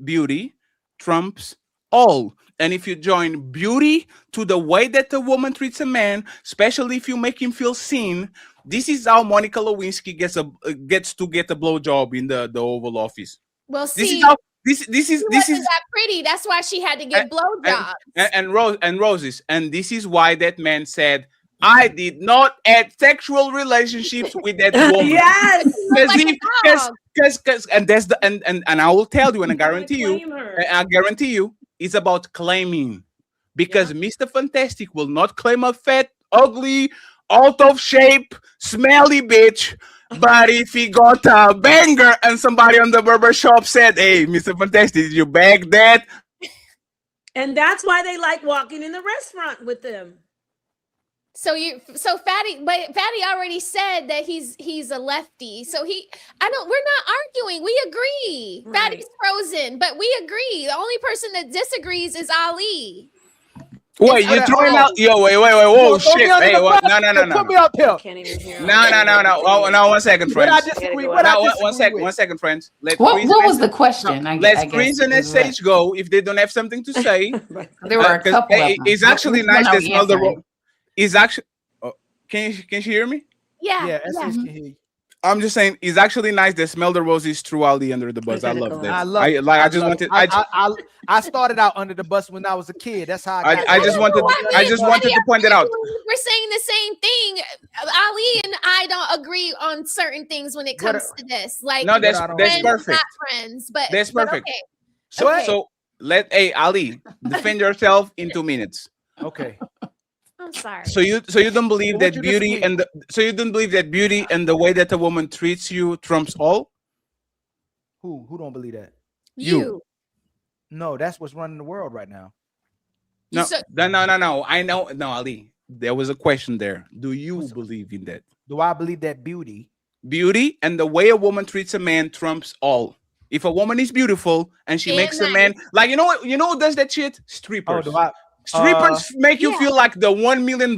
Beauty trumps all. And if you join beauty to the way that a woman treats a man, especially if you make him feel seen, this is how Monica Lewinsky gets to get a blowjob in the Oval Office. Well, This this is that pretty. That's why she had to give blowjobs. and roses. And this is why that man said, I did not have sexual relationships with that woman. Yes. Because and that's the and I will tell you, and I guarantee you, it's about claiming. Because Mr. Fantastic will not claim a fat, ugly, out of shape, smelly bitch. But if he got a banger and somebody on the barber shop said, hey, Mr. Fantastic, did you bag that? And that's why they like walking in the restaurant with them. So Fatty already said that he's a lefty. So we're not arguing. We agree. Right. Fatty's frozen, but we agree. The only person that disagrees is Ali. Wait, you're throwing out? Yo, wait, whoa, shit! Hey, no. Put me up here. Can't even hear. No. Oh, no, 1 second, friends. What I disagree. What I disagree. 1 second, friends. What was the question? Let's Chris and SH go if they don't have something to say. There were a couple. It's actually nice to smell the rose. It's actually. Can you hear me? Yeah. SH can hear you. I'm just saying, it's actually nice that smell the roses threw Ali under the bus. I love that. I started out under the bus when I was a kid. That's how I just wanted to point it out. We're saying the same thing. Ali and I don't agree on certain things when it comes to this. Like, no, that's perfect. Not friends, but that's perfect. Okay. So Ali, defend yourself in 2 minutes. Okay. I'm sorry. So you don't believe that beauty and the way that a woman treats you trumps all? Who don't believe that? You. No, that's what's running the world right now. No. I know. No, Ali. There was a question there. Do you believe in that? Do I believe that beauty and the way a woman treats a man trumps all? If a woman is beautiful and she makes a man like, you know what? You know who does that shit? Strippers. Strippers make you feel like the $1 million.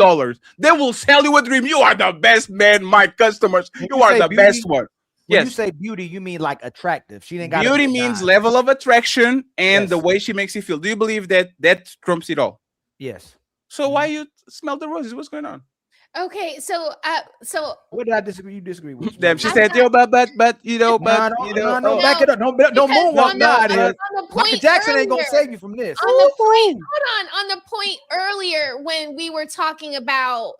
They will sell you a dream. You are the best man, my customers. You are the best one. When you say beauty, you mean like attractive. She didn't got beauty means level of attraction and the way she makes you feel. Do you believe that trumps it all? Yes. So why you smell the roses? What's going on? Okay, so what did I disagree? You disagree with? Them. She said, "Yo, but back it up. No moonwalk out here. Michael Jackson ain't gonna save you from this. On the point earlier when we were talking about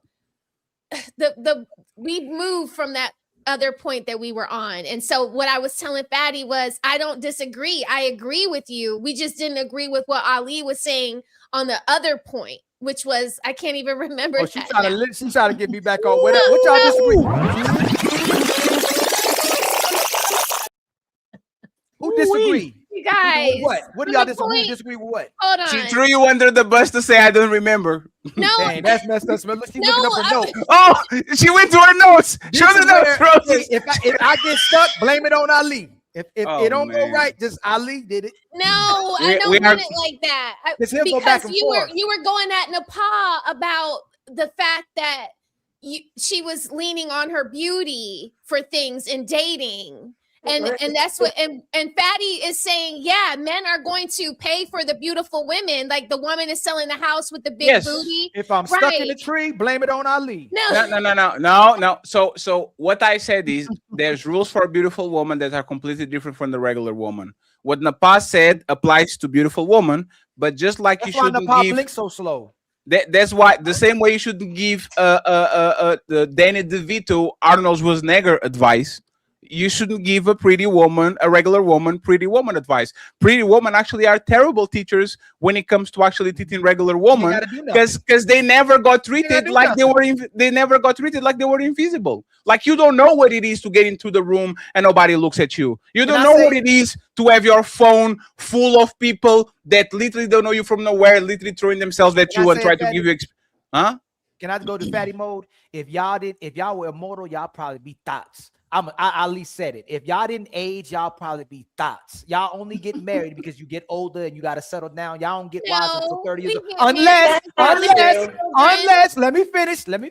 we moved from that other point that we were on, and so what I was telling Fatty was I don't disagree. I agree with you. We just didn't agree with what Ali was saying on the other point. Which was, I can't even remember. Oh, she's trying to get me back on. What y'all disagree? Who disagree? You guys. What do y'all disagree? Who disagree with what? Hold on. She threw you under the bus to say I don't remember. No. Dang, that's messed up. She's looking up her notes. Oh, she went to her notes. Show the notes, Roses. If I get stuck, blame it on Ali. If it don't go right, just Ali did it. No, I don't want it like that. Because you were going at Nepal about the fact that she was leaning on her beauty for things in dating. And that's what and Fatty is saying, yeah, men are going to pay for the beautiful women. Like the woman is selling the house with the big booty. If I'm stuck in the tree, blame it on Ali. No. So what I said is there's rules for a beautiful woman that are completely different from the regular woman. What Napa said applies to beautiful woman, but just like you shouldn't give blink so slow. That's why the same way you shouldn't give the Danny DeVito Arnold Schwarzenegger advice. You shouldn't give a regular woman, pretty woman advice. Pretty women actually are terrible teachers when it comes to actually teaching regular women because they never got treated like they were invisible. Like you don't know what it is to get into the room and nobody looks at you. You don't know what it is to have your phone full of people that literally don't know you from nowhere, literally throwing themselves at you and try to give you Can I go to fatty mode? If y'all were immortal, y'all probably be thoughts. I at least said it. If y'all didn't age, y'all probably be thoughts. Y'all only get married because you get older and you got to settle down. Y'all don't get wives until 30 years old. Unless, let me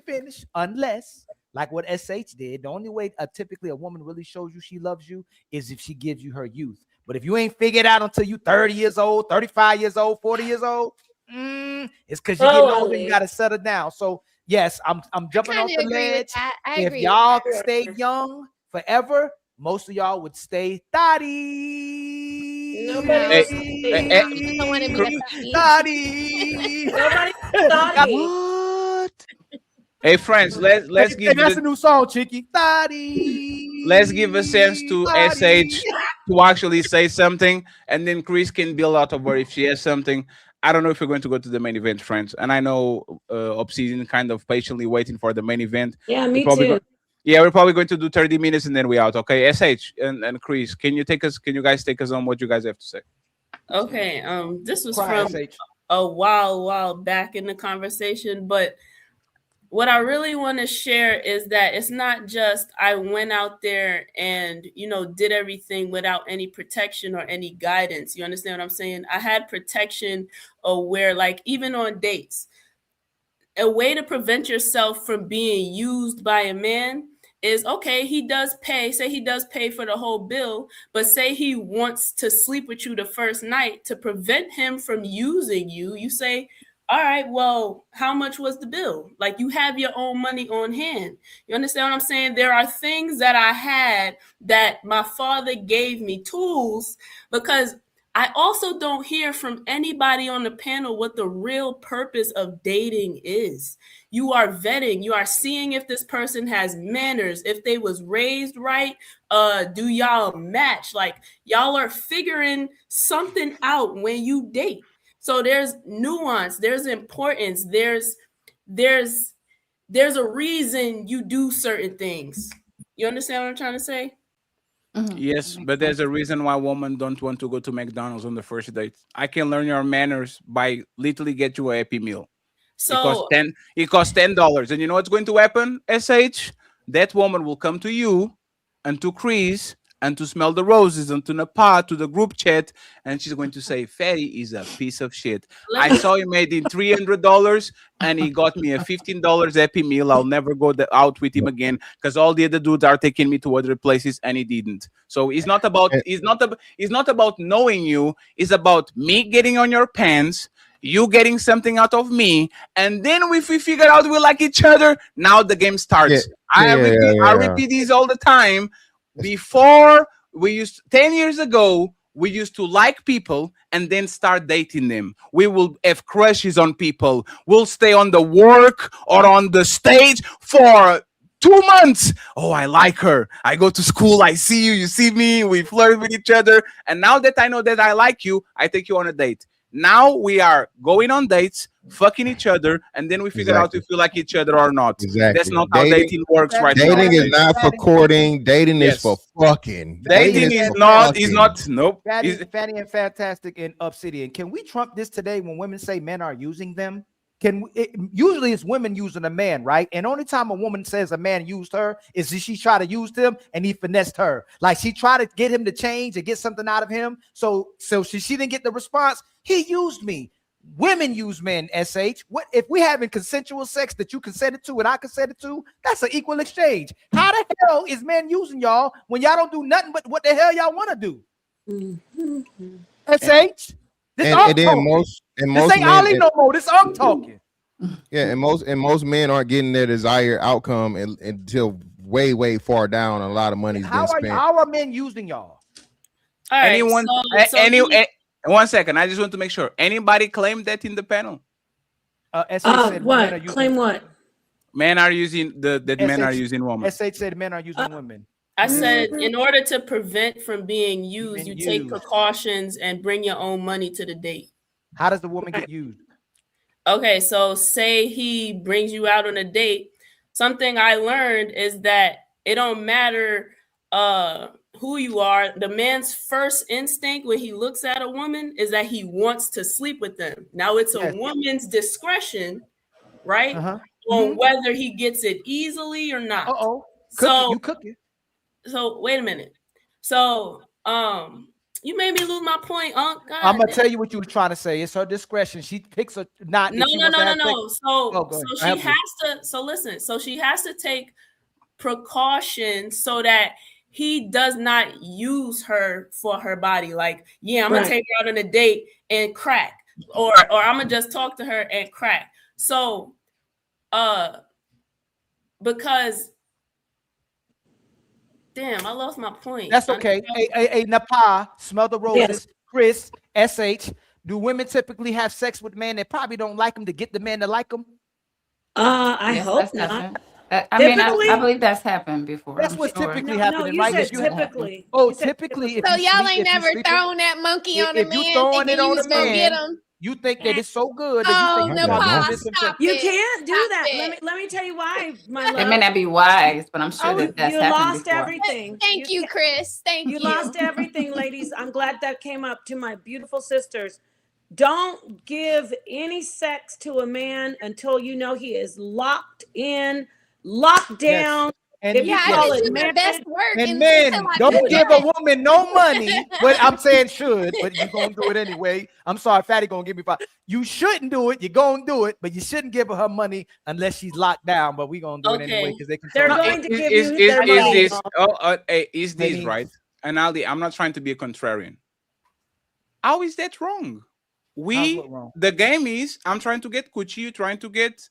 finish. Unless, like what SH did, the only way typically a woman really shows you she loves you is if she gives you her youth. But if you ain't figured out until you 30 years old, 35 years old, 40 years old, it's because you're getting older and you got to settle down. So, yes, I'm jumping off the ledge. If y'all stay young forever, most of y'all would stay thotties. Hey, I don't want to be the fatty. Nobody thought What? Hey, friends, let's Hey, give that's the, a new song, Chicky. Thotty. let's give a sense to SH to actually say something, and then Chris can build out of her if she has something. I don't know if we're going to go to the main event, friends, and I know Obsidian kind of patiently waiting for the main event. Yeah, We're me probably too. yeah, we're probably going to do 30 minutes and then we out. Okay, SH and Chris, can you guys take us on what you guys have to say? Okay, this was Cry, from SH. a while back in the conversation, but what I really want to share is that it's not just I went out there and, did everything without any protection or any guidance. You understand what I'm saying? I had protection where, like, even on dates, a way to prevent yourself from being used by a man is, okay, he does pay for the whole bill, but say he wants to sleep with you the first night. To prevent him from using you, you say, all right, well, how much was the bill? Like, you have your own money on hand. You understand what I'm saying? There are things that I had that my father gave me, tools, because I also don't hear from anybody on the panel what the real purpose of dating is. You are vetting, you are seeing if this person has manners, if they was raised right, do y'all match? Like, y'all are figuring something out when you date. So there's nuance, there's importance, there's a reason you do certain things. You understand what I'm trying to say? Yes, but there's a reason why women don't want to go to McDonald's on the first date. I can learn your manners by literally get you a Happy Meal. So It costs $10. And you know what's going to happen, SH? That woman will come to you and to Chris and to Smell the Roses and to Napa, to the group chat, and she's going to say, Fatty is a piece of shit. I saw him made in $300 and he got me a $15 Happy Meal. I'll never go out with him again because all the other dudes are taking me to other places and he didn't. So it's not about knowing you, it's about me getting on your pants, you getting something out of me, and then if we figure out we like each other, now the game starts. I repeat these all the time. Before, 10 years ago, we used to like people and then start dating them. We will have crushes on people. We'll stay on the work or on the stage for 2 months. Oh, I like her. I go to school. I see you. You see me. We flirt with each other. And now that I know that I like you, I take you on a date. Now we are going on dates, fucking each other, and then we figure out if we like each other or not. Exactly. That's not how dating works right now. Dating is not for courting. Dating is for fucking. Dating is not. Nope. Fanny and Fantastic and Obsidian. Can we trump this today when women say men are using them? Usually it's women using a man, right? And only time a woman says a man used her is if she tried to use him and he finessed her. Like, she tried to get him to change and get something out of him. So she didn't get the response. He used me. Women use men, SH. What if we having consensual sex that you consented to and I consented to? That's an equal exchange. How the hell is men using y'all when y'all don't do nothing but what the hell y'all want to do? SH? This ain't Ali no more. This I'm talking. Yeah, and most men aren't getting their desired outcome until way far down. A lot of money's been spent. How are men using y'all? All right, one second. I just want to make sure. Anybody claim that in the panel? What? Claim what? Men are using men are using women. SH said men are using women. I said, in order to prevent from being used, you take precautions and bring your own money to the date. How does the woman get used? Okay, so say he brings you out on a date. Something I learned is that it don't matter who you are. The man's first instinct when he looks at a woman is that he wants to sleep with them. Now it's a woman's discretion, right? On whether he gets it easily or not. You cooking. So wait a minute. So you made me lose my point, Unc. I'm gonna tell you what you were trying to say. It's her discretion. She picks a not. No. So she has to. So listen. So she has to take precautions so that he does not use her for her body. Like, yeah, I'm gonna take her out on a date and crack, or I'm gonna just talk to her and crack. So, because. Damn, I lost my point. That's okay. Hey, Napa, Smell the Roses. Chris, SH, do women typically have sex with men that probably don't like them to get the man to like them? I Yes, hope that's not. happened. I mean, Typically, I believe that's happened before. That's I'm what's sure. typically no, happening, you right? said If you have, typically. oh, You said typically, if So you y'all sleep, ain't if you never sleeping, thrown that monkey on a if you man throwing thinking it you on was a gonna get man, him. you think that it's so good that you Oh, think My you bad, probably man. Nepal, did some stop You it. can't do Stop that. it. Let me tell you why, my It may love. not be wise, but I'm sure that that's You happened lost before. everything. Thank you, Chris. Thank You you. lost everything, ladies. I'm glad that came up. To my beautiful sisters, don't give any sex to a man until you know he is locked in, locked Yes. down. And If Yeah, you I call didn't it do my best marriage, work And until men, I don't do give a that. woman no money. But I'm saying should, but you're gonna do it anyway. I'm sorry, Fatty gonna give me five. You shouldn't do it. You're gonna do it, but you shouldn't give her money unless she's locked down. But we're gonna do it anyway Okay. because they they're control. going to give you their money. this is this Ladies. right? And Aldi, I'm not trying to be a contrarian. How is that wrong? How's what wrong? The game is I'm trying to get coochie, you're trying to get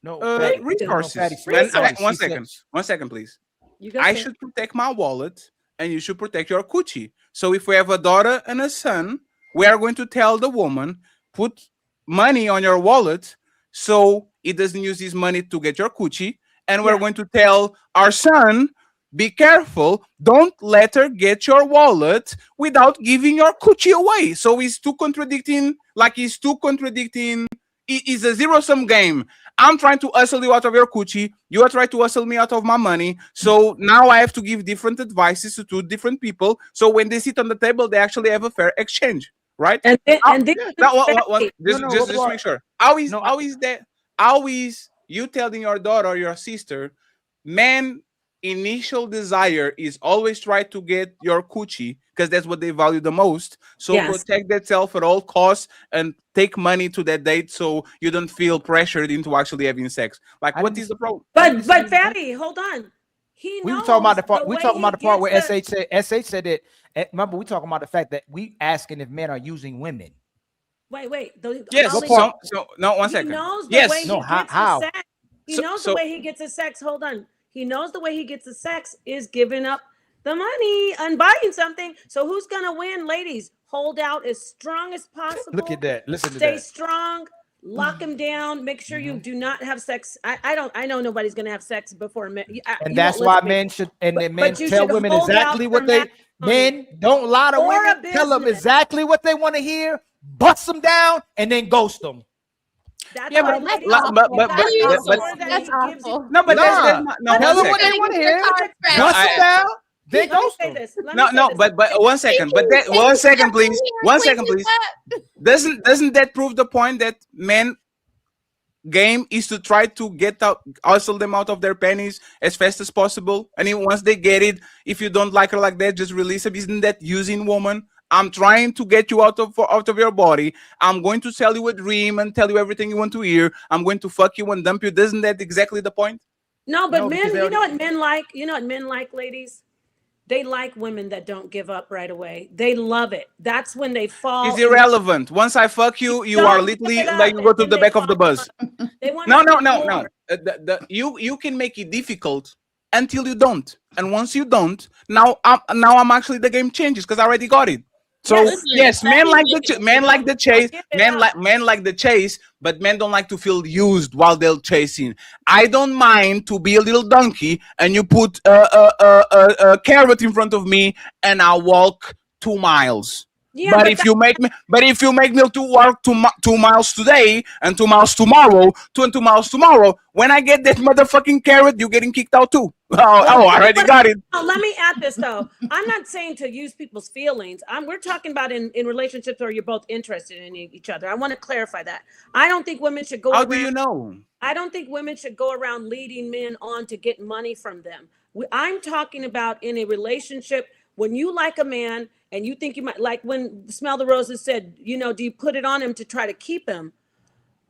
No, resources. Fatty, And Fatty, one she said- second, 1 second, please. You go I say it. should protect my wallet, and you should protect your coochie. So if we have a daughter and a son, we are going to tell the woman, put money on your wallet, so it doesn't use this money to get your coochie. And we're going to tell our son, be careful, don't let her get your wallet without giving your coochie away. So it's two contradicting, it's a zero-sum game. I'm trying to hustle you out of your coochie. You are trying to hustle me out of my money. So now I have to give different advices to two different people. So when they sit on the table, they actually have a fair exchange, right? And then, Just make sure. How is you telling your daughter or your sister, man, initial desire is always try to get your coochie because that's what they value the most. So Yes. protect that self at all costs and take money to that date so you don't feel pressured into actually having sex. Like, what is the problem? But Fatty, hold on. He We were knows talking about the part. the We way talking about he the part gets where the- SH said that. Remember, we talking about the fact that we asking if men are using women. Wait. Yes. how they- No, 1 he second. knows the Yes. way he No, gets how? the sex. He So- knows so- the way he gets the sex. Hold on. He knows the way he gets the sex is giving up the money and buying something. So who's gonna win, ladies? Hold out as strong as possible. Look at that. Listen to Stay that. strong. Lock him down. Make sure you do not have sex. I know nobody's gonna have sex before men. And that's why men should men you tell should women hold exactly out what for they matrimony. men don't lie to Or a women. Tell them business. exactly what they want to hear, bust them down, and then ghost them. That's Yeah, why but- ladies- but- but- but- that's but- more but- than That's he gives you. awful. No, but that's Nah. not. No, Tell one them what they second. want to hear. No, Bust them down, then Let me ghost say them. this. Let me No, say no, this. but 1 second. But that 1 second, please. 1 second, please. Doesn't that prove the point that men game is to try to get out, hustle them out of their pennies as fast as possible? And then once they get it, if you don't like her like that, just release them. Isn't that using woman? I'm trying to get you out of your body. I'm going to sell you a dream and tell you everything you want to hear. I'm going to fuck you and dump you. Isn't that exactly the point? No, but No, men, because they you know already- what men like? You know what men like, ladies? They like women that don't give up right away. They love it. That's when they fall. It's irrelevant. Once I fuck you, you Don't are give literally it up, like you go to and the they back of the fall bus. They want No. more. You can make it difficult until you don't, and once you don't, now I'm actually the game changes because I already got it. So Listen, yes, let men me like make the it men like the chase, Give it men up. like the chase, but men don't like to feel used while they're chasing. I don't mind to be a little donkey, and you put a carrot in front of me, and I walk 2 miles. Yeah, but but if you make me to walk 2 miles today and 2 miles tomorrow, 2 and 2 miles tomorrow, when I get that motherfucking carrot, you're getting kicked out too. I already got it. Oh, let me add this though. I'm not saying to use people's feelings. We're talking about in relationships where you're both interested in each other. I want to clarify that. I don't think women should go How around. do you know? I don't think women should go around leading men on to get money from them. I'm talking about in a relationship when you like a man and you think you might, like when Smell the Roses said, you know, do you put it on him to try to keep him?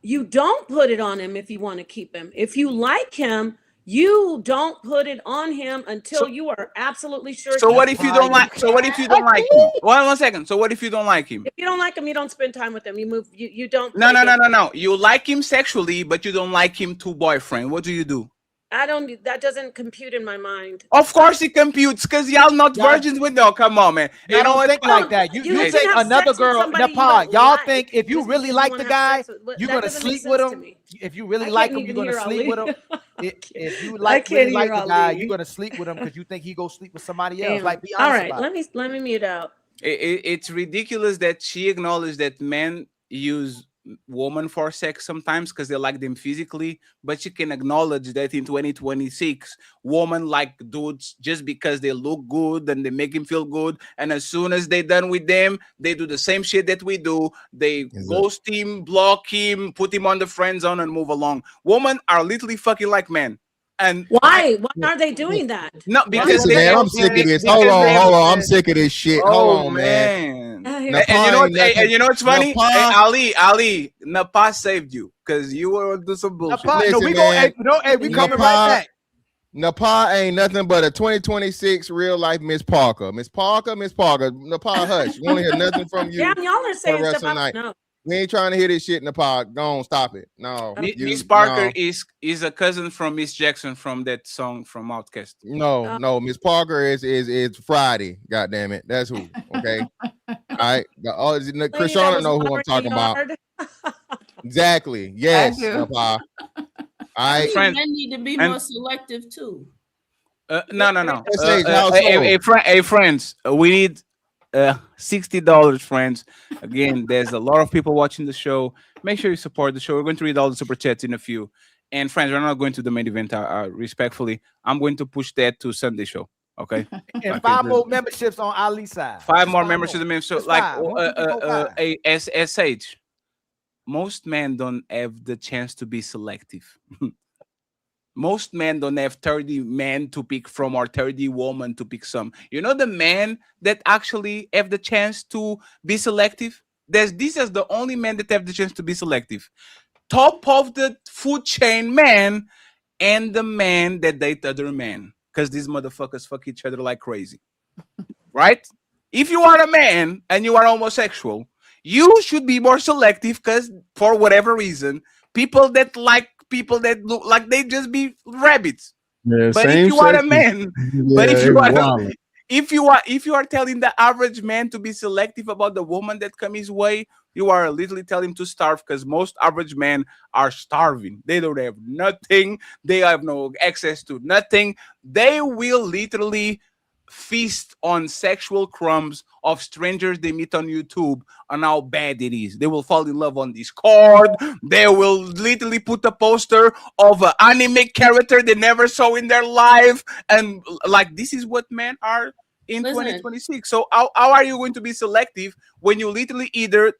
You don't put it on him if you want to keep him. If you like him, you don't put it on him until you are absolutely sure. So what if you don't like? So what if you don't like him? 1 second. So what if you don't like him? If you don't like him, you don't spend time with him. You move. You don't. No. play games. You like him sexually, but you don't like him to boyfriend. What do you do? That doesn't compute in my mind. Of course it computes, because y'all not virgins with no. Come on, man. Y'all You know don't what? think like that. You can think have another sex with girl, somebody you Nepal, don't y'all like think if you just really because like wanna the have guy, sex with- you're that gonna doesn't make sleep with sense to him. me. If you really I like can't him, you're even gonna hear sleep with Ali. him. If you I like can't really like hear the guy, Ali. you're gonna sleep with him because you think he go sleep with somebody else. Damn. Like, be All honest right, about it. let me mute out. It's ridiculous that she acknowledged that men use women for sex sometimes because they like them physically, but she can acknowledge that in 2026 women like dudes just because they look good and they make him feel good, and as soon as they done with them, they do the same shit that we do. They ghost him, block him, put him on the friend zone and move along. Women are literally fucking like men. And Why are they doing that? no, because Listen, man, I'm sick of this. Hold on. I'm sick of this shit. Hold on, man. And you know what? And you know what's funny? Hey, Ali, Napa saved you because you were do some bullshit. Listen, we man, we coming right back. Napa ain't nothing but a 2026 real life Miss Parker. Miss Parker. Napa, hush. We want to hear nothing from you. Damn, y'all are for saying the rest stuff of the I night. don't know. We ain't trying to hear this shit, Napa. Go on, stop it. No, Miss Parker is a cousin from Miss Jackson from that song from Outkast. No. Miss Parker is Friday. God damn it, that's who. Okay, all right. Krishana know who I'm talking about. Exactly. Yes, I do. Napa. All right, Men need to be more selective too. No. Hey, Friends, we need $60, friends. Again, there's a lot of people watching the show. Make sure you support the show. We're going to read all the super chats in a few. And friends, we're not going to the main event. Respectfully, I'm going to push that to Sunday show. Okay. And 5 more memberships on Ali's side. 5 more members to the main show. It's Like 5. 1, 2, 3, 4, 5. SH. Most men don't have the chance to be selective. Most men don't have 30 men to pick from or 30 women to pick some. You know the men that actually have the chance to be selective? This is the only men that have the chance to be selective. Top of the food chain man and the men that date other men. Because these motherfuckers fuck each other like crazy. Right? If you are a man and you are homosexual, you should be more selective because for whatever reason, people that like people that look like they just be rabbits. Yeah, but if you are a man, but if you are telling the average man to be selective about the woman that come his way, you are literally telling him to starve because most average men are starving. They don't have nothing. They have no access to nothing. They will literally feast on sexual crumbs of strangers they meet on YouTube on how bad it is. They will fall in love on Discord. They will literally put a poster of an anime character they never saw in their life. And like, this is what men are in 2026. So how are you going to be selective when you literally either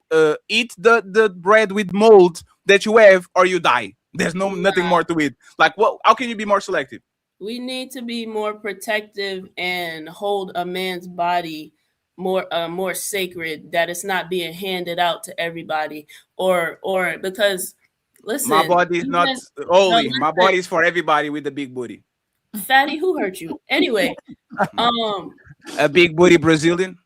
eat the bread with mold that you have or you die? There's nothing more to it. Like, how can you be more selective? We need to be more protective and hold a man's body more sacred, that it's not being handed out to everybody or because listen, my body is not holy. My body is for everybody with a big booty. Fatty, who hurt you? Anyway, a big booty Brazilian.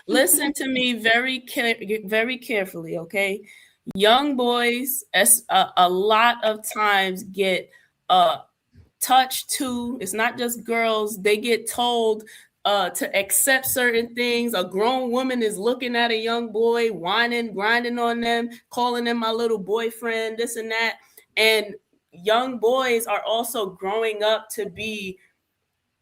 Listen to me very carefully, okay? Young boys a lot of times get touched too. It's not just girls. They get told to accept certain things. A grown woman is looking at a young boy, whining, grinding on them, calling them my little boyfriend, this and that. And young boys are also growing up to be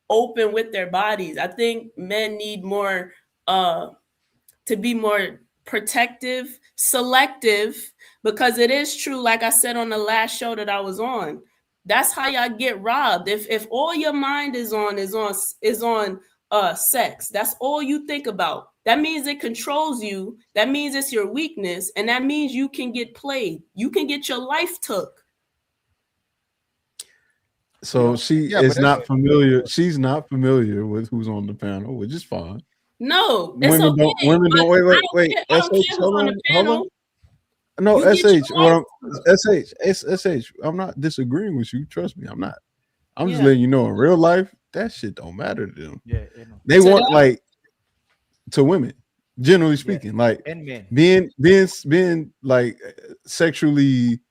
open with their bodies. I think men need more to be more protective, selective, because it is true, like I said on the last show that I was on, that's how y'all get robbed. If all your mind is on sex, that's all you think about. That means it controls you. That means it's your weakness, and that means you can get played. You can get your life took. So she is not familiar. She's not familiar with who's on the panel, which is fine. No, it's women don't. okay, Women don't. Wait. I don't care who's on the panel. No, You get SH. your SH. I'm not disagreeing with you. Trust me, I'm not. I'm just letting you know in real life that shit don't matter to them. Yeah, they want like to women, generally speaking, like and men being like sexually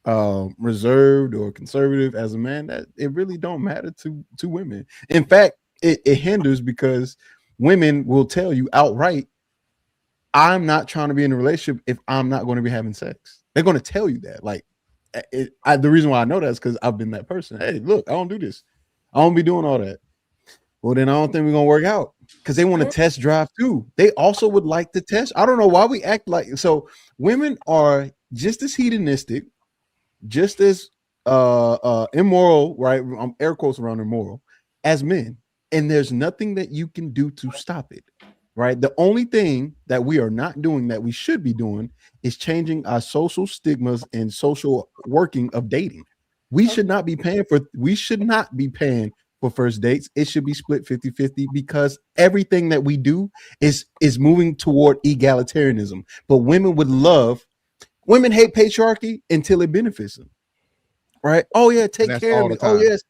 reserved or conservative as a man, that it really don't matter to women. In fact, it hinders, because women will tell you outright, I'm not trying to be in a relationship if I'm not going to be having sex. They're going to tell you that. Like, the reason why I know that is because I've been that person. Hey, look, I don't do this. I don't be doing all that. Well, then I don't think we're going to work out, because they want to test drive too. They also would like to test. I don't know why we act like so. Women are just as hedonistic, just as immoral, right? I'm air quotes around immoral, as men. And there's nothing that you can do to stop it, right? The only thing that we are not doing that we should be doing is changing our social stigmas and social working of dating. We should not be paying for first dates. It should be split 50-50, because everything that we do is moving toward egalitarianism. But women hate patriarchy until it benefits them, right? Oh yeah, take care of me. Oh yes,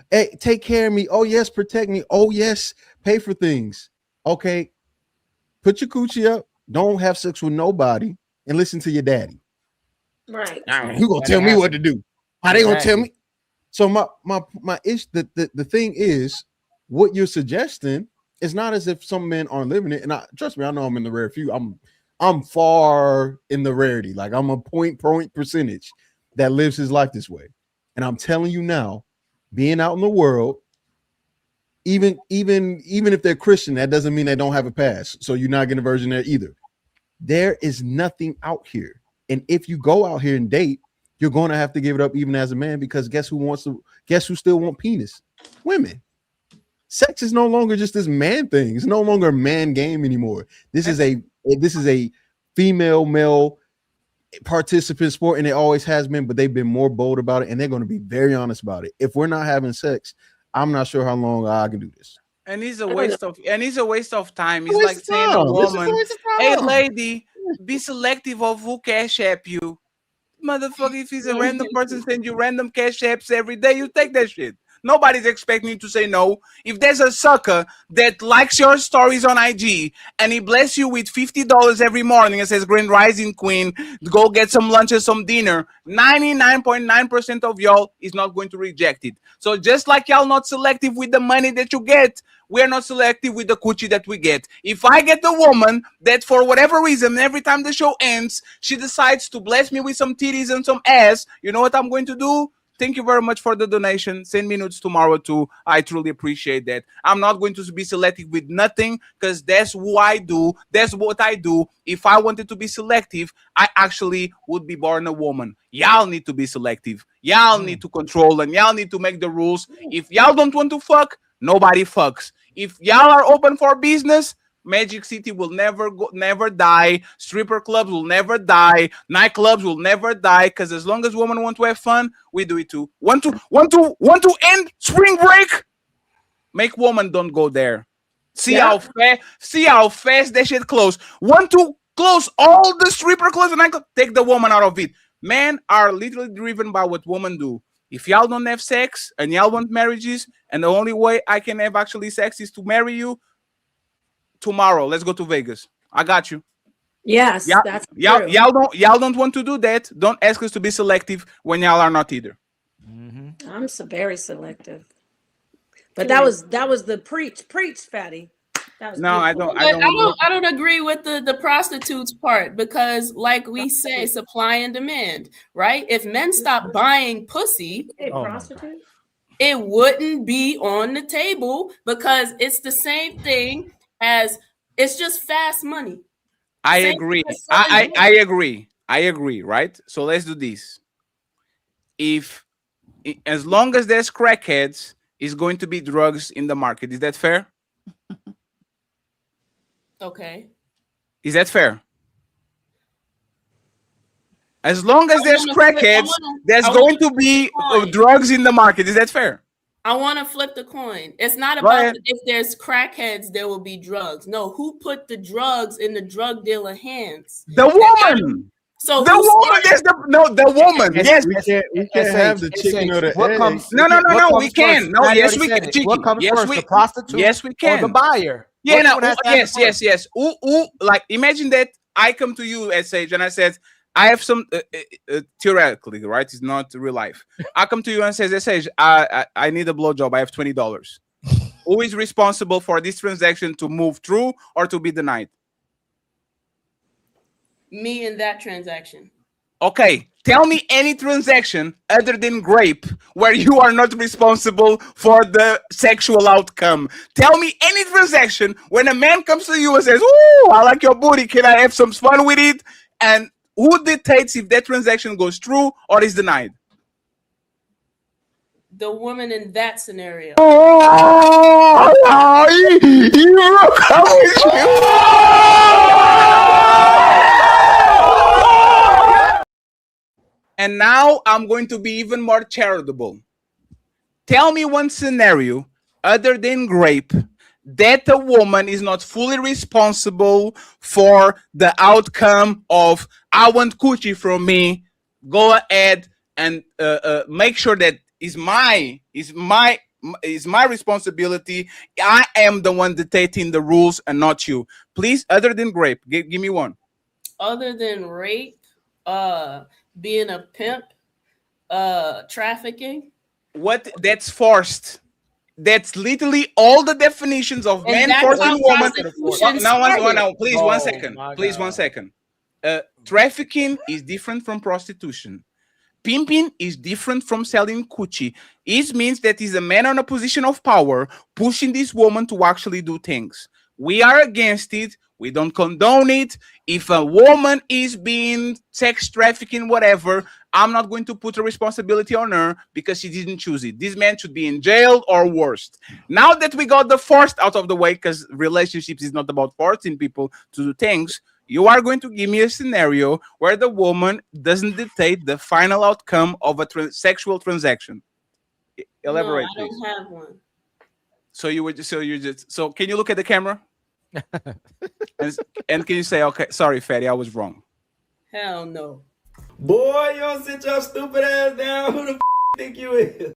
hey, take care of me. Oh yes, protect me. Oh yes, pay for things. Okay, put your coochie up. Don't have sex with nobody, and listen to your daddy. Right. Who gonna tell me what to do? How they gonna tell me? So my issue, the thing is, what you're suggesting is not as if some men aren't living it. And trust me, I know I'm in the rare few. I'm far in the rarity. Like, I'm a point percentage that lives his life this way. And I'm telling you now, being out in the world, even if they're Christian, that doesn't mean they don't have a past. So you're not getting a virgin there either. There is nothing out here. And if you go out here and date, you're going to have to give it up even as a man, because guess who still want penis? Women. Sex is no longer just this man thing. It's no longer a man game anymore. This is a female male participant sport, and it always has been, but they've been more bold about it, and they're going to be very honest about it. If we're not having sex, I'm not sure how long I can do this. And it's a waste of time. It's like saying a woman, hey lady, be selective of who cash app you. Motherfucker, if he's a random person send you random cash apps every day, you take that shit. Nobody's expecting you to say no. If there's a sucker that likes your stories on IG and he bless you with $50 every morning and says, Grand Rising Queen, go get some lunch or some dinner, 99.9% of y'all is not going to reject it. So just like y'all not selective with the money that you get, we're not selective with the coochie that we get. If I get the woman that for whatever reason, every time the show ends, she decides to bless me with some titties and some ass, you know what I'm going to do? Thank you very much for the donation. Send me nudes tomorrow too. I truly appreciate that. I'm not going to be selective with nothing, because that's who I do. That's what I do. If I wanted to be selective, I actually would be born a woman. Y'all need to be selective. Y'all need to control, and y'all need to make the rules. If y'all don't want to fuck, nobody fucks. If y'all are open for business, Magic City will never die. Stripper clubs will never die. Nightclubs will never die. Because as long as women want to have fun, we do it too. Want to end spring break? Make women don't go there. See how fast that shit close. Want to close all the stripper clubs and nightclubs? Take the woman out of it. Men are literally driven by what women do. If y'all don't have sex and y'all want marriages, and the only way I can have actually sex is to marry you, tomorrow, let's go to Vegas. I got you. Yes, that's true. Y'all don't want to do that. Don't ask us to be selective when y'all are not either. I'm very selective. But that was the preach, Fatty. That was beautiful. I don't agree with the prostitutes part, because like we say, supply and demand, right? If men stop buying pussy, it wouldn't be on the table, because it's the same thing as it's just fast money. I agree. I agree, right? So let's do this. As long as there's crackheads, is going to be drugs in the market. Is that fair? Okay. Is that fair? As long as there's crackheads, there's going to be drugs in the market. Is that fair? I want to flip the coin. It's not about if there's crackheads, there will be drugs. No, who put the drugs in the drug dealer hands? The woman. So the woman. The woman. Yes, we can't have the chicken or the egg. No. We can. No, yes, we can. What comes first, the prostitute? Yes, we can. Or the buyer. Yeah, no. Yes. Like, imagine that I come to you as Sage and I said, I have some theoretically, right? It's not real life. I come to you and says, "Sage, I need a blowjob. I have $20. Who is responsible for this transaction to move through or to be denied?" Me in that transaction. Okay, tell me any transaction other than grape where you are not responsible for the sexual outcome. Tell me any transaction when a man comes to you and says, "Ooh, I like your booty. Can I have some fun with it?" And who dictates if that transaction goes through or is denied? The woman in that scenario. And now I'm going to be even more charitable. Tell me one scenario other than grape that a woman is not fully responsible for the outcome of "I want coochie from me." Go ahead and make sure that is my responsibility. I am the one dictating the rules and not you. Please, other than grape, give me one. Other than rape, being a pimp, trafficking. What? That's forced. That's literally all the definitions of And man forcing woman. No, please, Oh, 1 second. Please, 1 second. Trafficking is different from prostitution. Pimping is different from selling coochie. It means that is a man in a position of power pushing this woman to actually do things. We are against it. We don't condone it. If a woman is being sex trafficking, whatever, I'm not going to put a responsibility on her because she didn't choose it. This man should be in jail or worse. Now that we got the forced out of the way, because relationships is not about forcing people to do things, you are going to give me a scenario where the woman doesn't dictate the final outcome of a sexual transaction. Elaborate, no, I please. don't have one. So can you look at the camera? and can you say, "Okay, sorry, Fatty, I was wrong"? Hell no. Boy, you don't sit your stupid ass down. Who the think you is?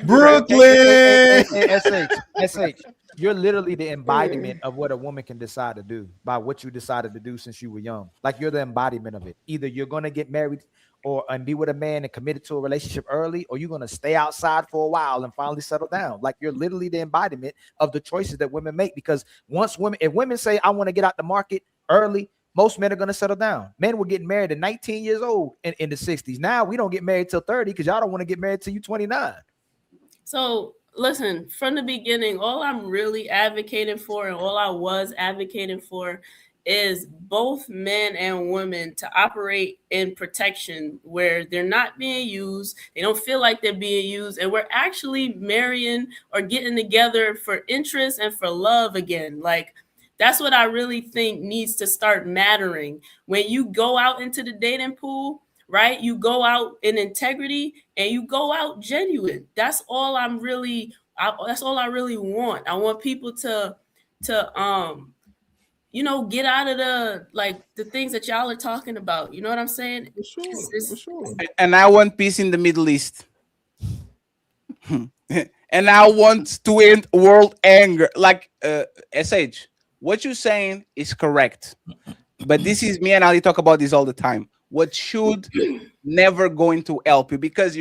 Brooklyn. SH, you're literally the embodiment of what a woman can decide to do by what you decided to do since you were young. Like, you're the embodiment of it. Either you're going to get married and be with a man and committed to a relationship early, or you're going to stay outside for a while and finally settle down. Like, you're literally the embodiment of the choices that women make. Because if women say, "I want to get out the market early," most men are going to settle down. Men were getting married at 19 years old in the 60s. Now we don't get married till 30 because y'all don't want to get married till you 29. So listen, from the beginning, all I'm really advocating for and all I was advocating for is both men and women to operate in protection where they're not being used. They don't feel like they're being used. And we're actually marrying or getting together for interest and for love again. Like, that's what I really think needs to start mattering. When you go out into the dating pool, right? You go out in integrity and you go out genuine. That's all I really want. I want people to get out of the things that y'all are talking about. You know what I'm saying? For sure. And I want peace in the Middle East. And I want to end world anger. Like, SH, what you're saying is correct. But this is me and Ali talk about this all the time. What should never going to help you, because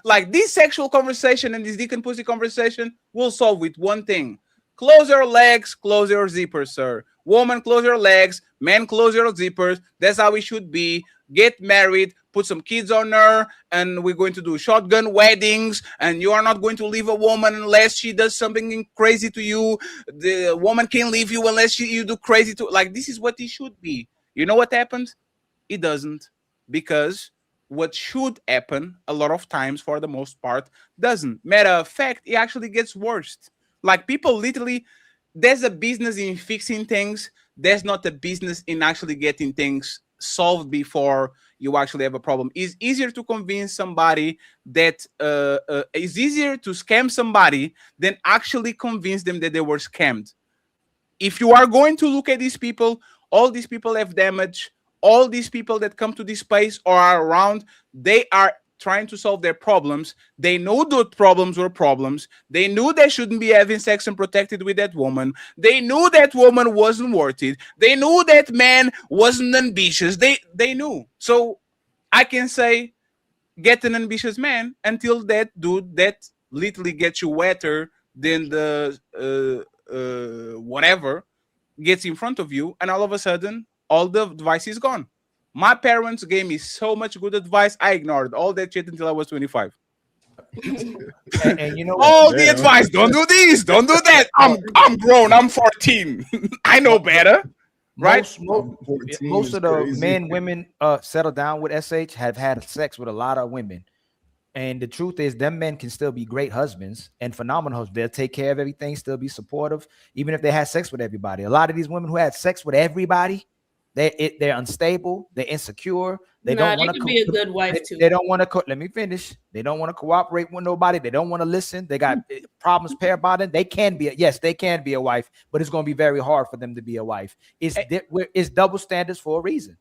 like this sexual conversation and this dick and pussy conversation will solve with one thing: close your legs, close your zippers, sir. Woman, close your legs. Man, close your zippers. That's how it should be. Get married, put some kids on her, and we're going to do shotgun weddings. And you are not going to leave a woman unless she does something crazy to you. The woman can't leave you unless you do crazy to. Like, this is what it should be. You know what happens? It doesn't, because what should happen a lot of times, for the most part, doesn't. Matter of fact, it actually gets worse. Like, people literally, there's a business in fixing things. There's not a business in actually getting things solved before you actually have a problem. It's easier to convince somebody that it's easier to scam somebody than actually convince them that they were scammed. If you are going to look at these people, all these people have damage. All these people that come to this place or are around, they are trying to solve their problems. They know those problems were problems. They knew they shouldn't be having sex unprotected with that woman. They knew that woman wasn't worth it. They knew that man wasn't ambitious. They knew. So I can say, get an ambitious man until that dude that literally gets you wetter than the whatever gets in front of you, and all of a sudden all the advice is gone. My parents gave me so much good advice. I ignored all that shit until I was 25. And you know all the advice, don't do this, don't do that. I'm grown, I'm 14. I know better. Right? Most of the men, women settle down with SH have had sex with a lot of women. And the truth is, them men can still be great husbands and phenomenal husbands. They'll take care of everything, still be supportive, even if they had sex with everybody. A lot of these women who had sex with everybody, they're unstable, they're insecure. They don't want to be a good wife too. They don't want to. Let me finish. They don't want to cooperate with nobody. They don't want to listen. They got problems, pair bonding. They can be. Yes, they can be a wife, but it's going to be very hard for them to be a wife. It's double standards for a reason.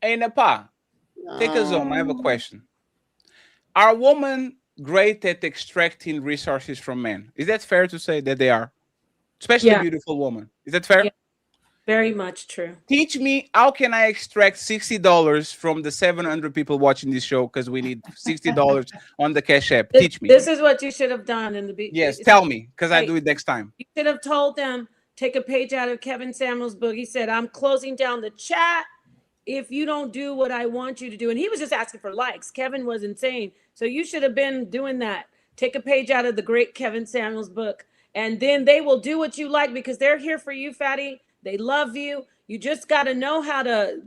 Hey, Napa, take a zoom. I have a question. Are women great at extracting resources from men? Is that fair to say that they are? Especially beautiful women. Is that fair? Yeah. Very much true. Teach me, how can I extract $60 from the 700 people watching this show, because we need $60 on the Cash App? Teach me. This is what you should have done in the beginning. Yes, tell me, because I do it next time. You should have told them, take a page out of Kevin Samuels' book. He said, I'm closing down the chat if you don't do what I want you to do. And he was just asking for likes. Kevin was insane. So you should have been doing that. Take a page out of the great Kevin Samuels book, and then they will do what you like, because they're here for you, Fatty. They love you. You just got to know how to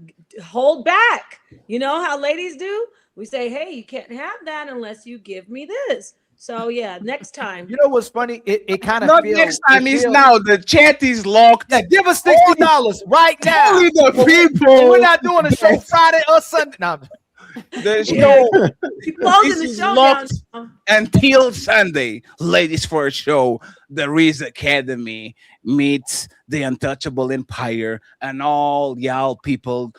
hold back. You know how ladies do? We say, hey, you can't have that unless you give me this. So yeah, next time. You know what's funny? It kind of Not next time, is now. The chat is locked. Yeah, give us $60 right now. Only the people. We're not doing a show Friday or Sunday. No. The show closing the is show locked down until Sunday. Ladies for a show, the Riz Academy meets the Untouchable Empire, and all y'all people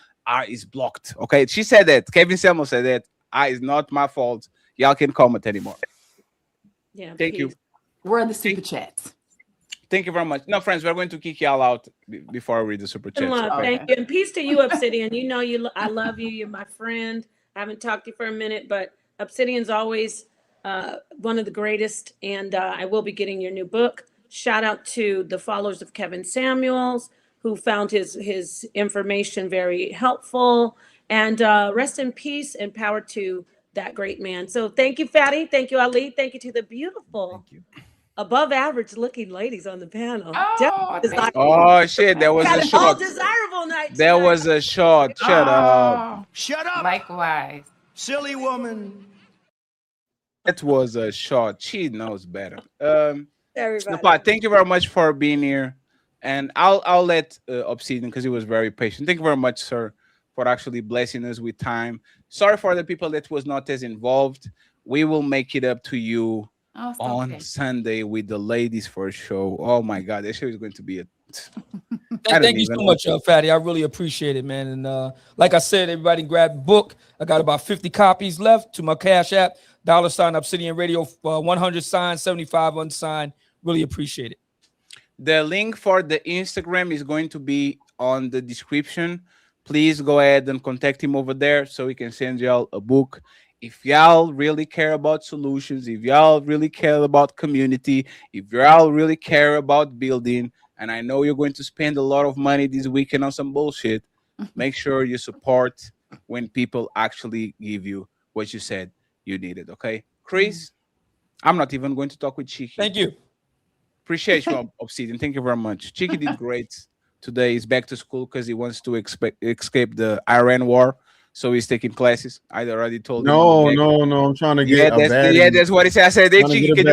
is blocked. Okay, she said that. Kevin Samuel said that. It's not my fault. Y'all can comment anymore. Yeah. Thank you. Where are the super chats? Thank you very much. No, friends, we're going to kick y'all out before I read the super chats. Love, thank you, and peace to you, Obsidian. You know I love you. You're my friend. I haven't talked to you for a minute, but Obsidian's always one of the greatest, and I will be getting your new book. Shout out to the followers of Kevin Samuels, who found his information very helpful, and rest in peace and power to that great man. So thank you, Fatty. Thank you, Ali. Thank you to the beautiful, above average looking ladies on the panel. Oh shit, there was a shot. Desirable night. There was a shot. Shut up. Shut up. Likewise. Silly woman. That was a shot. She knows better. Everybody. Napa, thank you very much for being here. And I'll let Obsidian, because he was very patient. Thank you very much, sir, for actually blessing us with time. Sorry for the people that was not as involved. We will make it up to you on Sunday with the ladies for a show. Oh my God, that show is going to be a. Thank you so much, Fatty. I really appreciate it, man. And like I said, everybody grab the book. I got about 50 copies left to my Cash App. $ Obsidian Radio, 100 signed, 75 unsigned. Really appreciate it. The link for the Instagram is going to be on the description. Please go ahead and contact him over there so he can send y'all a book. If y'all really care about solutions, if y'all really care about community, if y'all really care about building, and I know you're going to spend a lot of money this weekend on some bullshit, make sure you support when people actually give you what you said you needed, okay? Chris, I'm not even going to talk with Cheeky. Thank you. Appreciate you, Obsidian. Thank you very much. Cheeky did great today. He's back to school because he wants to escape the Iran war. So he's taking classes. I already told him. No. I'm trying to get that's what he said. I said, hey, Cheeky,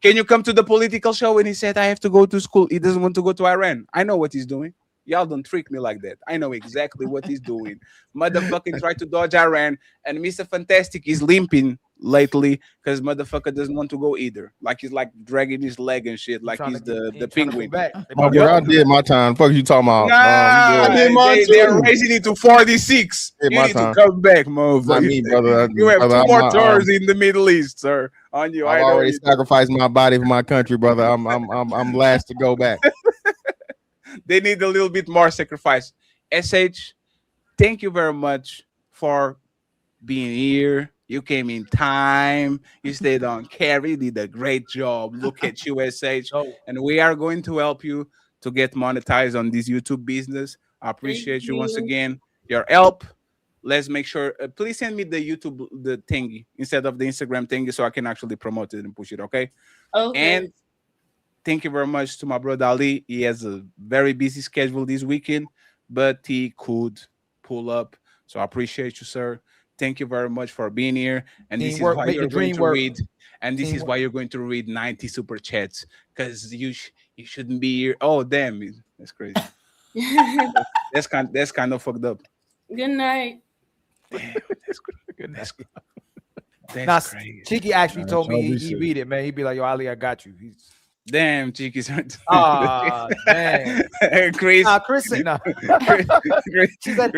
can you come to the political show? And he said, I have to go to school. He doesn't want to go to Iran. I know what he's doing. Y'all don't trick me like that. I know exactly what he's doing. Motherfucking try to dodge Iran, and Mr. Fantastic is limping lately because motherfucker doesn't want to go either. Like he's like dragging his leg and shit, like he's the penguin. My boy, I did my time. Fuck you talking about? Nah, they're raising it to 46. Did You my need time. to come back, motherfucker. Not me, brother. You have Brother, 2 more I'm tours in the Middle East, sir. On you, I've already sacrificed my body for my country, brother. I'm last to go back. They need a little bit more sacrifice. SH, thank you very much for being here. You came in time. You stayed on carry. Did a great job. Look at you, SH. And we are going to help you to get monetized on this YouTube business. I appreciate you once again. Your help. Let's make sure. Please send me the YouTube the thingy instead of the Instagram thingy so I can actually promote it and push it. Okay. And thank you very much to my brother Ali. He has a very busy schedule this weekend, but he could pull up. So I appreciate you, sir. Thank you very much for being here. And this is Teamwork, why make you're the going dream to work. read. And this is why you're going to read 90 super chats because you shouldn't be here. Oh damn, that's crazy. that's kind of fucked up. Good night. Damn, that's Now, crazy. Cheeky actually Nah, told me that's he read it, man. He'd be like, "Yo, Ali, I got you." He's damn, Cheeky's ah, man. Chris. Nah, Chris said no. Chris, She said,